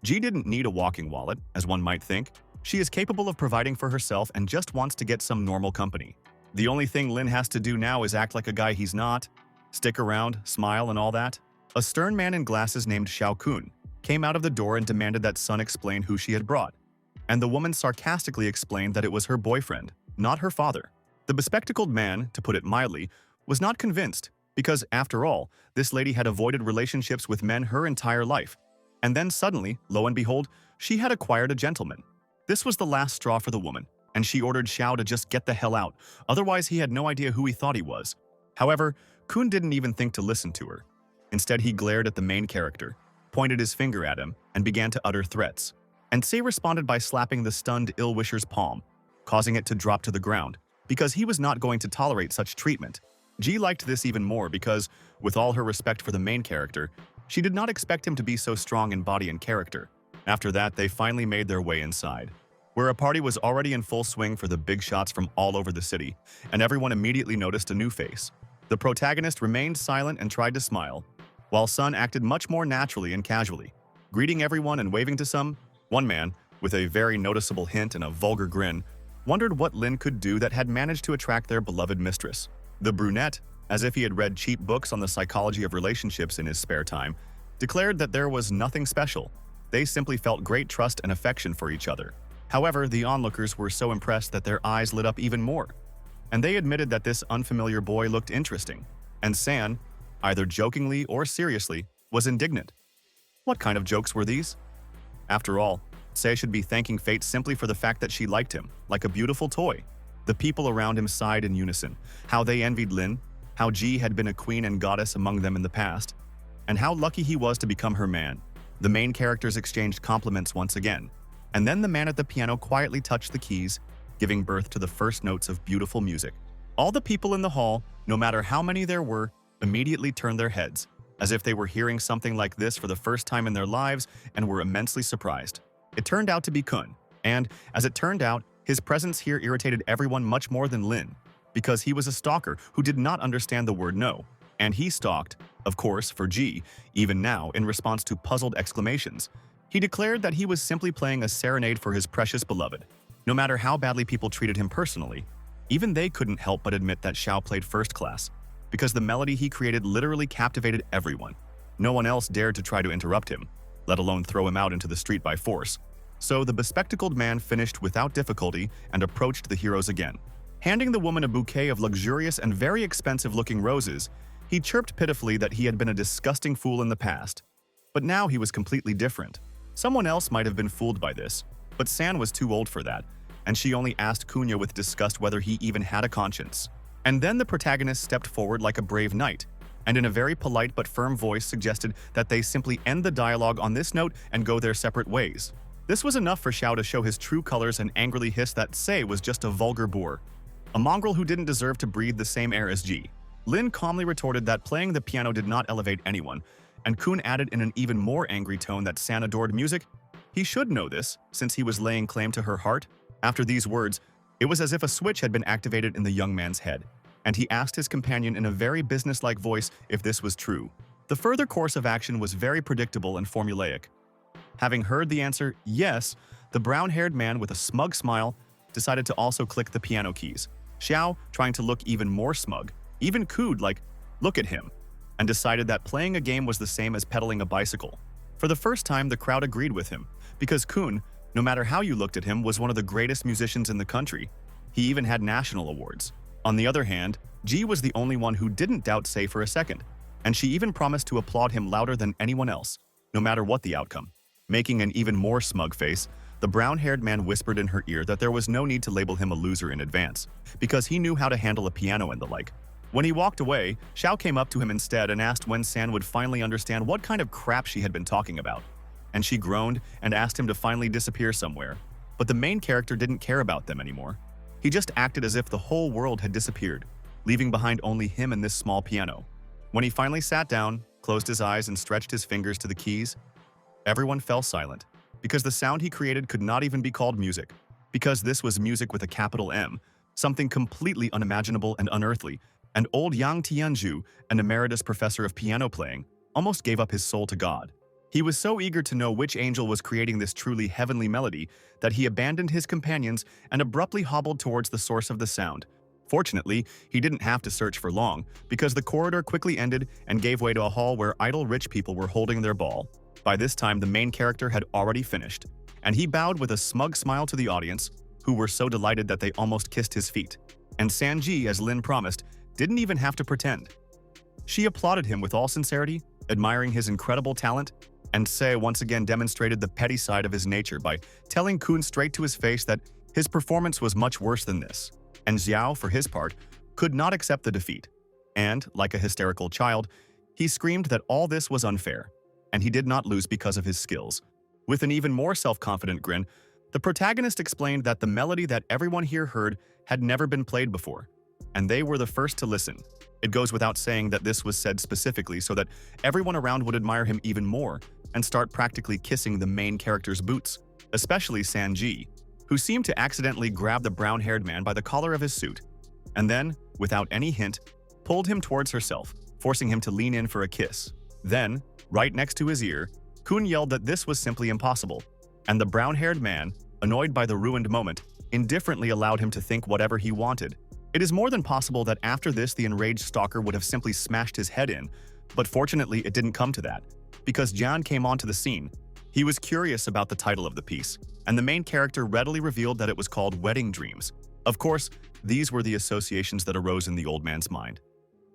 S1: Ji didn't need a walking wallet, as one might think. She is capable of providing for herself and just wants to get some normal company. The only thing Lin has to do now is act like a guy he's not, stick around, smile and all that. A stern man in glasses named Xiao Kun came out of the door and demanded that Sun explain who she had brought. And the woman sarcastically explained that it was her boyfriend, not her father. The bespectacled man, to put it mildly, was not convinced because, after all, this lady had avoided relationships with men her entire life. And then suddenly, lo and behold, she had acquired a gentleman. This was the last straw for the woman, and she ordered Xiao to just get the hell out, otherwise he had no idea who he thought he was. However, Kun didn't even think to listen to her. Instead, he glared at the main character, pointed his finger at him, and began to utter threats. And Se responded by slapping the stunned ill-wisher's palm, causing it to drop to the ground, because he was not going to tolerate such treatment. Ji liked this even more because, with all her respect for the main character, she did not expect him to be so strong in body and character. After that, they finally made their way inside, where a party was already in full swing for the big shots from all over the city, and everyone immediately noticed a new face. The protagonist remained silent and tried to smile, while Sun acted much more naturally and casually, greeting everyone and waving to some. One man, with a very noticeable hint and a vulgar grin, wondered what Lin could do that had managed to attract their beloved mistress. The brunette, as if he had read cheap books on the psychology of relationships in his spare time, declared that there was nothing special. They simply felt great trust and affection for each other. However, the onlookers were so impressed that their eyes lit up even more, and they admitted that this unfamiliar boy looked interesting. And San, either jokingly or seriously, was indignant. What kind of jokes were these? After all, Se should be thanking fate simply for the fact that she liked him, like a beautiful toy. The people around him sighed in unison, how they envied Lin, how Ji had been a queen and goddess among them in the past, and how lucky he was to become her man. The main characters exchanged compliments once again, and then the man at the piano quietly touched the keys, giving birth to the first notes of beautiful music. All the people in the hall, no matter how many there were, immediately turned their heads, as if they were hearing something like this for the first time in their lives and were immensely surprised. It turned out to be Kun, and, as it turned out, his presence here irritated everyone much more than Lin, because he was a stalker who did not understand the word no, and he stalked, of course, for Ji, even now, in response to puzzled exclamations. He declared that he was simply playing a serenade for his precious beloved. No matter how badly people treated him personally, even they couldn't help but admit that Xiao played first class, because the melody he created literally captivated everyone. No one else dared to try to interrupt him, let alone throw him out into the street by force. So the bespectacled man finished without difficulty and approached the heroes again. Handing the woman a bouquet of luxurious and very expensive-looking roses, he chirped pitifully that he had been a disgusting fool in the past. But now he was completely different. Someone else might have been fooled by this, but San was too old for that, and she only asked Kunya with disgust whether he even had a conscience. And then the protagonist stepped forward like a brave knight, and in a very polite but firm voice suggested that they simply end the dialogue on this note and go their separate ways. This was enough for Xiao to show his true colors and angrily hiss that Se was just a vulgar boor, a mongrel who didn't deserve to breathe the same air as Ji. Lin calmly retorted that playing the piano did not elevate anyone, and Kun added in an even more angry tone that San adored music. He should know this, since he was laying claim to her heart. After these words, it was as if a switch had been activated in the young man's head, and he asked his companion in a very businesslike voice if this was true. The further course of action was very predictable and formulaic. Having heard the answer yes, the brown-haired man with a smug smile decided to also click the piano keys. Xiao, trying to look even more smug, even cooed like, "Look at him," and decided that playing a game was the same as pedaling a bicycle. For the first time, the crowd agreed with him, because Kun, no matter how you looked at him, was one of the greatest musicians in the country. He even had national awards. On the other hand, Ji was the only one who didn't doubt Se for a second, and she even promised to applaud him louder than anyone else, no matter what the outcome. Making an even more smug face, the brown-haired man whispered in her ear that there was no need to label him a loser in advance, because he knew how to handle a piano and the like. When he walked away, Xiao came up to him instead and asked when San would finally understand what kind of crap she had been talking about. And she groaned and asked him to finally disappear somewhere. But the main character didn't care about them anymore. He just acted as if the whole world had disappeared, leaving behind only him and this small piano. When he finally sat down, closed his eyes and stretched his fingers to the keys, everyone fell silent, because the sound he created could not even be called music, because this was music with a capital M, something completely unimaginable and unearthly, and old Yang Tianzhu, an emeritus professor of piano playing, almost gave up his soul to God. He was so eager to know which angel was creating this truly heavenly melody that he abandoned his companions and abruptly hobbled towards the source of the sound. Fortunately, he didn't have to search for long, because the corridor quickly ended and gave way to a hall where idle rich people were holding their ball. By this time, the main character had already finished, and he bowed with a smug smile to the audience, who were so delighted that they almost kissed his feet. And Sanji, as Lin promised, didn't even have to pretend. She applauded him with all sincerity, admiring his incredible talent, and Se once again demonstrated the petty side of his nature by telling Kun straight to his face that his performance was much worse than this. And Xiao, for his part, could not accept the defeat. And, like a hysterical child, he screamed that all this was unfair, and he did not lose because of his skills. With an even more self-confident grin, the protagonist explained that the melody that everyone here heard had never been played before, and they were the first to listen. It goes without saying that this was said specifically so that everyone around would admire him even more and start practically kissing the main character's boots, especially Sanji, who seemed to accidentally grab the brown-haired man by the collar of his suit, and then, without any hint, pulled him towards herself, forcing him to lean in for a kiss. Then, right next to his ear, Kun yelled that this was simply impossible, And the brown-haired man, annoyed by the ruined moment, indifferently allowed him to think whatever he wanted. It is more than possible that after this the enraged stalker would have simply smashed his head in, but fortunately it didn't come to that, because Jian came onto the scene. He was curious about the title of the piece, and the main character readily revealed that it was called Wedding Dreams. Of course, these were the associations that arose in the old man's mind.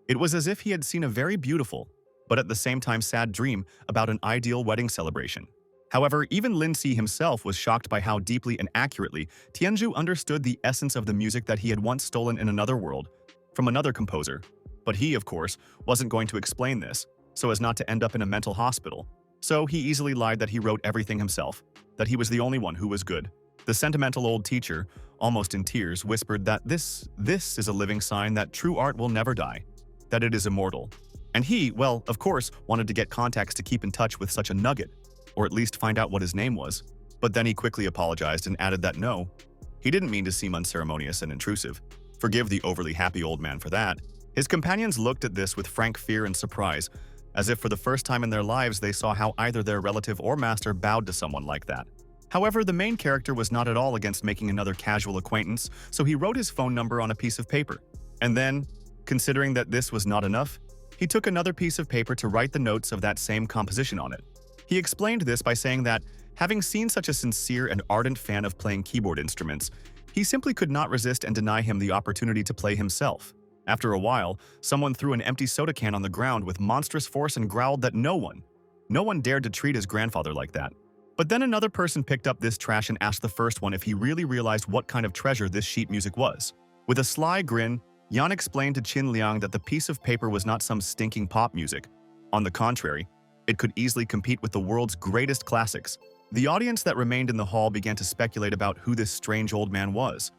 S1: It was as if he had seen a very beautiful, but at the same time sad dream about an ideal wedding celebration. However, even Lin Si himself was shocked by how deeply and accurately Tianzhu understood the essence of the music that he had once stolen in another world, from another composer. But he, of course, wasn't going to explain this, so as not to end up in a mental hospital. So he easily lied that he wrote everything himself, that he was the only one who was good. The sentimental old teacher, almost in tears, whispered that this is a living sign that true art will never die, that it is immortal. And he, well, of course, wanted to get contacts to keep in touch with such a nugget, or at least find out what his name was. But then he quickly apologized and added that no, he didn't mean to seem unceremonious and intrusive. Forgive the overly happy old man for that. His companions looked at this with frank fear and surprise, as if for the first time in their lives they saw how either their relative or master bowed to someone like that. However, the main character was not at all against making another casual acquaintance, so he wrote his phone number on a piece of paper. And then, considering that this was not enough, he took another piece of paper to write the notes of that same composition on it. He explained this by saying that, having seen such a sincere and ardent fan of playing keyboard instruments, he simply could not resist and deny him the opportunity to play himself. After a while, someone threw an empty soda can on the ground with monstrous force and growled that no one dared to treat his grandfather like that. But then another person picked up this trash and asked the first one if he really realized what kind of treasure this sheet music was. With a sly grin, Yan explained to Qin Liang that the piece of paper was not some stinking pop music. On the contrary, it could easily compete with the world's greatest classics. The audience that remained in the hall began to speculate about who this strange old man was.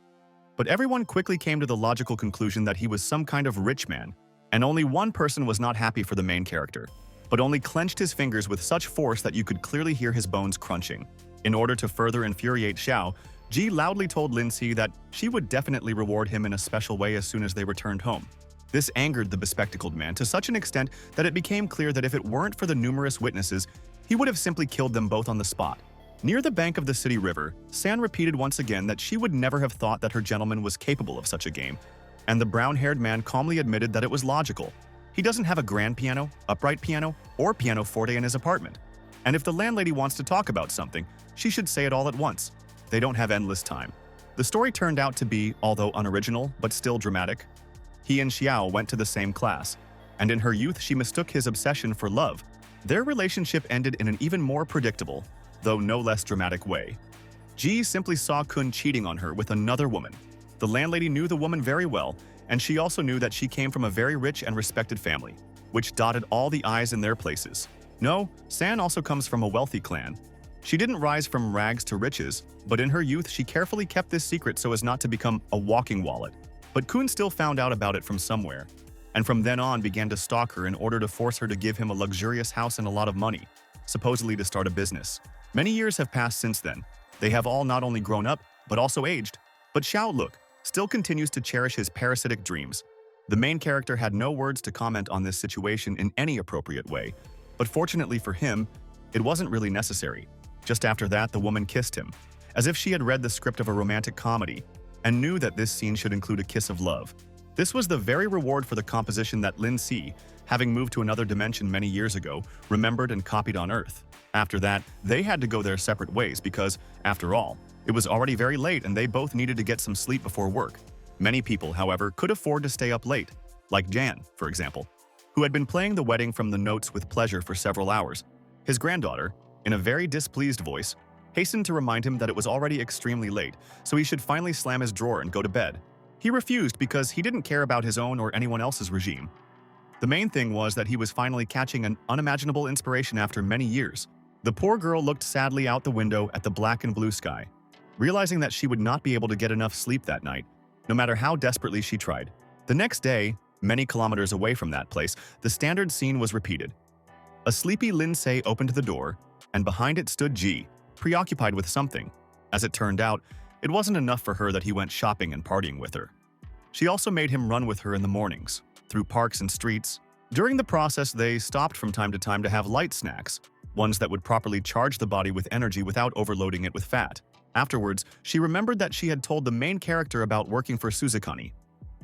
S1: But everyone quickly came to the logical conclusion that he was some kind of rich man, and only one person was not happy for the main character, but only clenched his fingers with such force that you could clearly hear his bones crunching. In order to further infuriate Xiao, Ji loudly told Lin Si that she would definitely reward him in a special way as soon as they returned home. This angered the bespectacled man to such an extent that it became clear that if it weren't for the numerous witnesses, he would have simply killed them both on the spot. Near the bank of the city river, San repeated once again that she would never have thought that her gentleman was capable of such a game, and the brown-haired man calmly admitted that it was logical. He doesn't have a grand piano, upright piano, or pianoforte in his apartment. And if the landlady wants to talk about something, she should say it all at once. They don't have endless time. The story turned out to be, although unoriginal, but still dramatic. He and Xiao went to the same class, and in her youth she mistook his obsession for love. Their relationship ended in an even more predictable, though no less dramatic way. Ji simply saw Kun cheating on her with another woman. The landlady knew the woman very well, and she also knew that she came from a very rich and respected family, which dotted all the I's in their places. No, San also comes from a wealthy clan. She didn't rise from rags to riches, but in her youth she carefully kept this secret so as not to become a walking wallet. But Kun still found out about it from somewhere, and from then on began to stalk her in order to force her to give him a luxurious house and a lot of money, supposedly to start a business. Many years have passed since then. They have all not only grown up, but also aged. But Xiao Luk still continues to cherish his parasitic dreams. The main character had no words to comment on this situation in any appropriate way, but fortunately for him, it wasn't really necessary. Just after that, the woman kissed him, as if she had read the script of a romantic comedy, and knew that this scene should include a kiss of love. This was the very reward for the composition that Lin Si, having moved to another dimension many years ago, remembered and copied on Earth. After that, they had to go their separate ways because, after all, it was already very late and they both needed to get some sleep before work. Many people, however, could afford to stay up late, like Jan, for example, who had been playing the wedding from the notes with pleasure for several hours. His granddaughter, in a very displeased voice, hastened to remind him that it was already extremely late, so he should finally slam his drawer and go to bed. He refused because he didn't care about his own or anyone else's regime. The main thing was that he was finally catching an unimaginable inspiration after many years. The poor girl looked sadly out the window at the black and blue sky, realizing that she would not be able to get enough sleep that night, no matter how desperately she tried. The next day, many kilometers away from that place, the standard scene was repeated. A sleepy Lin Se opened the door, and behind it stood Ji, preoccupied with something. As it turned out, it wasn't enough for her that he went shopping and partying with her. She also made him run with her in the mornings, through parks and streets. During the process, they stopped from time to time to have light snacks, ones that would properly charge the body with energy without overloading it with fat. Afterwards, she remembered that she had told the main character about working for Suzukani,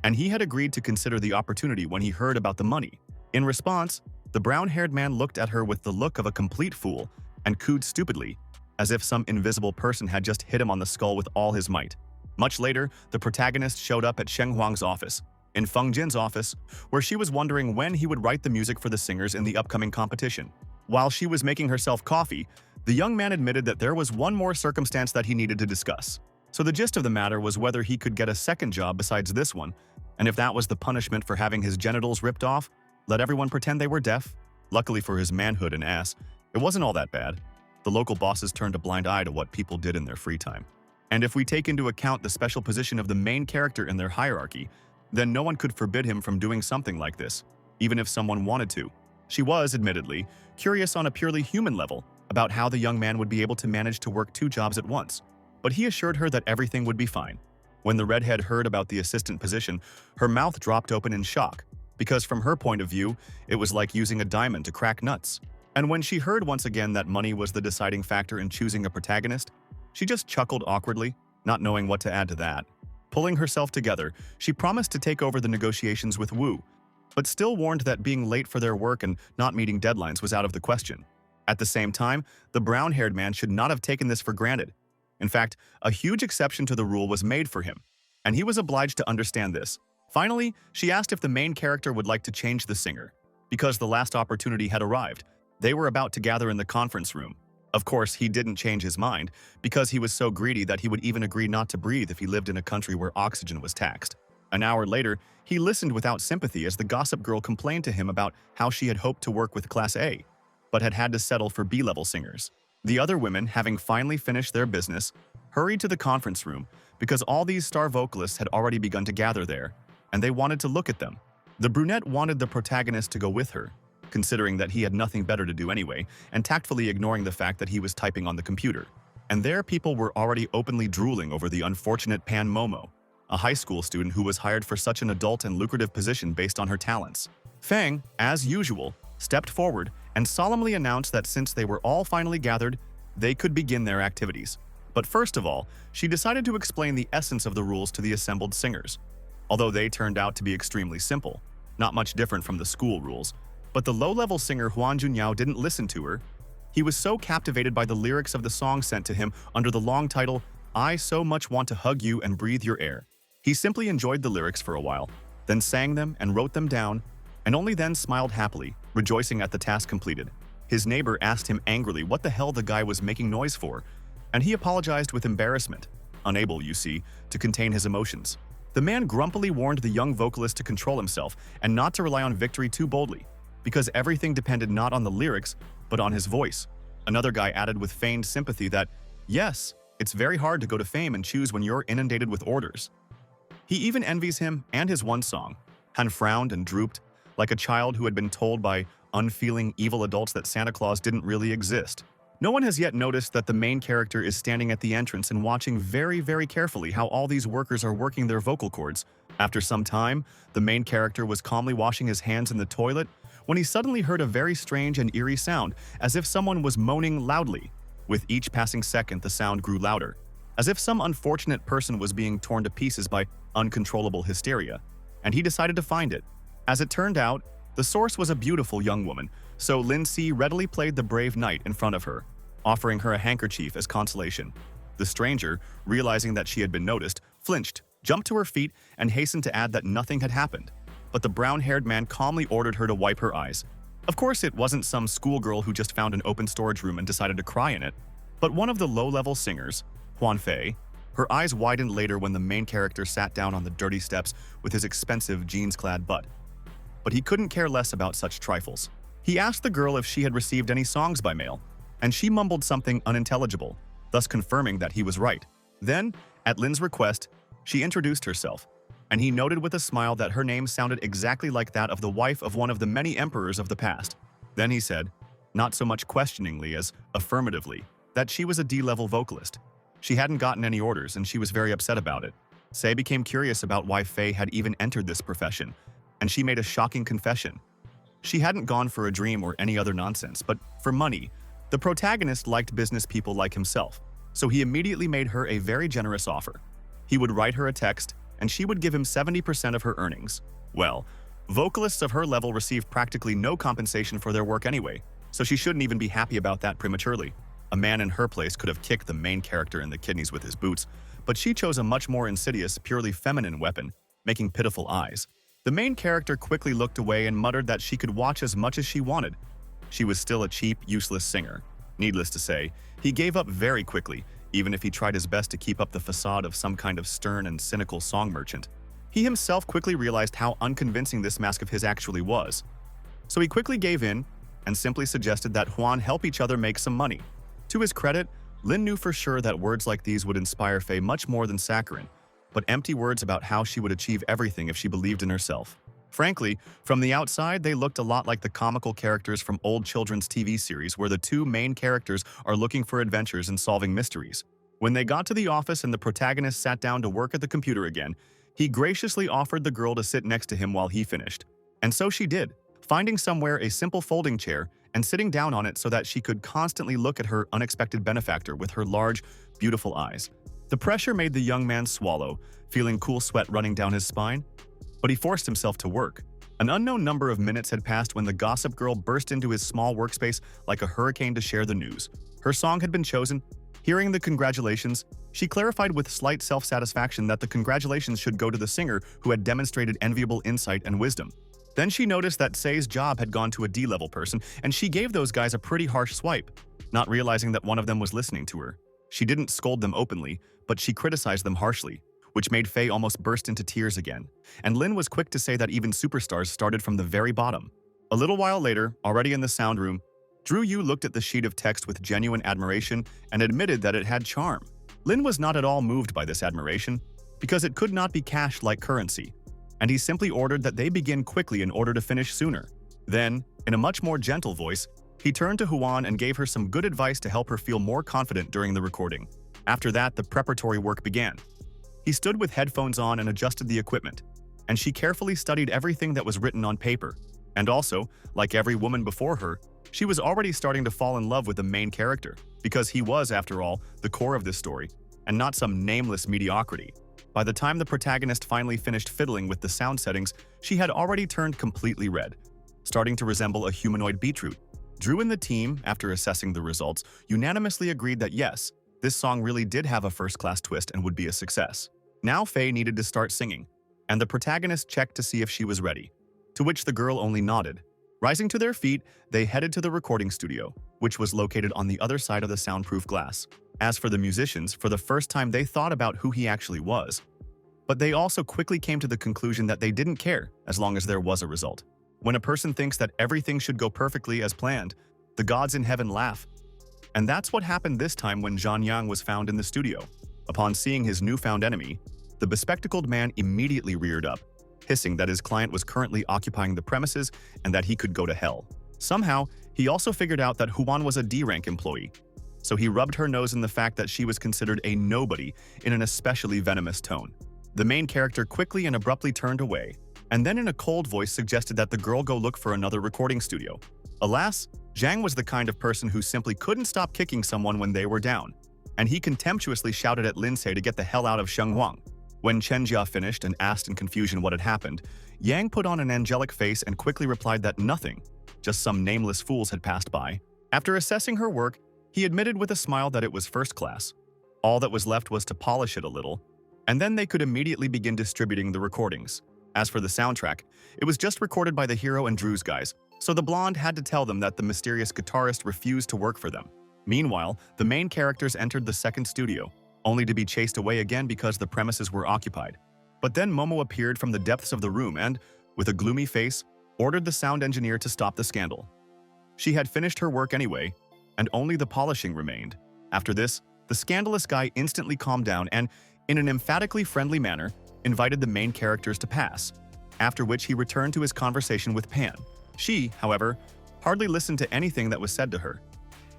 S1: and he had agreed to consider the opportunity when he heard about the money. In response, the brown-haired man looked at her with the look of a complete fool and cooed stupidly, as if some invisible person had just hit him on the skull with all his might. Much later, the protagonist showed up at Sheng Huang's office, in Feng Jin's office, where she was wondering when he would write the music for the singers in the upcoming competition. While she was making herself coffee, the young man admitted that there was one more circumstance that he needed to discuss. So the gist of the matter was whether he could get a second job besides this one, and if that was the punishment for having his genitals ripped off, let everyone pretend they were deaf. Luckily for his manhood and ass, it wasn't all that bad. The local bosses turned a blind eye to what people did in their free time. And if we take into account the special position of the main character in their hierarchy, then no one could forbid him from doing something like this, even if someone wanted to. She was, admittedly, curious on a purely human level about how the young man would be able to manage to work 2 jobs at once, but he assured her that everything would be fine. When the redhead heard about the assistant position, her mouth dropped open in shock, because from her point of view, it was like using a diamond to crack nuts. And when she heard once again that money was the deciding factor in choosing a protagonist, she just chuckled awkwardly, not knowing what to add to that. Pulling herself together, she promised to take over the negotiations with Wu, but still warned that being late for their work and not meeting deadlines was out of the question. At the same time, the brown-haired man should not have taken this for granted. In fact, a huge exception to the rule was made for him, and he was obliged to understand this. Finally, she asked if the main character would like to change the singer, because the last opportunity had arrived. They were about to gather in the conference room. Of course, he didn't change his mind, because he was so greedy that he would even agree not to breathe if he lived in a country where oxygen was taxed. An hour later, he listened without sympathy as the gossip girl complained to him about how she had hoped to work with Class A, but had to settle for B-level singers. The other women, having finally finished their business, hurried to the conference room because all these star vocalists had already begun to gather there, and they wanted to look at them. The brunette wanted the protagonist to go with her, considering that he had nothing better to do anyway, and tactfully ignoring the fact that he was typing on the computer. And there people were already openly drooling over the unfortunate Pan Momo, a high school student who was hired for such an adult and lucrative position based on her talents. Fang, as usual, stepped forward and solemnly announced that since they were all finally gathered, they could begin their activities. But first of all, she decided to explain the essence of the rules to the assembled singers. Although they turned out to be extremely simple, not much different from the school rules, but the low-level singer Huan Junyao didn't listen to her. He was so captivated by the lyrics of the song sent to him under the long title, "I So Much Want to Hug You and Breathe Your Air." He simply enjoyed the lyrics for a while, then sang them and wrote them down, and only then smiled happily, rejoicing at the task completed. His neighbor asked him angrily what the hell the guy was making noise for, and he apologized with embarrassment, unable, you see, to contain his emotions. The man grumpily warned the young vocalist to control himself and not to rely on victory too boldly, because everything depended not on the lyrics, but on his voice. Another guy added with feigned sympathy that, yes, it's very hard to go to fame and choose when you're inundated with orders. He even envies him and his one song. Han frowned and drooped, like a child who had been told by unfeeling evil adults that Santa Claus didn't really exist. No one has yet noticed that the main character is standing at the entrance and watching very, very carefully how all these workers are working their vocal cords. After some time, the main character was calmly washing his hands in the toilet when he suddenly heard a very strange and eerie sound, as if someone was moaning loudly. With each passing second, the sound grew louder, as if some unfortunate person was being torn to pieces by uncontrollable hysteria, and he decided to find it. As it turned out, the source was a beautiful young woman, so Lin Si readily played the brave knight in front of her, offering her a handkerchief as consolation. The stranger, realizing that she had been noticed, flinched, jumped to her feet, and hastened to add that nothing had happened. But the brown-haired man calmly ordered her to wipe her eyes. Of course, it wasn't some schoolgirl who just found an open storage room and decided to cry in it, but one of the low-level singers, Huan Fei. Her eyes widened later when the main character sat down on the dirty steps with his expensive jeans-clad butt. But he couldn't care less about such trifles. He asked the girl if she had received any songs by mail, and she mumbled something unintelligible, thus confirming that he was right. Then, at Lin's request, she introduced herself, and he noted with a smile that her name sounded exactly like that of the wife of one of the many emperors of the past. Then he said, not so much questioningly as affirmatively, that she was a D-level vocalist. She hadn't gotten any orders, and she was very upset about it. Sei became curious about why Fei had even entered this profession, and she made a shocking confession. She hadn't gone for a dream or any other nonsense, but for money, The protagonist liked business people like himself, so he immediately made her a very generous offer. He would write her a text, and she would give him 70% of her earnings. Well, vocalists of her level receive practically no compensation for their work anyway, so she shouldn't even be happy about that prematurely. A man in her place could have kicked the main character in the kidneys with his boots, but she chose a much more insidious, purely feminine weapon, making pitiful eyes. The main character quickly looked away and muttered that she could watch as much as she wanted. She was still a cheap, useless singer. Needless to say, he gave up very quickly, even if he tried his best to keep up the facade of some kind of stern and cynical song merchant. He himself quickly realized how unconvincing this mask of his actually was. So he quickly gave in and simply suggested that Juan help each other make some money. To his credit, Lin knew for sure that words like these would inspire Faye much more than saccharin, but empty words about how she would achieve everything if she believed in herself. Frankly, from the outside, they looked a lot like the comical characters from old children's TV series where the two main characters are looking for adventures and solving mysteries. When they got to the office and the protagonist sat down to work at the computer again, he graciously offered the girl to sit next to him while he finished. And so she did, finding somewhere a simple folding chair and sitting down on it so that she could constantly look at her unexpected benefactor with her large, beautiful eyes. The pressure made the young man swallow, feeling cool sweat running down his spine. But he forced himself to work. An unknown number of minutes had passed when the gossip girl burst into his small workspace like a hurricane to share the news. Her song had been chosen. Hearing the congratulations, she clarified with slight self-satisfaction that the congratulations should go to the singer who had demonstrated enviable insight and wisdom. Then she noticed that Say's job had gone to a D-level person, and she gave those guys a pretty harsh swipe, not realizing that one of them was listening to her. She didn't scold them openly, but she criticized them harshly, which made Faye almost burst into tears again. And Lin was quick to say that even superstars started from the very bottom. A little while later, already in the sound room, Drew Yu looked at the sheet of text with genuine admiration and admitted that it had charm. Lin was not at all moved by this admiration, because it could not be cashed like currency, and he simply ordered that they begin quickly in order to finish sooner. Then, in a much more gentle voice, he turned to Huan and gave her some good advice to help her feel more confident during the recording. After that, the preparatory work began. He stood with headphones on and adjusted the equipment, and she carefully studied everything that was written on paper. And also, like every woman before her, she was already starting to fall in love with the main character, because he was, after all, the core of this story, and not some nameless mediocrity. By the time the protagonist finally finished fiddling with the sound settings, she had already turned completely red, starting to resemble a humanoid beetroot. Drew and the team, after assessing the results, unanimously agreed that yes, this song really did have a first-class twist and would be a success. Now Faye needed to start singing, and the protagonist checked to see if she was ready, to which the girl only nodded. Rising to their feet, they headed to the recording studio, which was located on the other side of the soundproof glass. As for the musicians, for the first time they thought about who he actually was. But they also quickly came to the conclusion that they didn't care as long as there was a result. When a person thinks that everything should go perfectly as planned, the gods in heaven laugh. And that's what happened this time when Zhang Yang was found in the studio. Upon seeing his newfound enemy, the bespectacled man immediately reared up, hissing that his client was currently occupying the premises and that he could go to hell. Somehow, he also figured out that Huan was a D-rank employee, so he rubbed her nose in the fact that she was considered a nobody in an especially venomous tone. The main character quickly and abruptly turned away, and then in a cold voice suggested that the girl go look for another recording studio. Alas, Zhang was the kind of person who simply couldn't stop kicking someone when they were down, and he contemptuously shouted at Lindsay to get the hell out of Shenghuang. When Chen Jia finished and asked in confusion what had happened, Yang put on an angelic face and quickly replied that nothing, just some nameless fools had passed by. After assessing her work, he admitted with a smile that it was first class. All that was left was to polish it a little, and then they could immediately begin distributing the recordings. As for the soundtrack, it was just recorded by the hero and Drew's guys, so the blonde had to tell them that the mysterious guitarist refused to work for them. Meanwhile, the main characters entered the second studio, only to be chased away again because the premises were occupied. But then Momo appeared from the depths of the room and, with a gloomy face, ordered the sound engineer to stop the scandal. She had finished her work anyway, and only the polishing remained. After this, the scandalous guy instantly calmed down and, in an emphatically friendly manner, invited the main characters to pass, after which he returned to his conversation with Pan. She, however, hardly listened to anything that was said to her,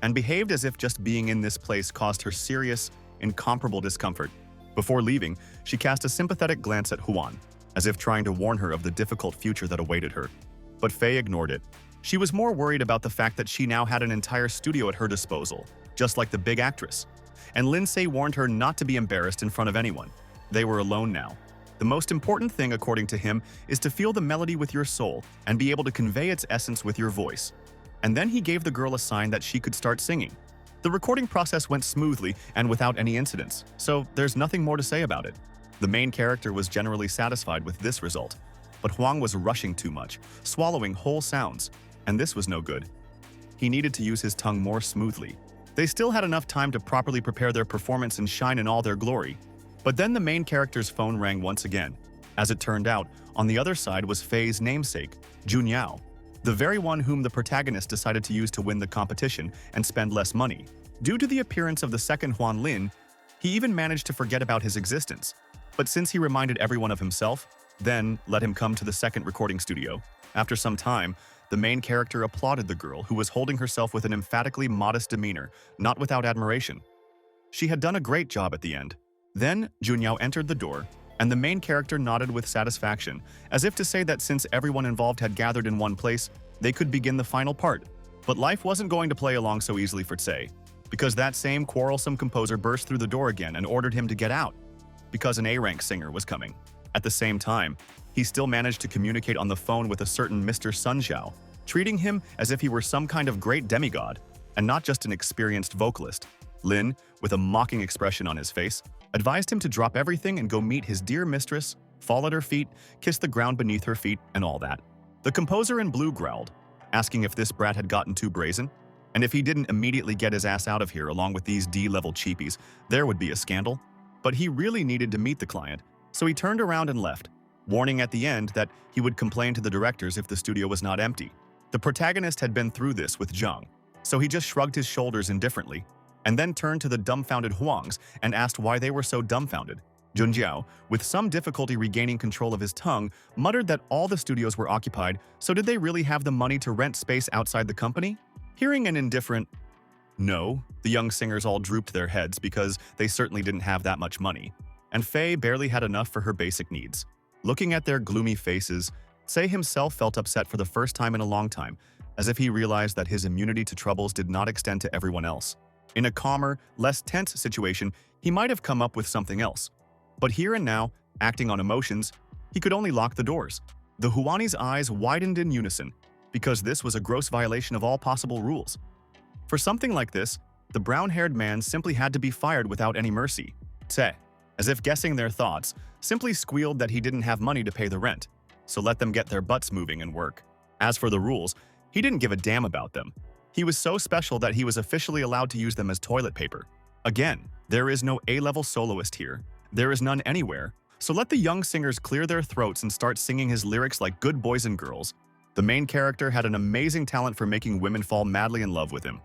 S1: and behaved as if just being in this place caused her serious, incomparable discomfort. Before leaving, she cast a sympathetic glance at Huan, as if trying to warn her of the difficult future that awaited her. But Faye ignored it, She was more worried about the fact that she now had an entire studio at her disposal, just like the big actress. And Lindsay warned her not to be embarrassed in front of anyone. They were alone now. The most important thing, according to him, is to feel the melody with your soul and be able to convey its essence with your voice. And then he gave the girl a sign that she could start singing. The recording process went smoothly and without any incidents, so there's nothing more to say about it. The main character was generally satisfied with this result, but Huang was rushing too much, swallowing whole sounds, and this was no good. He needed to use his tongue more smoothly. They still had enough time to properly prepare their performance and shine in all their glory. But then the main character's phone rang once again. As it turned out, on the other side was Fei's namesake, Junyao, the very one whom the protagonist decided to use to win the competition and spend less money. Due to the appearance of the second Huan Lin, he even managed to forget about his existence. But since he reminded everyone of himself, then let him come to the second recording studio. After some time, the main character applauded the girl, who was holding herself with an emphatically modest demeanor, not without admiration. She had done a great job at the end. Then Junyao entered the door, and the main character nodded with satisfaction, as if to say that since everyone involved had gathered in one place, they could begin the final part. But life wasn't going to play along so easily for Tsai, because that same quarrelsome composer burst through the door again and ordered him to get out, because an A-rank singer was coming. At the same time, he still managed to communicate on the phone with a certain Mr. Sun Xiao, treating him as if he were some kind of great demigod, and not just an experienced vocalist. Lin, with a mocking expression on his face, advised him to drop everything and go meet his dear mistress, fall at her feet, kiss the ground beneath her feet, and all that. The composer in blue growled, asking if this brat had gotten too brazen, and if he didn't immediately get his ass out of here along with these D-level cheapies, there would be a scandal. But he really needed to meet the client, so he turned around and left, warning at the end that he would complain to the directors if the studio was not empty. The protagonist had been through this with Zhang, so he just shrugged his shoulders indifferently, and then turned to the dumbfounded Huangs and asked why they were so dumbfounded. Junjiao, with some difficulty regaining control of his tongue, muttered that all the studios were occupied, so did they really have the money to rent space outside the company? Hearing an indifferent "no," the young singers all drooped their heads because they certainly didn't have that much money, and Fei barely had enough for her basic needs. Looking at their gloomy faces, Tsai himself felt upset for the first time in a long time, as if he realized that his immunity to troubles did not extend to everyone else. In a calmer, less tense situation, he might have come up with something else. But here and now, acting on emotions, he could only lock the doors. The Huani's eyes widened in unison, because this was a gross violation of all possible rules. For something like this, the brown-haired man simply had to be fired without any mercy. Tsai, as if guessing their thoughts, simply squealed that he didn't have money to pay the rent, so let them get their butts moving and work. As for the rules, he didn't give a damn about them. He was so special that he was officially allowed to use them as toilet paper. Again, there is no A-level soloist here. There is none anywhere, so let the young singers clear their throats and start singing his lyrics like good boys and girls. The main character had an amazing talent for making women fall madly in love with him,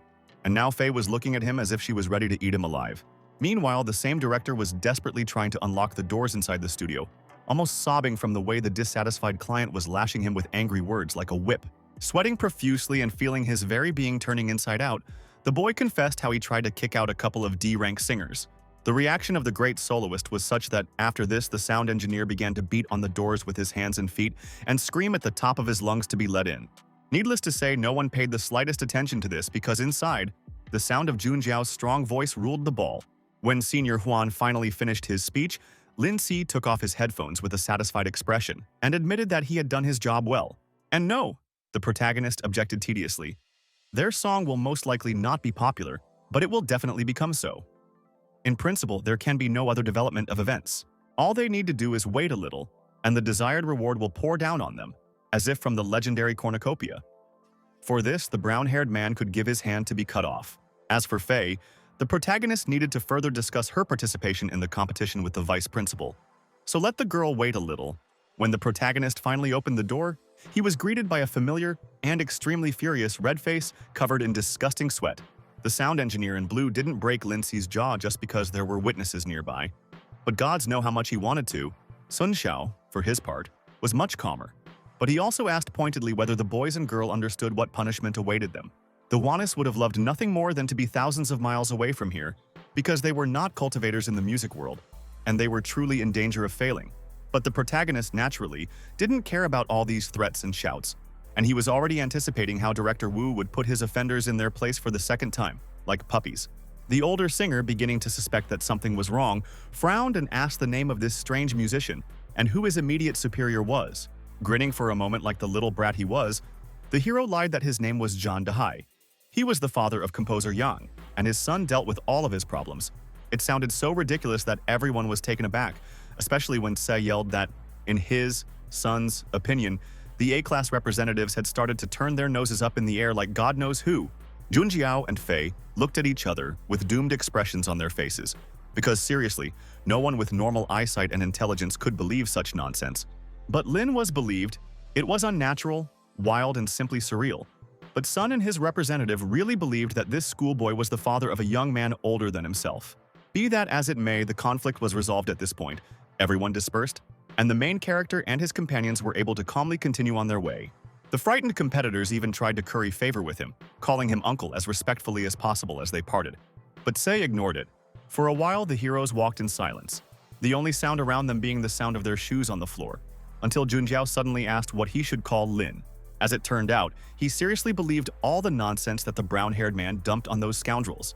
S1: and now Fei was looking at him as if she was ready to eat him alive. Meanwhile, the same director was desperately trying to unlock the doors inside the studio, almost sobbing from the way the dissatisfied client was lashing him with angry words like a whip. Sweating profusely and feeling his very being turning inside out, the boy confessed how he tried to kick out a couple of D-rank singers. The reaction of the great soloist was such that after this, the sound engineer began to beat on the doors with his hands and feet and scream at the top of his lungs to be let in. Needless to say, no one paid the slightest attention to this because inside, the sound of Junjiao's strong voice ruled the ball. When Senior Huan finally finished his speech, Lin Si took off his headphones with a satisfied expression and admitted that he had done his job well. And no, the protagonist objected tediously. Their song will most likely not be popular, but it will definitely become so. In principle, there can be no other development of events. All they need to do is wait a little, and the desired reward will pour down on them, as if from the legendary cornucopia. For this, the brown-haired man could give his hand to be cut off. As for Fei, the protagonist needed to further discuss her participation in the competition with the vice principal. So let the girl wait a little. When the protagonist finally opened the door, he was greeted by a familiar and extremely furious red face covered in disgusting sweat. The sound engineer in blue didn't break Lindsay's jaw just because there were witnesses nearby. But gods know how much he wanted to. Sun Xiao, for his part, was much calmer. But he also asked pointedly whether the boys and girl understood what punishment awaited them. The Wanis would have loved nothing more than to be thousands of miles away from here, because they were not cultivators in the music world, and they were truly in danger of failing. But the protagonist, naturally, didn't care about all these threats and shouts. and he was already anticipating how director Wu would put his offenders in their place for the second time, like puppies. The older singer, beginning to suspect that something was wrong, frowned and asked the name of this strange musician and who his immediate superior was. Grinning for a moment like the little brat he was, the hero lied that his name was John Dehai. He was the father of composer Yang, and his son dealt with all of his problems. It sounded so ridiculous that everyone was taken aback, especially when Se yelled that, in his son's opinion, the A-class representatives had started to turn their noses up in the air like God knows who. Junjiao and Fei looked at each other with doomed expressions on their faces, because seriously, no one with normal eyesight and intelligence could believe such nonsense. But Lin was believed. It was unnatural, wild, and simply surreal. But Sun and his representative really believed that this schoolboy was the father of a young man older than himself. Be that as it may, the conflict was resolved at this point. Everyone dispersed, and the main character and his companions were able to calmly continue on their way. The frightened competitors even tried to curry favor with him, calling him uncle as respectfully as possible as they parted. But Se ignored it. For a while, the heroes walked in silence, the only sound around them being the sound of their shoes on the floor, until Junjiao suddenly asked what he should call Lin. As it turned out, he seriously believed all the nonsense that the brown-haired man dumped on those scoundrels.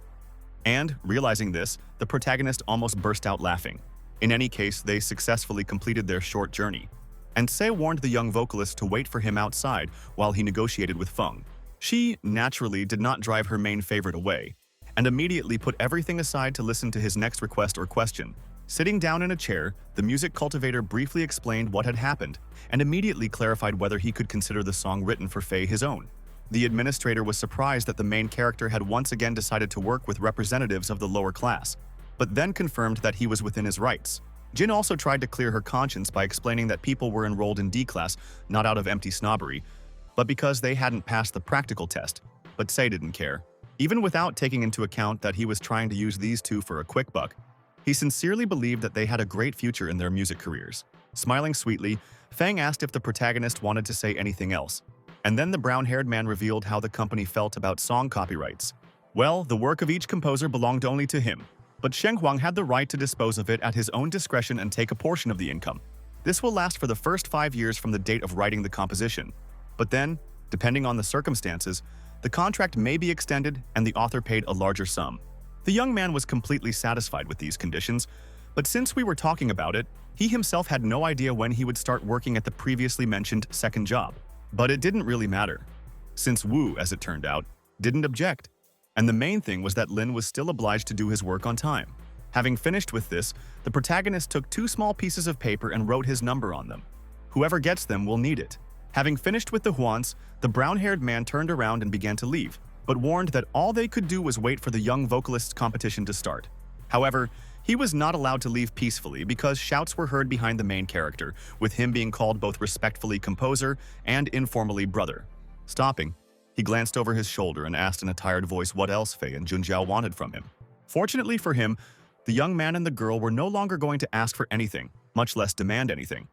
S1: And, realizing this, the protagonist almost burst out laughing. In any case, they successfully completed their short journey, and Se warned the young vocalist to wait for him outside while he negotiated with Feng. She, naturally, did not drive her main favorite away, and immediately put everything aside to listen to his next request or question. Sitting down in a chair, the music cultivator briefly explained what had happened, and immediately clarified whether he could consider the song written for Fei his own. The administrator was surprised that the main character had once again decided to work with representatives of the lower class, but then confirmed that he was within his rights. Jin also tried to clear her conscience by explaining that people were enrolled in D class not out of empty snobbery, but because they hadn't passed the practical test. But Se didn't care. Even without taking into account that he was trying to use these two for a quick buck, he sincerely believed that they had a great future in their music careers. Smiling sweetly, Feng asked if the protagonist wanted to say anything else, and then the brown-haired man revealed how the company felt about song copyrights. Well, the work of each composer belonged only to him, but Sheng Huang had the right to dispose of it at his own discretion and take a portion of the income. This will last for the first 5 years from the date of writing the composition. But then, depending on the circumstances, the contract may be extended and the author paid a larger sum. The young man was completely satisfied with these conditions, but since we were talking about it, he himself had no idea when he would start working at the previously mentioned second job. But it didn't really matter, since Wu, as it turned out, didn't object. And the main thing was that Lin was still obliged to do his work on time. Having finished with this, the protagonist took 2 small pieces of paper and wrote his number on them. Whoever gets them will need it. Having finished with the Huans, the brown-haired man turned around and began to leave, but warned that all they could do was wait for the young vocalist's competition to start. However, he was not allowed to leave peacefully because shouts were heard behind the main character, with him being called both respectfully composer and informally brother. Stopping, he glanced over his shoulder and asked in a tired voice what else Fei and Junjiao wanted from him. Fortunately for him, the young man and the girl were no longer going to ask for anything, much less demand anything.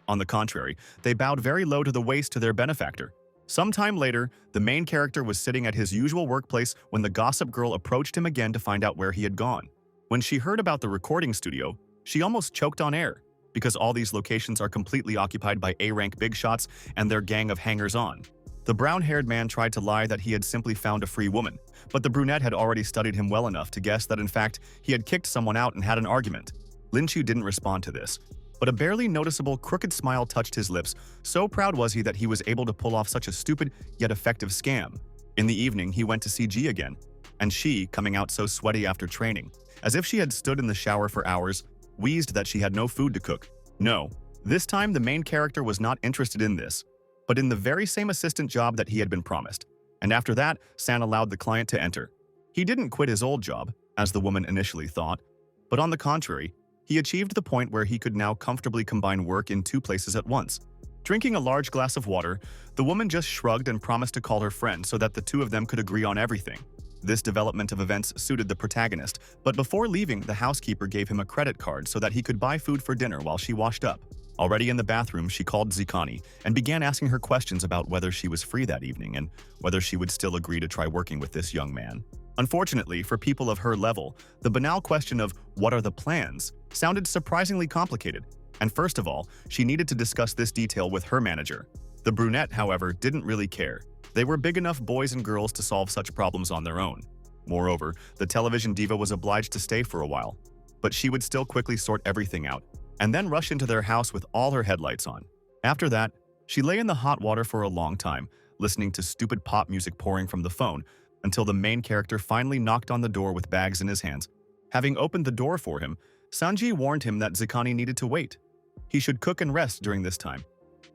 S1: On the contrary, they bowed very low to the waist to their benefactor. Some time later, the main character was sitting at his usual workplace when the gossip girl approached him again to find out where he had gone. When she heard about the recording studio, she almost choked on air, because all these locations are completely occupied by A-rank big shots and their gang of hangers-on. The brown-haired man tried to lie that he had simply found a free woman, but the brunette had already studied him well enough to guess that in fact he had kicked someone out and had an argument. Lin Chu didn't respond to this, but a barely noticeable crooked smile touched his lips, so proud was he that he was able to pull off such a stupid yet effective scam. In the evening, he went to see Ji again, and she, coming out so sweaty after training, as if she had stood in the shower for hours, wheezed that she had no food to cook. No, this time the main character was not interested in this, but in the very same assistant job that he had been promised. And after that, San allowed the client to enter. He didn't quit his old job, as the woman initially thought, but on the contrary, he achieved the point where he could now comfortably combine work in 2 places at once. Drinking a large glass of water, the woman just shrugged and promised to call her friend so that the 2 of them could agree on everything. This development of events suited the protagonist, but before leaving, the housekeeper gave him a credit card so that he could buy food for dinner while she washed up. Already in the bathroom, she called Zikani and began asking her questions about whether she was free that evening and whether she would still agree to try working with this young man. Unfortunately, for people of her level, the banal question of "what are the plans?" sounded surprisingly complicated, and first of all, she needed to discuss this detail with her manager. The brunette, however, didn't really care. They were big enough boys and girls to solve such problems on their own. Moreover, the television diva was obliged to stay for a while, but she would still quickly sort everything out and then rush into their house with all her headlights on. After that, she lay in the hot water for a long time, listening to stupid pop music pouring from the phone, until the main character finally knocked on the door with bags in his hands. Having opened the door for him, Sanji warned him that Zikani needed to wait. He should cook and rest during this time.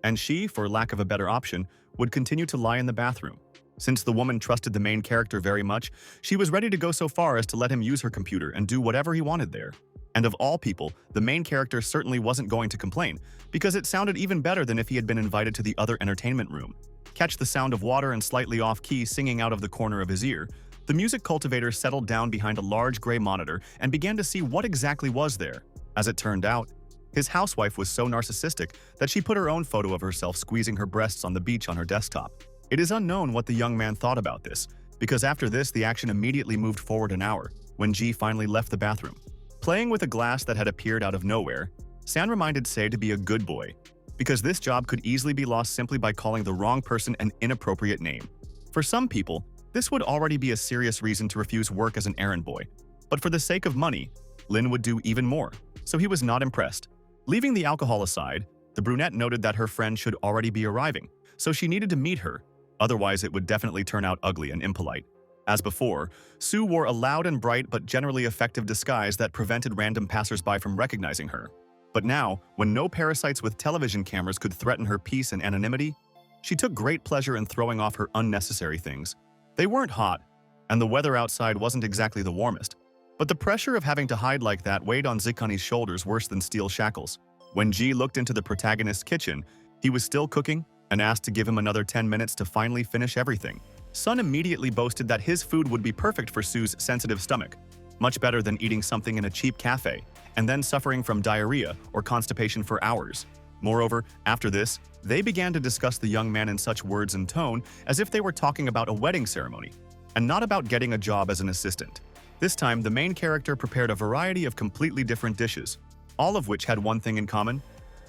S1: And she, for lack of a better option, would continue to lie in the bathroom. Since the woman trusted the main character very much, she was ready to go so far as to let him use her computer and do whatever he wanted there. And of all people, the main character certainly wasn't going to complain, because it sounded even better than if he had been invited to the other entertainment room. Catch the sound of water and slightly off-key singing out of the corner of his ear. The music cultivator settled down behind a large gray monitor and began to see what exactly was there. As it turned out, his housewife was so narcissistic that she put her own photo of herself squeezing her breasts on the beach on her desktop. It is unknown what the young man thought about this, because after this the action immediately moved forward an hour, when G finally left the bathroom. Playing with a glass that had appeared out of nowhere, San reminded Se to be a good boy, because this job could easily be lost simply by calling the wrong person an inappropriate name. For some people, this would already be a serious reason to refuse work as an errand boy, but for the sake of money, Lin would do even more, so he was not impressed. Leaving the alcohol aside, the brunette noted that her friend should already be arriving, so she needed to meet her, otherwise it would definitely turn out ugly and impolite. As before, Sue wore a loud and bright but generally effective disguise that prevented random passersby from recognizing her. But now, when no parasites with television cameras could threaten her peace and anonymity, she took great pleasure in throwing off her unnecessary things. They weren't hot, and the weather outside wasn't exactly the warmest, but the pressure of having to hide like that weighed on Zikani's shoulders worse than steel shackles. When G looked into the protagonist's kitchen, he was still cooking and asked to give him another 10 minutes to finally finish everything. Sun immediately boasted that his food would be perfect for Sue's sensitive stomach, much better than eating something in a cheap cafe and then suffering from diarrhea or constipation for hours. Moreover, after this, they began to discuss the young man in such words and tone as if they were talking about a wedding ceremony, and not about getting a job as an assistant. This time, the main character prepared a variety of completely different dishes, all of which had one thing in common.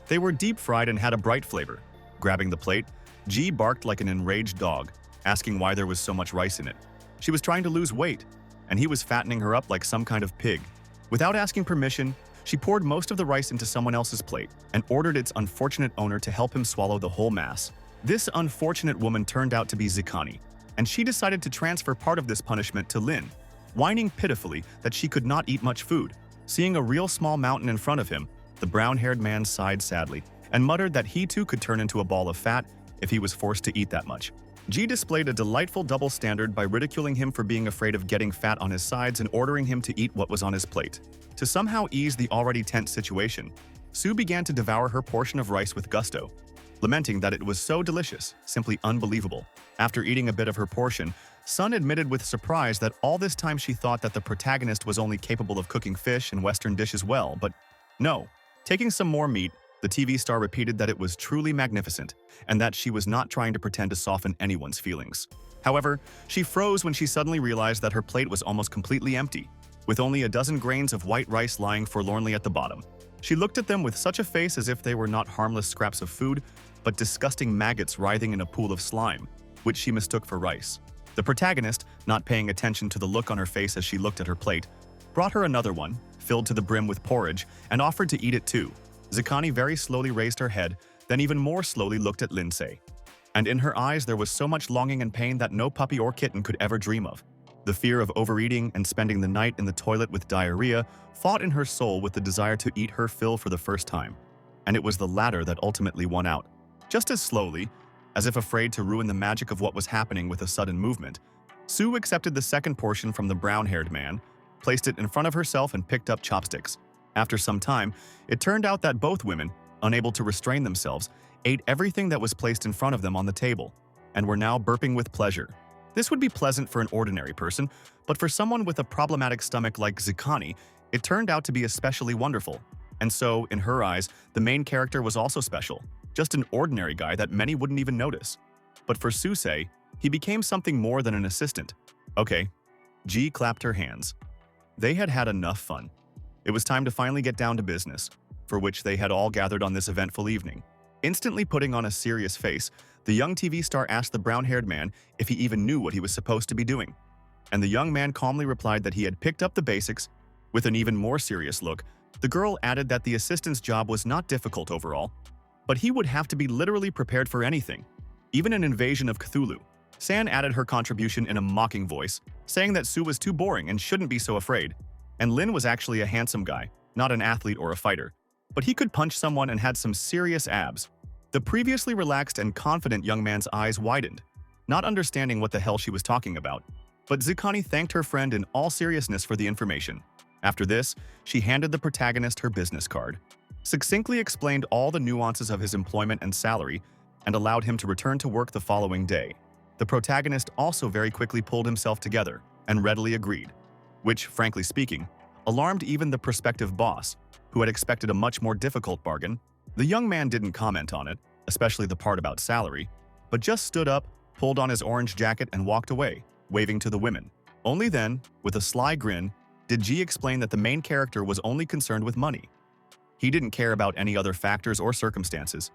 S1: They were deep-fried and had a bright flavor. Grabbing the plate, G barked like an enraged dog, asking why there was so much rice in it. She was trying to lose weight, and he was fattening her up like some kind of pig. Without asking permission, she poured most of the rice into someone else's plate and ordered its unfortunate owner to help him swallow the whole mass. This unfortunate woman turned out to be Zikani, and she decided to transfer part of this punishment to Lin, whining pitifully that she could not eat much food. Seeing a real small mountain in front of him, the brown-haired man sighed sadly and muttered that he too could turn into a ball of fat if he was forced to eat that much. G displayed a delightful double standard by ridiculing him for being afraid of getting fat on his sides and ordering him to eat what was on his plate. To somehow ease the already tense situation, Sue began to devour her portion of rice with gusto, lamenting that it was so delicious, simply unbelievable. After eating a bit of her portion, Sun admitted with surprise that all this time she thought that the protagonist was only capable of cooking fish and Western dishes well, but no. Taking some more meat, the TV star repeated that it was truly magnificent, and that she was not trying to pretend to soften anyone's feelings. However, she froze when she suddenly realized that her plate was almost completely empty, with only a dozen grains of white rice lying forlornly at the bottom. She looked at them with such a face as if they were not harmless scraps of food, but disgusting maggots writhing in a pool of slime, which she mistook for rice. The protagonist, not paying attention to the look on her face as she looked at her plate, brought her another one, filled to the brim with porridge, and offered to eat it too. Zikani very slowly raised her head, then even more slowly looked at Lindsay. And in her eyes there was so much longing and pain that no puppy or kitten could ever dream of. The fear of overeating and spending the night in the toilet with diarrhea fought in her soul with the desire to eat her fill for the first time. And it was the latter that ultimately won out. Just as slowly, as if afraid to ruin the magic of what was happening with a sudden movement, Sue accepted the second portion from the brown-haired man, placed it in front of herself and picked up chopsticks. After some time, it turned out that both women, unable to restrain themselves, ate everything that was placed in front of them on the table, and were now burping with pleasure. This would be pleasant for an ordinary person, but for someone with a problematic stomach like Zikani, it turned out to be especially wonderful. And so, in her eyes, the main character was also special, just an ordinary guy that many wouldn't even notice. But for Susei, he became something more than an assistant. Okay. G clapped her hands. They had had enough fun. It was time to finally get down to business, for which they had all gathered on this eventful evening. Instantly putting on a serious face, the young TV star asked the brown-haired man if he even knew what he was supposed to be doing. And the young man calmly replied that he had picked up the basics. With an even more serious look, the girl added that the assistant's job was not difficult overall, but he would have to be literally prepared for anything, even an invasion of Cthulhu. San added her contribution in a mocking voice, saying that Sue was too boring and shouldn't be so afraid. And Lin was actually a handsome guy, not an athlete or a fighter, but he could punch someone and had some serious abs. The previously relaxed and confident young man's eyes widened, not understanding what the hell she was talking about. But Zucani thanked her friend in all seriousness for the information. After this, she handed the protagonist her business card, succinctly explained all the nuances of his employment and salary, and allowed him to return to work the following day. The protagonist also very quickly pulled himself together and readily agreed, which, frankly speaking, alarmed even the prospective boss, who had expected a much more difficult bargain. The young man didn't comment on it, especially the part about salary, but just stood up, pulled on his orange jacket and walked away, waving to the women. Only then, with a sly grin, did Ji explain that the main character was only concerned with money. He didn't care about any other factors or circumstances,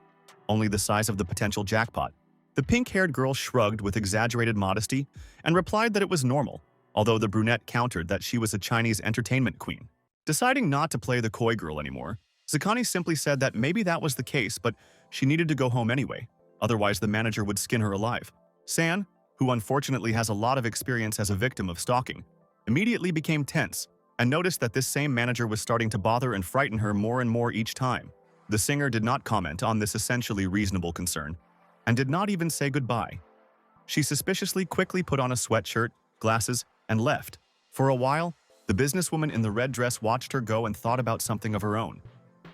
S1: only the size of the potential jackpot. The pink-haired girl shrugged with exaggerated modesty and replied that it was normal, although the brunette countered that she was a Chinese entertainment queen. Deciding not to play the coy girl anymore, Zucani simply said that maybe that was the case, but she needed to go home anyway, otherwise the manager would skin her alive. San, who unfortunately has a lot of experience as a victim of stalking, immediately became tense and noticed that this same manager was starting to bother and frighten her more and more each time. The singer did not comment on this essentially reasonable concern and did not even say goodbye. She suspiciously quickly put on a sweatshirt, glasses, and left. For a while, the businesswoman in the red dress watched her go and thought about something of her own,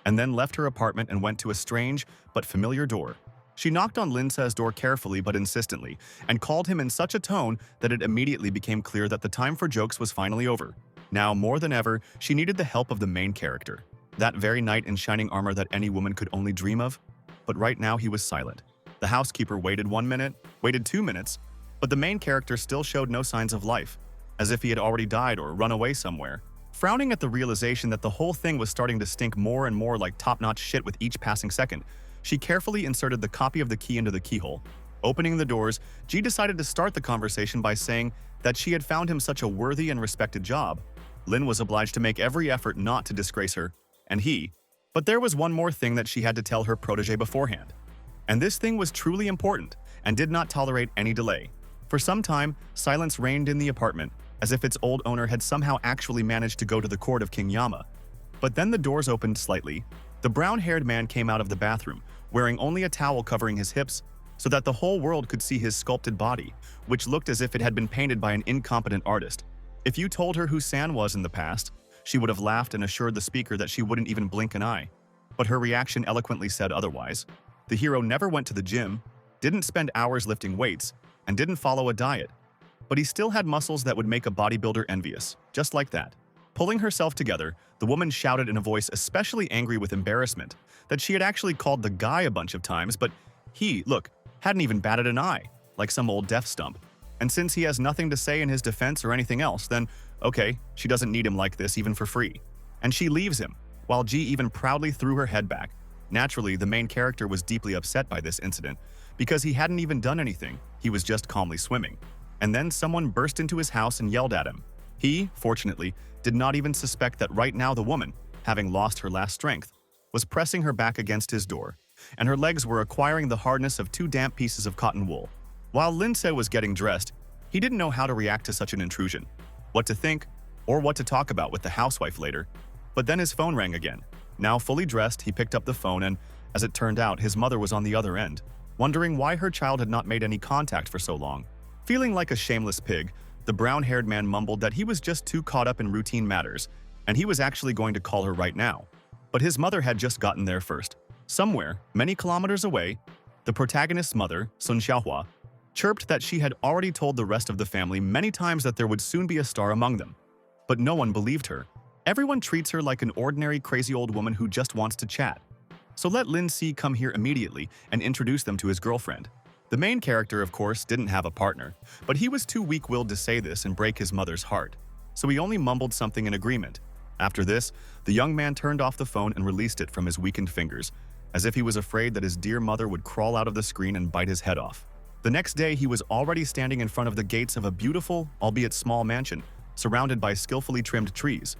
S1: and then left her apartment and went to a strange but familiar door. She knocked on Linsa's door carefully but insistently and called him in such a tone that it immediately became clear that the time for jokes was finally over. Now, more than ever, she needed the help of the main character, that very knight in shining armor that any woman could only dream of. But right now he was silent. The housekeeper waited 1 minute, waited 2 minutes, but the main character still showed no signs of life, as if he had already died or run away somewhere. Frowning at the realization that the whole thing was starting to stink more and more like top-notch shit with each passing second, she carefully inserted the copy of the key into the keyhole. Opening the doors, Ji decided to start the conversation by saying that she had found him such a worthy and respected job. Lin was obliged to make every effort not to disgrace her, and but there was one more thing that she had to tell her protege beforehand. And this thing was truly important and did not tolerate any delay. For some time, silence reigned in the apartment, as if its old owner had somehow actually managed to go to the court of King Yama. But then the doors opened slightly. The brown-haired man came out of the bathroom, wearing only a towel covering his hips, so that the whole world could see his sculpted body, which looked as if it had been painted by an incompetent artist. If you told her who San was in the past, she would have laughed and assured the speaker that she wouldn't even blink an eye. But her reaction eloquently said otherwise. The hero never went to the gym, didn't spend hours lifting weights, and didn't follow a diet. But he still had muscles that would make a bodybuilder envious, just like that. Pulling herself together, the woman shouted in a voice especially angry with embarrassment that she had actually called the guy a bunch of times, but he, look, hadn't even batted an eye, like some old deaf stump. And since he has nothing to say in his defense or anything else, then, okay, she doesn't need him like this even for free. And she leaves him, while Ji even proudly threw her head back. Naturally, the main character was deeply upset by this incident, because he hadn't even done anything, he was just calmly swimming. And then someone burst into his house and yelled at him. He, fortunately, did not even suspect that right now the woman, having lost her last strength, was pressing her back against his door, and her legs were acquiring the hardness of 2 damp pieces of cotton wool. While Lindsay was getting dressed, he didn't know how to react to such an intrusion, what to think, or what to talk about with the housewife later. But then his phone rang again. Now fully dressed, he picked up the phone and, as it turned out, his mother was on the other end, wondering why her child had not made any contact for so long. Feeling like a shameless pig, the brown-haired man mumbled that he was just too caught up in routine matters, and he was actually going to call her right now. But his mother had just gotten there first. Somewhere, many kilometers away, the protagonist's mother, Sun Xiaohua, chirped that she had already told the rest of the family many times that there would soon be a star among them. But no one believed her. Everyone treats her like an ordinary crazy old woman who just wants to chat. So let Lin Si come here immediately and introduce them to his girlfriend. The main character, of course, didn't have a partner, but he was too weak-willed to say this and break his mother's heart. So he only mumbled something in agreement. After this, the young man turned off the phone and released it from his weakened fingers, as if he was afraid that his dear mother would crawl out of the screen and bite his head off. The next day, he was already standing in front of the gates of a beautiful, albeit small mansion, surrounded by skillfully trimmed trees.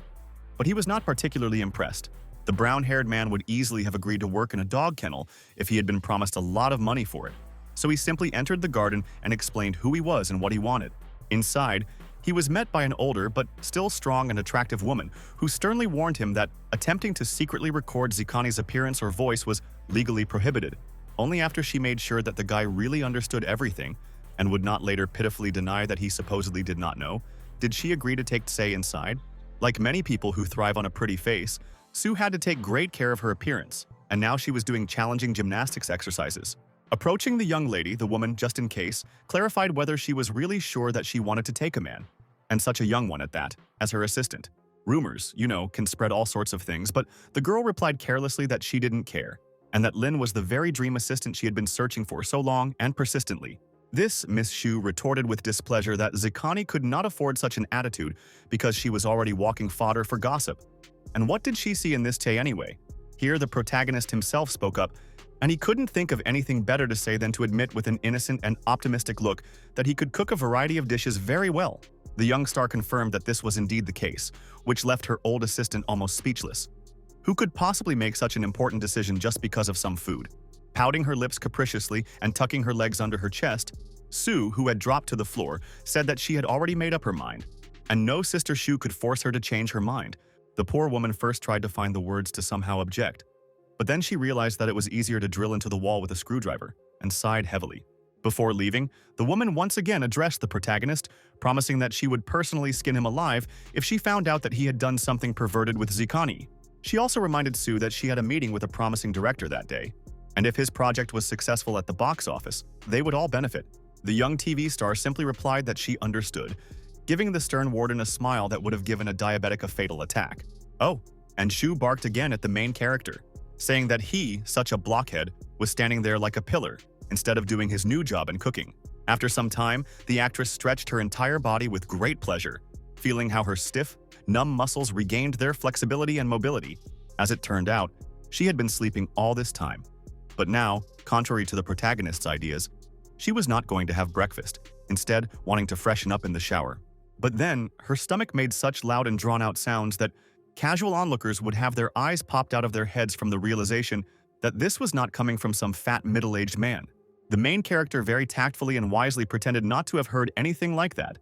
S1: But he was not particularly impressed. The brown-haired man would easily have agreed to work in a dog kennel if he had been promised a lot of money for it. So he simply entered the garden and explained who he was and what he wanted. Inside, he was met by an older but still strong and attractive woman who sternly warned him that attempting to secretly record Zikani's appearance or voice was legally prohibited. Only after she made sure that the guy really understood everything and would not later pitifully deny that he supposedly did not know, did she agree to take Tse inside. Like many people who thrive on a pretty face, Sue had to take great care of her appearance, and now she was doing challenging gymnastics exercises. Approaching the young lady, the woman, just in case, clarified whether she was really sure that she wanted to take a man, and such a young one at that, as her assistant. Rumors, can spread all sorts of things, but the girl replied carelessly that she didn't care, and that Lin was the very dream assistant she had been searching for so long and persistently. This, Miss Shu retorted with displeasure that Zikani could not afford such an attitude because she was already walking fodder for gossip. And what did she see in this Tae anyway? Here the protagonist himself spoke up, and he couldn't think of anything better to say than to admit with an innocent and optimistic look that he could cook a variety of dishes very well. The young star confirmed that this was indeed the case, which left her old assistant almost speechless. Who could possibly make such an important decision just because of some food? Pouting her lips capriciously and tucking her legs under her chest, Sue, who had dropped to the floor, said that she had already made up her mind, and no Sister Shu could force her to change her mind. The poor woman first tried to find the words to somehow object, but then she realized that it was easier to drill into the wall with a screwdriver, and sighed heavily. Before leaving, the woman once again addressed the protagonist, promising that she would personally skin him alive if she found out that he had done something perverted with Zikani. She also reminded Sue that she had a meeting with a promising director that day, and if his project was successful at the box office, they would all benefit. The young TV star simply replied that she understood, giving the stern warden a smile that would have given a diabetic a fatal attack. Oh, and Shu barked again at the main character, saying that he, such a blockhead, was standing there like a pillar, instead of doing his new job in cooking. After some time, the actress stretched her entire body with great pleasure, feeling how her stiff, numb muscles regained their flexibility and mobility. As it turned out, she had been sleeping all this time. But now, contrary to the protagonist's ideas, she was not going to have breakfast, instead wanting to freshen up in the shower. But then, her stomach made such loud and drawn-out sounds that casual onlookers would have their eyes popped out of their heads from the realization that this was not coming from some fat middle-aged man. The main character very tactfully and wisely pretended not to have heard anything like that,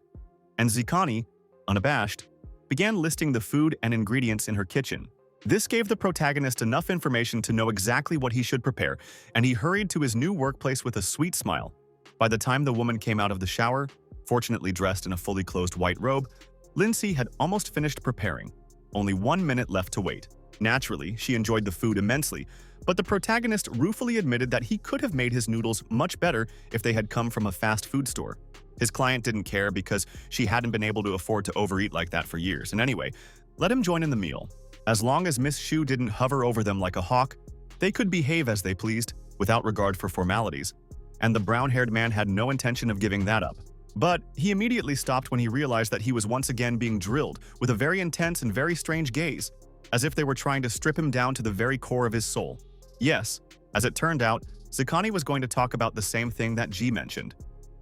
S1: and Zikani, unabashed, began listing the food and ingredients in her kitchen. This gave the protagonist enough information to know exactly what he should prepare, and he hurried to his new workplace with a sweet smile. By the time the woman came out of the shower, fortunately dressed in a fully closed white robe, Lindsay had almost finished preparing. Only 1 minute left to wait. Naturally, she enjoyed the food immensely, but the protagonist ruefully admitted that he could have made his noodles much better if they had come from a fast food store. His client didn't care because she hadn't been able to afford to overeat like that for years, and anyway, let him join in the meal. As long as Miss Shu didn't hover over them like a hawk, they could behave as they pleased, without regard for formalities, and the brown-haired man had no intention of giving that up. But he immediately stopped when he realized that he was once again being drilled with a very intense and very strange gaze, as if they were trying to strip him down to the very core of his soul. Yes, as it turned out, Zikani was going to talk about the same thing that Ji mentioned.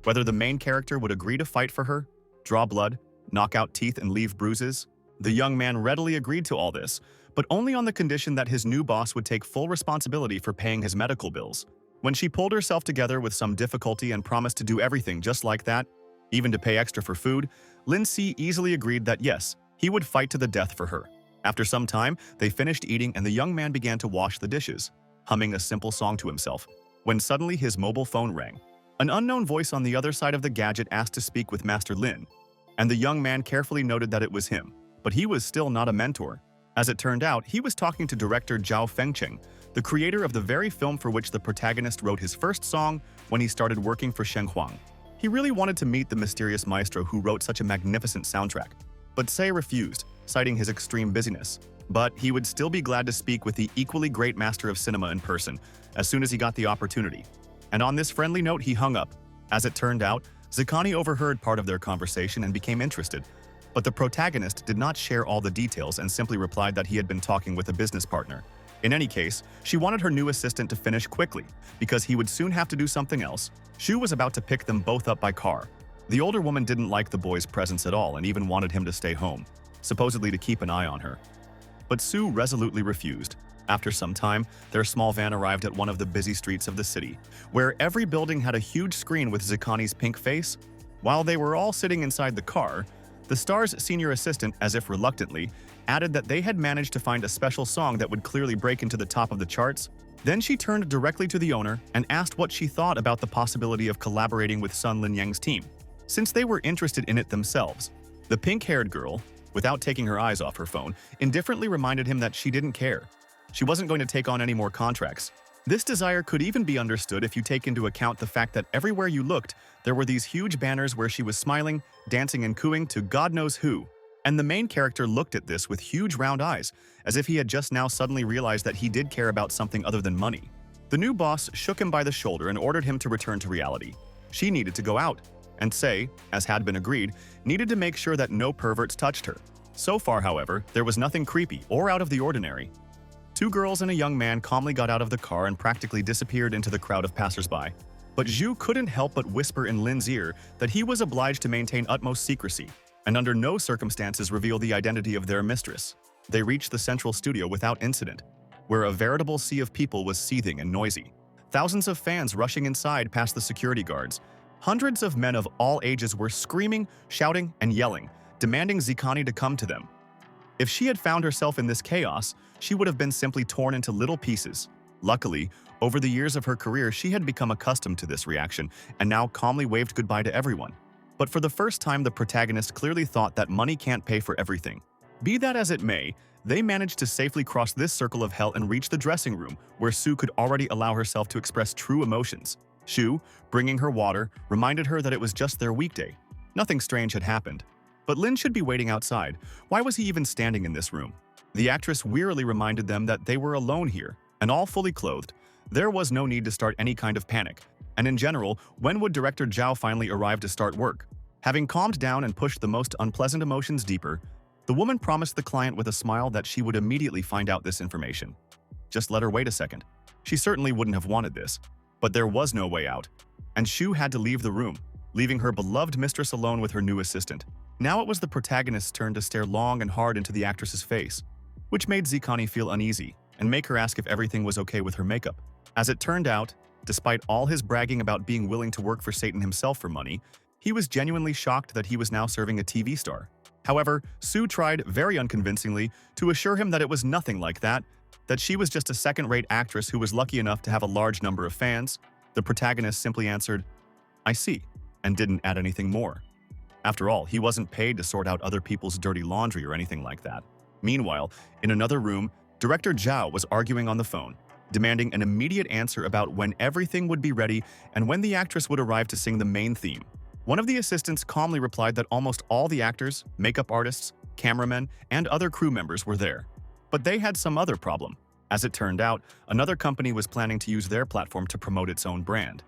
S1: Whether the main character would agree to fight for her, draw blood, knock out teeth and leave bruises. The young man readily agreed to all this, but only on the condition that his new boss would take full responsibility for paying his medical bills. When she pulled herself together with some difficulty and promised to do everything just like that, even to pay extra for food, Lindsay easily agreed that yes, he would fight to the death for her. After some time, they finished eating and the young man began to wash the dishes, humming a simple song to himself, when suddenly his mobile phone rang. An unknown voice on the other side of the gadget asked to speak with Master Lin, and the young man carefully noted that it was him, but he was still not a mentor. As it turned out, he was talking to director Zhao Fengcheng, the creator of the very film for which the protagonist wrote his first song when he started working for Shenhuang. He really wanted to meet the mysterious maestro who wrote such a magnificent soundtrack, but Sei refused, citing his extreme busyness. But he would still be glad to speak with the equally great master of cinema in person as soon as he got the opportunity. And on this friendly note, he hung up. As it turned out, Zikani overheard part of their conversation and became interested, but the protagonist did not share all the details and simply replied that he had been talking with a business partner. In any case, she wanted her new assistant to finish quickly, because he would soon have to do something else. Shu was about to pick them both up by car. The older woman didn't like the boy's presence at all and even wanted him to stay home, supposedly to keep an eye on her. But Sue resolutely refused. After some time, their small van arrived at one of the busy streets of the city, where every building had a huge screen with Zikani's pink face. While they were all sitting inside the car, the star's senior assistant, as if reluctantly, added that they had managed to find a special song that would clearly break into the top of the charts. Then she turned directly to the owner and asked what she thought about the possibility of collaborating with Sun Lin Yang's team, since they were interested in it themselves. The pink-haired girl, without taking her eyes off her phone, indifferently reminded him that she didn't care. She wasn't going to take on any more contracts. This desire could even be understood if you take into account the fact that everywhere you looked, there were these huge banners where she was smiling, dancing and cooing to God knows who. And the main character looked at this with huge round eyes, as if he had just now suddenly realized that he did care about something other than money. The new boss shook him by the shoulder and ordered him to return to reality. She needed to go out, and Sei, as had been agreed, needed to make sure that no perverts touched her. So far, however, there was nothing creepy or out of the ordinary. Two girls and a young man calmly got out of the car and practically disappeared into the crowd of passersby. But Zhu couldn't help but whisper in Lin's ear that he was obliged to maintain utmost secrecy, and under no circumstances reveal the identity of their mistress. They reached the central studio without incident, where a veritable sea of people was seething and noisy. Thousands of fans rushing inside past the security guards. Hundreds of men of all ages were screaming, shouting, and yelling, demanding Zikani to come to them. If she had found herself in this chaos, she would have been simply torn into little pieces. Luckily, over the years of her career, she had become accustomed to this reaction and now calmly waved goodbye to everyone. But for the first time, the protagonist clearly thought that money can't pay for everything. Be that as it may, they managed to safely cross this circle of hell and reach the dressing room, where Sue could already allow herself to express true emotions. Shu, bringing her water, reminded her that it was just their weekday. Nothing strange had happened. But Lin should be waiting outside. Why was he even standing in this room? The actress wearily reminded them that they were alone here, and all fully clothed. There was no need to start any kind of panic. And in general, when would Director Zhao finally arrive to start work? Having calmed down and pushed the most unpleasant emotions deeper, the woman promised the client with a smile that she would immediately find out this information. Just let her wait a second. She certainly wouldn't have wanted this. But there was no way out, and Shu had to leave the room, leaving her beloved mistress alone with her new assistant. Now it was the protagonist's turn to stare long and hard into the actress's face, which made Zikani feel uneasy and make her ask if everything was okay with her makeup. As it turned out, despite all his bragging about being willing to work for Satan himself for money, he was genuinely shocked that he was now serving a TV star. However, Sue tried very unconvincingly to assure him that it was nothing like that she was just a second-rate actress who was lucky enough to have a large number of fans. The protagonist simply answered, "I see," and didn't add anything more. After all, he wasn't paid to sort out other people's dirty laundry or anything like that. Meanwhile, in another room, Director Zhao was arguing on the phone, demanding an immediate answer about when everything would be ready and when the actress would arrive to sing the main theme. One of the assistants calmly replied that almost all the actors, makeup artists, cameramen, and other crew members were there. But they had some other problem. As it turned out, another company was planning to use their platform to promote its own brand.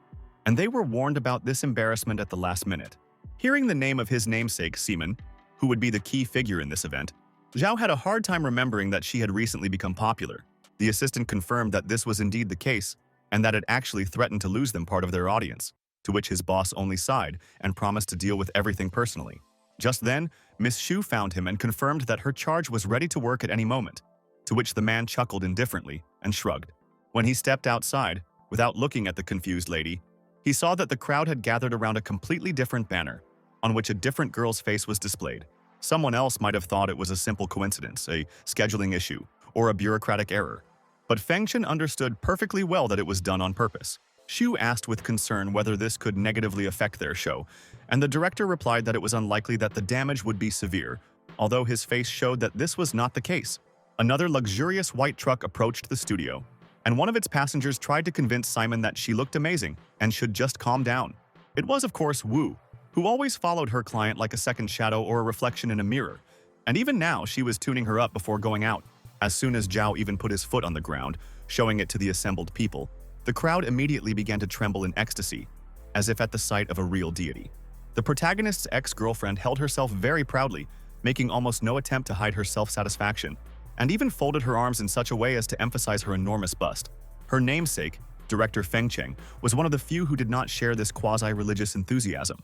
S1: And they were warned about this embarrassment at the last minute. Hearing the name of his namesake, Seaman, who would be the key figure in this event, Zhao had a hard time remembering that she had recently become popular. The assistant confirmed that this was indeed the case, and that it actually threatened to lose them part of their audience, to which his boss only sighed and promised to deal with everything personally. Just then, Miss Shu found him and confirmed that her charge was ready to work at any moment, to which the man chuckled indifferently and shrugged. When he stepped outside, without looking at the confused lady, he saw that the crowd had gathered around a completely different banner, on which a different girl's face was displayed. Someone else might have thought it was a simple coincidence, a scheduling issue, or a bureaucratic error. But Feng Chen understood perfectly well that it was done on purpose. Shu asked with concern whether this could negatively affect their show, and the director replied that it was unlikely that the damage would be severe, although his face showed that this was not the case. Another luxurious white truck approached the studio, and one of its passengers tried to convince Simon that she looked amazing and should just calm down. It was, of course, Wu, who always followed her client like a second shadow or a reflection in a mirror, and even now she was tuning her up before going out. As soon as Zhao even put his foot on the ground, showing it to the assembled people, the crowd immediately began to tremble in ecstasy, as if at the sight of a real deity. The protagonist's ex-girlfriend held herself very proudly, making almost no attempt to hide her self-satisfaction, and even folded her arms in such a way as to emphasize her enormous bust. Her namesake, director Feng Cheng, was one of the few who did not share this quasi-religious enthusiasm.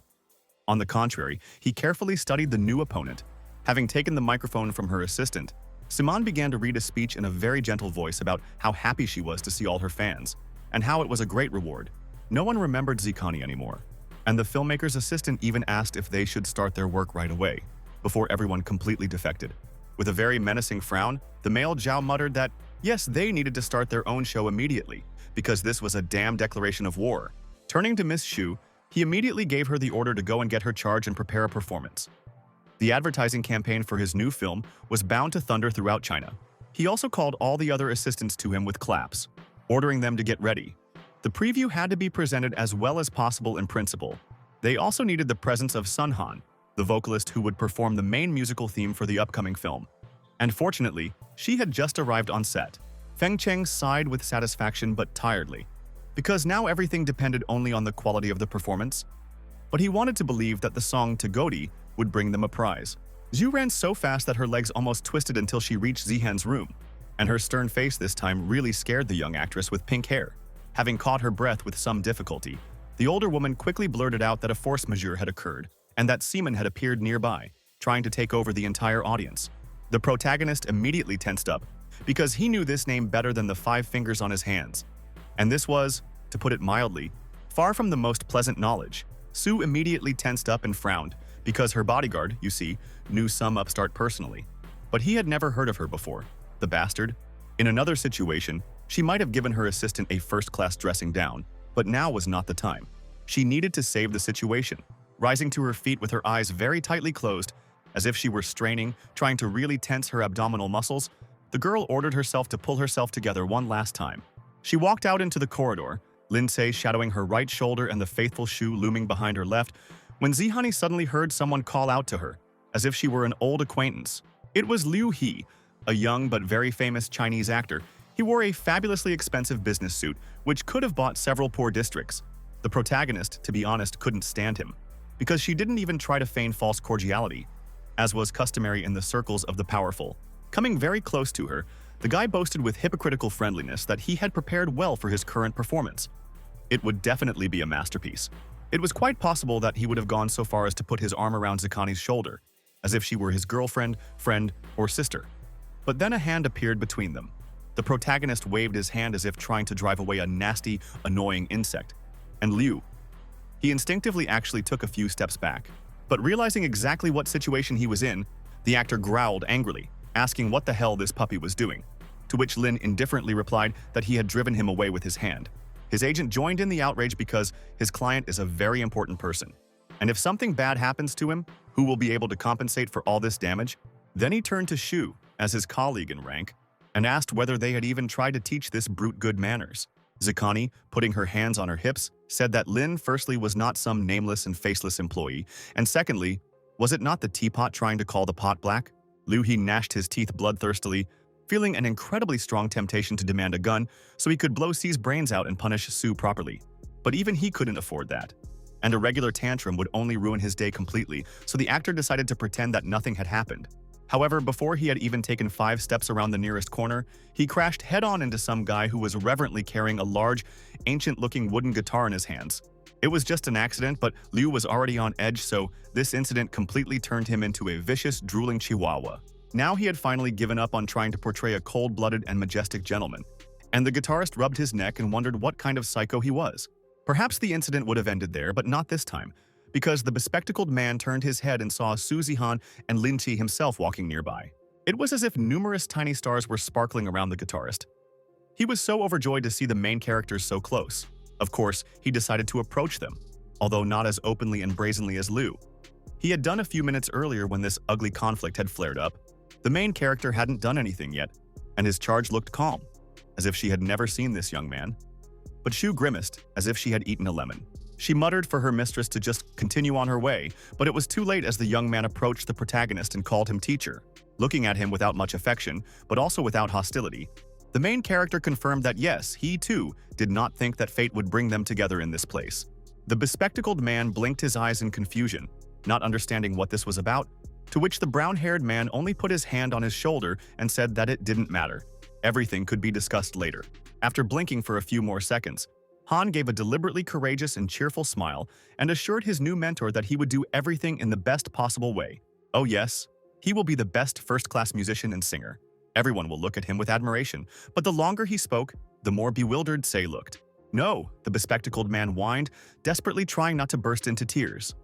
S1: On the contrary, he carefully studied the new opponent. Having taken the microphone from her assistant, Simone began to read a speech in a very gentle voice about how happy she was to see all her fans, and how it was a great reward. No one remembered Zikani anymore, and the filmmaker's assistant even asked if they should start their work right away, before everyone completely defected. With a very menacing frown, the male Zhao muttered that, yes, they needed to start their own show immediately, because this was a damn declaration of war. Turning to Miss Xu, he immediately gave her the order to go and get her charge and prepare a performance. The advertising campaign for his new film was bound to thunder throughout China. He also called all the other assistants to him with claps, ordering them to get ready. The preview had to be presented as well as possible in principle. They also needed the presence of Sun Han, the vocalist who would perform the main musical theme for the upcoming film. And fortunately, she had just arrived on set. Feng Cheng sighed with satisfaction but tiredly, because now everything depended only on the quality of the performance. But he wanted to believe that the song Tagodi would bring them a prize. Zhu ran so fast that her legs almost twisted until she reached Zihan's room, and her stern face this time really scared the young actress with pink hair. Having caught her breath with some difficulty, the older woman quickly blurted out that a force majeure had occurred, and that Seaman had appeared nearby, trying to take over the entire audience. The protagonist immediately tensed up, because he knew this name better than the 5 fingers on his hands. And this was, to put it mildly, far from the most pleasant knowledge. Sue immediately tensed up and frowned, because her bodyguard, you see, knew some upstart personally. But he had never heard of her before, the bastard. In another situation, she might have given her assistant a first-class dressing down, but now was not the time. She needed to save the situation. Rising to her feet with her eyes very tightly closed, as if she were straining, trying to really tense her abdominal muscles, the girl ordered herself to pull herself together one last time. She walked out into the corridor, Lindsay shadowing her right shoulder and the faithful Shu looming behind her left, when Zihani suddenly heard someone call out to her, as if she were an old acquaintance. It was Liu He, a young but very famous Chinese actor. He wore a fabulously expensive business suit, which could have bought several poor districts. The protagonist, to be honest, couldn't stand him, because she didn't even try to feign false cordiality, as was customary in the circles of the powerful. Coming very close to her, the guy boasted with hypocritical friendliness that he had prepared well for his current performance. It would definitely be a masterpiece. It was quite possible that he would have gone so far as to put his arm around Zakani's shoulder, as if she were his girlfriend, friend, or sister. But then a hand appeared between them. The protagonist waved his hand as if trying to drive away a nasty, annoying insect. And Liu. He instinctively actually took a few steps back. But realizing exactly what situation he was in, the actor growled angrily, asking what the hell this puppy was doing, to which Lin indifferently replied that he had driven him away with his hand. His agent joined in the outrage because his client is a very important person. And if something bad happens to him, who will be able to compensate for all this damage? Then he turned to Shu, as his colleague in rank, and asked whether they had even tried to teach this brute good manners. Zakani, putting her hands on her hips, said that Lin firstly was not some nameless and faceless employee, and secondly, was it not the teapot trying to call the pot black? Liu He gnashed his teeth bloodthirstily, feeling an incredibly strong temptation to demand a gun so he could blow C's brains out and punish Sue properly. But even he couldn't afford that. And a regular tantrum would only ruin his day completely, so the actor decided to pretend that nothing had happened. However, before he had even taken 5 steps around the nearest corner, he crashed head-on into some guy who was reverently carrying a large, ancient-looking wooden guitar in his hands. It was just an accident, but Liu was already on edge, so this incident completely turned him into a vicious, drooling chihuahua. Now he had finally given up on trying to portray a cold-blooded and majestic gentleman, and the guitarist rubbed his neck and wondered what kind of psycho he was. Perhaps the incident would have ended there, but not this time, because the bespectacled man turned his head and saw Su Zihan and Lin Qi himself walking nearby. It was as if numerous tiny stars were sparkling around the guitarist. He was so overjoyed to see the main characters so close. Of course, he decided to approach them, although not as openly and brazenly as Liu. He had done a few minutes earlier when this ugly conflict had flared up. The main character hadn't done anything yet, and his charge looked calm, as if she had never seen this young man. But Shu grimaced, as if she had eaten a lemon. She muttered for her mistress to just continue on her way, but it was too late as the young man approached the protagonist and called him teacher, looking at him without much affection, but also without hostility. The main character confirmed that yes, he too did not think that fate would bring them together in this place. The bespectacled man blinked his eyes in confusion, not understanding what this was about, to which the brown-haired man only put his hand on his shoulder and said that it didn't matter. Everything could be discussed later. After blinking for a few more seconds, Han gave a deliberately courageous and cheerful smile and assured his new mentor that he would do everything in the best possible way. Oh yes, he will be the best first-class musician and singer. Everyone will look at him with admiration, but the longer he spoke, the more bewildered Sei looked. No, the bespectacled man whined, desperately trying not to burst into tears.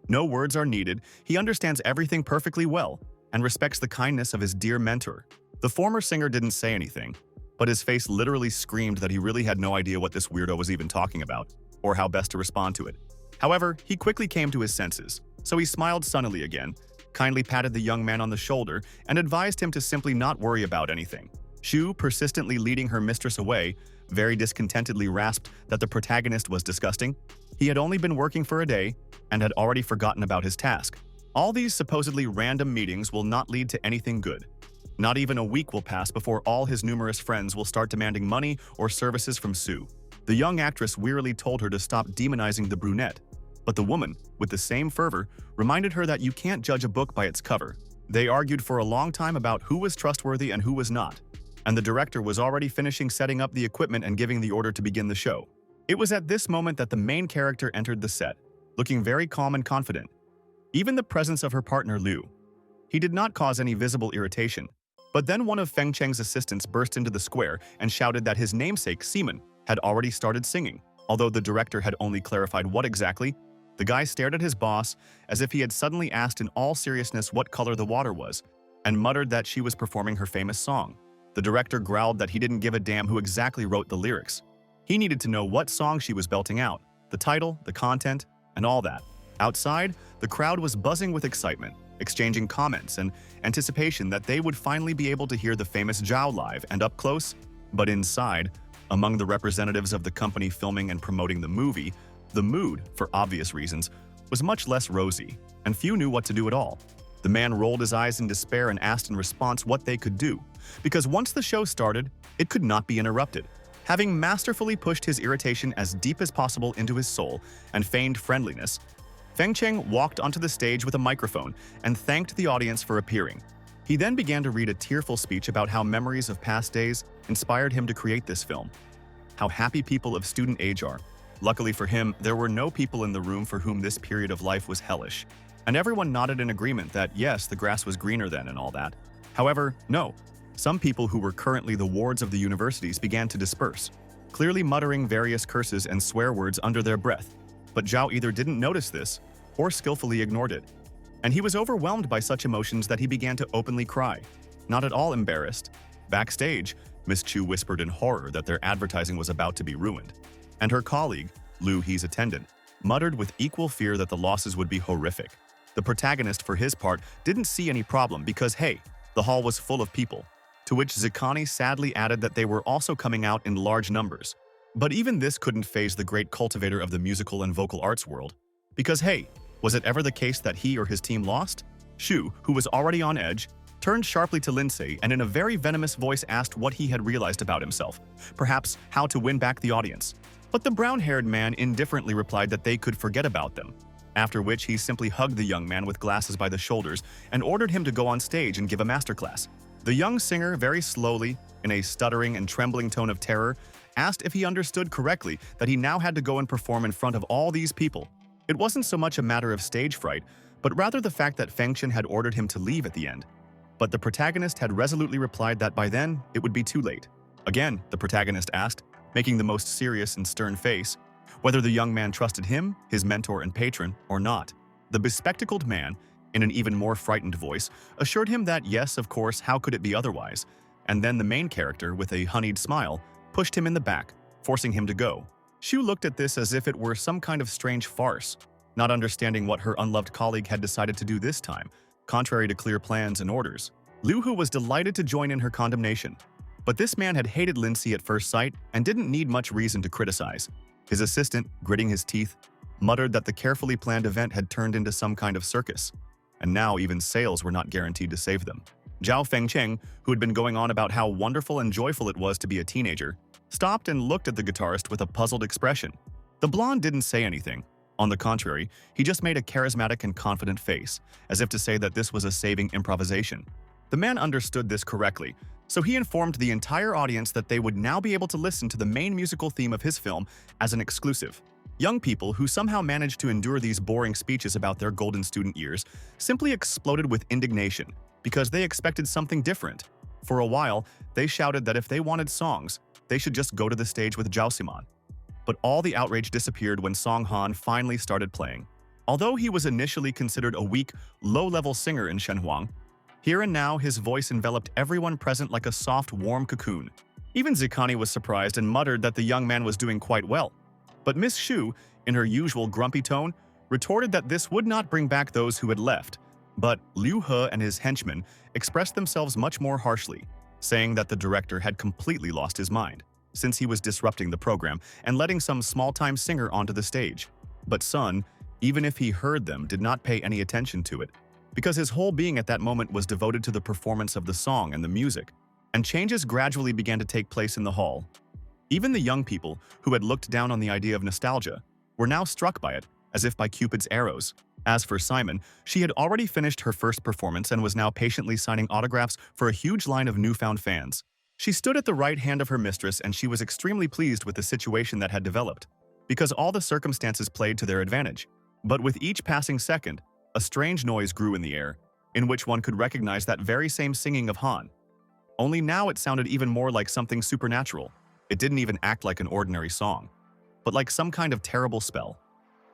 S1: No words are needed, he understands everything perfectly well and respects the kindness of his dear mentor. The former singer didn't say anything, but his face literally screamed that he really had no idea what this weirdo was even talking about, or how best to respond to it. However, he quickly came to his senses, so he smiled sunnily again, kindly patted the young man on the shoulder, and advised him to simply not worry about anything. Shu, persistently leading her mistress away, very discontentedly rasped that the protagonist was disgusting. He had only been working for a day and had already forgotten about his task. All these supposedly random meetings will not lead to anything good. Not even a week will pass before all his numerous friends will start demanding money or services from Sue. The young actress wearily told her to stop demonizing the brunette, but the woman, with the same fervor, reminded her that you can't judge a book by its cover. They argued for a long time about who was trustworthy and who was not, and the director was already finishing setting up the equipment and giving the order to begin the show. It was at this moment that the main character entered the set, looking very calm and confident. Even the presence of her partner Liu. He did not cause any visible irritation, but then one of Feng Cheng's assistants burst into the square and shouted that his namesake, Seaman, had already started singing. Although the director had only clarified what exactly, the guy stared at his boss as if he had suddenly asked in all seriousness what color the water was, and muttered that she was performing her famous song. The director growled that he didn't give a damn who exactly wrote the lyrics. He needed to know what song she was belting out, the title, the content, and all that. Outside, the crowd was buzzing with excitement, exchanging comments and anticipation that they would finally be able to hear the famous Zhao live and up close. But inside, among the representatives of the company filming and promoting the movie, the mood, for obvious reasons, was much less rosy, and few knew what to do at all. The man rolled his eyes in despair and asked in response what they could do, because once the show started, it could not be interrupted. Having masterfully pushed his irritation as deep as possible into his soul and feigned friendliness, Feng Cheng walked onto the stage with a microphone and thanked the audience for appearing. He then began to read a tearful speech about how memories of past days inspired him to create this film. How happy people of student age are. Luckily for him, there were no people in the room for whom this period of life was hellish, and everyone nodded in agreement that yes, the grass was greener then and all that. However, no. Some people who were currently the wards of the universities began to disperse, clearly muttering various curses and swear words under their breath. But Zhao either didn't notice this or skillfully ignored it. And he was overwhelmed by such emotions that he began to openly cry, not at all embarrassed. Backstage, Miss Chu whispered in horror that their advertising was about to be ruined. And her colleague, Liu He's attendant, muttered with equal fear that the losses would be horrific. The protagonist, for his part, didn't see any problem because, hey, the hall was full of people. To which Zikani sadly added that they were also coming out in large numbers. But even this couldn't faze the great cultivator of the musical and vocal arts world. Because hey, was it ever the case that he or his team lost? Shu, who was already on edge, turned sharply to Lindsay and in a very venomous voice asked what he had realized about himself, perhaps how to win back the audience. But the brown-haired man indifferently replied that they could forget about them, after which he simply hugged the young man with glasses by the shoulders and ordered him to go on stage and give a masterclass. The young singer, very slowly, in a stuttering and trembling tone of terror, asked if he understood correctly that he now had to go and perform in front of all these people. It wasn't so much a matter of stage fright, but rather the fact that Feng Chen had ordered him to leave at the end. But the protagonist had resolutely replied that by then, it would be too late. Again, the protagonist asked, making the most serious and stern face, whether the young man trusted him, his mentor and patron, or not. The bespectacled man, in an even more frightened voice, assured him that yes, of course, how could it be otherwise? And then the main character, with a honeyed smile, pushed him in the back, forcing him to go. Shu looked at this as if it were some kind of strange farce, not understanding what her unloved colleague had decided to do this time, contrary to clear plans and orders. Liu Hu was delighted to join in her condemnation. But this man had hated Lindsay at first sight and didn't need much reason to criticize. His assistant, gritting his teeth, muttered that the carefully planned event had turned into some kind of circus, and now even sales were not guaranteed to save them. Zhao Fengcheng, who had been going on about how wonderful and joyful it was to be a teenager, stopped and looked at the guitarist with a puzzled expression. The blonde didn't say anything, On the contrary, he just made a charismatic and confident face, as if to say that this was a saving improvisation. The man understood this correctly, so he informed the entire audience that they would now be able to listen to the main musical theme of his film as an exclusive. Young people who somehow managed to endure these boring speeches about their golden student years simply exploded with indignation because they expected something different. For a while, they shouted that if they wanted songs, they should just go to the stage with Jaosimon. But all the outrage disappeared when Song Han finally started playing. Although he was initially considered a weak, low-level singer in Shenhuang, here and now his voice enveloped everyone present like a soft, warm cocoon. Even Zikani was surprised and muttered that the young man was doing quite well. But Miss Xu, in her usual grumpy tone, retorted that this would not bring back those who had left. But Liu He and his henchmen expressed themselves much more harshly, saying that the director had completely lost his mind, since he was disrupting the program and letting some small-time singer onto the stage. But Sun, even if he heard them, did not pay any attention to it, because his whole being at that moment was devoted to the performance of the song and the music, and changes gradually began to take place in the hall. Even the young people, who had looked down on the idea of nostalgia, were now struck by it, as if by Cupid's arrows. As for Simon, she had already finished her first performance and was now patiently signing autographs for a huge line of newfound fans. She stood at the right hand of her mistress and she was extremely pleased with the situation that had developed, because all the circumstances played to their advantage. But with each passing second, a strange noise grew in the air, in which one could recognize that very same singing of Han. Only now it sounded even more like something supernatural. It didn't even act like an ordinary song, but like some kind of terrible spell.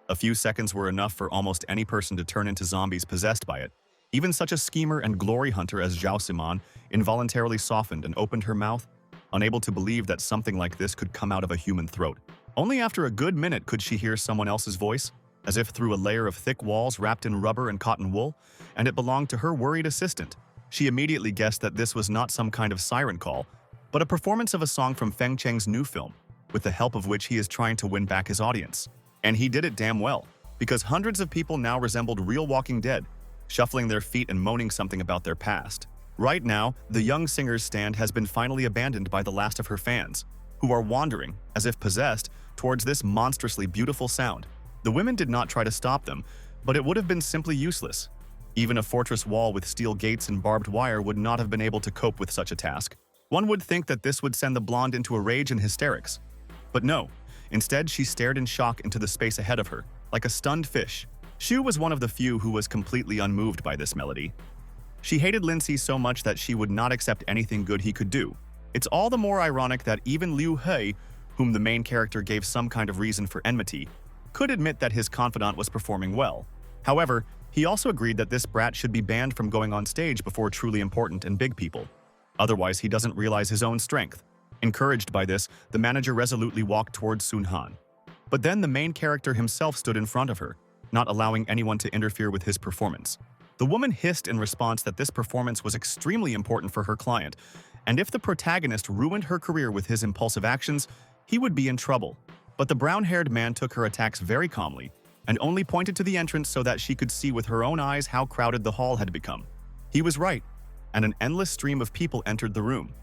S1: A few seconds were enough for almost any person to turn into zombies possessed by it. Even such a schemer and glory hunter as Zhao Simon involuntarily softened and opened her mouth, unable to believe that something like this could come out of a human throat. Only after a good minute could she hear someone else's voice, as if through a layer of thick walls wrapped in rubber and cotton wool, and it belonged to her worried assistant. She immediately guessed that this was not some kind of siren call, but a performance of a song from Feng Cheng's new film, with the help of which he is trying to win back his audience. And he did it damn well, because hundreds of people now resembled real Walking Dead, shuffling their feet and moaning something about their past. Right now, the young singer's stand has been finally abandoned by the last of her fans, who are wandering, as if possessed, towards this monstrously beautiful sound. The women did not try to stop them, but it would have been simply useless. Even a fortress wall with steel gates and barbed wire would not have been able to cope with such a task. One would think that this would send the blonde into a rage and hysterics. But no. Instead, she stared in shock into the space ahead of her, like a stunned fish. Xu was one of the few who was completely unmoved by this melody. She hated Lindsay so much that she would not accept anything good he could do. It's all the more ironic that even Liu He, whom the main character gave some kind of reason for enmity, could admit that his confidant was performing well. However, he also agreed that this brat should be banned from going on stage before truly important and big people. Otherwise, he doesn't realize his own strength. Encouraged by this, the manager resolutely walked towards Sun Han. But then the main character himself stood in front of her, not allowing anyone to interfere with his performance. The woman hissed in response that this performance was extremely important for her client, and if the protagonist ruined her career with his impulsive actions, he would be in trouble. But the brown-haired man took her attacks very calmly, and only pointed to the entrance so that she could see with her own eyes how crowded the hall had become. He was right, and an endless stream of people entered the room.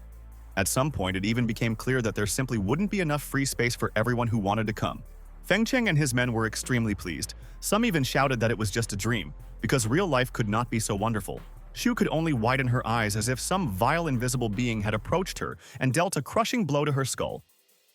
S1: At some point, it even became clear that there simply wouldn't be enough free space for everyone who wanted to come. Feng Cheng and his men were extremely pleased. Some even shouted that it was just a dream, because real life could not be so wonderful. Xu could only widen her eyes as if some vile invisible being had approached her and dealt a crushing blow to her skull.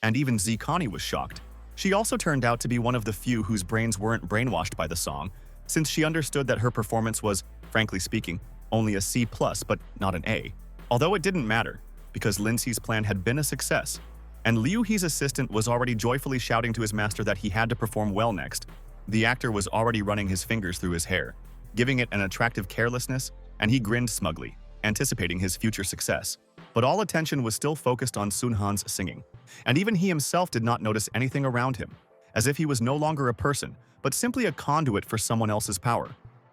S1: And even Zikani was shocked. She also turned out to be one of the few whose brains weren't brainwashed by the song, since she understood that her performance was, frankly speaking, only a C+, but not an A. Although it didn't matter, because Lindsay's plan had been a success, and Liu He's assistant was already joyfully shouting to his master that he had to perform well next. The actor was already running his fingers through his hair, giving it an attractive carelessness, and he grinned smugly, anticipating his future success. But all attention was still focused on Sun Han's singing, and even he himself did not notice anything around him, as if he was no longer a person, but simply a conduit for someone else's power.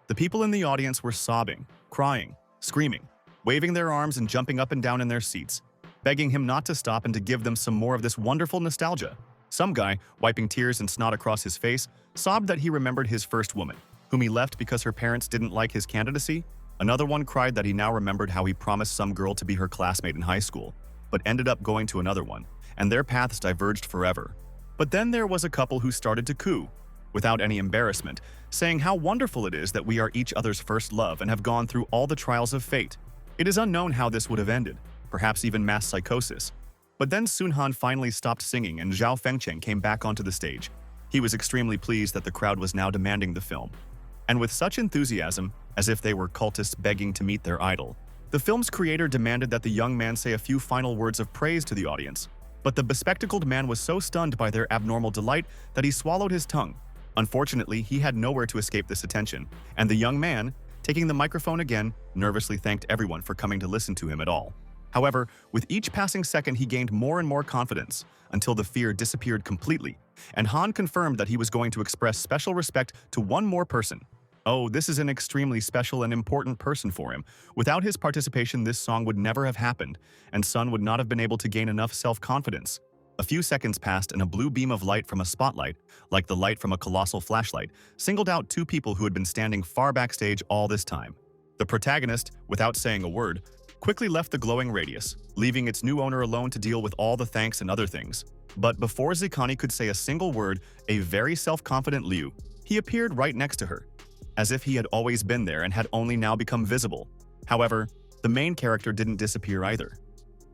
S1: The people in the audience were sobbing, crying, screaming, waving their arms and jumping up and down in their seats, begging him not to stop and to give them some more of this wonderful nostalgia. Some guy, wiping tears and snot across his face, sobbed that he remembered his first woman, whom he left because her parents didn't like his candidacy. Another one cried that he now remembered how he promised some girl to be her classmate in high school, but ended up going to another one, and their paths diverged forever. But then there was a couple who started to coo. without any embarrassment, saying how wonderful it is that we are each other's first love and have gone through all the trials of fate. It is unknown how this would have ended, perhaps even mass psychosis. But then Sunhan finally stopped singing and Zhao Fengcheng came back onto the stage. He was extremely pleased that the crowd was now demanding the film. And with such enthusiasm, as if they were cultists begging to meet their idol, the film's creator demanded that the young man say a few final words of praise to the audience. But the bespectacled man was so stunned by their abnormal delight that he swallowed his tongue. Unfortunately, he had nowhere to escape this attention, and the young man, taking the microphone again, nervously thanked everyone for coming to listen to him at all. However, with each passing second he gained more and more confidence, until the fear disappeared completely, and Han confirmed that he was going to express special respect to one more person. Oh, this is an extremely special and important person for him. Without his participation, this song would never have happened, and Sun would not have been able to gain enough self-confidence. A few seconds passed and a blue beam of light from a spotlight, like the light from a colossal flashlight, singled out two people who had been standing far backstage all this time. The protagonist, without saying a word, quickly left the glowing radius, leaving its new owner alone to deal with all the thanks and other things. But before Zikani could say a single word, a very self-confident Liu, he appeared right next to her, as if he had always been there and had only now become visible. However, the main character didn't disappear either.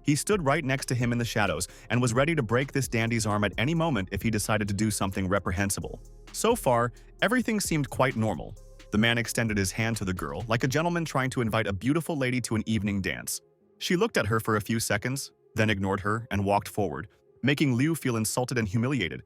S1: He stood right next to him in the shadows and was ready to break this dandy's arm at any moment if he decided to do something reprehensible. So far, everything seemed quite normal. The man extended his hand to the girl, like a gentleman trying to invite a beautiful lady to an evening dance. She looked at her for a few seconds, then ignored her and walked forward, making Liu feel insulted and humiliated.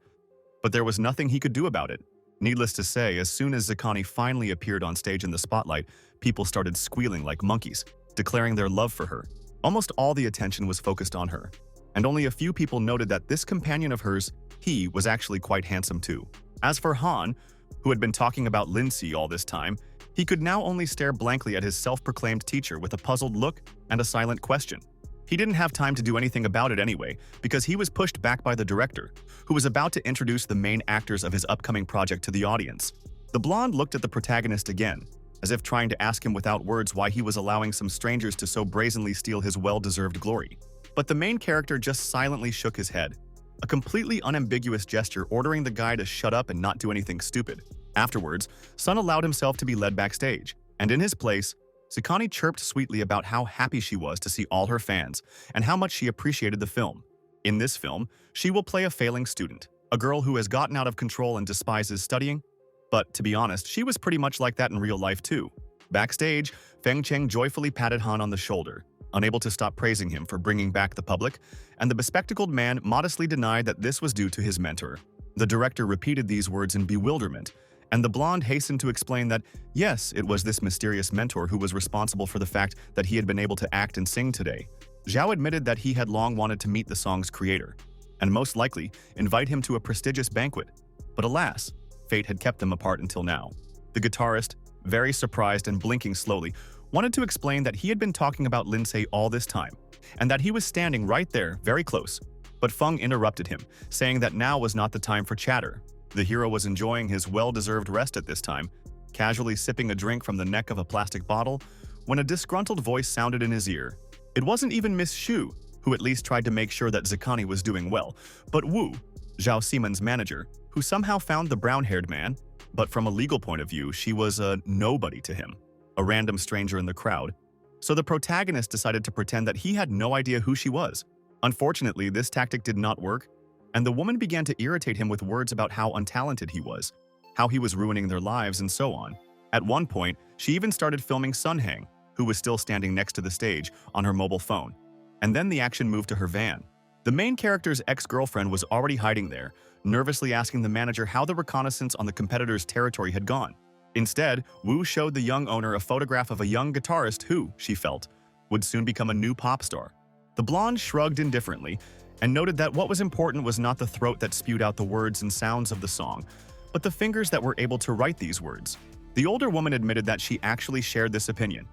S1: But there was nothing he could do about it. Needless to say, as soon as Zikani finally appeared on stage in the spotlight, people started squealing like monkeys, declaring their love for her. Almost all the attention was focused on her, and only a few people noted that this companion of hers, he, was actually quite handsome too. As for Han, who had been talking about Lindsay all this time, he could now only stare blankly at his self-proclaimed teacher with a puzzled look and a silent question. He didn't have time to do anything about it anyway, because he was pushed back by the director, who was about to introduce the main actors of his upcoming project to the audience. The blonde looked at the protagonist again, as if trying to ask him without words why he was allowing some strangers to so brazenly steal his well-deserved glory. But the main character just silently shook his head, a completely unambiguous gesture ordering the guy to shut up and not do anything stupid. Afterwards, Sun allowed himself to be led backstage, and in his place, Zikani chirped sweetly about how happy she was to see all her fans and how much she appreciated the film. In this film, she will play a failing student, a girl who has gotten out of control and despises studying. But to be honest, she was pretty much like that in real life too. Backstage, Feng Cheng joyfully patted Han on the shoulder, unable to stop praising him for bringing back the public, and the bespectacled man modestly denied that this was due to his mentor. The director repeated these words in bewilderment, and the blonde hastened to explain that, yes, it was this mysterious mentor who was responsible for the fact that he had been able to act and sing today. Zhao admitted that he had long wanted to meet the song's creator, and most likely invite him to a prestigious banquet. But alas, fate had kept them apart until now. The guitarist, very surprised and blinking slowly, wanted to explain that he had been talking about Lindsay all this time, and that he was standing right there, very close. But Feng interrupted him, saying that now was not the time for chatter. The hero was enjoying his well-deserved rest at this time, casually sipping a drink from the neck of a plastic bottle, when a disgruntled voice sounded in his ear. It wasn't even Miss Xu, who at least tried to make sure that Zikani was doing well, but Wu, Zhao Simon's manager, who somehow found the brown-haired man, but from a legal point of view, she was a nobody to him, a random stranger in the crowd. So the protagonist decided to pretend that he had no idea who she was. Unfortunately, this tactic did not work, and the woman began to irritate him with words about how untalented he was, how he was ruining their lives, and so on. At one point, she even started filming Sun Hang, who was still standing next to the stage, on her mobile phone. And then the action moved to her van. The main character's ex-girlfriend was already hiding there, nervously asking the manager how the reconnaissance on the competitor's territory had gone. Instead, Wu showed the young owner a photograph of a young guitarist who, she felt, would soon become a new pop star. The blonde shrugged indifferently and noted that what was important was not the throat that spewed out the words and sounds of the song, but the fingers that were able to write these words. The older woman admitted that she actually shared this opinion,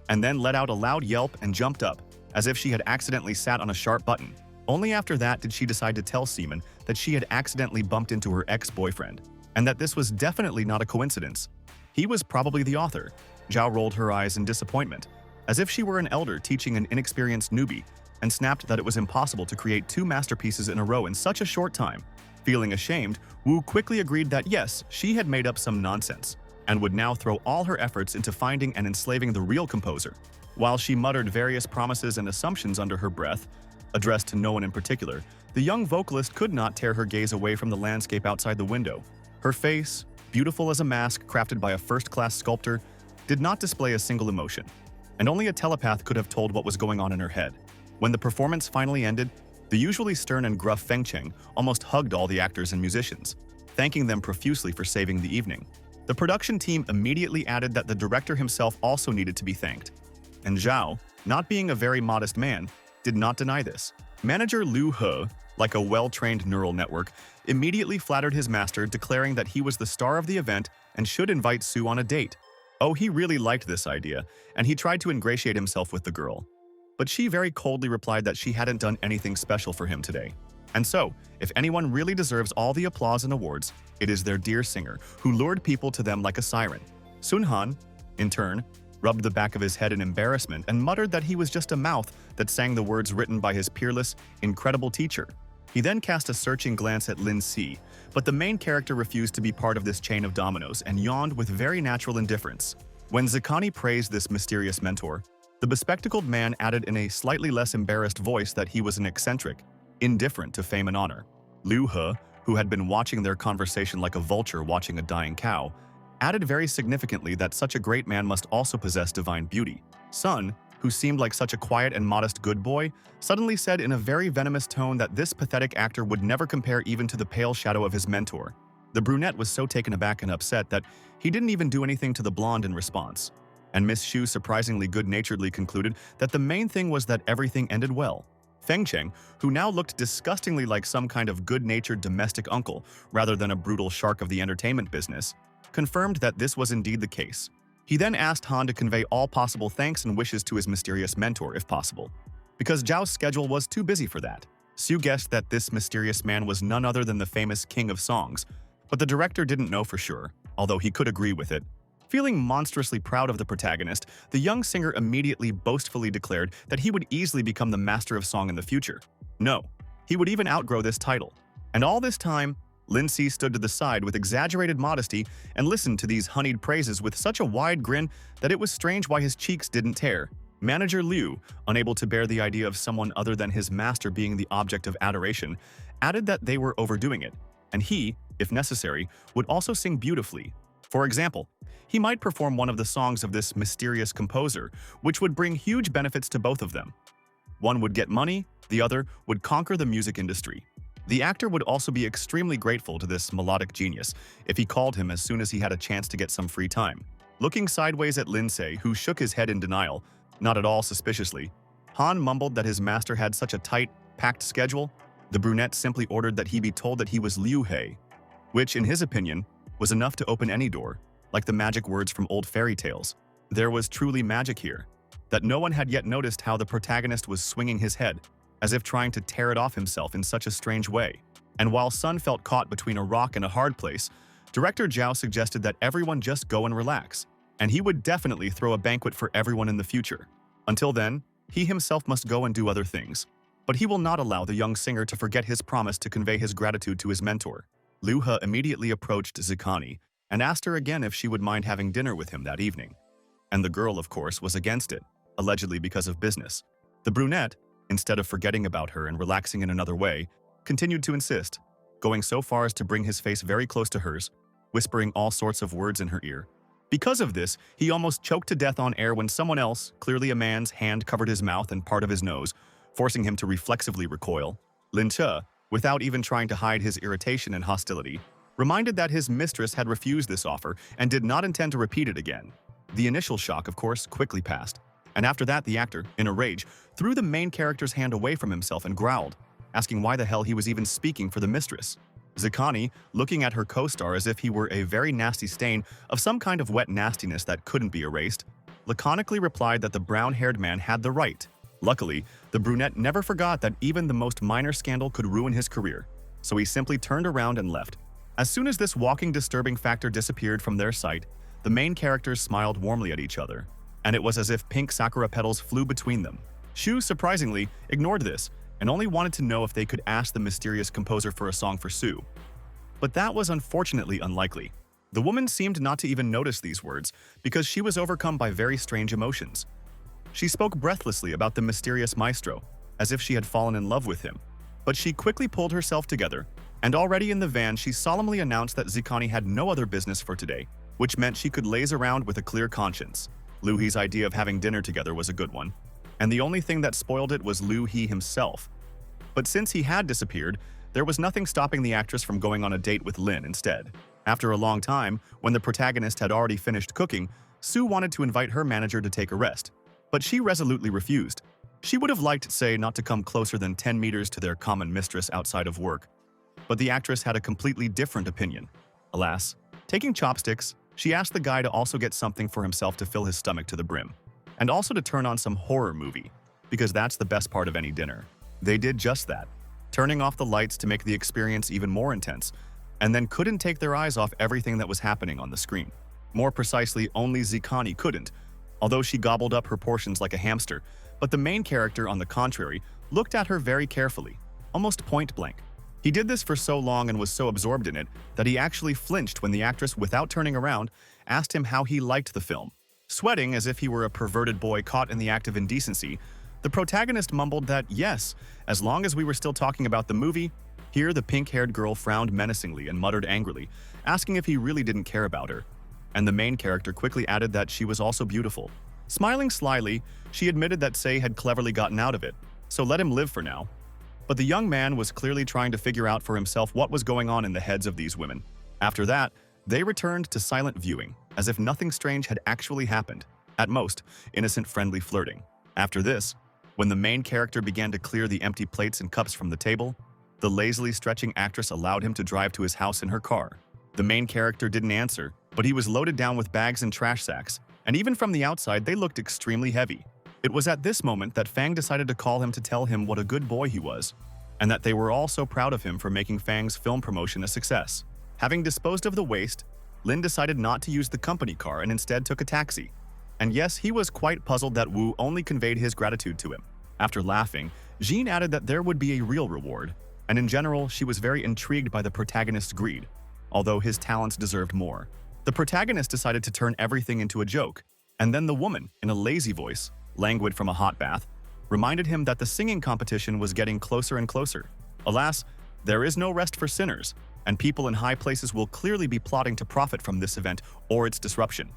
S1: and then let out a loud yelp and jumped up, as if she had accidentally sat on a sharp button. Only after that did she decide to tell Seaman that she had accidentally bumped into her ex-boyfriend, and that this was definitely not a coincidence. He was probably the author. Zhao rolled her eyes in disappointment, as if she were an elder teaching an inexperienced newbie, and snapped that it was impossible to create two masterpieces in a row in such a short time. Feeling ashamed, Wu quickly agreed that yes, she had made up some nonsense, and would now throw all her efforts into finding and enslaving the real composer. While she muttered various promises and assumptions under her breath, addressed to no one in particular, the young vocalist could not tear her gaze away from the landscape outside the window. Her face, beautiful as a mask crafted by a first-class sculptor, did not display a single emotion, and only a telepath could have told what was going on in her head. When the performance finally ended, the usually stern and gruff Feng Cheng almost hugged all the actors and musicians, thanking them profusely for saving the evening. The production team immediately added that the director himself also needed to be thanked, and Zhao, not being a very modest man, did not deny this. Manager Liu He, like a well-trained neural network, immediately flattered his master, declaring that he was the star of the event and should invite Sue on a date. Oh, he really liked this idea, and he tried to ingratiate himself with the girl. But she very coldly replied that she hadn't done anything special for him today. And so, if anyone really deserves all the applause and awards, it is their dear singer, who lured people to them like a siren. Sun Han, in turn, rubbed the back of his head in embarrassment and muttered that he was just a mouth that sang the words written by his peerless, incredible teacher. He then cast a searching glance at Lin Si, but the main character refused to be part of this chain of dominoes and yawned with very natural indifference. When Zakani praised this mysterious mentor, the bespectacled man added in a slightly less embarrassed voice that he was an eccentric, indifferent to fame and honor. Liu He, who had been watching their conversation like a vulture watching a dying cow, added very significantly that such a great man must also possess divine beauty. Sun, who seemed like such a quiet and modest good boy, suddenly said in a very venomous tone that this pathetic actor would never compare even to the pale shadow of his mentor. The brunette was so taken aback and upset that he didn't even do anything to the blonde in response. And Miss Xu surprisingly good-naturedly concluded that the main thing was that everything ended well. Feng Cheng, who now looked disgustingly like some kind of good-natured domestic uncle rather than a brutal shark of the entertainment business, confirmed that this was indeed the case. He then asked Han to convey all possible thanks and wishes to his mysterious mentor if possible, because Zhao's schedule was too busy for that. Xu guessed that this mysterious man was none other than the famous King of Songs, but the director didn't know for sure, although he could agree with it. Feeling monstrously proud of the protagonist, the young singer immediately boastfully declared that he would easily become the master of song in the future. No, he would even outgrow this title. And all this time, Lin Si stood to the side with exaggerated modesty and listened to these honeyed praises with such a wide grin that it was strange why his cheeks didn't tear. Manager Liu, unable to bear the idea of someone other than his master being the object of adoration, added that they were overdoing it, and he, if necessary, would also sing beautifully. For example, he might perform one of the songs of this mysterious composer, which would bring huge benefits to both of them. One would get money, the other would conquer the music industry. The actor would also be extremely grateful to this melodic genius if he called him as soon as he had a chance to get some free time. Looking sideways at Lindsay, who shook his head in denial, not at all suspiciously, Han mumbled that his master had such a tight, packed schedule. The brunette simply ordered that he be told that he was Liu He, which, in his opinion, was enough to open any door, like the magic words from old fairy tales. There was truly magic here, that no one had yet noticed how the protagonist was swinging his head, as if trying to tear it off himself in such a strange way. And while Sun felt caught between a rock and a hard place, director Zhao suggested that everyone just go and relax, and he would definitely throw a banquet for everyone in the future. Until then, he himself must go and do other things. But he will not allow the young singer to forget his promise to convey his gratitude to his mentor. Liu He immediately approached Zakani and asked her again if she would mind having dinner with him that evening. And the girl, of course, was against it, allegedly because of business. The brunette, instead of forgetting about her and relaxing in another way, continued to insist, going so far as to bring his face very close to hers, whispering all sorts of words in her ear. Because of this, he almost choked to death on air when someone else, clearly a man's hand, covered his mouth and part of his nose, forcing him to reflexively recoil. Lin Che, without even trying to hide his irritation and hostility, reminded that his mistress had refused this offer and did not intend to repeat it again. The initial shock, of course, quickly passed, and after that the actor, in a rage, threw the main character's hand away from himself and growled, asking why the hell he was even speaking for the mistress. Zakani, looking at her co-star as if he were a very nasty stain of some kind of wet nastiness that couldn't be erased, laconically replied that the brown-haired man had the right. Luckily, the brunette never forgot that even the most minor scandal could ruin his career, so he simply turned around and left. As soon as this walking disturbing factor disappeared from their sight, the main characters smiled warmly at each other, and it was as if pink sakura petals flew between them. Shu, surprisingly, ignored this and only wanted to know if they could ask the mysterious composer for a song for Sue. But that was unfortunately unlikely. The woman seemed not to even notice these words because she was overcome by very strange emotions. She spoke breathlessly about the mysterious maestro, as if she had fallen in love with him. But she quickly pulled herself together, and already in the van she solemnly announced that Zikani had no other business for today, which meant she could laze around with a clear conscience. Liu He's idea of having dinner together was a good one, and the only thing that spoiled it was Liu He himself. But since he had disappeared, there was nothing stopping the actress from going on a date with Lin instead. After a long time, when the protagonist had already finished cooking, Sue wanted to invite her manager to take a rest, but she resolutely refused. She would have liked, say, not to come closer than 10 meters to their common mistress outside of work. But the actress had a completely different opinion. Alas, taking chopsticks, she asked the guy to also get something for himself to fill his stomach to the brim, and also to turn on some horror movie, because that's the best part of any dinner. They did just that, turning off the lights to make the experience even more intense, and then couldn't take their eyes off everything that was happening on the screen. More precisely, only Zikani couldn't, although she gobbled up her portions like a hamster, but the main character, on the contrary, looked at her very carefully, almost point blank. He did this for so long and was so absorbed in it that he actually flinched when the actress, without turning around, asked him how he liked the film. Sweating as if he were a perverted boy caught in the act of indecency, the protagonist mumbled that yes, as long as we were still talking about the movie. Here, the pink-haired girl frowned menacingly and muttered angrily, asking if he really didn't care about her. And the main character quickly added that she was also beautiful. Smiling slyly, she admitted that Sei had cleverly gotten out of it, so let him live for now. But the young man was clearly trying to figure out for himself what was going on in the heads of these women. After that, they returned to silent viewing, as if nothing strange had actually happened. At most, innocent friendly flirting. After this, when the main character began to clear the empty plates and cups from the table, the lazily stretching actress allowed him to drive to his house in her car. The main character didn't answer, but he was loaded down with bags and trash sacks, and even from the outside they looked extremely heavy. It was at this moment that Fang decided to call him to tell him what a good boy he was, and that they were all so proud of him for making Fang's film promotion a success. Having disposed of the waste, Lin decided not to use the company car and instead took a taxi. And yes, he was quite puzzled that Wu only conveyed his gratitude to him. After laughing, Jean added that there would be a real reward, and in general, she was very intrigued by the protagonist's greed, although his talents deserved more. The protagonist decided to turn everything into a joke, and then the woman, in a lazy voice, languid from a hot bath, reminded him that the singing competition was getting closer and closer. Alas, there is no rest for sinners, and people in high places will clearly be plotting to profit from this event or its disruption.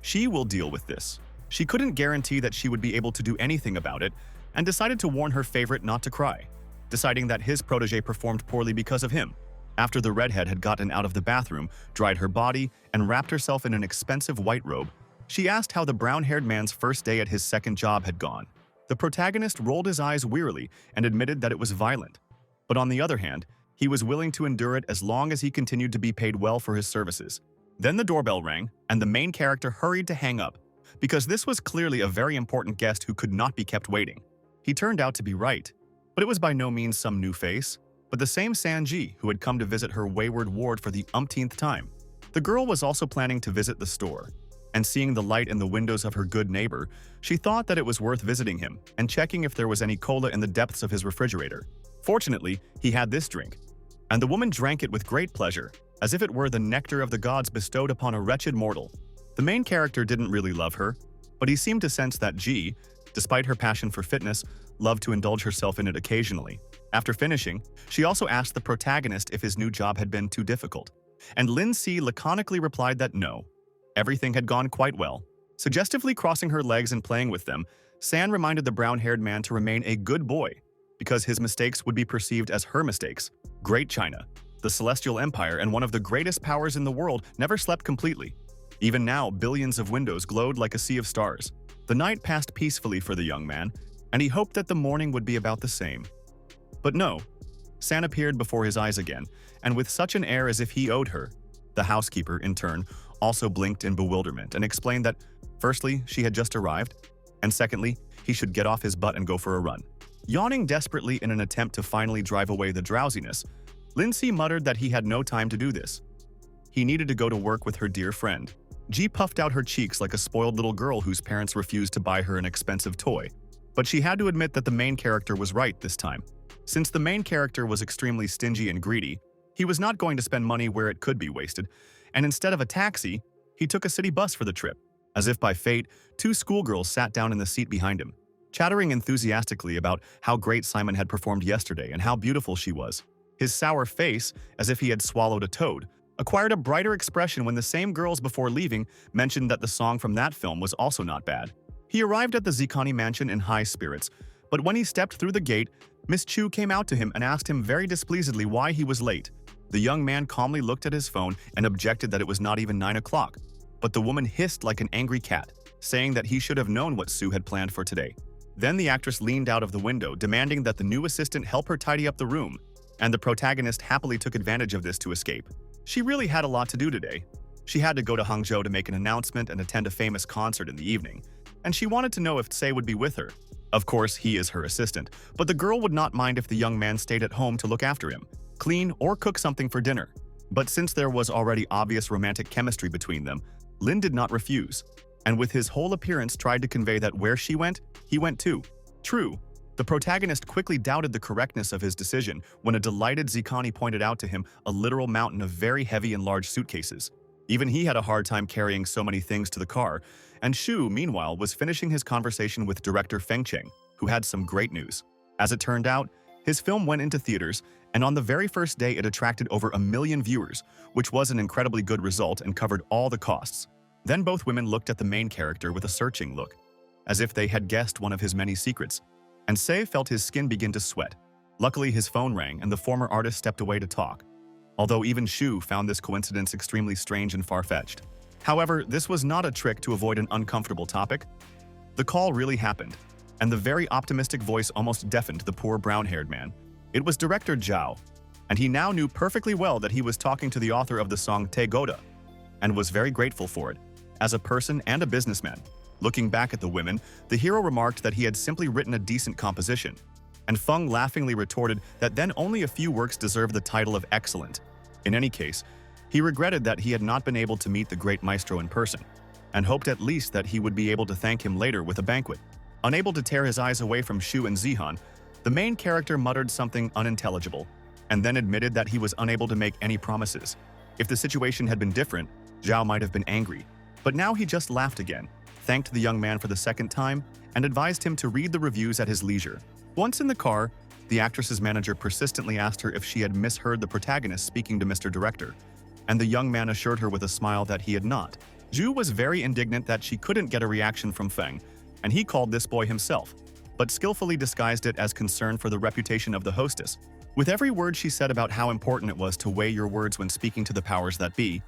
S1: She will deal with this. She couldn't guarantee that she would be able to do anything about it, and decided to warn her favorite not to cry, deciding that his protege performed poorly because of him. After the redhead had gotten out of the bathroom, dried her body, and wrapped herself in an expensive white robe, she asked how the brown-haired man's first day at his second job had gone. The protagonist rolled his eyes wearily and admitted that it was violent. But on the other hand, he was willing to endure it as long as he continued to be paid well for his services. Then the doorbell rang, and the main character hurried to hang up, because this was clearly a very important guest who could not be kept waiting. He turned out to be right, but it was by no means some new face, but the same Sanji who had come to visit her wayward ward for the umpteenth time. The girl was also planning to visit the store, and seeing the light in the windows of her good neighbor, she thought that it was worth visiting him and checking if there was any cola in the depths of his refrigerator. Fortunately, he had this drink, and the woman drank it with great pleasure, as if it were the nectar of the gods bestowed upon a wretched mortal. The main character didn't really love her, but he seemed to sense that Ji, despite her passion for fitness, loved to indulge herself in it occasionally. After finishing, she also asked the protagonist if his new job had been too difficult, and Lin Si laconically replied that no. Everything had gone quite well. Suggestively crossing her legs and playing with them, San reminded the brown-haired man to remain a good boy, because his mistakes would be perceived as her mistakes. Great China, the celestial empire and one of the greatest powers in the world, never slept completely. Even now, billions of windows glowed like a sea of stars. The night passed peacefully for the young man, and he hoped that the morning would be about the same. But no. San appeared before his eyes again, and with such an air as if he owed her. The housekeeper, in turn, also blinked in bewilderment and explained that, firstly, she had just arrived, and secondly, he should get off his butt and go for a run. Yawning desperately in an attempt to finally drive away the drowsiness, Lindsay muttered that he had no time to do this. He needed to go to work with her dear friend. Ji puffed out her cheeks like a spoiled little girl whose parents refused to buy her an expensive toy. But she had to admit that the main character was right this time. Since the main character was extremely stingy and greedy, he was not going to spend money where it could be wasted, and instead of a taxi, he took a city bus for the trip. As if by fate, two schoolgirls sat down in the seat behind him, chattering enthusiastically about how great Simon had performed yesterday and how beautiful she was. His sour face, as if he had swallowed a toad, acquired a brighter expression when the same girls before leaving mentioned that the song from that film was also not bad. He arrived at the Zikani mansion in high spirits, but when he stepped through the gate, Miss Chu came out to him and asked him very displeasedly why he was late. The young man calmly looked at his phone and objected that it was not even 9 o'clock. But the woman hissed like an angry cat, saying that he should have known what Sue had planned for today. Then the actress leaned out of the window, demanding that the new assistant help her tidy up the room, and the protagonist happily took advantage of this to escape. She really had a lot to do today. She had to go to Hangzhou to make an announcement and attend a famous concert in the evening, and she wanted to know if Sei would be with her. Of course, he is her assistant, but the girl would not mind if the young man stayed at home to look after him, clean, or cook something for dinner. But since there was already obvious romantic chemistry between them, Lin did not refuse, and with his whole appearance tried to convey that where she went, he went too. True, the protagonist quickly doubted the correctness of his decision when a delighted Zikani pointed out to him a literal mountain of very heavy and large suitcases. Even he had a hard time carrying so many things to the car, and Shu, meanwhile, was finishing his conversation with director Feng Cheng, who had some great news. As it turned out, his film went into theaters, and on the very first day it attracted over 1 million viewers, which was an incredibly good result and covered all the costs. Then both women looked at the main character with a searching look, as if they had guessed one of his many secrets, and Sei felt his skin begin to sweat. Luckily, his phone rang and the former artist stepped away to talk, although even Shu found this coincidence extremely strange and far-fetched. However, this was not a trick to avoid an uncomfortable topic. The call really happened, and the very optimistic voice almost deafened the poor brown-haired man. It was director Zhao, and he now knew perfectly well that he was talking to the author of the song Te Goda, and was very grateful for it, as a person and a businessman. Looking back at the women, the hero remarked that he had simply written a decent composition, and Feng laughingly retorted that then only a few works deserved the title of excellent. In any case, he regretted that he had not been able to meet the great maestro in person, and hoped at least that he would be able to thank him later with a banquet. Unable to tear his eyes away from Shu and Zihan, the main character muttered something unintelligible, and then admitted that he was unable to make any promises. If the situation had been different, Zhao might have been angry, but now he just laughed again, thanked the young man for the second time, and advised him to read the reviews at his leisure. Once in the car, the actress's manager persistently asked her if she had misheard the protagonist speaking to Mr. Director, and the young man assured her with a smile that he had not. Zhu was very indignant that she couldn't get a reaction from Feng, and he called this boy himself, but skillfully disguised it as concern for the reputation of the hostess. With every word she said about how important it was to weigh your words when speaking to the powers that be,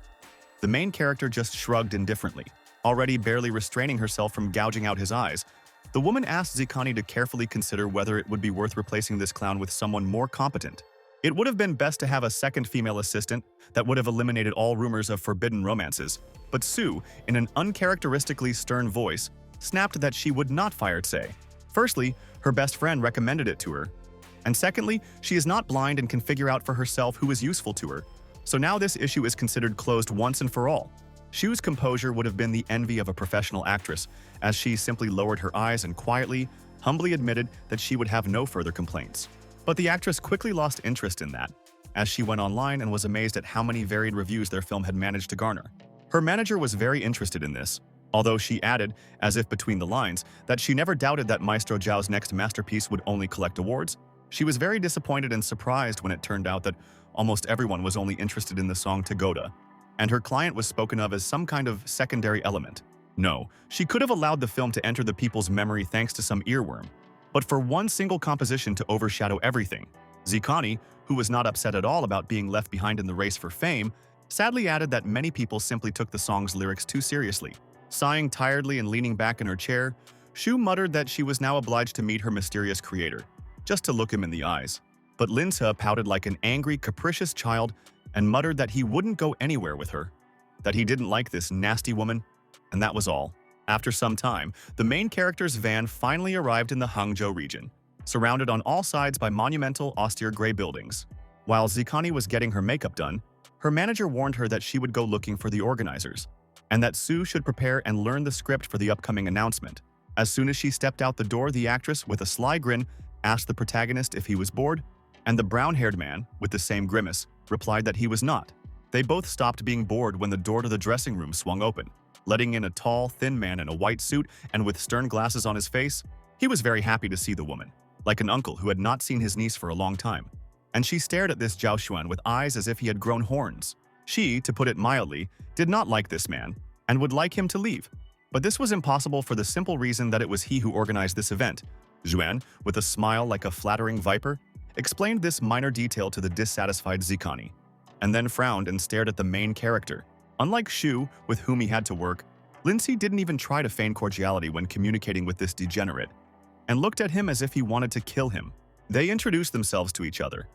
S1: the main character just shrugged indifferently, already barely restraining herself from gouging out his eyes. The woman asked Zikani to carefully consider whether it would be worth replacing this clown with someone more competent. It would have been best to have a second female assistant that would have eliminated all rumors of forbidden romances, but Sue, in an uncharacteristically stern voice, snapped that she would not fire Sei. Firstly, her best friend recommended it to her, and secondly, she is not blind and can figure out for herself who is useful to her. So now this issue is considered closed once and for all. Shu's composure would have been the envy of a professional actress, as she simply lowered her eyes and quietly, humbly admitted that she would have no further complaints. But the actress quickly lost interest in that, as she went online and was amazed at how many varied reviews their film had managed to garner. Her manager was very interested in this, although she added, as if between the lines, that she never doubted that Maestro Zhao's next masterpiece would only collect awards. She was very disappointed and surprised when it turned out that almost everyone was only interested in the song Te Goda, and her client was spoken of as some kind of secondary element. No, she could have allowed the film to enter the people's memory thanks to some earworm, but for one single composition to overshadow everything. Zikani, who was not upset at all about being left behind in the race for fame, sadly added that many people simply took the song's lyrics too seriously. Sighing tiredly and leaning back in her chair, Shu muttered that she was now obliged to meet her mysterious creator, just to look him in the eyes. But Linsa pouted like an angry, capricious child and muttered that he wouldn't go anywhere with her, that he didn't like this nasty woman, and that was all. After some time, the main character's van finally arrived in the Hangzhou region, surrounded on all sides by monumental, austere gray buildings. While Zikani was getting her makeup done, her manager warned her that she would go looking for the organizers, and that Sue should prepare and learn the script for the upcoming announcement. As soon as she stepped out the door, the actress, with a sly grin, asked the protagonist if he was bored, and the brown-haired man, with the same grimace, replied that he was not. They both stopped being bored when the door to the dressing room swung open, letting in a tall, thin man in a white suit and with stern glasses on his face. He was very happy to see the woman, like an uncle who had not seen his niece for a long time. And she stared at this Zhao Xuan with eyes as if he had grown horns. She, to put it mildly, did not like this man and would like him to leave. But this was impossible for the simple reason that it was he who organized this event. Xuan, with a smile like a flattering viper, explained this minor detail to the dissatisfied Zikani, and then frowned and stared at the main character. Unlike Shu, with whom he had to work, Lindsay didn't even try to feign cordiality when communicating with this degenerate, and looked at him as if he wanted to kill him. They introduced themselves to each other,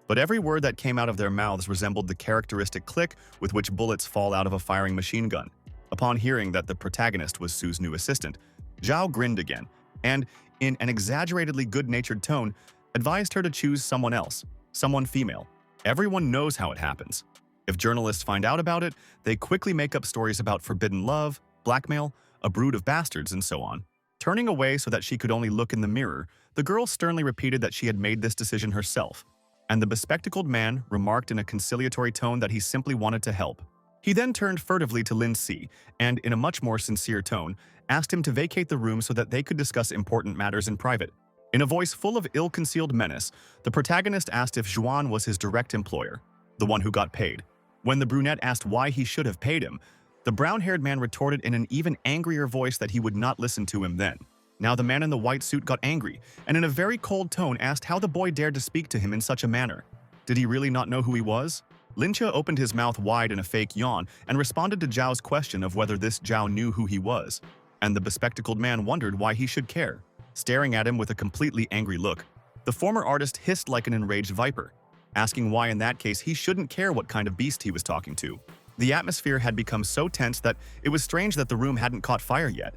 S1: but every word that came out of their mouths resembled the characteristic click with which bullets fall out of a firing machine gun. Upon hearing that the protagonist was Su's new assistant, Zhao grinned again, and, in an exaggeratedly good-natured tone, advised her to choose someone else, someone female. Everyone knows how it happens. If journalists find out about it, they quickly make up stories about forbidden love, blackmail, a brood of bastards, and so on. Turning away so that she could only look in the mirror, the girl sternly repeated that she had made this decision herself, and the bespectacled man remarked in a conciliatory tone that he simply wanted to help. He then turned furtively to Lin Si and, in a much more sincere tone, asked him to vacate the room so that they could discuss important matters in private. In a voice full of ill-concealed menace, the protagonist asked if Zhuan was his direct employer, the one who got paid. When the brunette asked why he should have paid him, the brown-haired man retorted in an even angrier voice that he would not listen to him then. Now the man in the white suit got angry, and in a very cold tone asked how the boy dared to speak to him in such a manner. Did he really not know who he was? Lincha opened his mouth wide in a fake yawn and responded to Zhao's question of whether this Zhao knew who he was, and the bespectacled man wondered why he should care. Staring at him with a completely angry look, the former artist hissed like an enraged viper, asking why in that case he shouldn't care what kind of beast he was talking to. The atmosphere had become so tense that it was strange that the room hadn't caught fire yet.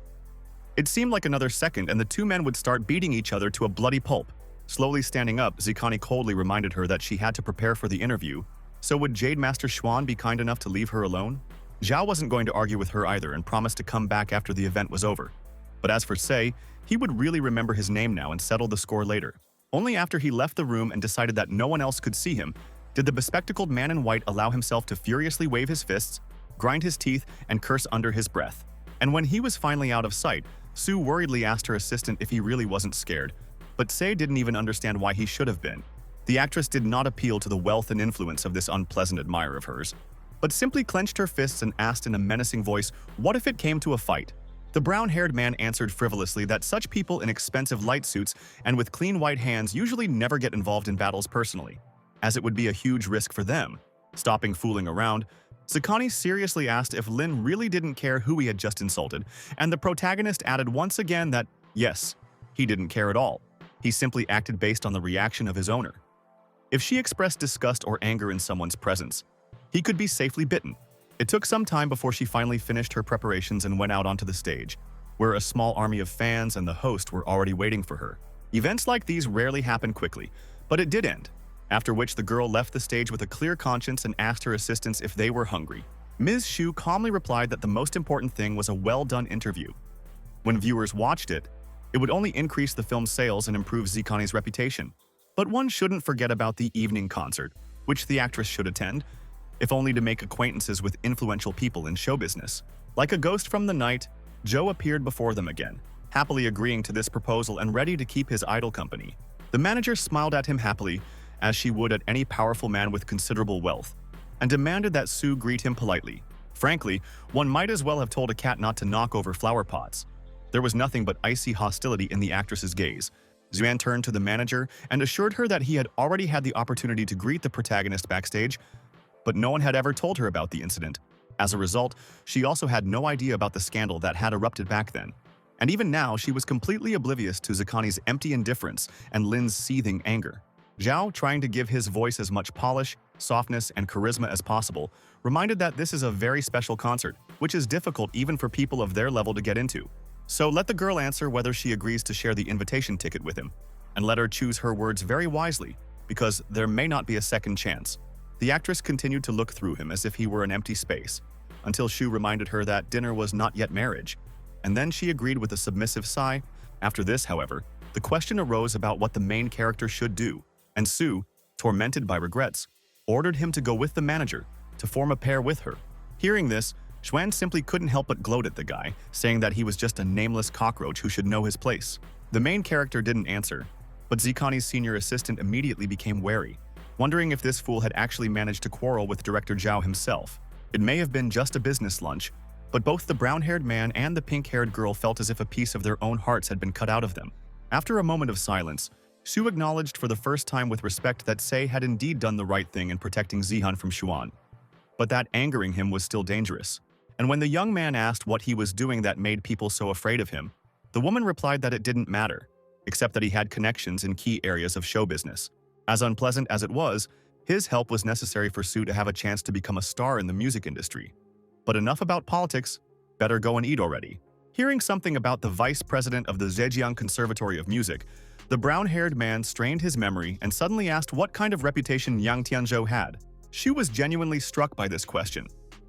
S1: It seemed like another second and the two men would start beating each other to a bloody pulp. Slowly standing up, Zikani coldly reminded her that she had to prepare for the interview. So would Jade Master Xuan be kind enough to leave her alone? Zhao wasn't going to argue with her either and promised to come back after the event was over. But as for Sei, he would really remember his name now and settle the score later. Only after he left the room and decided that no one else could see him, did the bespectacled man in white allow himself to furiously wave his fists, grind his teeth, and curse under his breath. And when he was finally out of sight, Sue worriedly asked her assistant if he really wasn't scared, but Sei didn't even understand why he should have been. The actress did not appeal to the wealth and influence of this unpleasant admirer of hers, but simply clenched her fists and asked in a menacing voice, what if it came to a fight? The brown-haired man answered frivolously that such people in expensive light suits and with clean white hands usually never get involved in battles personally, as it would be a huge risk for them. Stopping fooling around, Sakani seriously asked if Lin really didn't care who he had just insulted, and the protagonist added once again that, yes, he didn't care at all. He simply acted based on the reaction of his owner. If she expressed disgust or anger in someone's presence, he could be safely bitten. It took some time before she finally finished her preparations and went out onto the stage, where a small army of fans and the host were already waiting for her. Events like these rarely happen quickly, but it did end, after which the girl left the stage with a clear conscience and asked her assistants if they were hungry. Ms. Shu calmly replied that the most important thing was a well-done interview. When viewers watched it, it would only increase the film's sales and improve Zikani's reputation. But one shouldn't forget about the evening concert, which the actress should attend, if only to make acquaintances with influential people in show business. Like a ghost from the night, Joe appeared before them again, happily agreeing to this proposal and ready to keep his idol company. The manager smiled at him happily, as she would at any powerful man with considerable wealth, and demanded that Sue greet him politely. Frankly, one might as well have told a cat not to knock over flower pots. There was nothing but icy hostility in the actress's gaze. Xuan turned to the manager and assured her that he had already had the opportunity to greet the protagonist backstage, but no one had ever told her about the incident. As a result, she also had no idea about the scandal that had erupted back then. And even now, she was completely oblivious to Zakani's empty indifference and Lin's seething anger. Zhao, trying to give his voice as much polish, softness, and charisma as possible, reminded that this is a very special concert, which is difficult even for people of their level to get into. So let the girl answer whether she agrees to share the invitation ticket with him, and let her choose her words very wisely, because there may not be a second chance. The actress continued to look through him as if he were an empty space, until Shu reminded her that dinner was not yet marriage, and then she agreed with a submissive sigh. After this, however, the question arose about what the main character should do, and Sue, tormented by regrets, ordered him to go with the manager to form a pair with her. Hearing this, Xuan simply couldn't help but gloat at the guy, saying that he was just a nameless cockroach who should know his place. The main character didn't answer, but Zikani's senior assistant immediately became wary, wondering if this fool had actually managed to quarrel with director Zhao himself. It may have been just a business lunch, but both the brown-haired man and the pink-haired girl felt as if a piece of their own hearts had been cut out of them. After a moment of silence, Sue acknowledged for the first time with respect that Sei had indeed done the right thing in protecting Zihan from Xuan, but that angering him was still dangerous. And when the young man asked what he was doing that made people so afraid of him, the woman replied that it didn't matter, except that he had connections in key areas of show business. As unpleasant as it was, his help was necessary for Sue to have a chance to become a star in the music industry. But enough about politics, better go and eat already. Hearing something about the vice president of the Zhejiang Conservatory of Music, the brown-haired man strained his memory and suddenly asked what kind of reputation Yang Tianzhou had. Xu was genuinely struck by this question,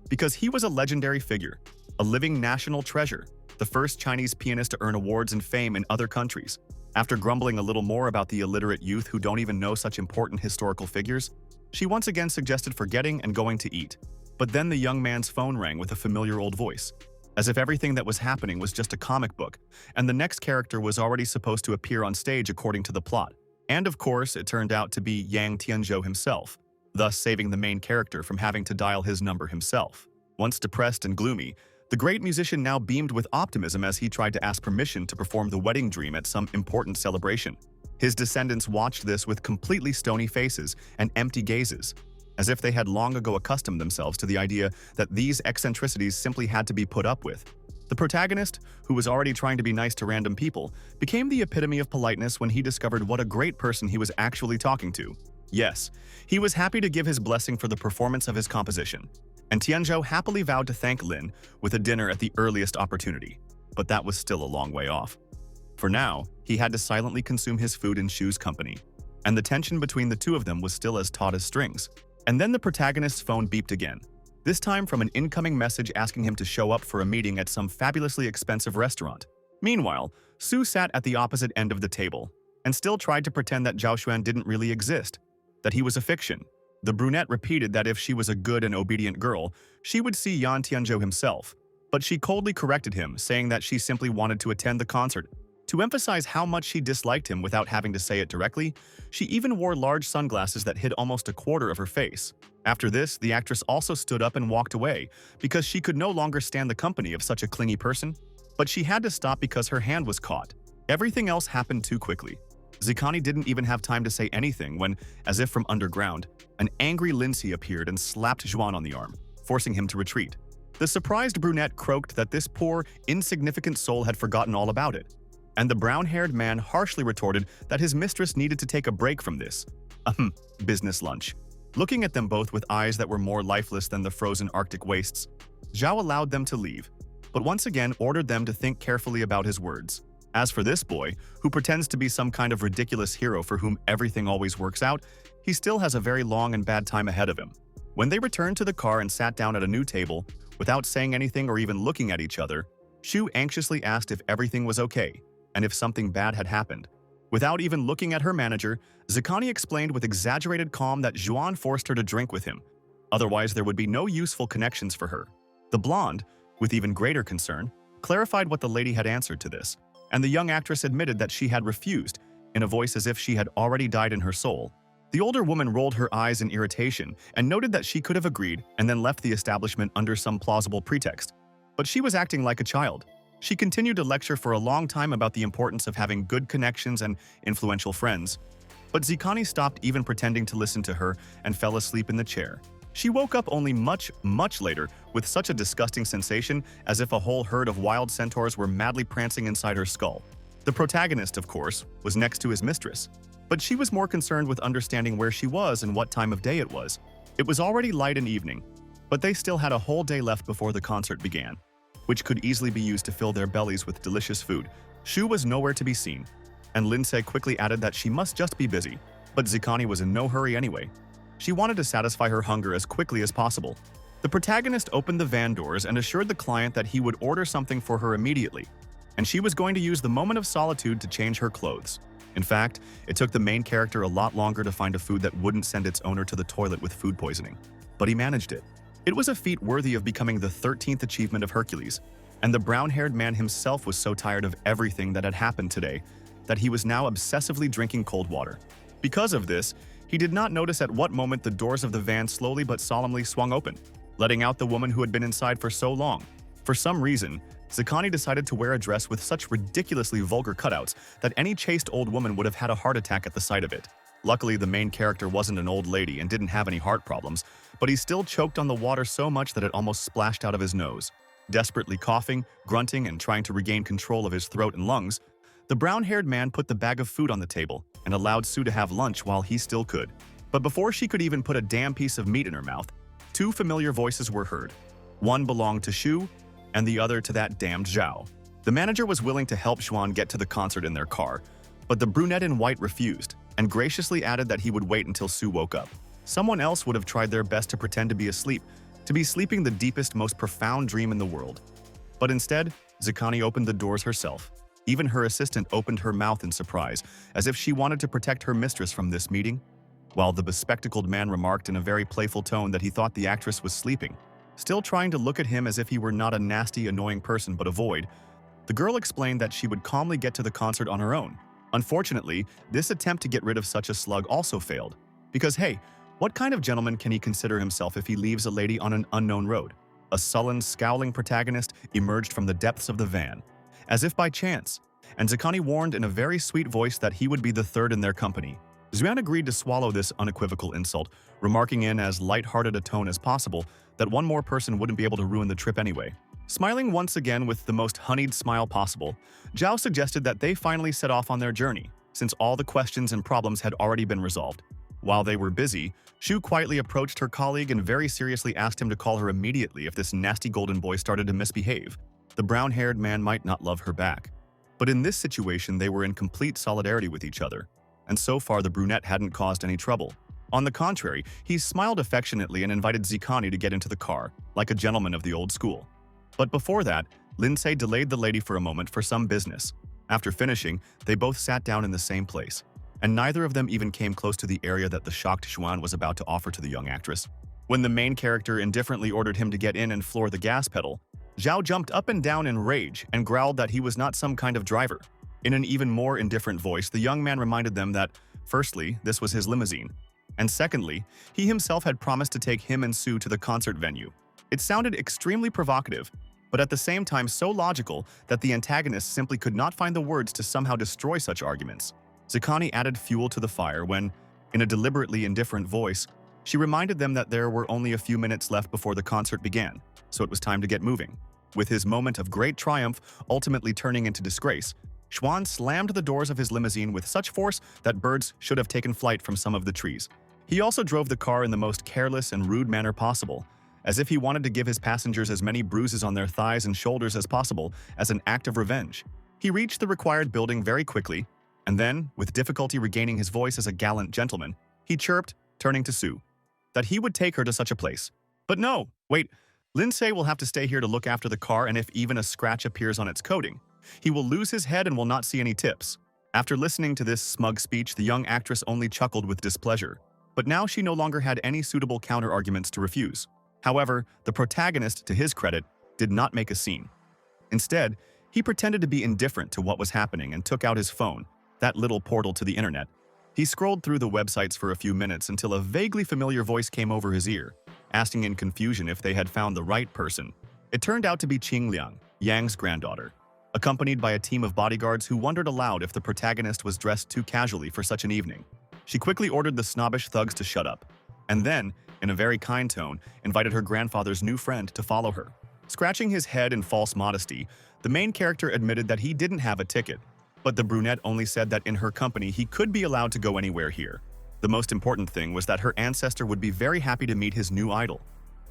S1: because he was a legendary figure, a living national treasure, the first Chinese pianist to earn awards and fame in other countries. After grumbling a little more about the illiterate youth who don't even know such important historical figures, she once again suggested forgetting and going to eat. But then the young man's phone rang with a familiar old voice, as if everything that was happening was just a comic book, and the next character was already supposed to appear on stage according to the plot. And of course, it turned out to be Yang Tianzhou himself, thus saving the main character from having to dial his number himself. Once depressed and gloomy, the great musician now beamed with optimism as he tried to ask permission to perform the wedding dream at some important celebration. His descendants watched this with completely stony faces and empty gazes, as if they had long ago accustomed themselves to the idea that these eccentricities simply had to be put up with. The protagonist, who was already trying to be nice to random people, became the epitome of politeness when he discovered what a great person he was actually talking to. Yes, he was happy to give his blessing for the performance of his composition, and Tianzhou happily vowed to thank Lin with a dinner at the earliest opportunity, but that was still a long way off. For now, he had to silently consume his food in Shu's company, and the tension between the two of them was still as taut as strings. And then the protagonist's phone beeped again, this time from an incoming message asking him to show up for a meeting at some fabulously expensive restaurant. Meanwhile, Sue sat at the opposite end of the table and still tried to pretend that Zhao Xuan didn't really exist, that he was a fiction. The brunette repeated that if she was a good and obedient girl, she would see Yan Tianzhou himself, but she coldly corrected him, saying that she simply wanted to attend the concert. To emphasize how much she disliked him without having to say it directly, she even wore large sunglasses that hid almost a quarter of her face. After this, the actress also stood up and walked away because she could no longer stand the company of such a clingy person. But she had to stop because her hand was caught. Everything else happened too quickly. Zikani didn't even have time to say anything when, as if from underground, an angry Lindsay appeared and slapped Zhuan on the arm, forcing him to retreat. The surprised brunette croaked that this poor, insignificant soul had forgotten all about it, and the brown-haired man harshly retorted that his mistress needed to take a break from this business lunch. Looking at them both with eyes that were more lifeless than the frozen Arctic wastes, Zhao allowed them to leave, but once again ordered them to think carefully about his words. As for this boy, who pretends to be some kind of ridiculous hero for whom everything always works out, he still has a very long and bad time ahead of him. When they returned to the car and sat down at a new table, without saying anything or even looking at each other, Shu anxiously asked if everything was okay, and if something bad had happened. Without even looking at her manager, Zikani explained with exaggerated calm that Zhuan forced her to drink with him. Otherwise, there would be no useful connections for her. The blonde, with even greater concern, clarified what the lady had answered to this, and the young actress admitted that she had refused, in a voice as if she had already died in her soul. The older woman rolled her eyes in irritation and noted that she could have agreed and then left the establishment under some plausible pretext. But she was acting like a child. She continued to lecture for a long time about the importance of having good connections and influential friends. But Zikani stopped even pretending to listen to her and fell asleep in the chair. She woke up only much later with such a disgusting sensation as if a whole herd of wild centaurs were madly prancing inside her skull. The protagonist, of course, was next to his mistress, but she was more concerned with understanding where she was and what time of day it was. It was already light and evening, but they still had a whole day left before the concert began, which could easily be used to fill their bellies with delicious food. Shu was nowhere to be seen, and Lindsay quickly added that she must just be busy, but Zikani was in no hurry anyway. She wanted to satisfy her hunger as quickly as possible. The protagonist opened the van doors and assured the client that he would order something for her immediately, and she was going to use the moment of solitude to change her clothes. In fact, it took the main character a lot longer to find a food that wouldn't send its owner to the toilet with food poisoning. But he managed it. It was a feat worthy of becoming the 13th achievement of Hercules, and the brown-haired man himself was so tired of everything that had happened today that he was now obsessively drinking cold water. Because of this, he did not notice at what moment the doors of the van slowly but solemnly swung open, letting out the woman who had been inside for so long. For some reason, Zakani decided to wear a dress with such ridiculously vulgar cutouts that any chaste old woman would have had a heart attack at the sight of it. Luckily, the main character wasn't an old lady and didn't have any heart problems, but he still choked on the water so much that it almost splashed out of his nose. Desperately coughing, grunting, and trying to regain control of his throat and lungs, the brown-haired man put the bag of food on the table and allowed Sue to have lunch while he still could. But before she could even put a damn piece of meat in her mouth, two familiar voices were heard. One belonged to Shu, and the other to that damned Zhao. The manager was willing to help Xuan get to the concert in their car, but the brunette in white refused, and graciously added that he would wait until Sue woke up. Someone else would have tried their best to pretend to be asleep, to be sleeping the deepest, most profound dream in the world. But instead, Zakani opened the doors herself. Even her assistant opened her mouth in surprise, as if she wanted to protect her mistress from this meeting, while the bespectacled man remarked in a very playful tone that he thought the actress was sleeping. Still trying to look at him as if he were not a nasty, annoying person but a void, the girl explained that she would calmly get to the concert on her own. Unfortunately, this attempt to get rid of such a slug also failed. Because hey, what kind of gentleman can he consider himself if he leaves a lady on an unknown road? A sullen, scowling protagonist emerged from the depths of the van, as if by chance, and Zakani warned in a very sweet voice that he would be the third in their company. Xuan agreed to swallow this unequivocal insult, remarking in as light-hearted a tone as possible that one more person wouldn't be able to ruin the trip anyway. Smiling once again with the most honeyed smile possible, Zhao suggested that they finally set off on their journey, since all the questions and problems had already been resolved. While they were busy, Shu quietly approached her colleague and very seriously asked him to call her immediately if this nasty golden boy started to misbehave. The brown-haired man might not love her back. But in this situation, they were in complete solidarity with each other, and so far the brunette hadn't caused any trouble. On the contrary, he smiled affectionately and invited Zakani to get into the car, like a gentleman of the old school. But before that, Lindsay delayed the lady for a moment for some business. After finishing, they both sat down in the same place, and neither of them even came close to the area that the shocked Xuan was about to offer to the young actress. When the main character indifferently ordered him to get in and floor the gas pedal, Zhao jumped up and down in rage and growled that he was not some kind of driver. In an even more indifferent voice, the young man reminded them that, firstly, this was his limousine, and secondly, he himself had promised to take him and Sue to the concert venue. It sounded extremely provocative, but at the same time so logical that the antagonist simply could not find the words to somehow destroy such arguments. Zakani added fuel to the fire when, in a deliberately indifferent voice, she reminded them that there were only a few minutes left before the concert began, so it was time to get moving. With his moment of great triumph ultimately turning into disgrace, Xuan slammed the doors of his limousine with such force that birds should have taken flight from some of the trees. He also drove the car in the most careless and rude manner possible, as if he wanted to give his passengers as many bruises on their thighs and shoulders as possible as an act of revenge. He reached the required building very quickly, and then, with difficulty regaining his voice as a gallant gentleman, he chirped, turning to Sue, that he would take her to such a place. But no, wait, Lindsay will have to stay here to look after the car, and if even a scratch appears on its coating, he will lose his head and will not see any tips. After listening to this smug speech, the young actress only chuckled with displeasure, but now she no longer had any suitable counter-arguments to refuse. However, the protagonist, to his credit, did not make a scene. Instead, he pretended to be indifferent to what was happening and took out his phone, that little portal to the internet. He scrolled through the websites for a few minutes until a vaguely familiar voice came over his ear, asking in confusion if they had found the right person. It turned out to be Qing Liang, Yang's granddaughter, accompanied by a team of bodyguards who wondered aloud if the protagonist was dressed too casually for such an evening. She quickly ordered the snobbish thugs to shut up, and then, in a very kind tone, invited her grandfather's new friend to follow her. Scratching his head in false modesty, the main character admitted that he didn't have a ticket, but the brunette only said that in her company he could be allowed to go anywhere here. The most important thing was that her ancestor would be very happy to meet his new idol.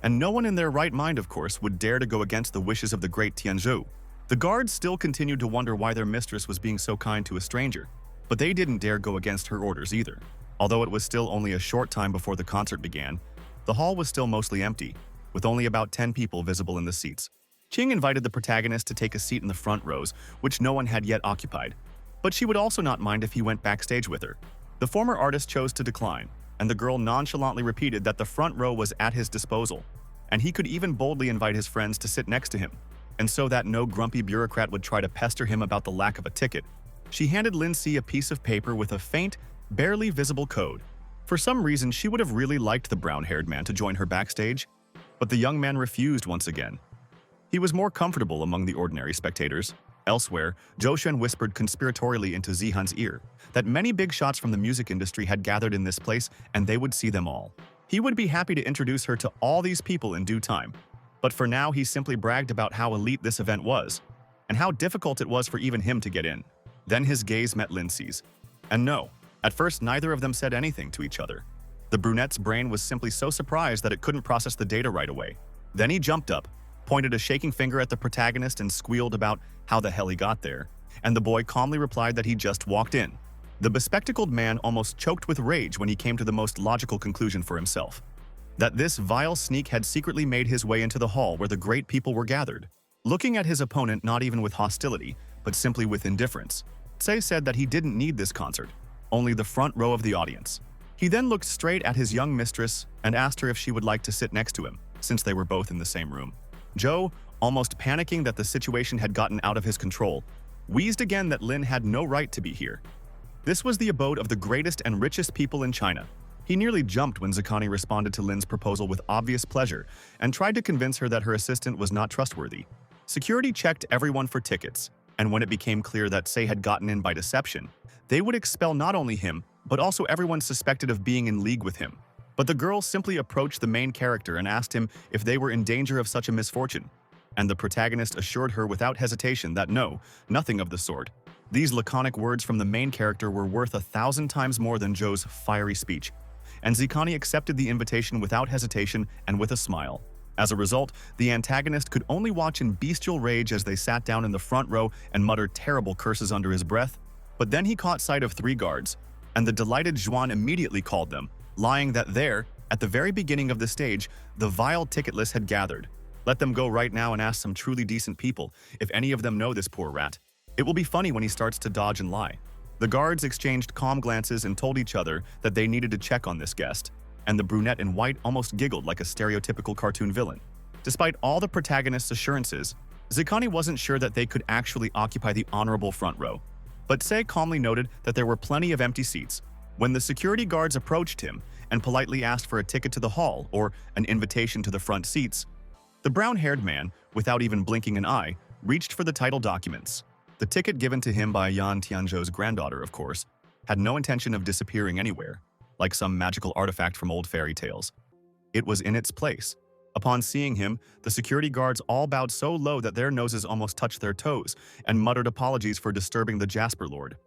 S1: And no one in their right mind, of course, would dare to go against the wishes of the great Tianzhou. The guards still continued to wonder why their mistress was being so kind to a stranger, but they didn't dare go against her orders either. Although it was still only a short time before the concert began, the hall was still mostly empty, with only about 10 people visible in the seats. Qing invited the protagonist to take a seat in the front rows, which no one had yet occupied. But she would also not mind if he went backstage with her. The former artist chose to decline, and the girl nonchalantly repeated that the front row was at his disposal, and he could even boldly invite his friends to sit next to him, and so that no grumpy bureaucrat would try to pester him about the lack of a ticket. She handed Lindsay a piece of paper with a faint, barely visible code. For some reason, she would have really liked the brown-haired man to join her backstage, but the young man refused once again. He was more comfortable among the ordinary spectators. Elsewhere, Zhou Xuan whispered conspiratorially into Zihan's ear that many big shots from the music industry had gathered in this place and they would see them all. He would be happy to introduce her to all these people in due time. But for now, he simply bragged about how elite this event was and how difficult it was for even him to get in. Then his gaze met Lindsay's. And no, at first neither of them said anything to each other. The brunette's brain was simply so surprised that it couldn't process the data right away. Then he jumped up, pointed a shaking finger at the protagonist and squealed about how the hell he got there, and the boy calmly replied that he just walked in. The bespectacled man almost choked with rage when he came to the most logical conclusion for himself, that this vile sneak had secretly made his way into the hall where the great people were gathered. Looking at his opponent not even with hostility, but simply with indifference, Tsai said that he didn't need this concert, only the front row of the audience. He then looked straight at his young mistress and asked her if she would like to sit next to him, since they were both in the same room. Zhou, almost panicking that the situation had gotten out of his control, wheezed again that Lin had no right to be here. This was the abode of the greatest and richest people in China. He nearly jumped when Zakani responded to Lin's proposal with obvious pleasure and tried to convince her that her assistant was not trustworthy. Security checked everyone for tickets, and when it became clear that Sei had gotten in by deception, they would expel not only him, but also everyone suspected of being in league with him. But the girl simply approached the main character and asked him if they were in danger of such a misfortune, and the protagonist assured her without hesitation that no, nothing of the sort. These laconic words from the main character were worth 1,000 times more than Zhou's fiery speech, and Zikani accepted the invitation without hesitation and with a smile. As a result, the antagonist could only watch in bestial rage as they sat down in the front row and muttered terrible curses under his breath. But then he caught sight of 3 guards, and the delighted Zhuan immediately called them, lying that there, at the very beginning of the stage, the vile ticketless had gathered. Let them go right now and ask some truly decent people if any of them know this poor rat. It will be funny when he starts to dodge and lie. The guards exchanged calm glances and told each other that they needed to check on this guest, and the brunette in white almost giggled like a stereotypical cartoon villain. Despite all the protagonist's assurances, Zikani wasn't sure that they could actually occupy the honorable front row. But Sei calmly noted that there were plenty of empty seats. When the security guards approached him and politely asked for a ticket to the hall or an invitation to the front seats, the brown-haired man, without even blinking an eye, reached for the title documents. The ticket given to him by Yan Tianzhou's granddaughter, of course, had no intention of disappearing anywhere, like some magical artifact from old fairy tales. It was in its place. Upon seeing him, the security guards all bowed so low that their noses almost touched their toes and muttered apologies for disturbing the Jasper Lord.